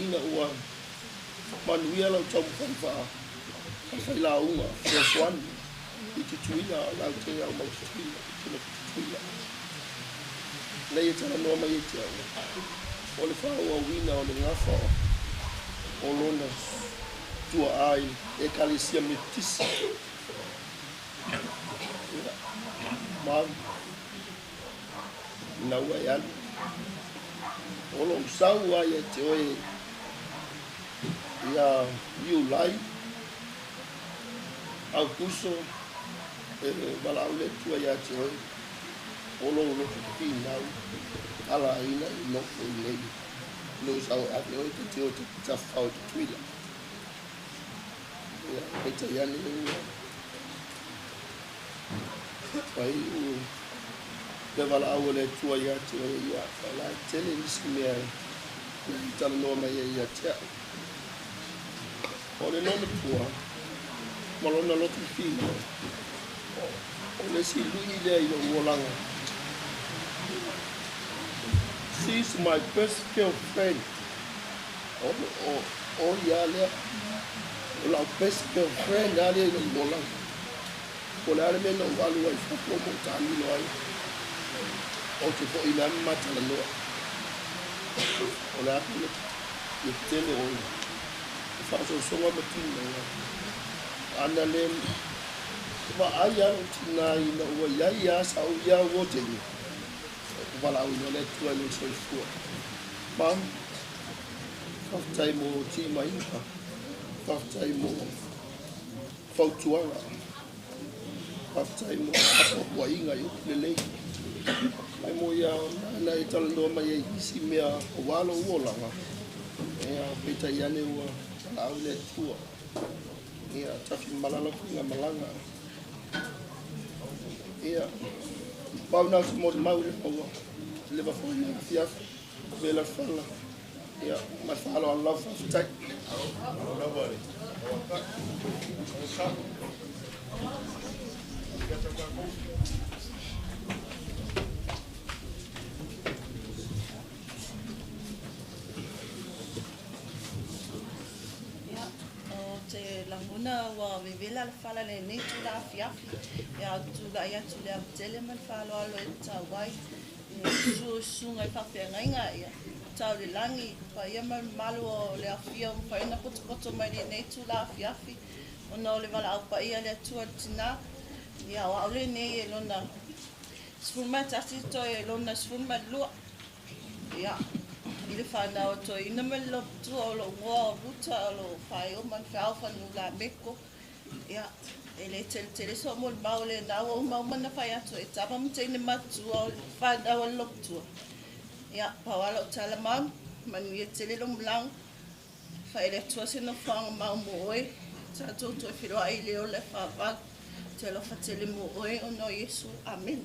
ina ua manuia lau tau mwhai wha whai la unga first one i te tuina lau te au mau se tuina i tuna tuina na ia tala noa mai e te au o le whao a wina o le ngafa o lona tua ai e kalisia me tisi mam na ua e alu o lo usau ai e te oe ia iulai au kuso e wala au le tua ia te oe o lo whinau ala ina i noko i nei lo sau ake o te teo te tawhau te tuila ia e te iane ua pai u le wala au le tua ia te oe ia wala tele nisi mea i tala noa mai ia tea o le nona tua malona lotu whinau o le si lui lea i lo uolanga she's my best girlfriend. Oh yeah, la best girlfriend. Ali no mola. Pola ale me no valu ai fa po mo tani no ai. O te po ina mata la no. Ola ale le tele o. Fa so wa matin no. Ana le va ai alo tina ina o ya sa o ya wo te ni. Wala o le tua le so fu mam faftai mo ti mai faftai mo fautuanga faftai mo wa inga yo le le ai mo ya na i tala no mai si mea o walo wola ma e a peta yane wa la o le tua e a tafi malala kunga malanga e a pauna mo mau le o le va foi na fiaf vela fala ya ma falo Allah fa tak te languna wa vivela fala le ni tu la fiafi ya tu la ya tu la tele man falo alo e tawai su ngai fa pe ngai ngai ya tau le langi, pa ia mai malu o le afia, pa ina poto mai nei tu la afi. Ona o le wala au pa ia le atua tina, ia o aule nei e lona sfulma tasi to e lona sfulma lua. Ia, i le whanau to ina me lo tu o lo ngoa o ruta o lo whai o Manufeao whanu Lameko. Ia, e le tele so mo le mau le nau o maumana whai atu e tapa mteine matu o whanau o loptua. Ia, pawala o tala mau, manu ia tele lo mlang, whai le tua se no whanga mau mo oe, tātou to e whiroa i leo le whawal, te alofa tele mo oe o no Yesu. Amen.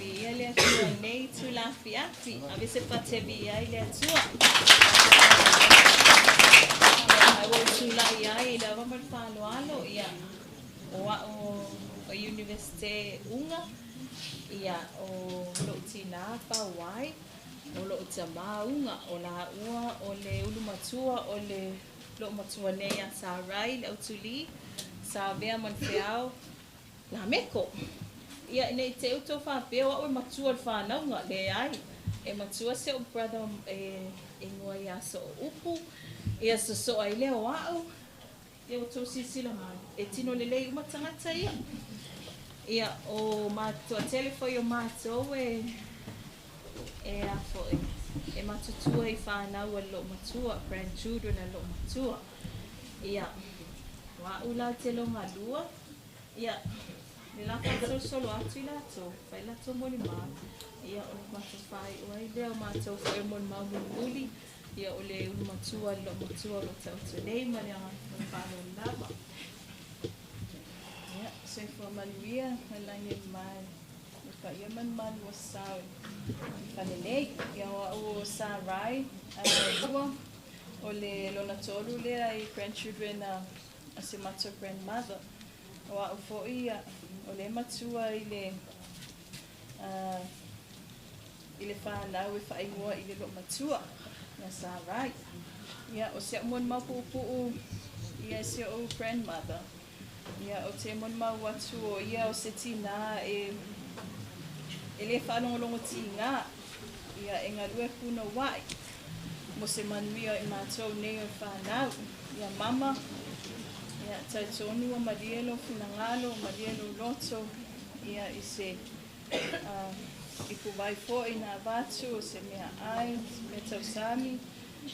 Ia le atua nei tu la fiafi, ave se patevi ai le atua. Ai wo tu la ia le va mal falo alo ia. O universite unga ia o Leautuli pa wai o Leautama unga o la ua o le ulumatua o le Leautama nei a Sarai Leautuli Savea Manufeao Lameko. Ia nei te uto whapea wa o matua le whanau le ai. E matua se o brother e ngua ia so upu. Ia so ai leo au. Ia o tō sisila mai. E tino le lei umatangata ia. Ia o matua telefoi o matua e afo e matutua i whanau a lo matua. Grandchildren a lo matua. Ia wa ula te lo ngalua. Ia le la fa solo atu i lato, fai lato moni ma. Ia o le matu fai uai leo matou fai o moni mau muli. Ia o le ulu matua lo matua lo tau tu nei ma le anga whalo lava. Ia, se fua manuia, malangi mai. Ipa ia manu o sao. Fane nei, ia o Sarai, lua. O le lona tolu lea i grandchildren a se matua grandmother. O a ufo ia. O le matua i le whanau e whaingoa i le lo matua na Sarai. Ia o se mon mau pupu ia se o grandmother. Ia o te mon mau watu o ia o se tina e le whanongolongo tinga. Ia e ngalue kuna wai. Mo se manuia i mātou nei o whanau. Ia mama. Ia taitonu o marielo finangalo, marielo loto, ia i se i kuwai fo i nā vatu o se mea ai, me tausami.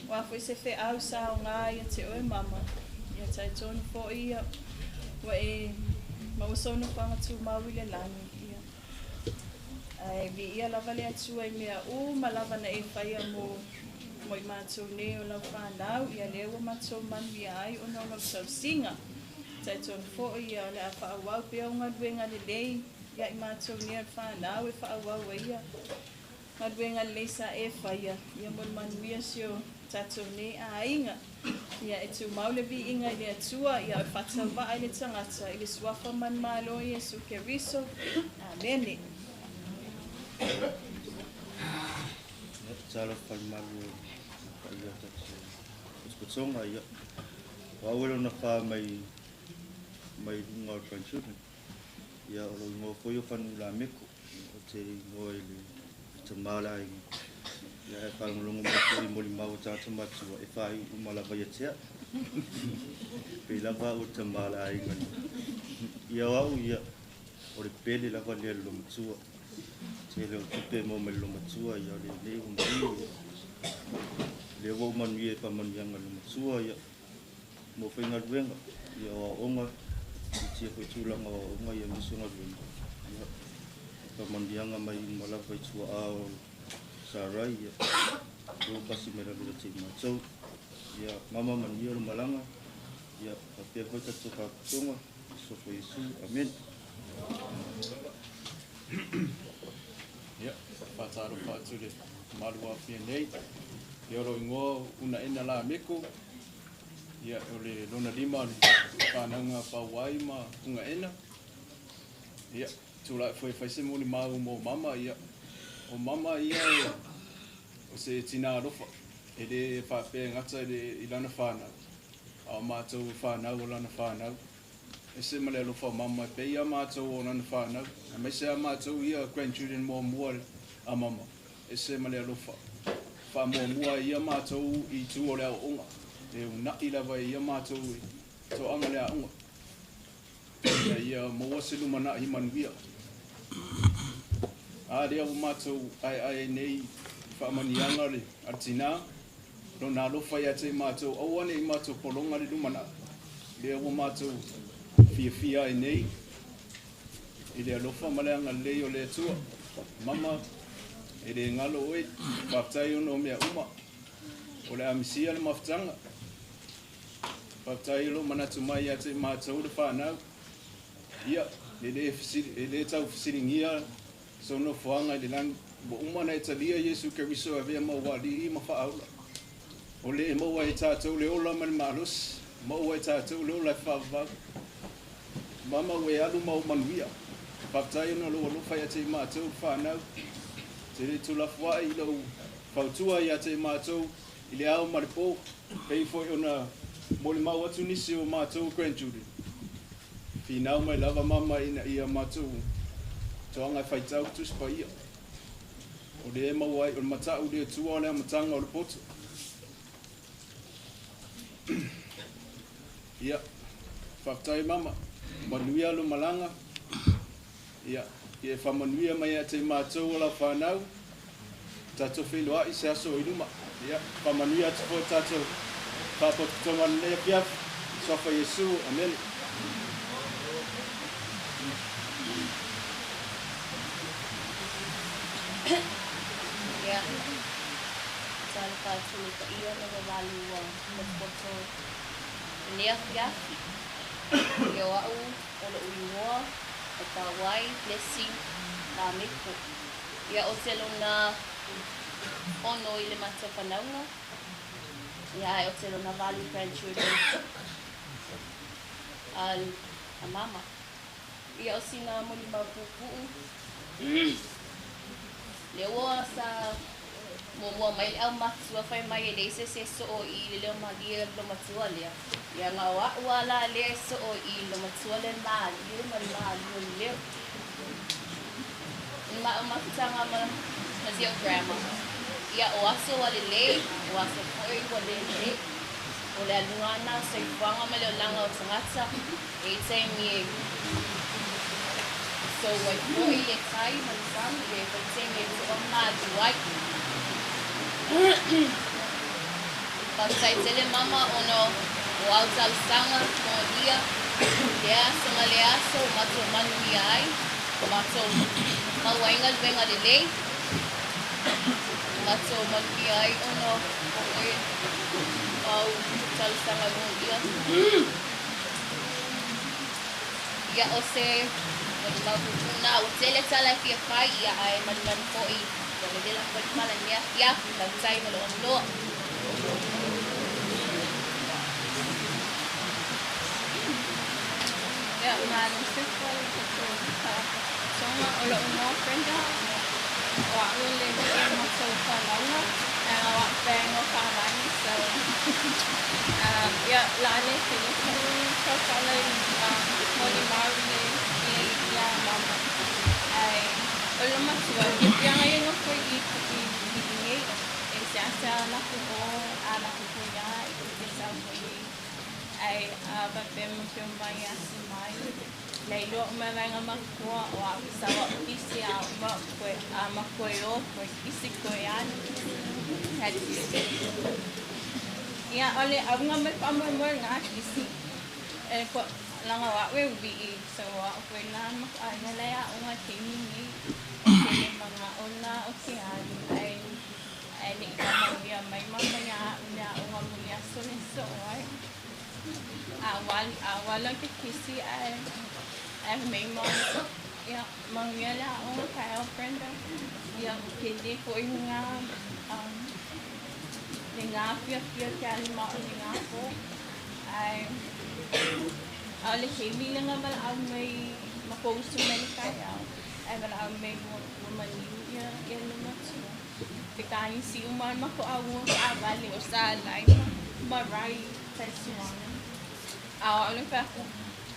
Wafo i se whe au sa o ngā ia te oe mama. Ia taitonu fo ia, wa e mausono whangatu mau i le langi. Ia. Ai vi ia lava le atua i mea ma lava na e whaia mo i mātou ne o lau whanau, ia lewa mātou manu ia ai o nau lau sausinga. Taitonu fo ia o le a whaawau pia o ngaduenga le lei, ia i mātou ne o whanau e whaawau ia. Ngaduenga le sa e whaia, ia mon manu ia sio tātou ne a inga. Ia e tu maule vi inga i le atua, ia o whatawa ai le tangata, i le suafa man malo Jesu Keriso. Amene. Sala falmalu ia tatu skutsonga ia wawelo na fa mai lunga grandchildren ia o ngo foio fanu Lameko o te ngo ile te mala ia e fa lunga mo li mau tatu matu e fa i mala vai tea pe la va o te mala ai ia au ia o le pele la va le lo mtua te le tupe mo me lo matua ia le umbi le wo man ye pa man yang lo matua ia mo fe nga duenga ia onga ti ko tula nga onga ia miso nga duenga ia pa man yang mai mala fa tua a Sarai ia o pasi mera lo te matua ia mama man ia lo malanga ia pa pe ko ta tsoka tonga so fo Yesu amen. Ia, whātaro whāture marua whia nei. Ia ro ingoa una ena Lameko. Ia o le lona lima whananga pawai ma unga ena. Ia, tūlai whai whaise moni mau mo mama ia. O mama ia o se tina rofa. E le whapea ngata i lana whānau. A mātou whanau o lana whanau. E se male alo wha mama pe ia mātou o lana whanau. E me se a mātou ia grandchildren mua a mama. E se male alo wha mua ia mātou I tu o lea onga. E una I lava ia mātou I to anga lea onga. Ia maua se lumana I manuia. A rea o mātou ai nei whaamanianga le atina. No nā lofa ia te mātou awane I mātou polonga le lumana. Lea o mātou fia I nei. I lea lofa maleanga lei o lea tua. Mama, e le ngalo oe, whaftai ono mea uma. O le amisia le maftanga. Whaftai lo manatu mai ia te mātou le whanau. Ia, le tau fisiringia, so no whaanga I le lang. Bo umana e talia Yesu Keriso a vea mawali I mawhaaula. O le maua e tātou le ola mani maalus, maua e tātou le ola whawau. Mama we alu mau manuia. Whaftai ono lo whai a te mātou whanau. Te re tulafua I lau whautua I a te mātou I le au maripo. Pei foi ona mole mau atu nisi o mātou grandchildren. Whinau mai lava mama ina ia mātou. Toanga whaitau tuspa ia. O le mau ai o le matau le tua o le amatanga o le poto. Ia, whaftai mama, manuia lo malanga. Ia, ia whamanuia mai a te mātou o la whanau. Tato wheloa I se aso I luma. Ia, whamanuia te fo tato whapotu toman lea piaf. Sofa Yesu, amen. Ia, tala tātuni ka ia na mawalu poto lea piafi. Ia wau, ola uiwoa, o tawai, blessing, Lameko. Ia o te lona ono I le mata whanaunga. Ia o te lona valu grandchildren. A mama. Ia o sina muli mapupu. Le oa sa mua mai au matua whai mai e leise se so o I le leo malia lo matua lea. Ia ngā wa la lea so o I lo matua le malia o leo. Ma makutanga ma zio grandma. Ia o aso wa le lei, o aso koi wa le lei. O le aluana sa iwanga ma leo langa o tangata. E te mi so wai koi e tai ma le sangu e wai te mi e o ma duai. Pasai tele mama ono o autal sanga ko dia. Lea sanga lea so mato manui ai. Mato mawainga venga de lei. Mato manui ai ono oi au tal sanga ko dia. Ia o se na o tele tala fia pai ia ai man foi. Ia le la ko mala nia ia la sai mo lo. Ya, man, simple soma o no friend wa le mo so whanaunga wa whengo whanangi so ya lane ko kala moni marine ya mama ai o lo matua ya ngai no ko I ngai e sa na ko ana ko ya I sa ko ai ba pem ko mai asimai Leilo mawanga makua wa sawa isi a makua o ko isi ko yan. Ia ole avunga me pamo mo nga isi. Ko langa wa we bi so wa ko na makaya la ya unga tini ni. Ke mga ona o si ai ni ka ya mai mama ya unga mo ya so ai. Awal ke kisi ai may mga mangyala o kaya friend yang hindi ko nga ningapia kaya mo ningapo ay ale kemi lang naman ang may mapost man kaya ay wala may maniya yan naman so pikain si uman mako awo sa abali o sa live maray sa suwan Awa ole fa.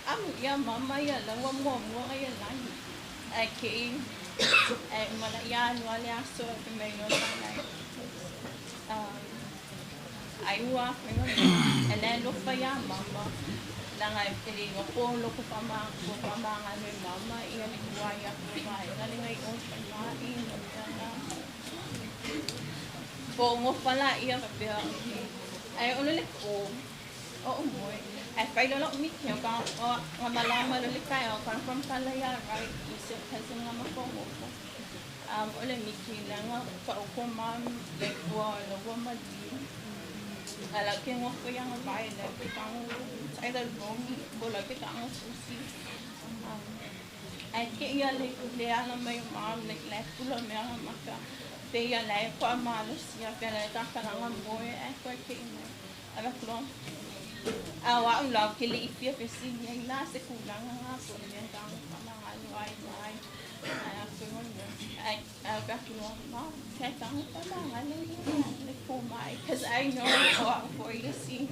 Amu ia mama ia la wa mo ia langi. Ai ke ai mala ia no ale aso ke me no nai. Ai ua and then look for ya mama. Nang ai pili ngo po lo ko pama ngane mama ia ni wa ya ko vai. Nang ngai o pa mai no na. Po ngo pala ia ka pe. Ai ole le ko. O moi. Ai fai lo mi ke ka o malama lo le kai o kan from kala ya right. Isi kasi nga ma ko mo. Ole mi ke na nga ka o ko mam le ko lo wa ma di. Ala ke ngo ko yang vai le ke kang sai dal bongi bola ke kang susi. Ai ke ia le ala mai mam le pulo me ala maka. Pe ia le ko ma lo sia pe le ta kana nga mo ai ko ke ina. Ala klon. Awa ulau ke le ipia pe si ia la se kulang nga ko le tang kana nga ai ai. Ai aku ngono. Ai ka klon ma ke tang kana nga le ko mai because I know for you to see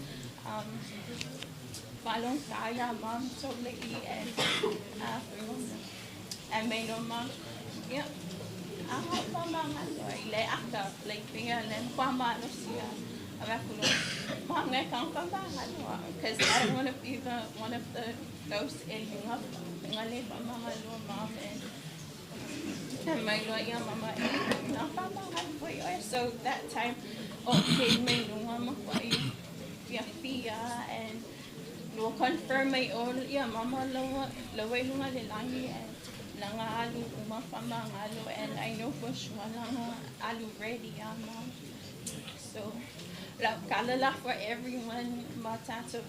balong kaya mom so le and may no mom yeah ako pa mga le aka like pinga len pa malo siya ako no mom ngai kang pa because I don't want to be one of the ghosts in ngale pa mga lo mom and my lawyer mama so that time okay may mama pia and no confirm my own mama laway lunga lilangi and langa alu umafama alu and I know for sure langa alu ready mom so la kalala for everyone matato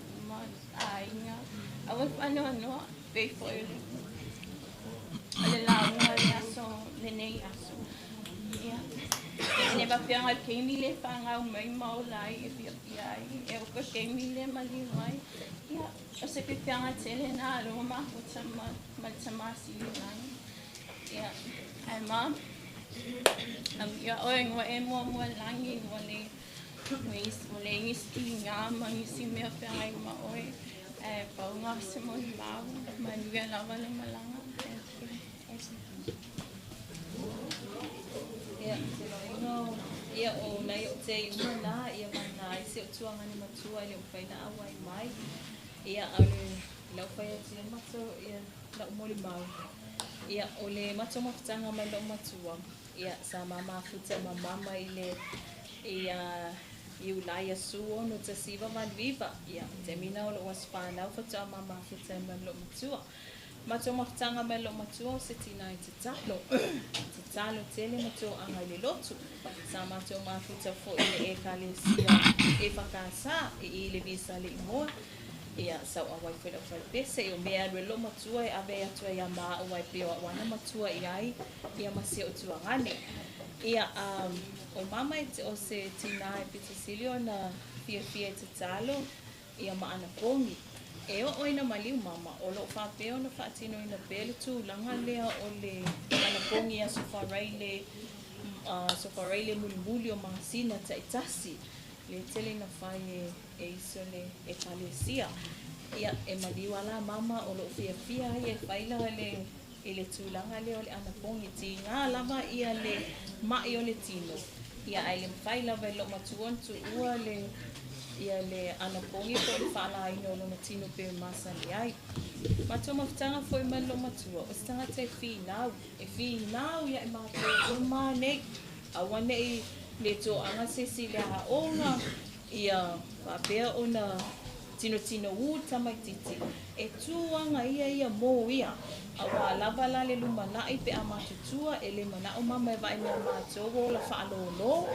I was no faithful so nene aso yeah ne ba piang al kemile fanga mai mau lai ya ko kemile mali mai ya o se piang al tele na lo ma utama maltama si nai ya ai mom ya oeng wa emo mo langi wale wis wale ngiski nga mangisi me piang ai ma oi pa nga se mo ba manuel la wala malanga ia ia o nei o te una ia mana I se tuanga ni matua le faina awai mai ia ale lau fai te mato ia la moli mau ia ole mato mafutanga mai lo matua ia sa mama futa mama ile ia iulai suo no te siva man viva ia te mina o lo waspana futa mama futa mai lo matua mato mafutanga mai lo matua se tina te talo tele mato anga le lotu sa mato mafuta fo ile e kalesia e fakasa e ile visa le mo ia sa awai fo fa pese o mea lo matua e ave atu ia ma awai pe o wana matua ia masi o tua ngane ia o mama o se tina e pitisilio na fia te talo ia ma ana pongi e o ina maliu mama o lo fa peo no fa tino ina pele tu langa lea o le ana pongi a Sarai le mulimuli o masina ta itasi le tele na fa e isole e kalesia ia e maliu ala mama o lo fia e faila le tu langa le o le ana pongi ti nga lava ia le mai o le tino ia ai le faila ve lo matuon tu ua le ia le ana pongi ko le fala ino lo tino pe masani ai mato mafutanga foi man lo matua o stanga te fi now ia ma ko mane awane le to anga Cecilia ha onga ia pa pe ona tino u tamai titi e tuanga ia mo ia awa lava la le lumana i pe amatutua ele mana o mama vai na mato la falo no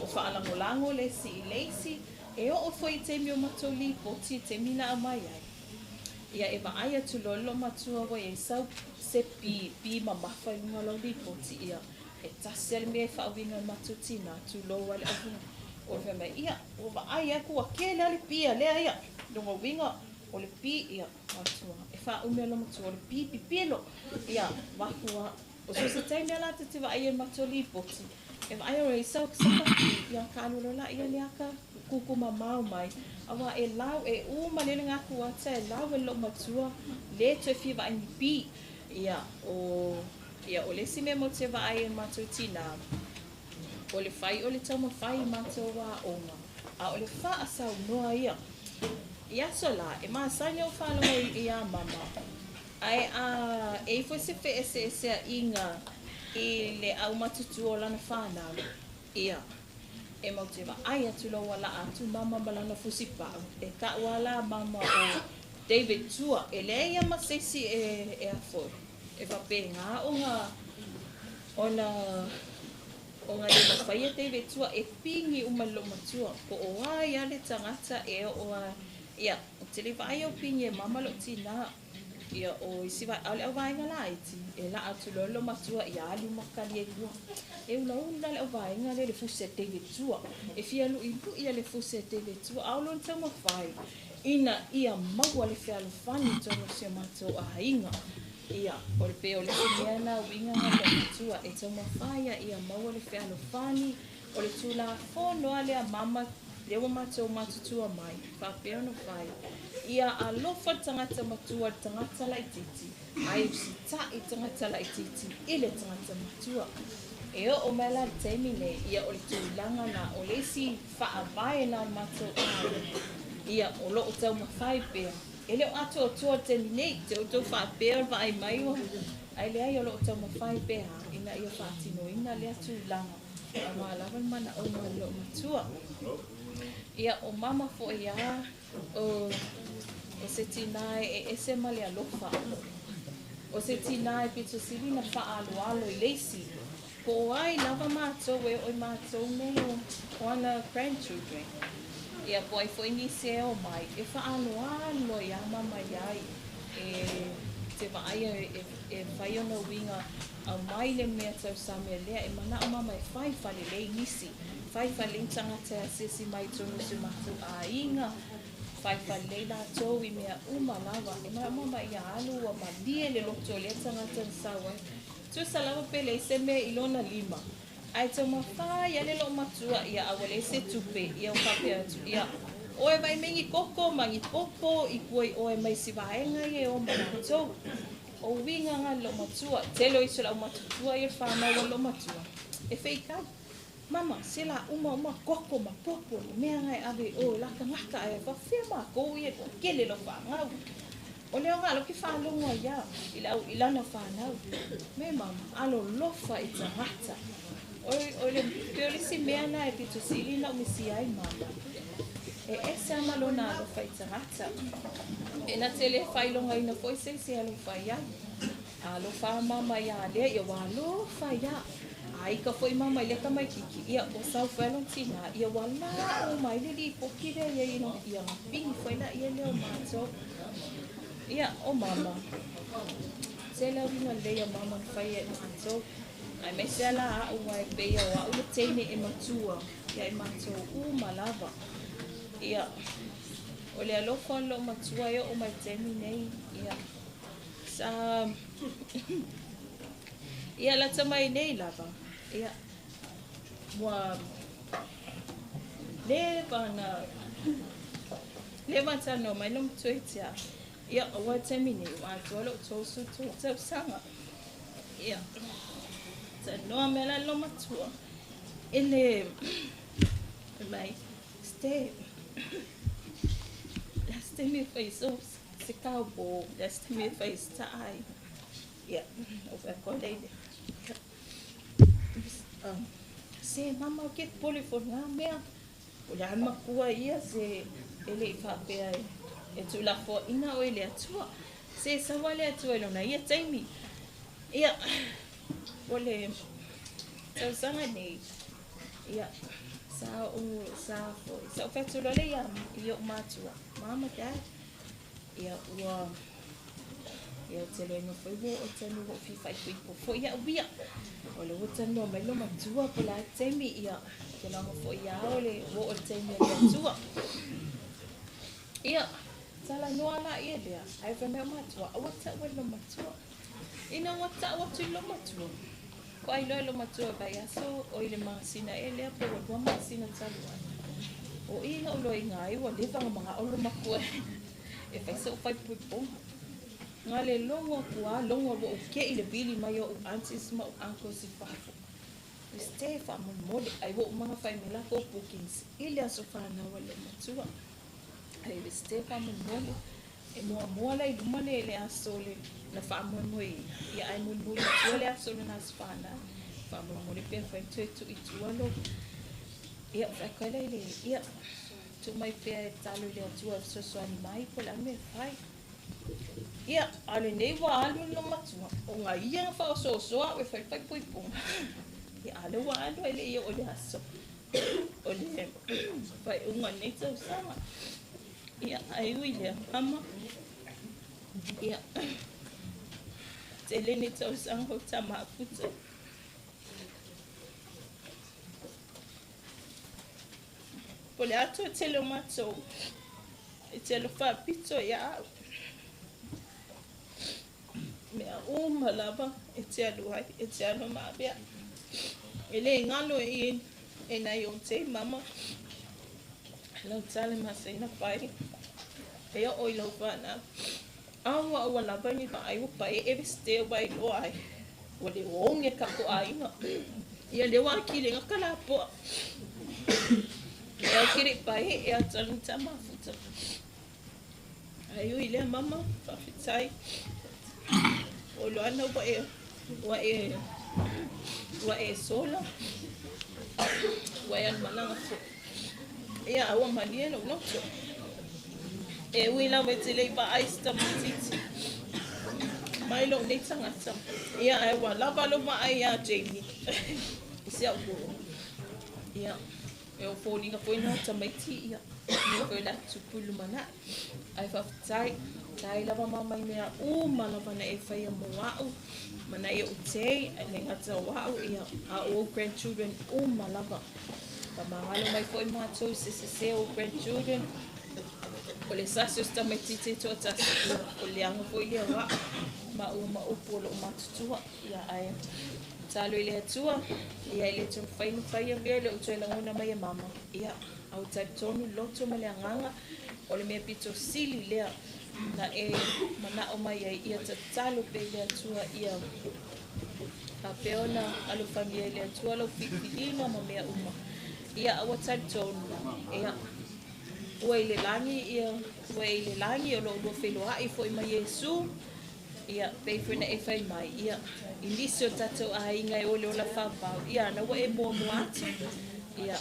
o fala ngolango le si leisi e o foi te mio matoli po te mina mai ai ia e va ai tu lolo matua wa e sau se pi mama fa ngolo di po ia e tasel me fa winga matutina tu lo wale o fe mai ia o va ai ku akele ali pia le ia dongo winga o le pi ia matua e fa umelo matua le pi pelo ia wa o so se tene la te va ai matoli po e vai o isa sa ia kalu la ia liaka kuku mamau mai awa e lau e uma le nga ku ata e lau e lo matua le te fi vai ni pi ia o le sime mo te vai e matu tina o le fai o le tama fai matu wa onga a o le fa asa noa ia so la e ma sa le o fa lo ia mama ai e foi se fe ese inga i le au matutu o lana whānau. Ia, e mau te wa ai atu lo wala atu mama malana fusipa. E ka wala mama o David Tua. E le ia masesi e afo. E wape ngā o nga le mawhaia David Tua e pingi umalo matua. Ko o ai ale tangata e o ia, o te le vai o pingi e mama lo tina. Ia o isi vai ale au vai ngala iti e la atu lolo matua ia ali makali e lua e una le au vai ngale le fuse David Tua e fia lu ilu ia le fuse David Tua au lon tama fai ina ia maua le fea lo fani tono se mato a inga ia o le peo le fiana winga ngale matua e tama fai ia maua le fea lo fani o le tula fono ale a mama lewa mato matutua mai fa peo no fai ia alofa tangata matua tangata la ititi ai usita I tangata la ititi ile tangata matua e o mela temine ia o le tulanga na o le si fa vai na mato ia o lo o tau mawhai pea ele o ato o tua temine te o tau fa pea vai mai o ai le ai o lo o tau mawhai pea ina ia fa tino ina le tulanga a malawa mana o lo matua ia o mama fo ia o se tinai e se male alofa. O se tinai pito silina fa alo I leisi. Po ai lava mato e o mato ne o ana grandchildren. Ia po ai fo inise o mai. E fa alo ia mama iai. E te vai e vai ona winga a mai le mea tau same lea. E mana o mama e fai fale le inisi. Fai fale tangata sisi mai tonu se matu a inga. Fai fale la tau I mea lava. E mama ia alu wa malie le loto le tangata sawa. Tu salama pele se me ilona lima. Ai tau mawhai ale lo matua ia awale se tupe ia o kape atu ia. Oe vai mengi koko mangi popo I kuai oe mai si vaenga ia o manatou. O winga nga lo matua. Telo iso la matutua ia whanau wa lo matua. E feikai. Mama, sila uma koko ma popo mea ngai ave o laka ngaka e whawhia ma kou ia kele lo whangau. O leo ngā lo ki whanonga ia ilana whanau. Me mama, alo lofa I tangata. O le peolisi mea na e pito sili na umisi ai mama. E ese amalo na lofa I tangata. E na tele whailonga ina foi se alo whai ai. Alo wha mama ia lea ia walo whai ai. Ai ka foi mama ile ka mai kiki ia o sau Valentina ia wala o mai le li pokire ia ino ia pingi foi la ia le o mato ia o mama se la vino le ia mama fai e mato ai me se la o mai be ia wa o teine e matua ia e mato o malava ia o le alofa lo matua ia o mai temi nei ia sa ia la tamai nei lava ia wa leva tano mai no tsoitia ia wa temini wa tolo tosu to sanga ia no mela lo matua ele mai stay me face off se cowboy me face tai ia o vai se mama ke pole for nga mea o le alma kua ia se ele I whapea e tu la fo ina o ele atua se sawale atua ilona ia taimi ia ole tau sanga nei ia sa o fetu lole ia I o matua mama dad ia ua ia te loe no foi o tanu o fi fai po foi ia ubia o le tanu mai lo matua po la temi ia ke la mo foi ia o le o temi ia tua ia sala no ala ia dia ai fa me matua o ta o lo matua ina wata o tu lo matua Ko ai lo matua ba ya so o ile masina ele po wa masina tsalua. O ina lo ingai wa le tanga mga olo makua. E fai so fai pupo. Ngale longo kua longo wo ke ile bili mai o aunties ma uncle si fafu. Stefa mo mole ai wo mga family ko bookings. Ile aso fa na wale matua. Ai Stefa mo mole e mo mola i dumale ele asole na fa mo mo ia ai mo mole ole asole na spana. Fa mo mole pe fa tu itu walo. Ia fa kala ile ia tu mai pe talo le tu so so animai ko la me fai. Ia ale nei wa alu no matua. O nga ia fa so so we fai fai pui pum. Ia ale wa alu ele ia ole aso. Ole fai unga nei tau sama. Ia ai uile mama. Ia tele ni tau sango tama puto. Pole ato tele mato. Tele fa pito ya. Mea lava etialuai etialo mabia. Ele ngalo e na yonte mama. Lo tale masina pai. E o ilo pana. Awa o lava ni pa ai pa e stay by lo ai. O le onge ka ko ai no. Ia le wa kile ngakala po. E kiri pai e atanu tama futa. Ayu ile mama fa fitai. O lo ana wa e sola. Wa yan malanga fo. Ia awa malieno no. E wila wetile pa aista matiti. Mai lo nei tangata. Ia ai wa lava lo ma ai a Jamie. Isia ko. Ia e o fōninga fōina tamaiti ia. Ni ko la tupulu mana. Ai fa tai tai lava mama mea malava na e fai mo wa'u. Mana e o te e ngata wa'u ia a o grandchildren malava. Pa mahalo mai foi matou se o grandchildren. O le sasio sta mai tite to ta o le anga foi ia wa ma o polo matutua ia ai talo ile atua ia ile tu fai no fai ia le o tela una mai mama ia au tai tonu loto male nganga o le me pito sili le na e mana o mai ia talo pe le atua ia a peona alo familia le atua lo fitidina ma mea uma ia au tai tonu ia Wele langi o lo felo ai foi mai Yesu ia pe fena e fai mai ia inicio tato ai ngai o le la fa ia na we mo ati ia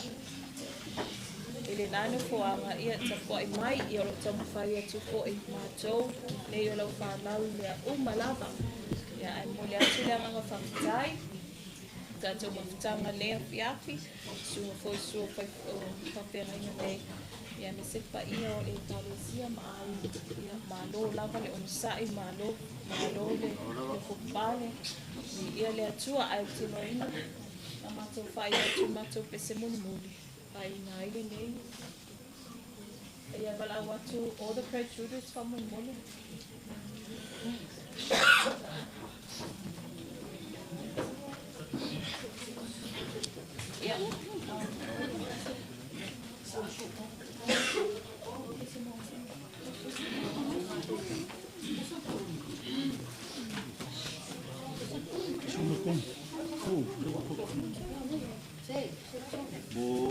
ele nano fo anga ia tapo ai mai ia lo tamu fai atu fo e mato le yo lo fa lau le malava ia ai mo le atu le anga fa tai tato mo tanga le fiafi su fa pera nei ia me sepa ia o le talosia mai ia malo lava le onsai malo le fupale ia le atua ai tino ina amato fai atu mato pese muli ai na ile nei ia bala watu all the prejudice from muli ia Oh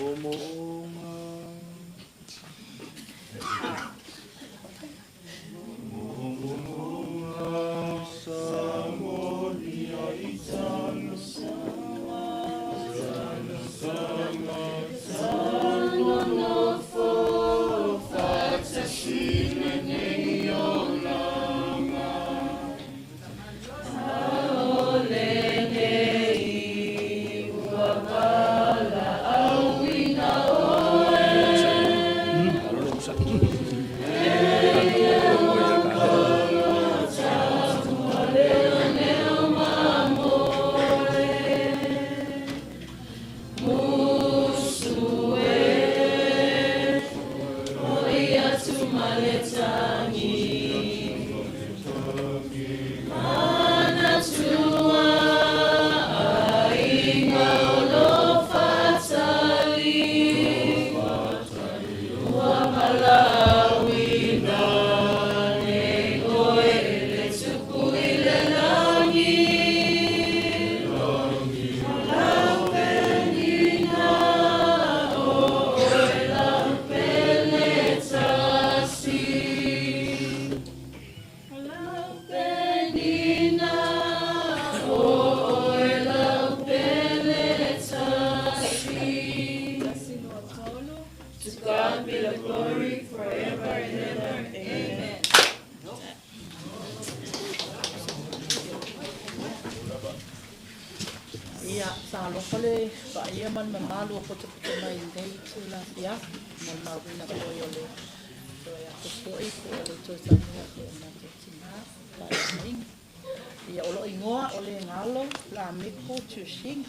malo pale fa ia man malo ko te mai dei tu la fia mo mawina ko yo le to ya ko le to sa mo ko na te tina pa ni ia olo ingoa ole ngalo Lameko chushing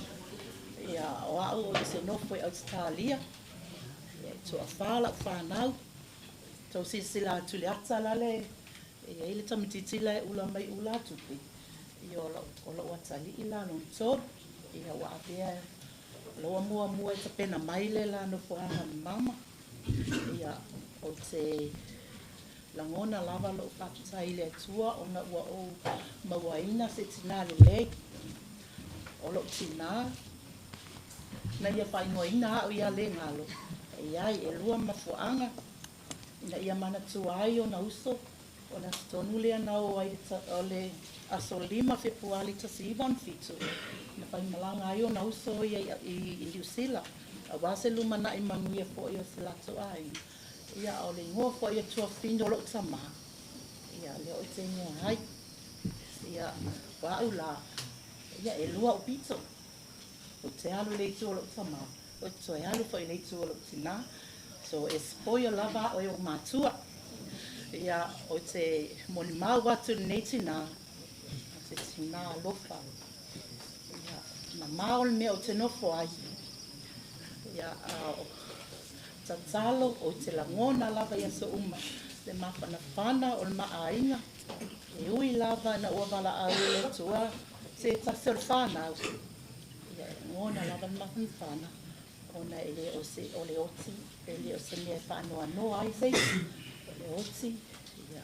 ia wa o se no foi Australia ia to afala fanau to sila tuli atala le ia ile tamititila ula mai ula tupi ia olo watali ila no so ia wa avea lo mua te pena mai le la no foanga mama ia o te langona lava lo fatai le tua ona ua o mawaina se tina le o lo tina na ia pai ngoina o ia le ngalo ia e lua mafuanga ina ia mana tuai o na uso o na tonu le na o ai ole asolima Februari ta sivan fitu na pai malanga ai o na uso ia i New Zealand a wase luma na i mangia fo ia sila to ai ia o le ngo fo ia tua findo lo tama ia le o te ngo hai ia wa ula ia e lua o pito o te alu le tu lo tama o te alu fo le tu lo tina so e spoil lava o matua ia o te molimau watu nei tina te tina lofa ia na maol me o te nofo ai ia tatalo o te langona lava ia so uma le mafana o le maainga e ui lava na ua wala au le tua se tasel whanau ia ngona lava na mafana ona ele o se o le oti ele o se mea whanua no ai sei o le oti ia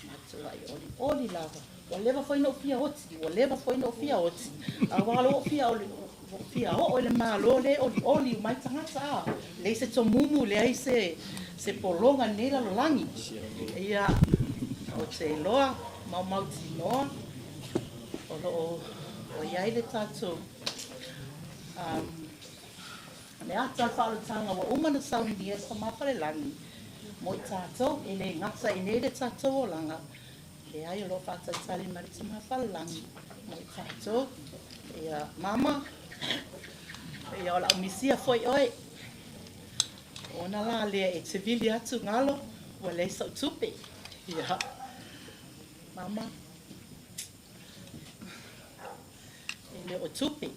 matua i oli lava o leva foi no fia oti o leva foi no fia oti a walo fia o fia o le malo le oli mai tangata le se tomumu le ai se polonga nela lo langi ia o te loa mau tinoa o iai le tatou me ata whaletanga wa umana saundi e sa mawhare langi mo i tātou e le ngata i nere tātou o langa e ai o lo whatatali mari sa mawhare langi mo i tātou ia mama ia o la umisia foi oi ona la lea e te vili atu ngalo wa le sa utupe ia mama e le utupe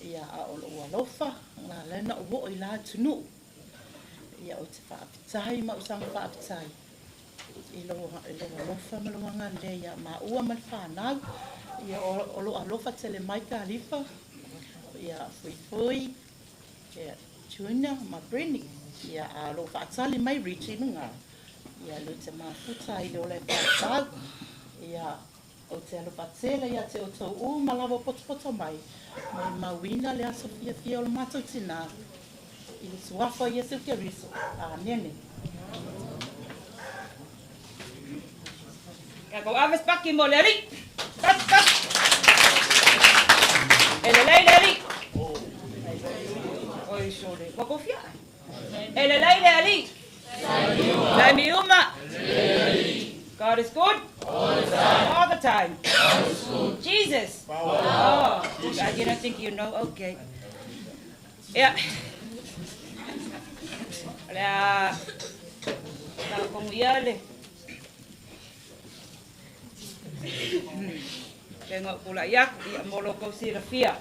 ia a o lo alofa nga lena o i la tunu ia o te whaapitai ma usanga whaapitai i lo alofa ma luanga le ia ma ua ma whanau ia o lo alofa tele mai ka alifa ia fui ia tuna ma brini ia a lo whaatali mai richi nunga ia lo te mafuta i lo le whaatau ia o te alo patela ia te o tau malawa poto mai mai mawina le aso fia o le matou tina i le suafa ia se kia riso a nene ia kau aves paki mo le ri pas ele le ri oi sore koko fia ele le ri lai miuma God is good all the time. Jesus. Oh, God, you don't think you know? Okay. Yeah. La kung iale. Tengok pula yak ia molo ko sirafia.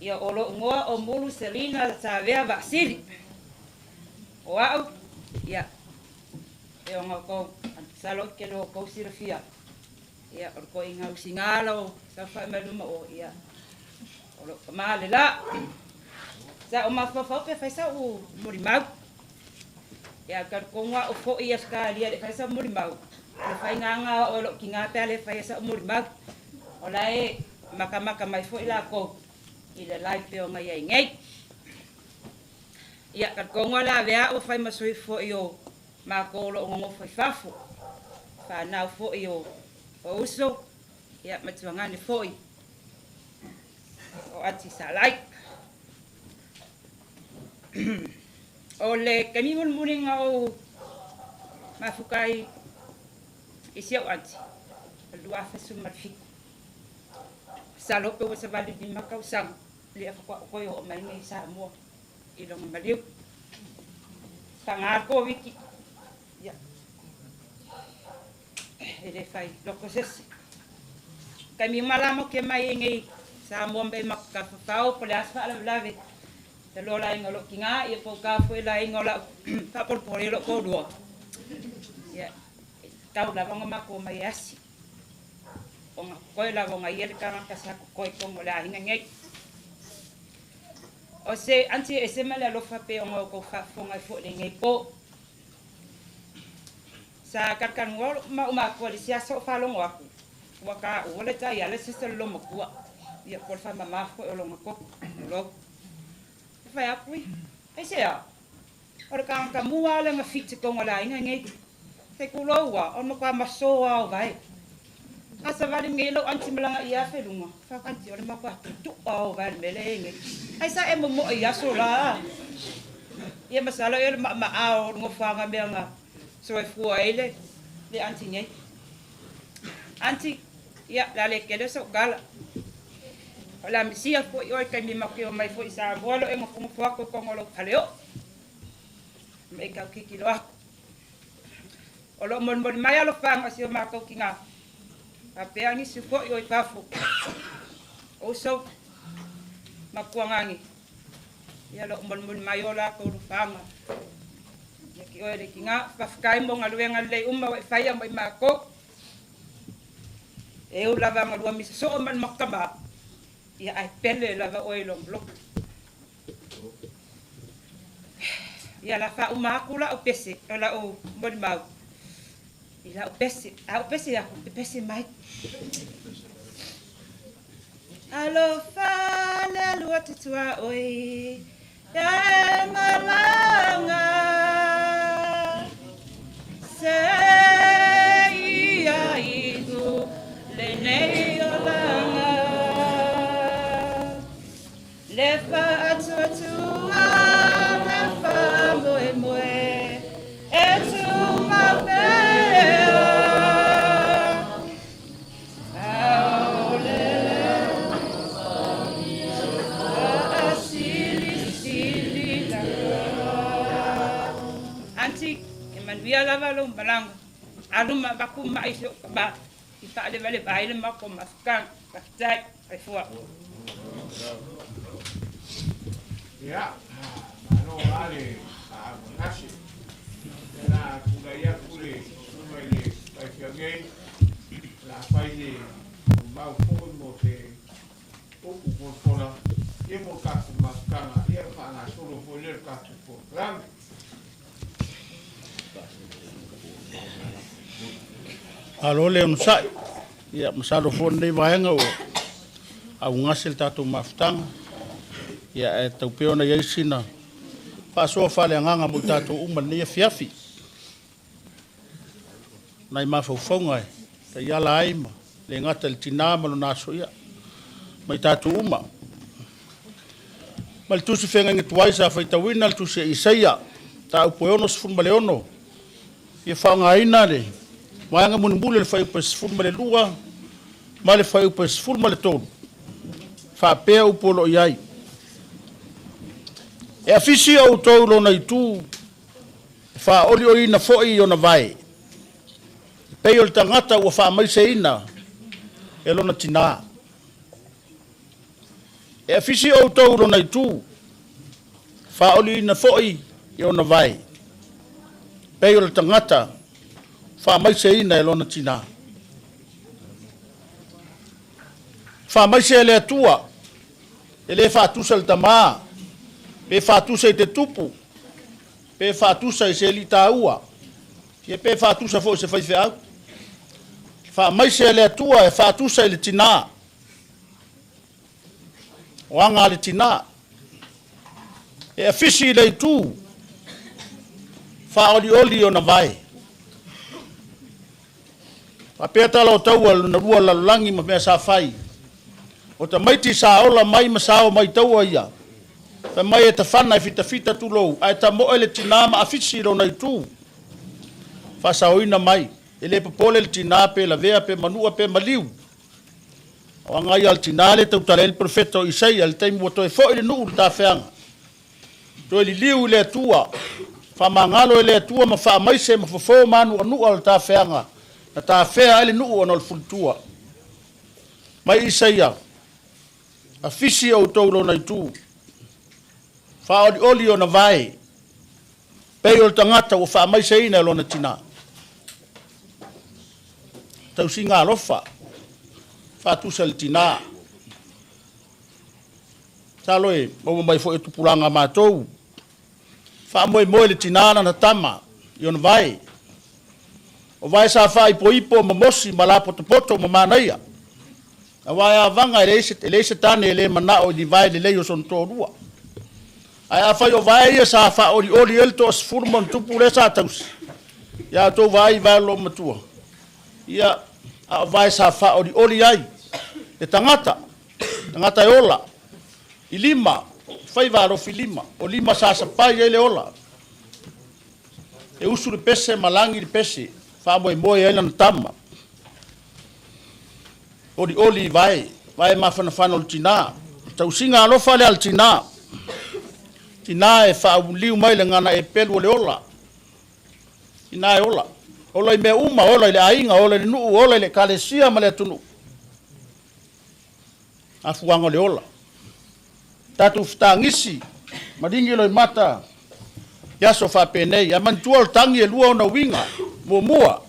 Ia olo ngoa o mulu Selina Savea vaksili. Wow. Ya. Tengok ko salot ke lo ko sirafia. Ia ko inga usingalo sa fa maluma o ia. Olo male la. Sa o mafafa pe fa sa o morimau. Ia kar ko nga o fo ia ska dia fa sa morimau. Fa nga o lo kinga pe ale fa sa morimau. Ola e makamaka mai fo ila ko. Ila life pe o ngai ngai. Ia kar ko nga la vea o fa masoi fo io ma ko lo ngo fa fafo. Fa na fo io o uso ia matuangane foi o ati Sarai o le kamimul muringa o mafukai isia ati lua fasu marfi salope o savali di makau sang le fa ko yo mai ni sa mo I long maliu tanga ko wiki ya ele fai loko sesi kami malamo ke mai ngai sa mo be makka fa po le asfa la lave te lo la ngolo kinga I po ka foi la ngola pa por lo ko do ya tau la vanga mako mai asi onga ko la vanga yel ka sa ko ko la ngai o se anti ese mala lo fa pe onga ko fa fonga fo le ngai po sa karkan ngol ma ko le sia so fa lo ngwa waka wala ta ya le se lo mo ko ya por fa mama ko lo mo ko lo fa ya kui ai se ya or ka mua le nga fit ko ngala ngai te ko lo wa on mo ka maso wa vai asa vale ngelo anti malanga ia fe lunga fa kanti ole ma pa tu au vale mele ngai ai sa e mo ia so la ia masala ele ma au ngo fa nga menga so e fu ele le anti ngai anti ia la le kele so gala ola misia ko yo ka mi makio mai fo isa bolo e mo fu ko ngolo kaleo me ka kikilo olo mon mai alo fa nga si ma ko kinga apeangi suko yo ikafu oso makuangangi ya lo mon mayola ko rufanga ya ki ole kinga pafkai mo ngaluenga le we faya mai mako e u lava ngalua mi so man makaba ya ai pele lava oilo blok ya la fa umakula o pese ola o mon mau ila o pese ya pese mai alo fa le lua tua oi ya malanga se ia itu le nei olanga le fa tua le fa moe e tu ma Via lava lo balang alum baku mai so ba kita ada balik baile mako maskan kasai ai fua ya ano ale nasi na kulaya kule sumaile ai fiage la faile ba fo mo te o por fora e mo ka maskan e fa na solo fo le ka fo ram alo le on sai ya masalo fon nei vaenga o au ngasel tatu maftang ya tau peona ya sina pa so fale nganga mo tatu uma ne fiafi nai mafu fonga te ya laima le ngata le tinama lo naso ya mai tatu uma mal tu se fenga ngi twaisa fa tawina tu se isaya ta upono sfun baleono ye fanga ina le wanga mun bule fai pas ful male lua male fai pas ful male ton fa pe o polo yai e afisi o to lo na tu fa oli o ina foi ona vai pe o tangata o fa mai se ina e lo na tina e afisi o to lo na tu fa oli ina foi e ona vai pe o tangata fa mai se ina e lona tina fa mai se le tua ele fa tu sal tama pe fa tu se te tupu pe fa tu se li taua e pe fa tu se fo se fai fa mai se le tua e fa tu se le tina wanga le tina e fisi le tu fa oli ona vai apeta lo tawal na rua la langi ma sa fai o ta maiti sa ola mai ma sa o mai tawa ia fa mai ta fana fita tu lo ai ta mo ele tinama afisi lo na tu fa sa oina mai ele popole le tina pe la vea pe manua pe maliu o ngai al tinale tau tale el profeta Isaia le taimu to e fo ile nu ta feanga to le liu le tua fa mangalo le tua ma fa mai se ma fo manu nu al ta feanga na ta fea ile nu ona le fultua mai Isaia a fisi o to lo na tu fa oli ona vai pe o tangata o fa mai se ina lo na tina tau singa lofa fa tu sel tina taloe mo mai fo e tupulanga matou fa mo le tina na tama yon vai o vai sa fa ipo mo mosi malapo poto mo manaia a vai avanga le se tane le mana o di vai le yo son to rua ai a fa yo vai sa fa o di el to sfurmon tupule sa taus ya to vai lo matua ia a vai sa fa o di ai e tangata e ola i lima fai varo filima o lima sa pai ele ola e usu le pese malangi le pese fa mo e na tama o di oli vai ma fana o tina tau singa lo fa le al tina e fa uliu mai le ngana e pelu le ola ina e ola i me uma ola i le ainga ola i nu ola i le kalesia ma le tunu afuanga le ola tatu ftangisi madingi lo mata ya sofa penei aman tuol tangi e lua ona winga mua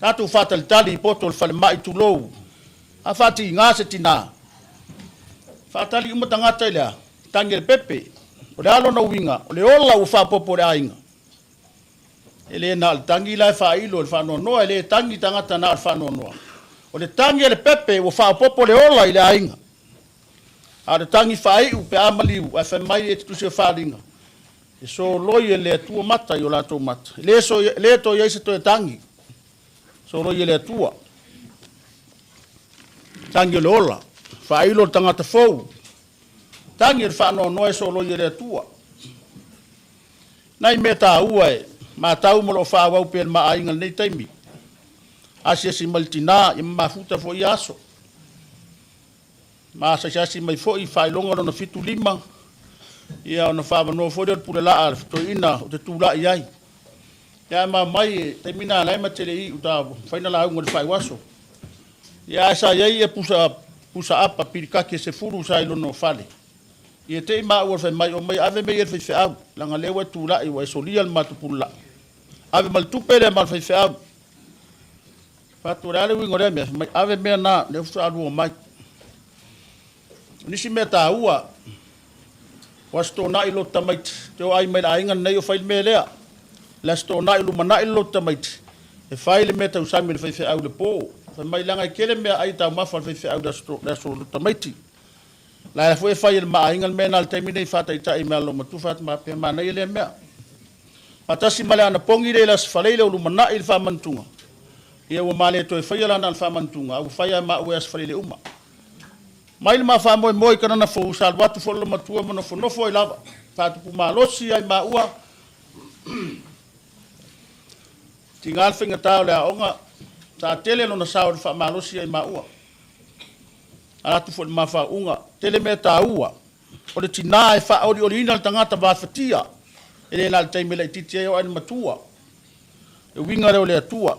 tatu fatal tali potol fal mai tulou afati ngase tina fatali umatangata ila tangi le pepe o le alo na winga o le ola u fa popo le ainga ele na tangi la fa ilo fa no ele tangi tangata na fa no o le tangi le pepe o fa popo le ola ile ainga a le tangi fai u pe amali u fa mai e tu se fa linga e so loye le tu mata yo la to mata le to ye se to tangi so loye le tu tangi le ola fa ilo tangata fo tangi fa no e so loye le tu nai meta uai ma tau mo lo fa wa pe ma ainga nei taimi asia si maltina i mafuta fo iaso ma sa si mai fo i fai longa no fitu lima ia no fa no fo de pure la to ina o te tula iai ya ma mai te mina la ma tele i uta faina la ngol fai waso ya sa iai e pusa apa pirika ke se furu sa ilo no fale ia te ma o fa mai o mai ave me yer fa au la ngale wa tula i wa solia al matupula ave mal tupere mal fa faturale wi ngore me ave me na le fu alu mai nisi meta ua wasto na ilo tamait te ai mai ainga nei o fai me lea la sto na ilo mana ilo tamait e fai le meta usami le fai au le po fa mai langa kele me ai ta ma fa fai au da sto tamait la foi fai il ma ainga me na te mine fa ta i me lo matu fa ma pe ma nei le me patasi male ana pongi le las fa le lo mana il fa mantunga ia o male to fai la na fa mantunga au fai ma o as fa le uma mai ma fa moi kana na fo sal watu fo lo matua mo no fo i lava fa tu ma losi ai ma ua tingal finga tau le onga ta tele no na sa fa ma losi ai ma ua ala tu fo ma fa unga tele me ta ua o le tina e fa o di ina tangata ba fatia ele la te me le titi o ai matua e winga le atua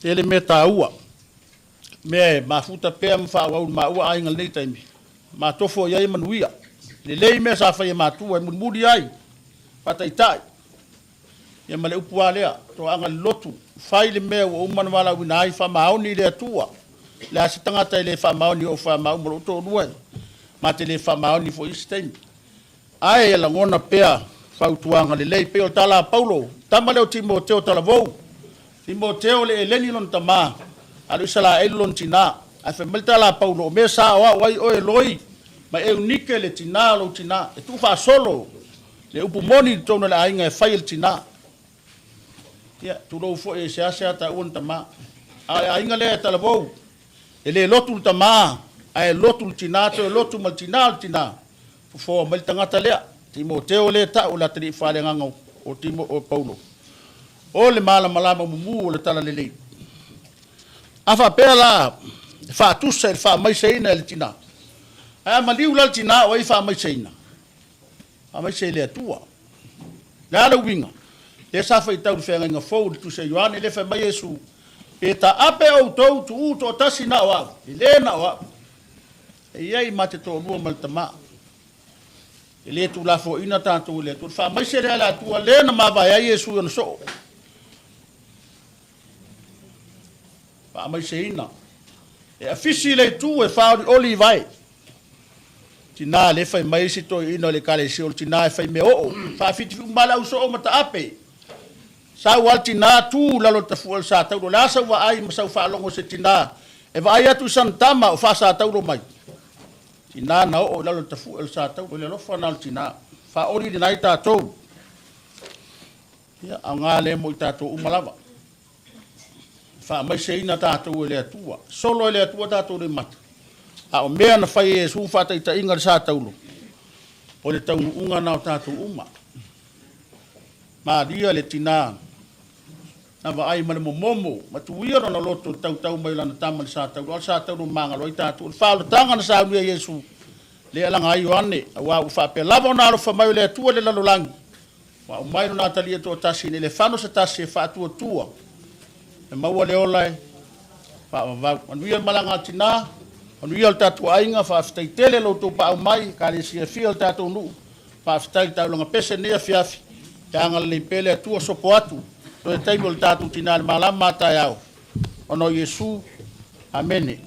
tele me ta ua me mafuta pe mfa wa ma wa ai ngal nei taimi ma tofo ye manuia le lei me sa fa ye matu e mudi ai pata itai ye male upuale to anga lotu faile me o man wala winai fa maoni le tua le asitanga tai le fa maoni o fa mau mo to ruai ma te le fa maoni fo istem ai la ngona pe fa utuanga le lei pe o tala paulo tamale o timoteo tala vo timoteo le eleni lon tama alu sala elon tina a fe melta la paulo me sa wa wai o eloi ma e unike le tina lo tina e tu fa solo le upu moni to no la inga e fail tina ya tu lo fo e sia ta un tama a inga le ta labo ele lotu tama ai lotu tina to lotu mal tina fo mal tanga ta le timoteo le ta o la tri fa le nganga o timo o paulo o le mala mala mu le tala le Afa pela fa tu se fa mai seina le tina. A maliu la tina o fa mai seina. A mai se le tua. La le winga. Le sa fa tau fe nga fo tu se Yohane le fa mai Yesu. E ta ape o tou tu to tasina wa. Le na wa. E ai mate to lua mal tama. Le tu la fo ina tanto le tu fa mai se la tua le na ma va ya Yesu no so. Fa mai seina. E afisi le tu e fa oli vai. Tina le fai mai si to ino le kale si ol tina e fai me o. Fa fiti mala uso o mata ape. Sa wal tina tu la lo tafu sa tau la sa wa ai ma sa fa longo se tina. E va ai atu santama o fa sa tau lo mai. Tina na o la lo tafu el sa tau le lo fa na tina. Fa oli di nai ta to. Ya angale mo ta to umalava. Fa mai seina ta to le atua. Solo le atua ta to le mata. A o mea na fai e su fata i ta inga sa taulo. O le taunu unga na o tātou uma. Ma ria le tina. Na wa ai mane mo momo. Ma tu uira na loto tau mai lana tama ni sa taulo. Al sa taulo manga loi tātou. Le whaalo tanga na sa unia Yesu. Le alanga ai oane. A wa ufa pe lava o naro fa mai le atua le lalolangi. Wa o mai no na talia to tasi ne le whano sa tasi e wha atua tua. E maua le olai. Wha o vau. Anuia malanga tina. Anu ia tatu ainga fa aftai tele lo to pa mai ka le sia fiel tatu nu pa aftai tau longa pese ne fiafi tanga le pele tu so poatu to e taimol tatu tinal malama ta yao ono Yesu amene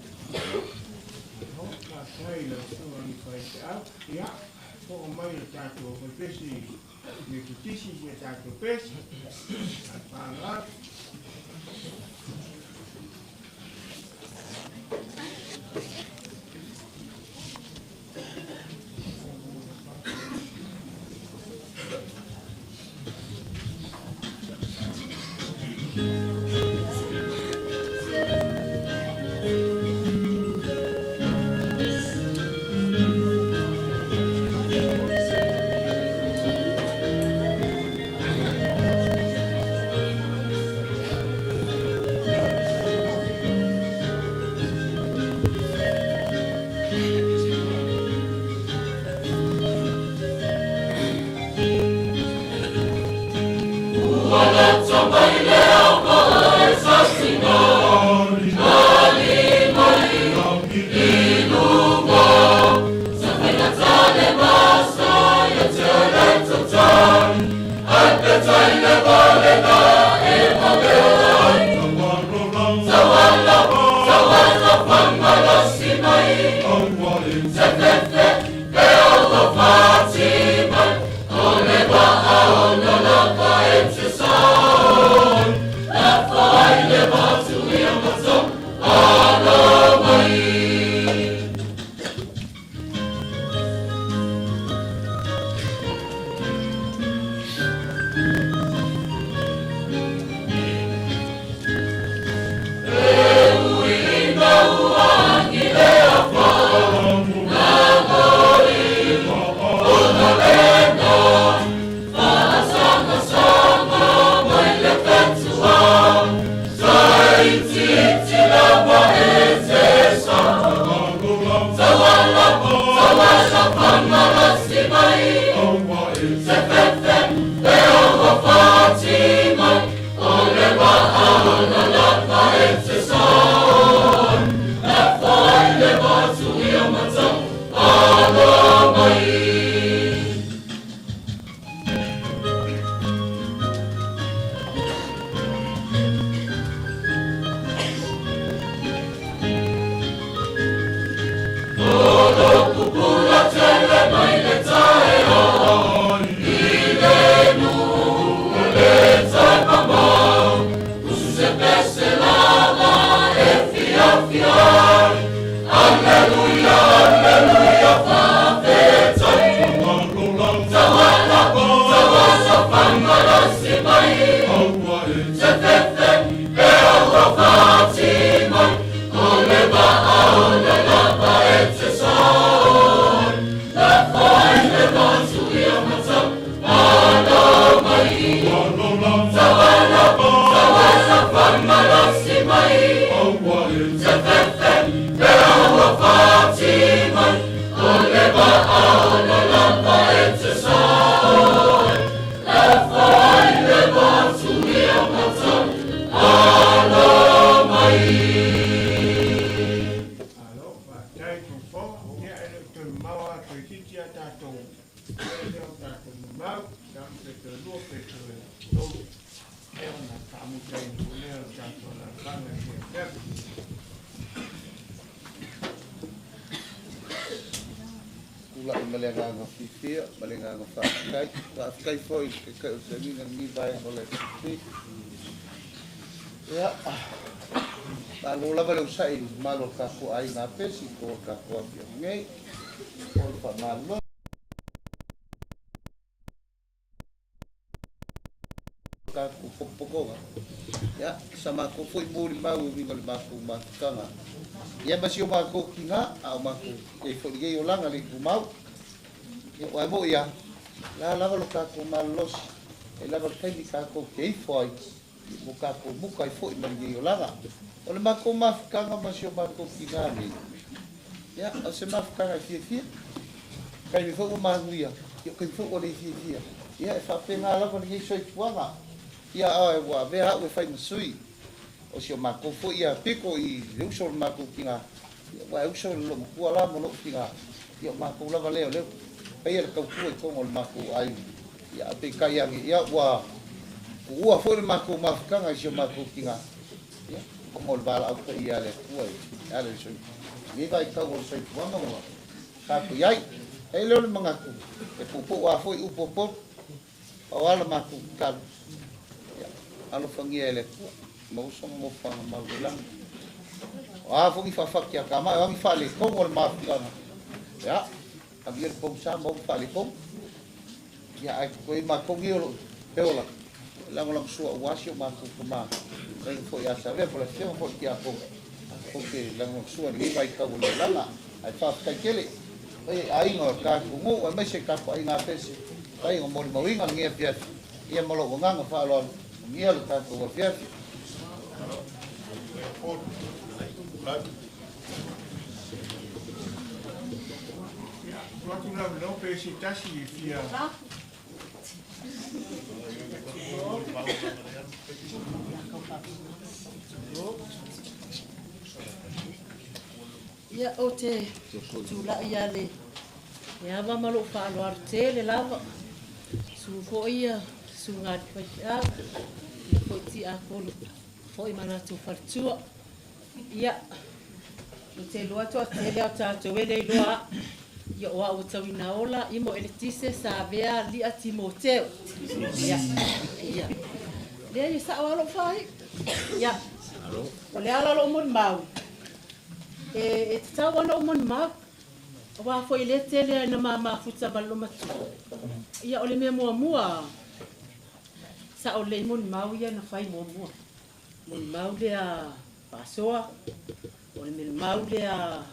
Mai, kai leo tato la fanga ke. Kula malenga nga fifia, malenga nga kai foi ke se ni vai ole. Ya. Lalu lava le usai malo ka ko ai na pesi ko ka ko ngai. Ko pa malo. Ka ko poko ya sama ko foi muri mau ni mal maku makanga ya masio mako kinga au maku e foi ge olanga le mau e wa mo ya la lo ka ko malos e la kai ka ko ke foi mo ka ko mo kai foi mal ge olanga o le mako makanga masio mako kinga ni ya se makanga fie kai fo ko manuia yo kai fo ko le fie ya fa pena la ko ni so tuanga ia ai wa ve ha we fai sui o sio mako fo ia piko I le uso mako kinga wa uso lo ku ala mo no kinga ia mako la valeo le ai el kau ku ko mako ai ia pe kai ia wa fo le mako mafkanga sio mako kinga ia ko bala au ia le ku ai ale so ni vai ka go sai wa mo ka ku ai ai le mangaku e pupo wa fo upopo awala mako ka alo fangia ele mau so mo fa mau lang fo ki fa kia kama wa fa le ko ngol ma ya abir pom sa mo fa le pom ya ai ko ma ko ngio peola lang lang so wa sio ma ko ma ai fo ya Savea por la fio por kia ko ke lang so ni vai ka ko la ai fa ka kele ai ngor ka ko mo me se ka ko ai na pese ai ngo mo winga ngia pia ia mo lo nganga fa lo Mia lo tanto wa fiat. Waktu lah belum presentasi via. Ya ote tula ya le. Ya va malo fa lo arte le lava. Su fo ia sungat pa ko ti a ko foi mana tu fartua ia te loa to te lea ta te wele loa ia wa o tawina ola imo eletise Savea li a Timoteo ia le sa walo fai ia o le ala lo mon mau e ta wana mon mau wa foi le tele na mama futa ballo matu ia o le me mua sa o le mon mau ia na fai mon mau le a pasoa o le mau le a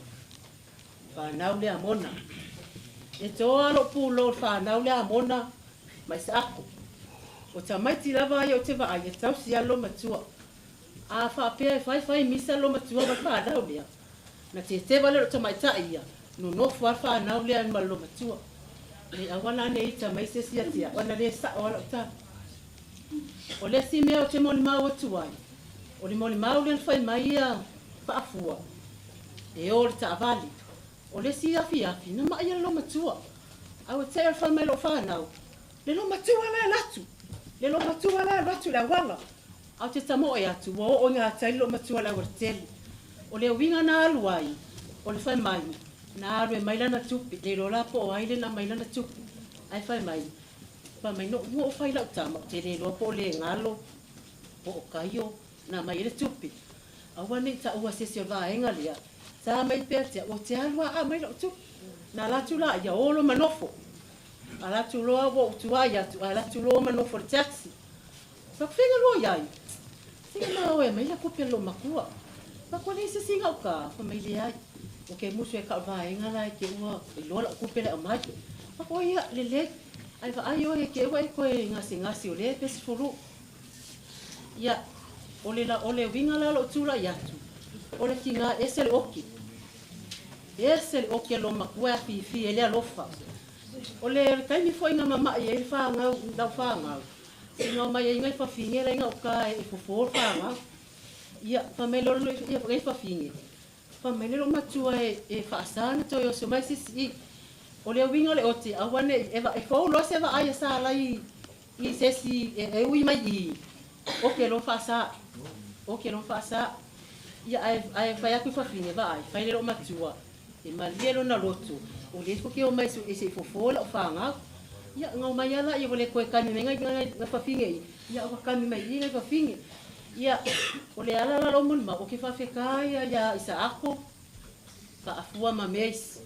whanau le a mona e toa lo pulo whanau le a mona mai sa ako o ta mai lava ai o te vai e tau si alo matua a whapea fai misa lo matua ma whanau lea na te vale o ta mai ta ia no whanau le a malo matua le awana ne ita mai se sia tia wana le sa o ta o le si mea o te moni mau atu ai. O le moni mau le fai mai ia whaafua. E o le taavali. O le si afi na mai ia lo matua. Au te al fai mai lo whanau. Le lo matua le latu. Le lo matua le latu la wanga. Au te tamo e atu. O ngā tai lo matua la warteli. O le winga na alu ai. O le fai mai. Na alu e mai lana tupi. Le lo lapo o aile na mai lana tupi. Ai fai mai. Pa mai no fai lau tama te le lo po le ngalo po kaio na mai le tupi awane ta ua se se va engalia sa mai perte o te alwa a mai lo tu na la tu la ya olo manofo ala tu lo wo tu ya tu ala tu lo manofo taxi pa fega lo yai singa na o mai la ko pe lo makua pa ko le se singa ka pa mai le ai o ke musu e ka va engala ke ua lo la ko pe le mai pa ko ia le ai va ayo e ke wai ko ngasi o le pes fulu ya ole winga la lo tula ya tu ole kinga esel oki lo makua fi ele alofa ole kai mi foi na mama e fa nga da fa nga no mai ngai fa finge le nga ka e fo fa nga ya fa me lo ya fa finge fa me lo matua e fa sana to yo so mai si ole winga le oti awane e fo lo se va ai sa lai I se si e ui mai o ke lo fasa o ke lo fasa ia ai fai aku fa fine vai fai le matua e malielo na lotu o le ko ke o mai su e se fofola o fanga ia ngau mai ala ia vole ko kami menga nga fa fine ia o kami mai ia fa fine ia o le ala la lo mun ma o ke fa feka ia isa ako fa afua ma mes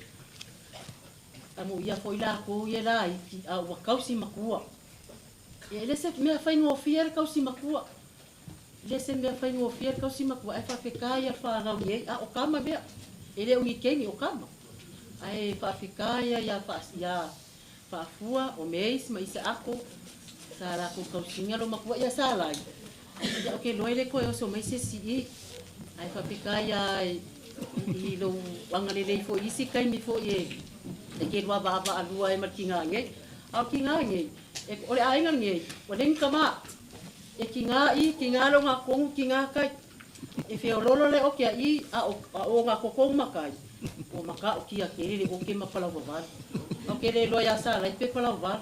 amo ia foi la ko ia la i a wa kausi makua e le se me fai no fier kausi makua le se me fai no fier kausi makua e fa feka ia fa na ie a o kama be ele o ngikeni o kama ai fa feka ia fa afua o mes ma isa ako sala ko kausinga lo makua ia sala ia o ke loile ko e so mai se si ai fa feka ia i lo wangalele fo isi kai mi fo ye e ke lua baba alua e markinga nge au kinga nge e ole ainga nge o len kama e kinga lo nga kong kinga kai e fe ololo le o ke ai a o nga kokong makai o maka o kia ke le o ke mapala wavar o ke le lo ya sa la pe pala wavar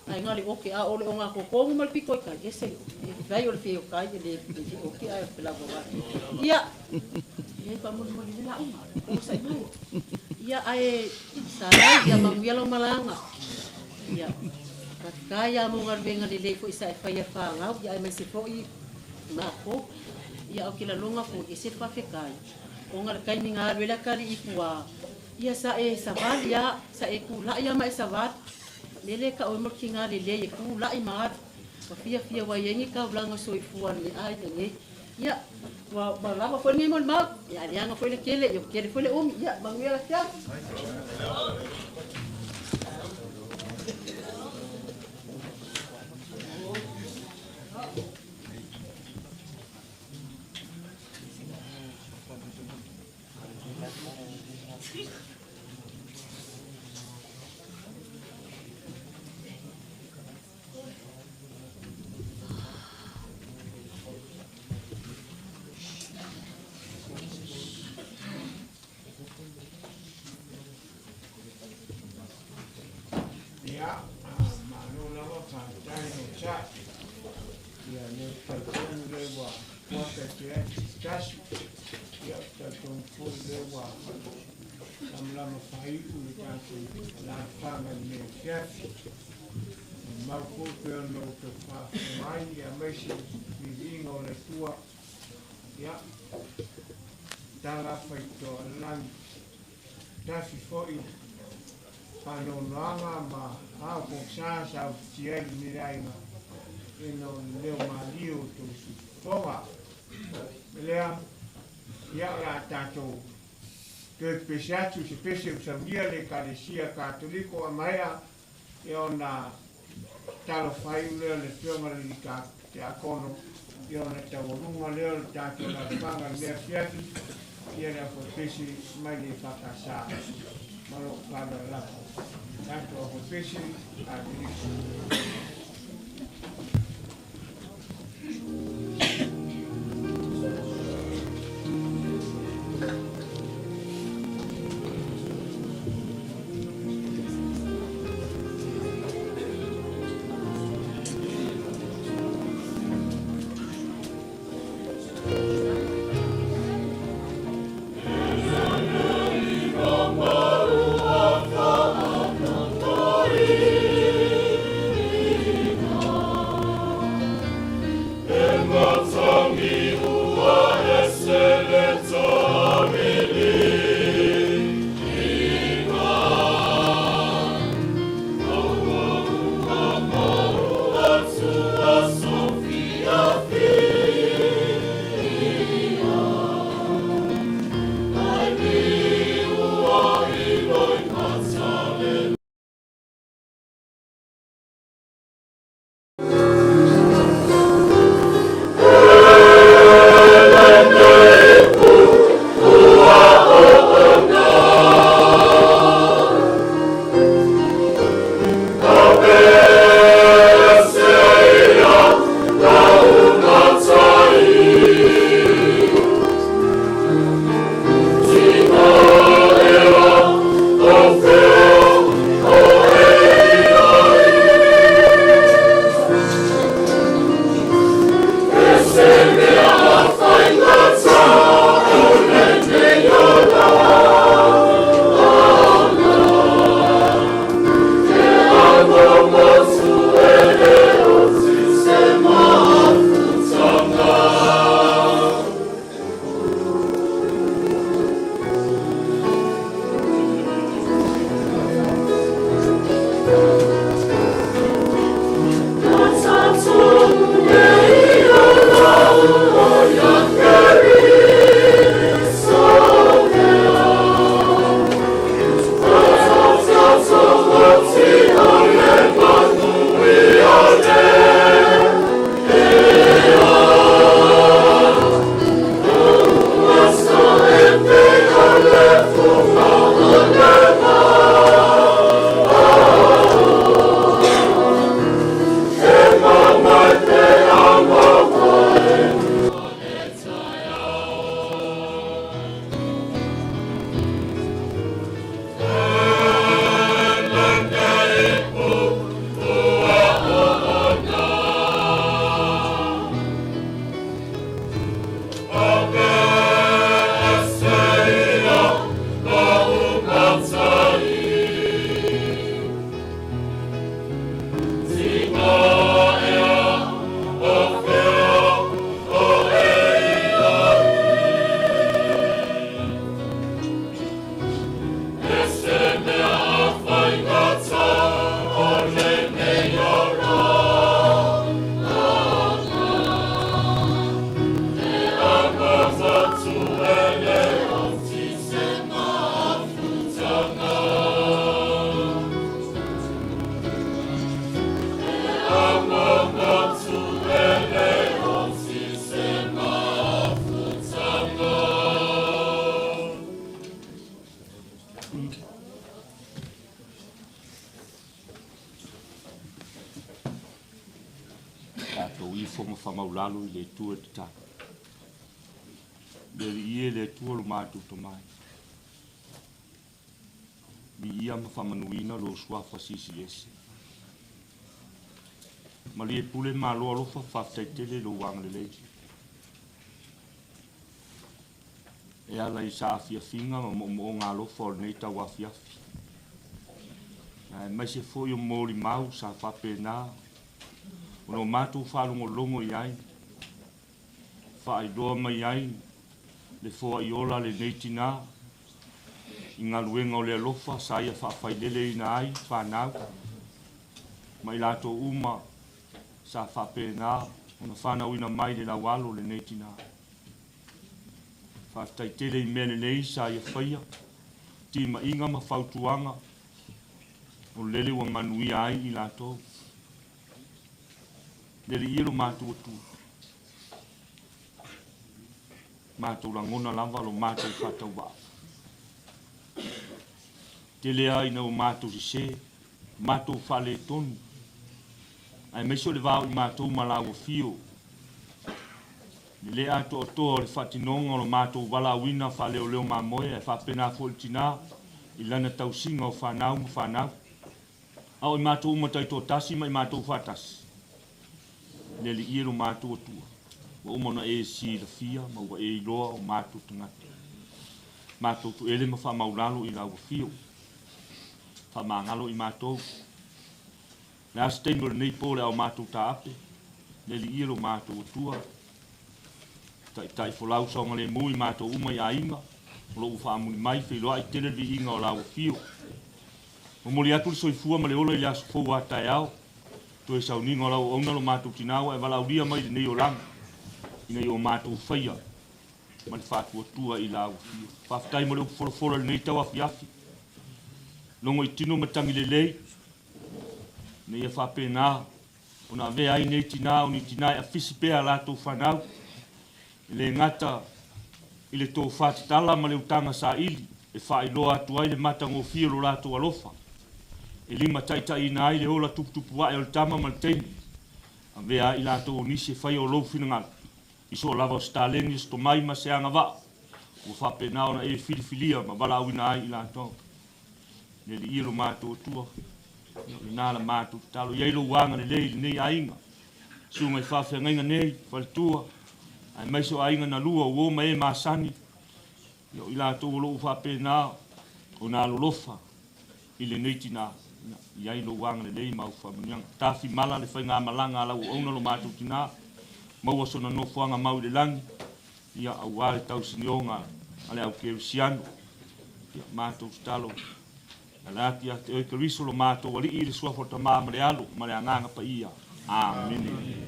ai ngali o ke a ole o nga kokong mal piko kai ese vai o fe o kai le o ke a pela wavar ia e pa mo le la o sai mai ia ai Sarai ia manguia lo malanga ia kaya mo ngarbenga le fo isa fa ia fa nga ia mai se fo i mako ia o kila longa ko ese fa fekai o ngar kai ni ngar vela kali ikua ia sa e saval ia sa e kula ia mai savat lele ka o mo kinga le e kula i mar fa fia wa yengi ka blanga so i fuan ni ai ni ia wa lava foi ni mo mal ia nga foi le kele eu kele foi le ia manguia la tia Tala feito lang tasi foi panorama ma a ko sa tiel miraina e non leo malio to si fora lea ia la tato che pesciato si pese usavia le caresia cattolico a maia e ona talo fai le fioma di ca te akono e ona tavolunga leo tato la fanga le fiati era for pesi mai di fracassa ma lo parla la tanto for pesi a diritto whamaulalu I le tua te tā. Le ie le tua lo mātou to mai. Bi ia ma whamanuina lo suafa sisi ese. Ma li e pule malo alofa whaftaitele lo wang le leji. E ala I sa afia finga ma mo ngā lofa o nei tau afiafi. Mai se fo yo mori mau sa whapena. Ono mātou whalungo longo I ai. Whaai doa mai ai. Le fo I ola le neitina. I ngā luenga o le alofa sa ia whawhailele I na ai whanau. Mai lato uma sa whapena. Ona whanau ina mai le la walo le neitina. Whaftaitele I mele nei sa ia whaia. Tima inga ma whautuanga. O lele wa manui ai I lato. Lele ilo mātou atu. Mātou langona lava lo mātou whatau wa. Tele ai na o mātou se, mātou whale tonu. Ai meso le vau I mātou malawa fio. Le ato o toa le whatinonga lo mātou wala wina whale o leo mamoe, e whapena wholtina, I lana tausinga o whanau ma whanau. Au I mātou umatai tō tasi ma I mātou whatasi. Le li iro mātou atua. Wa umona e si la fia, ma wa e iloa o mātou tangata. Mātou tu ele ma whamaulalo I lau fio. Whamangalo I mātou. Le asteino le nei pole au mātou ta ape. Le li iro mātou atua. Tai folau songa le mui mātou uma I ainga. Lo u whamuni mai whiloa I tele li inga o lau fio. O mori atu le soifua ma le ola I le asu fau atai au. To e sau ninga o lau ona lo mātou tinawa e wala uria mai le nei o langa. Ina I o mātou whaia. Ma le whātua tua I lau fio. Whaftai mo le uforofora le nei tau afiafi. Longo I tino matangi le lei. Nei a whapena. O na vea ai nei tina o ni tina e a fisipea lātou whanau. Le ngata I le tō whātitala ma le utanga sa ili. E whailoa atu ai le matango fio lo lātou alofa. E lima taita I na ai le ola tuputupu wa e o le tama ma le teini. A vea I lātou o nisi e whai o lou fina ngana. I so lava o staleni sto mai ma se anga wa. O whapena ona e filifilia ma wala awina ai I lātou. Le li ilo mātou tua. I nāla mātou talo. Iei lo wanga le lei nei ainga. Sunga I whawhia ngainga nei, whale tua. Ai maiso ainga na lua uo ma e maasani. I lātou o lo whapena o nā lolofa. I le neiti nā. Iei lo wanga le lei mau whamunianga. Tāwhi mala le whainga malanga ala o ona lo mātou tina. Maua sona no fuanga mau le langi. Ia au ale tau sinionga. Ale au keu siano. Ia mātou stalo. Alati a te oika riso lo mātou wali I le suafota mā ma le alo. Ma le anganga pa ia. Amen.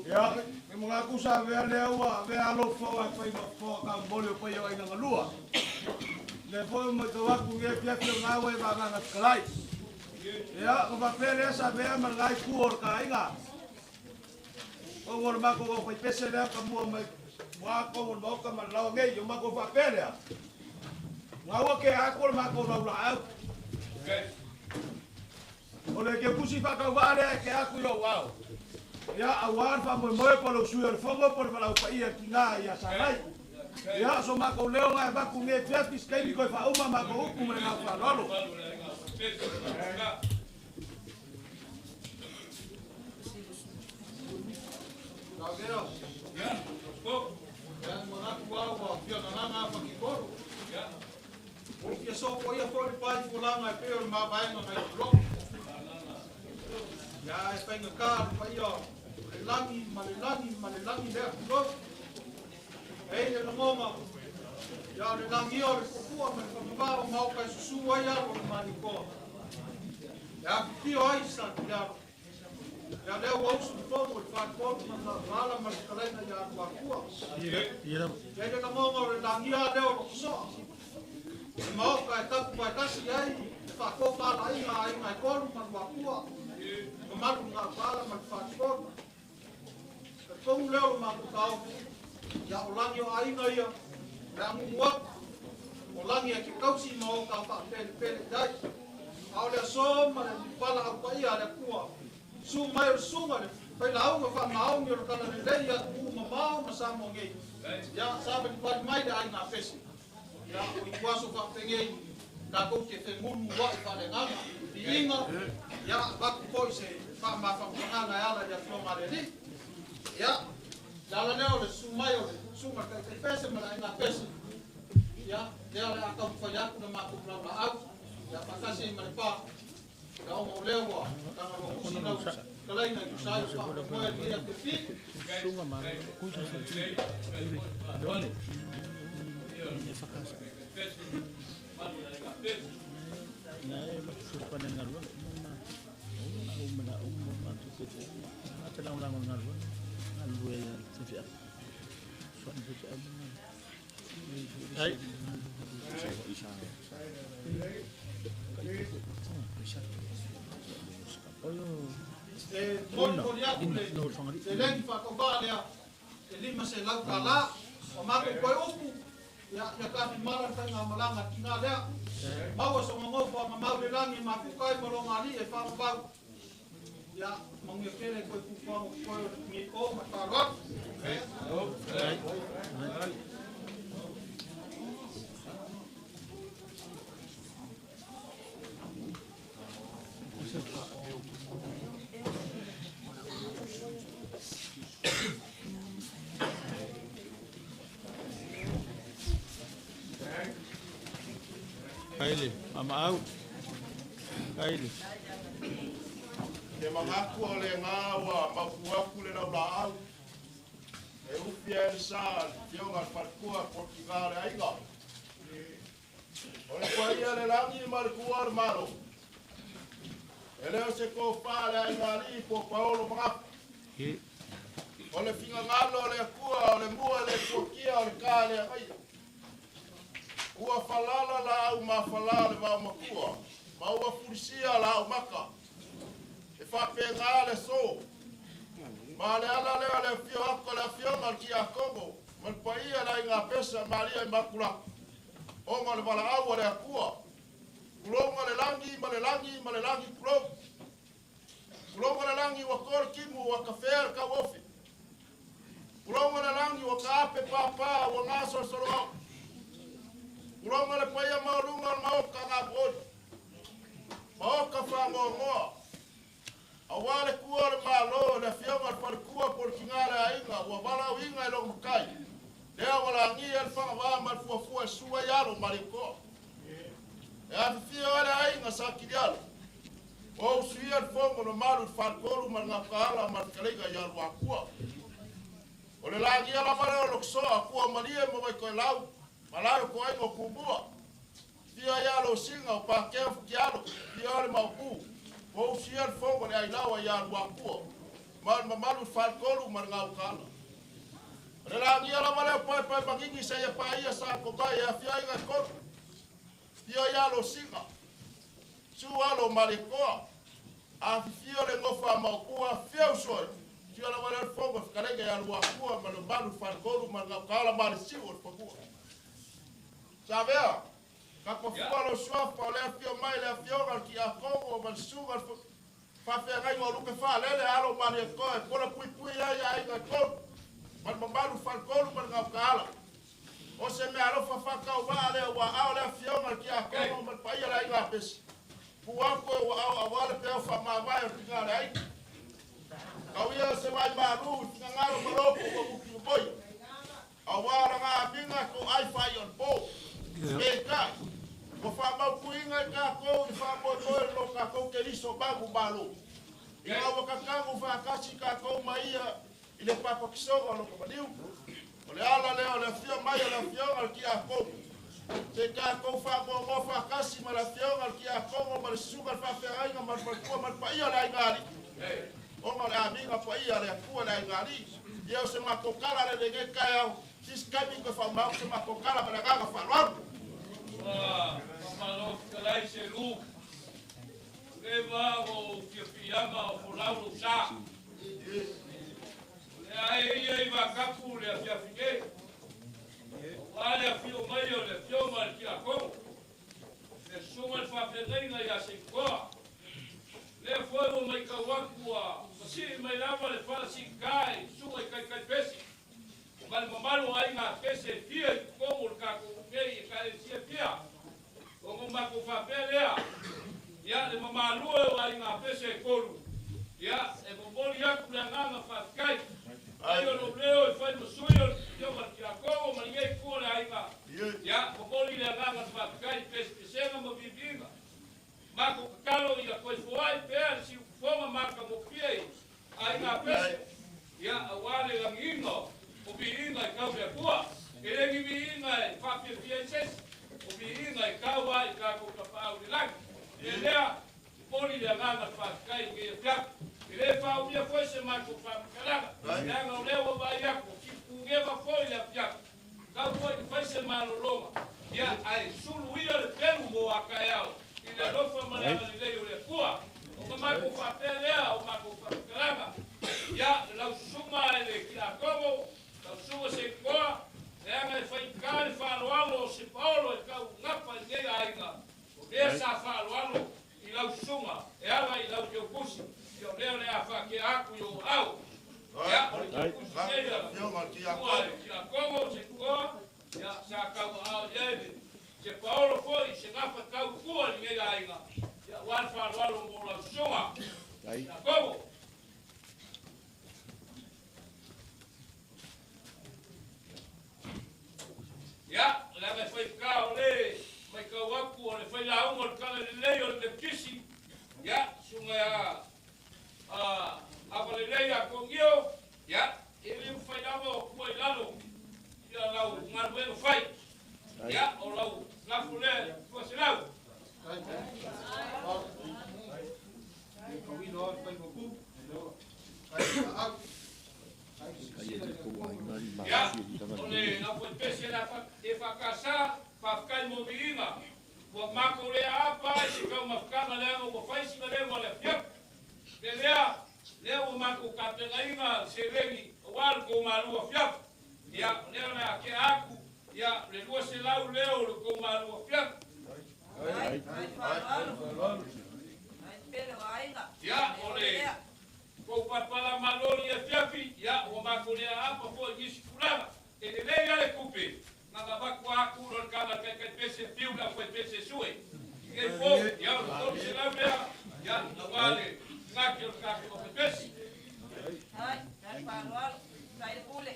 Ya, mga aku Savea lewa, vea lo fo a pai fo ka bole pai ai na lua. Le fo mo to aku nge pia pia ngawe ba na kalai. Ya, ko ba pele Savea ma ngai kuor ka inga. O ngor ba ko pai pese le ka mo mai wa ko mo ka ma la nge yo ma ko ba pele. Ngawa ke aku ma ko la au. Ole ke pusi fa ka wa ke aku yo wow. Ya awar fa mo po lo suer fogo por para pa ia kinga ya Sarai. Ya so ma ko leo nga ba ku nge fias kai ko fa uma ma ko ku me na fa lolo. Gagero. Ya. Ko. Ya mo na ku wa fio na nga fa ki ko. Ya. O que so ko ia for pa fulanga pe ma ba no mai blok. Ya e penga ka pa ia Malelangi lea kulo. Ei le ngoma. Ya le langi o le kukua me whamawao mau kai susu ai aro le maniko. Ya pio ai sa ya. Ya leo wausu le fomo le whakoro na wala malikalaina ya wakua. Ya le ngoma o le langi a leo lo kuso. Le mau kai tapu kai tasi ai. Le whakoko ala inga ai ngai koru man wakua. Kamaru ngā wala man whakoro. Kung leo ma kau ya ulangi o ainga ia ya muak ulangi ki kau si mau ka pa pele dai au le so ma le pala au pa ia le kua su mai su ma le pai la au fa mau mi ro kana le ya u ma mau ma sa mo ngai ya sa ba pa mai da ainga pesi ya o i kwaso fa pengai ka ko ke te mun wa fa le ngana inga ya ba ko se fa ma fa ngana ala ya flo ma le ya, jalan leo le sumai ole, sumai kai pese mana ina pese. Ya, dia le akam fayak na maku bla au. Ya pakasi mana pa. Kau mau leo, tanga mau kusina. Kalai na kusai pa mo dia ke fi. Sunga ma kusa sa tri. Dole. Ni fakasa. Na e ba supa na ngalo. Umma tu ke. Ata lang ngalo. Alwe Savea. Hai. Lagi fa ko ba ya. Lima se lau kala. O ma ko ko upu. Ya ka mara ta nga malanga tinga le. Bawa so mo fa ma le langi ma ku kai mo ngali e fa ba. Ya, mengekele koi kupang koi ngiko matarot. Kaili, ama au. Kaili. Ke mangaku o le ngawa mapuaku le naula'au e upia e sa fionga falkua Portugal aiga o le kuaia le langi ma le kua le malo e leo se ko whale aiga li po paolo magapu o le finga ngalo le kua o le mua le kuakia o le ka le aia ua falala la au ma falala le vau makua ma ua furisia la au maka whapengā le so. Ma le ala leo le fio ako le fionga ki a Kongo. Man paia la inga pesa maria makula. O ma le wala awa le akua. Kulonga le langi kulonga. Kulonga le langi wa kor kimu wa kafear ka wofi. Kulonga le langi wa kaape papa wa ngaso soro. Kulonga le paia maulunga maoka ngabod. Maoka fa ngoa. Awale kua le malo le fionga par kua por kingara ainga wa bala winga e long kai. Lea wala ngi el fa wa mal fu sua yalo mariko. E a fio ala ainga sa kidialo. O suia el fongo no malu falcoro mal ngakala mal kalega yalo akua. O le langi ala mare o lokso akua malie mo vai ko lau. Malayo ko ai mo kubua. Fio yalo singa o pa ke kialo. Fio le mauku. O sia el fogo le ailawa ya luakua. Mal mamalu falcoro mal ngakala. Relangi ala male pai magingi sa ya pai sa ko kai ya fia inga ko. Fio ya lo singa. Su alo malikoa. A fio le ngofa maukua fio so. Fio ala male fogo kalenge ya luakua mal malu falcoro mal ngakala mal siwo pakua. Savea. Kako fualo suafa le fio mai le fio al ki a kongo mal suga fa fe ngai mo lu ke fa le alo mane ko e pola pui ya inga ko. Man mambalu falcolo man ngakala. O se me alo fa ka wa le wa au le fio mal ki a kongo man pa ia inga pes. Puan ko wa au awale pe fa ma vai tinga ai. Kawia se vai maru ngalo maroko ko buki boy. Awara nga binga ko ai fa yon po. Beka. Ko fa ma kuinga ka ko fa mo ko lo ka ko ke liso bagu balo. Ia wa ka kangu fa kasi ka ko maia ile papa kisogo lo ko baliu. Ole ala le fio mai le fio al ki a ko. Se ka ko fa mo fa kasi ma le fio al ki a ko ma le suga fa fe ai ma ko ma pa ia la ngali. O ma la amiga pa ia le ku la ngali. Ia se ma ko kala le de ka ya. Sis kami ko fa ma se ma ko kala para ga fa lo. Malo kalai se lu. Leva o fiama o laulo sa. Ai va kapu le fia fike. Wale fio mai o le fio mal ki a ko. Le suma fa fedinga ya se ko. Le foi mai ka wakua. Si mai lava le fa si kai, suma kai pesi. Mal mamalo ai na pese fia como ka ko nei ka si fia. Como ma ko fa pelea. Ya le mamalu ai na pese koru. Ya e bomboli ya kulanga fa kai. Ayo no leo e fai no suyo yo marki a como maringai ko la ainga. Ya bomboli le nganga fa kai pese senga mo bibinga. Mako kalo ia ko foi per si foma marka mo pie. Ai na pese. Ya awale langingo. O biinga e kau pia kua. Ele ngi biinga e fa pie ses. O biinga e kau ai ka ko kapau ni lang. Elea poli le nganga fa kai ke pia. Ele fa o mia foi se marco fa kalanga. Nga o leo vai ako ki kungeva foi le pia. Kau foi foi se maloloma. Ya ai sulu ia le pelu mo akaiao. Ile rofa malama le leo le kua. O marco fa pelea o marco fa kalanga. Ya la suma ele ki a como la suma se koa. Anga fai kai fa loalo se Paulo e kau ngapa ngai ainga. O esa fa loalo i la suma. E ala i la o kusi. Yo leo le afa ke aku yo au. Ya, o le kusi nega. Yo ma ki a como se koa. Ya sa kau au ye. Se Paulo foi se ngapa kau kua ngai ainga. Ya wan fa loalo mo la suma. Ya como ya, la me foi cao le, mai kau aku le foi la umor kala le lei o le kisi. Ya, sunga le lei a kongio. Ya, ele foi la mo foi lalo. Ya lau ngarweno fai. Ya, o lau la fule, foi se lau. Ya, ole na foi pese la e fa casa, fa ficar mobilinga. Wa mako le apa, se ka mafkama le mo fai si le mo le fiak. Lea, lea o mako ka pengainga se regi, wal ko malu fiak. ia leo na ke aku ia le lua se lau leo le ko malu pia ia ole ko papala malori e fiafi ia o makolea apa fo ngisi kulala e le lei ale kupe na baba ko aku ro kala ke pese fiu la ko pese sue ke fo ia ko se lau leo ia no vale ngaki o ka ko pese ai dai parwal sai pule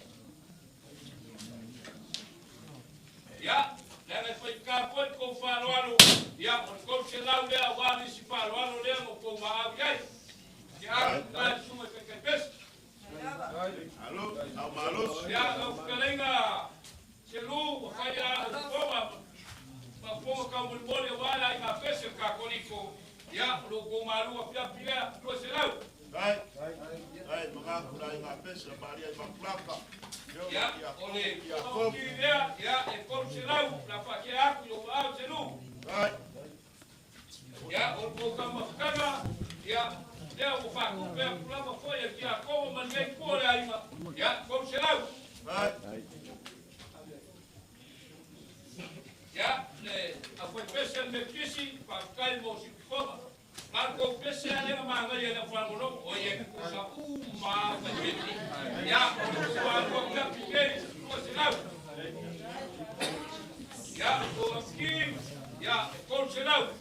ya le foi ka foi ko faroalo ya ko se lau le awali si faroalo le ko ma ai ya ka suma ke bes Alô, alô. ya no kalenga se lu faya ma po ka mo mole wala ka pese ka koniko ya lo ko maru pia pia lo se lau Ai, mga kulay nga pes na bari ay maklaka. Ya, ole, ya, e ko se lau la fa ke aku yo au se lu ya o ko ka mafkana ya leo ko fa ko pe plama foi aqui a como mandei por aí ya ko se lau ya le a foi pese me kisi pa kai mo si koma Marco pese ale ma nga ya fa mo no o ye ko sa ma fa ya ko ko ka pike ko se lau ya ko skim ya ko se lau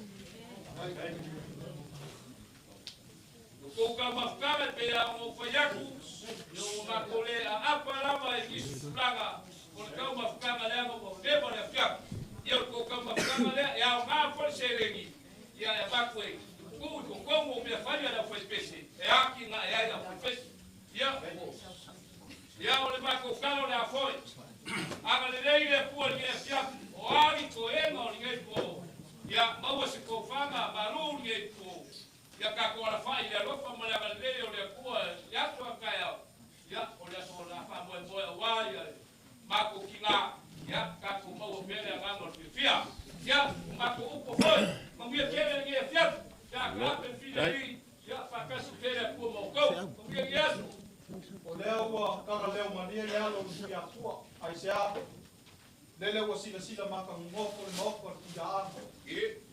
ko ka mafkara pe a mo fayaku yo ma kole a apalama e kisulaga ko ka mafkara le mo de mo le fia yo ko ka mafkara le ya ma for seregi ya ba ko ko mo me faria la foi pese e aqui na e a foi pese ya o le ba ko kalo la foi aga le le pu le fia o ari ko e no ni ko ya ma wo se ko fanga ba lu ni ko ya ka ko la fa ile lo fa mo la le o le ku ya to ka ya o le so la fa mo wa ya ma ko kinga ya ka ko mo be le ga mo fia ya ma ko upo foi mo mi kele ni fia ya ka pe fia ni ya fa ka su kele ku mo ko mo mi ya o leo wa ka leo mania le alo ya tua ai sia lele wa sila maka ngofo ngofo ya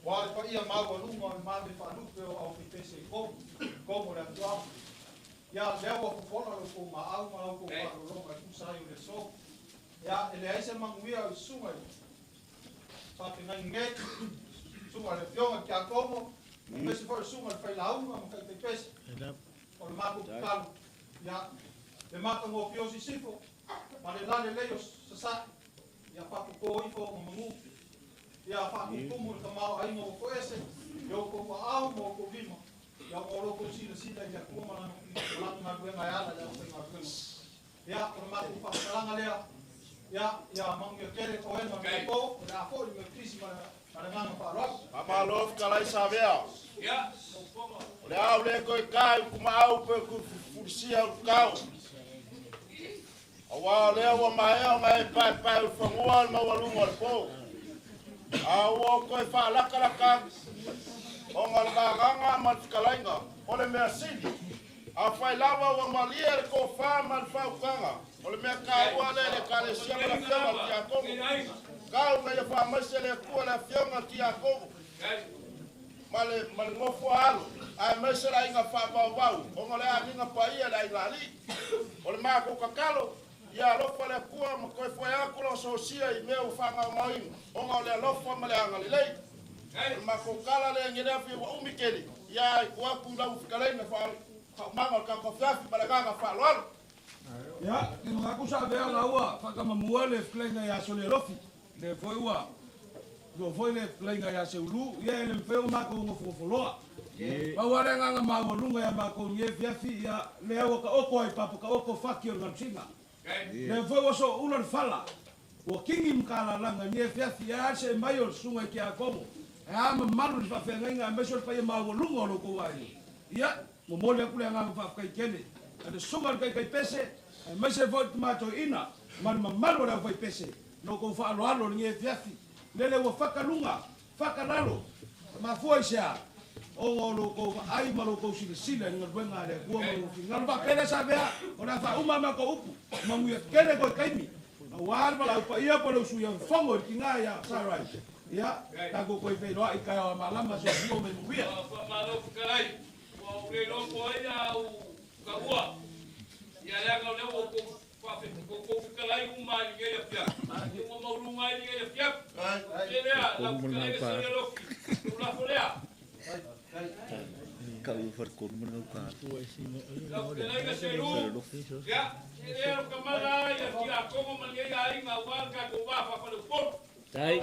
wa pa ia mago lungo ma me fa lupe o pese como la tua ya leo wa fono lo ko ma au ma ko pa lo ka tu sai le so ya ele ai se manguia o suma fa que na nge suma le fiona que a como me se for suma fa la uma ma ka te pese o ma ko kalo ya le mata mo pio si sifo ma le lale leos sa ya fa ko ifo mo mu ya fa ko mo ka ma ai mo ko ese yo ko au mo ko vimo ya mo lo ko sila ya ko ma na buena ya la ko ma buena ya ko ma ko fa sala le ya mang yo kere ko en ma ko ya ko ni krisi ma para ngana pa ro Amalof kalai Savea. ya Le au le ko kai kuma au pe ku fursia o kau. Awa le wa mai o mai pa o fangua ma wa lungo po. Awa ko fa la kala ka. O ngal ga ma kalainga. O le me asili. A fa lava wa malia ko fa ma fa kanga. O le me ka wa le ka le sia la fiama ti a ko. Ka o me fa ma se le ku la fiama ti a ko. Male mo fo alo. Ai me se la inga fa ba ba. O ngale a ninga pa ia la ilali. O le ma ko kakalo. Ya lo fa le ku ma ko fo ya ko lo so sia I me o fa nga mai. O ngale lo fa ma le anga le. Ma ko kala le ngida fi wa umikeli. Ya ko ku la u fikale na fa manga ka ko fa fi balaga fa lo. Ya, que no aku sabe la ua, fa kama muale flenga ya sole lofi. Le foi ua. Do foi le flenga ya se ulu, ya le feu ma ko ngo foloa. Pa wale nga ma lunga ya ma ko nge fiafi ya le o ka oko ai papo ka oko faki o ngamsinga. Le foi o so ulo fala. O kingi mkala langa nge fiafi ya se mayo sunga ki akomo. Ya ma malu fa fenga nga meso pa ya ma lunga lo ko wai. Ya, mo mole ku le nga fa kai kene. Ada sunga kai pese. Mas se foi tomato ina, mas malo la foi pese. No ko fa alo nge fiafi. Lele wo fakalunga, fakalalo. Ma foi xa. O lo ko ai malo ko sila ngal benga le ko mo ngal ba kele Savea, ona fa uma ma ko upu. Ma mu kele ko kaimi. War pala pa ia pa su yang fongo ki nga ya Sarai. Ya, ta ko koi fe roa i kai o malama so dio me muia. Pa malo kai. Wa ure no ko ia u ka ua. Ia la ka le o ko pa fe ko kalai u mai ke ia pia. Mo mo lu mai ke ia pia. Ia la kalai ke se lo. La folea. Kau farkon menau ka. La kalai ke se lu. Ya, ia ka mala ia kia ko mo ia ai nga wa ka ko ba fa le por. Dai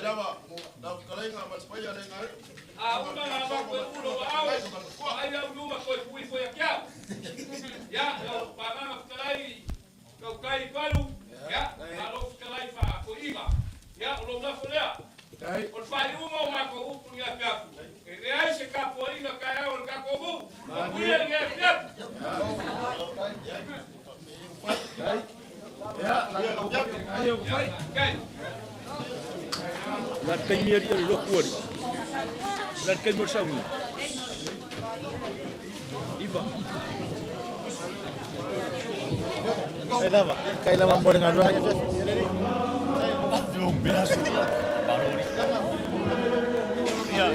lama, da kalai nga mas paya le nga. Una la ba ko uno au. Ai au numa ko fui foi aqui. Ya, eu pagava kalai. Kau kai palu. Ya, alo kalai fa ko iba. Ya, lo na folea. O fai uma ma ko u punya kapu. E ai se kapu ina kai au ka ko bu. Ku ia nge pia. Ya, ayo fai. Lat kai mir ir lo kuori. Lat kai mo sauni. Iba. Kai lama. Kai lama mo dengan dua aja. Belum biasa. Baru ni. Ya,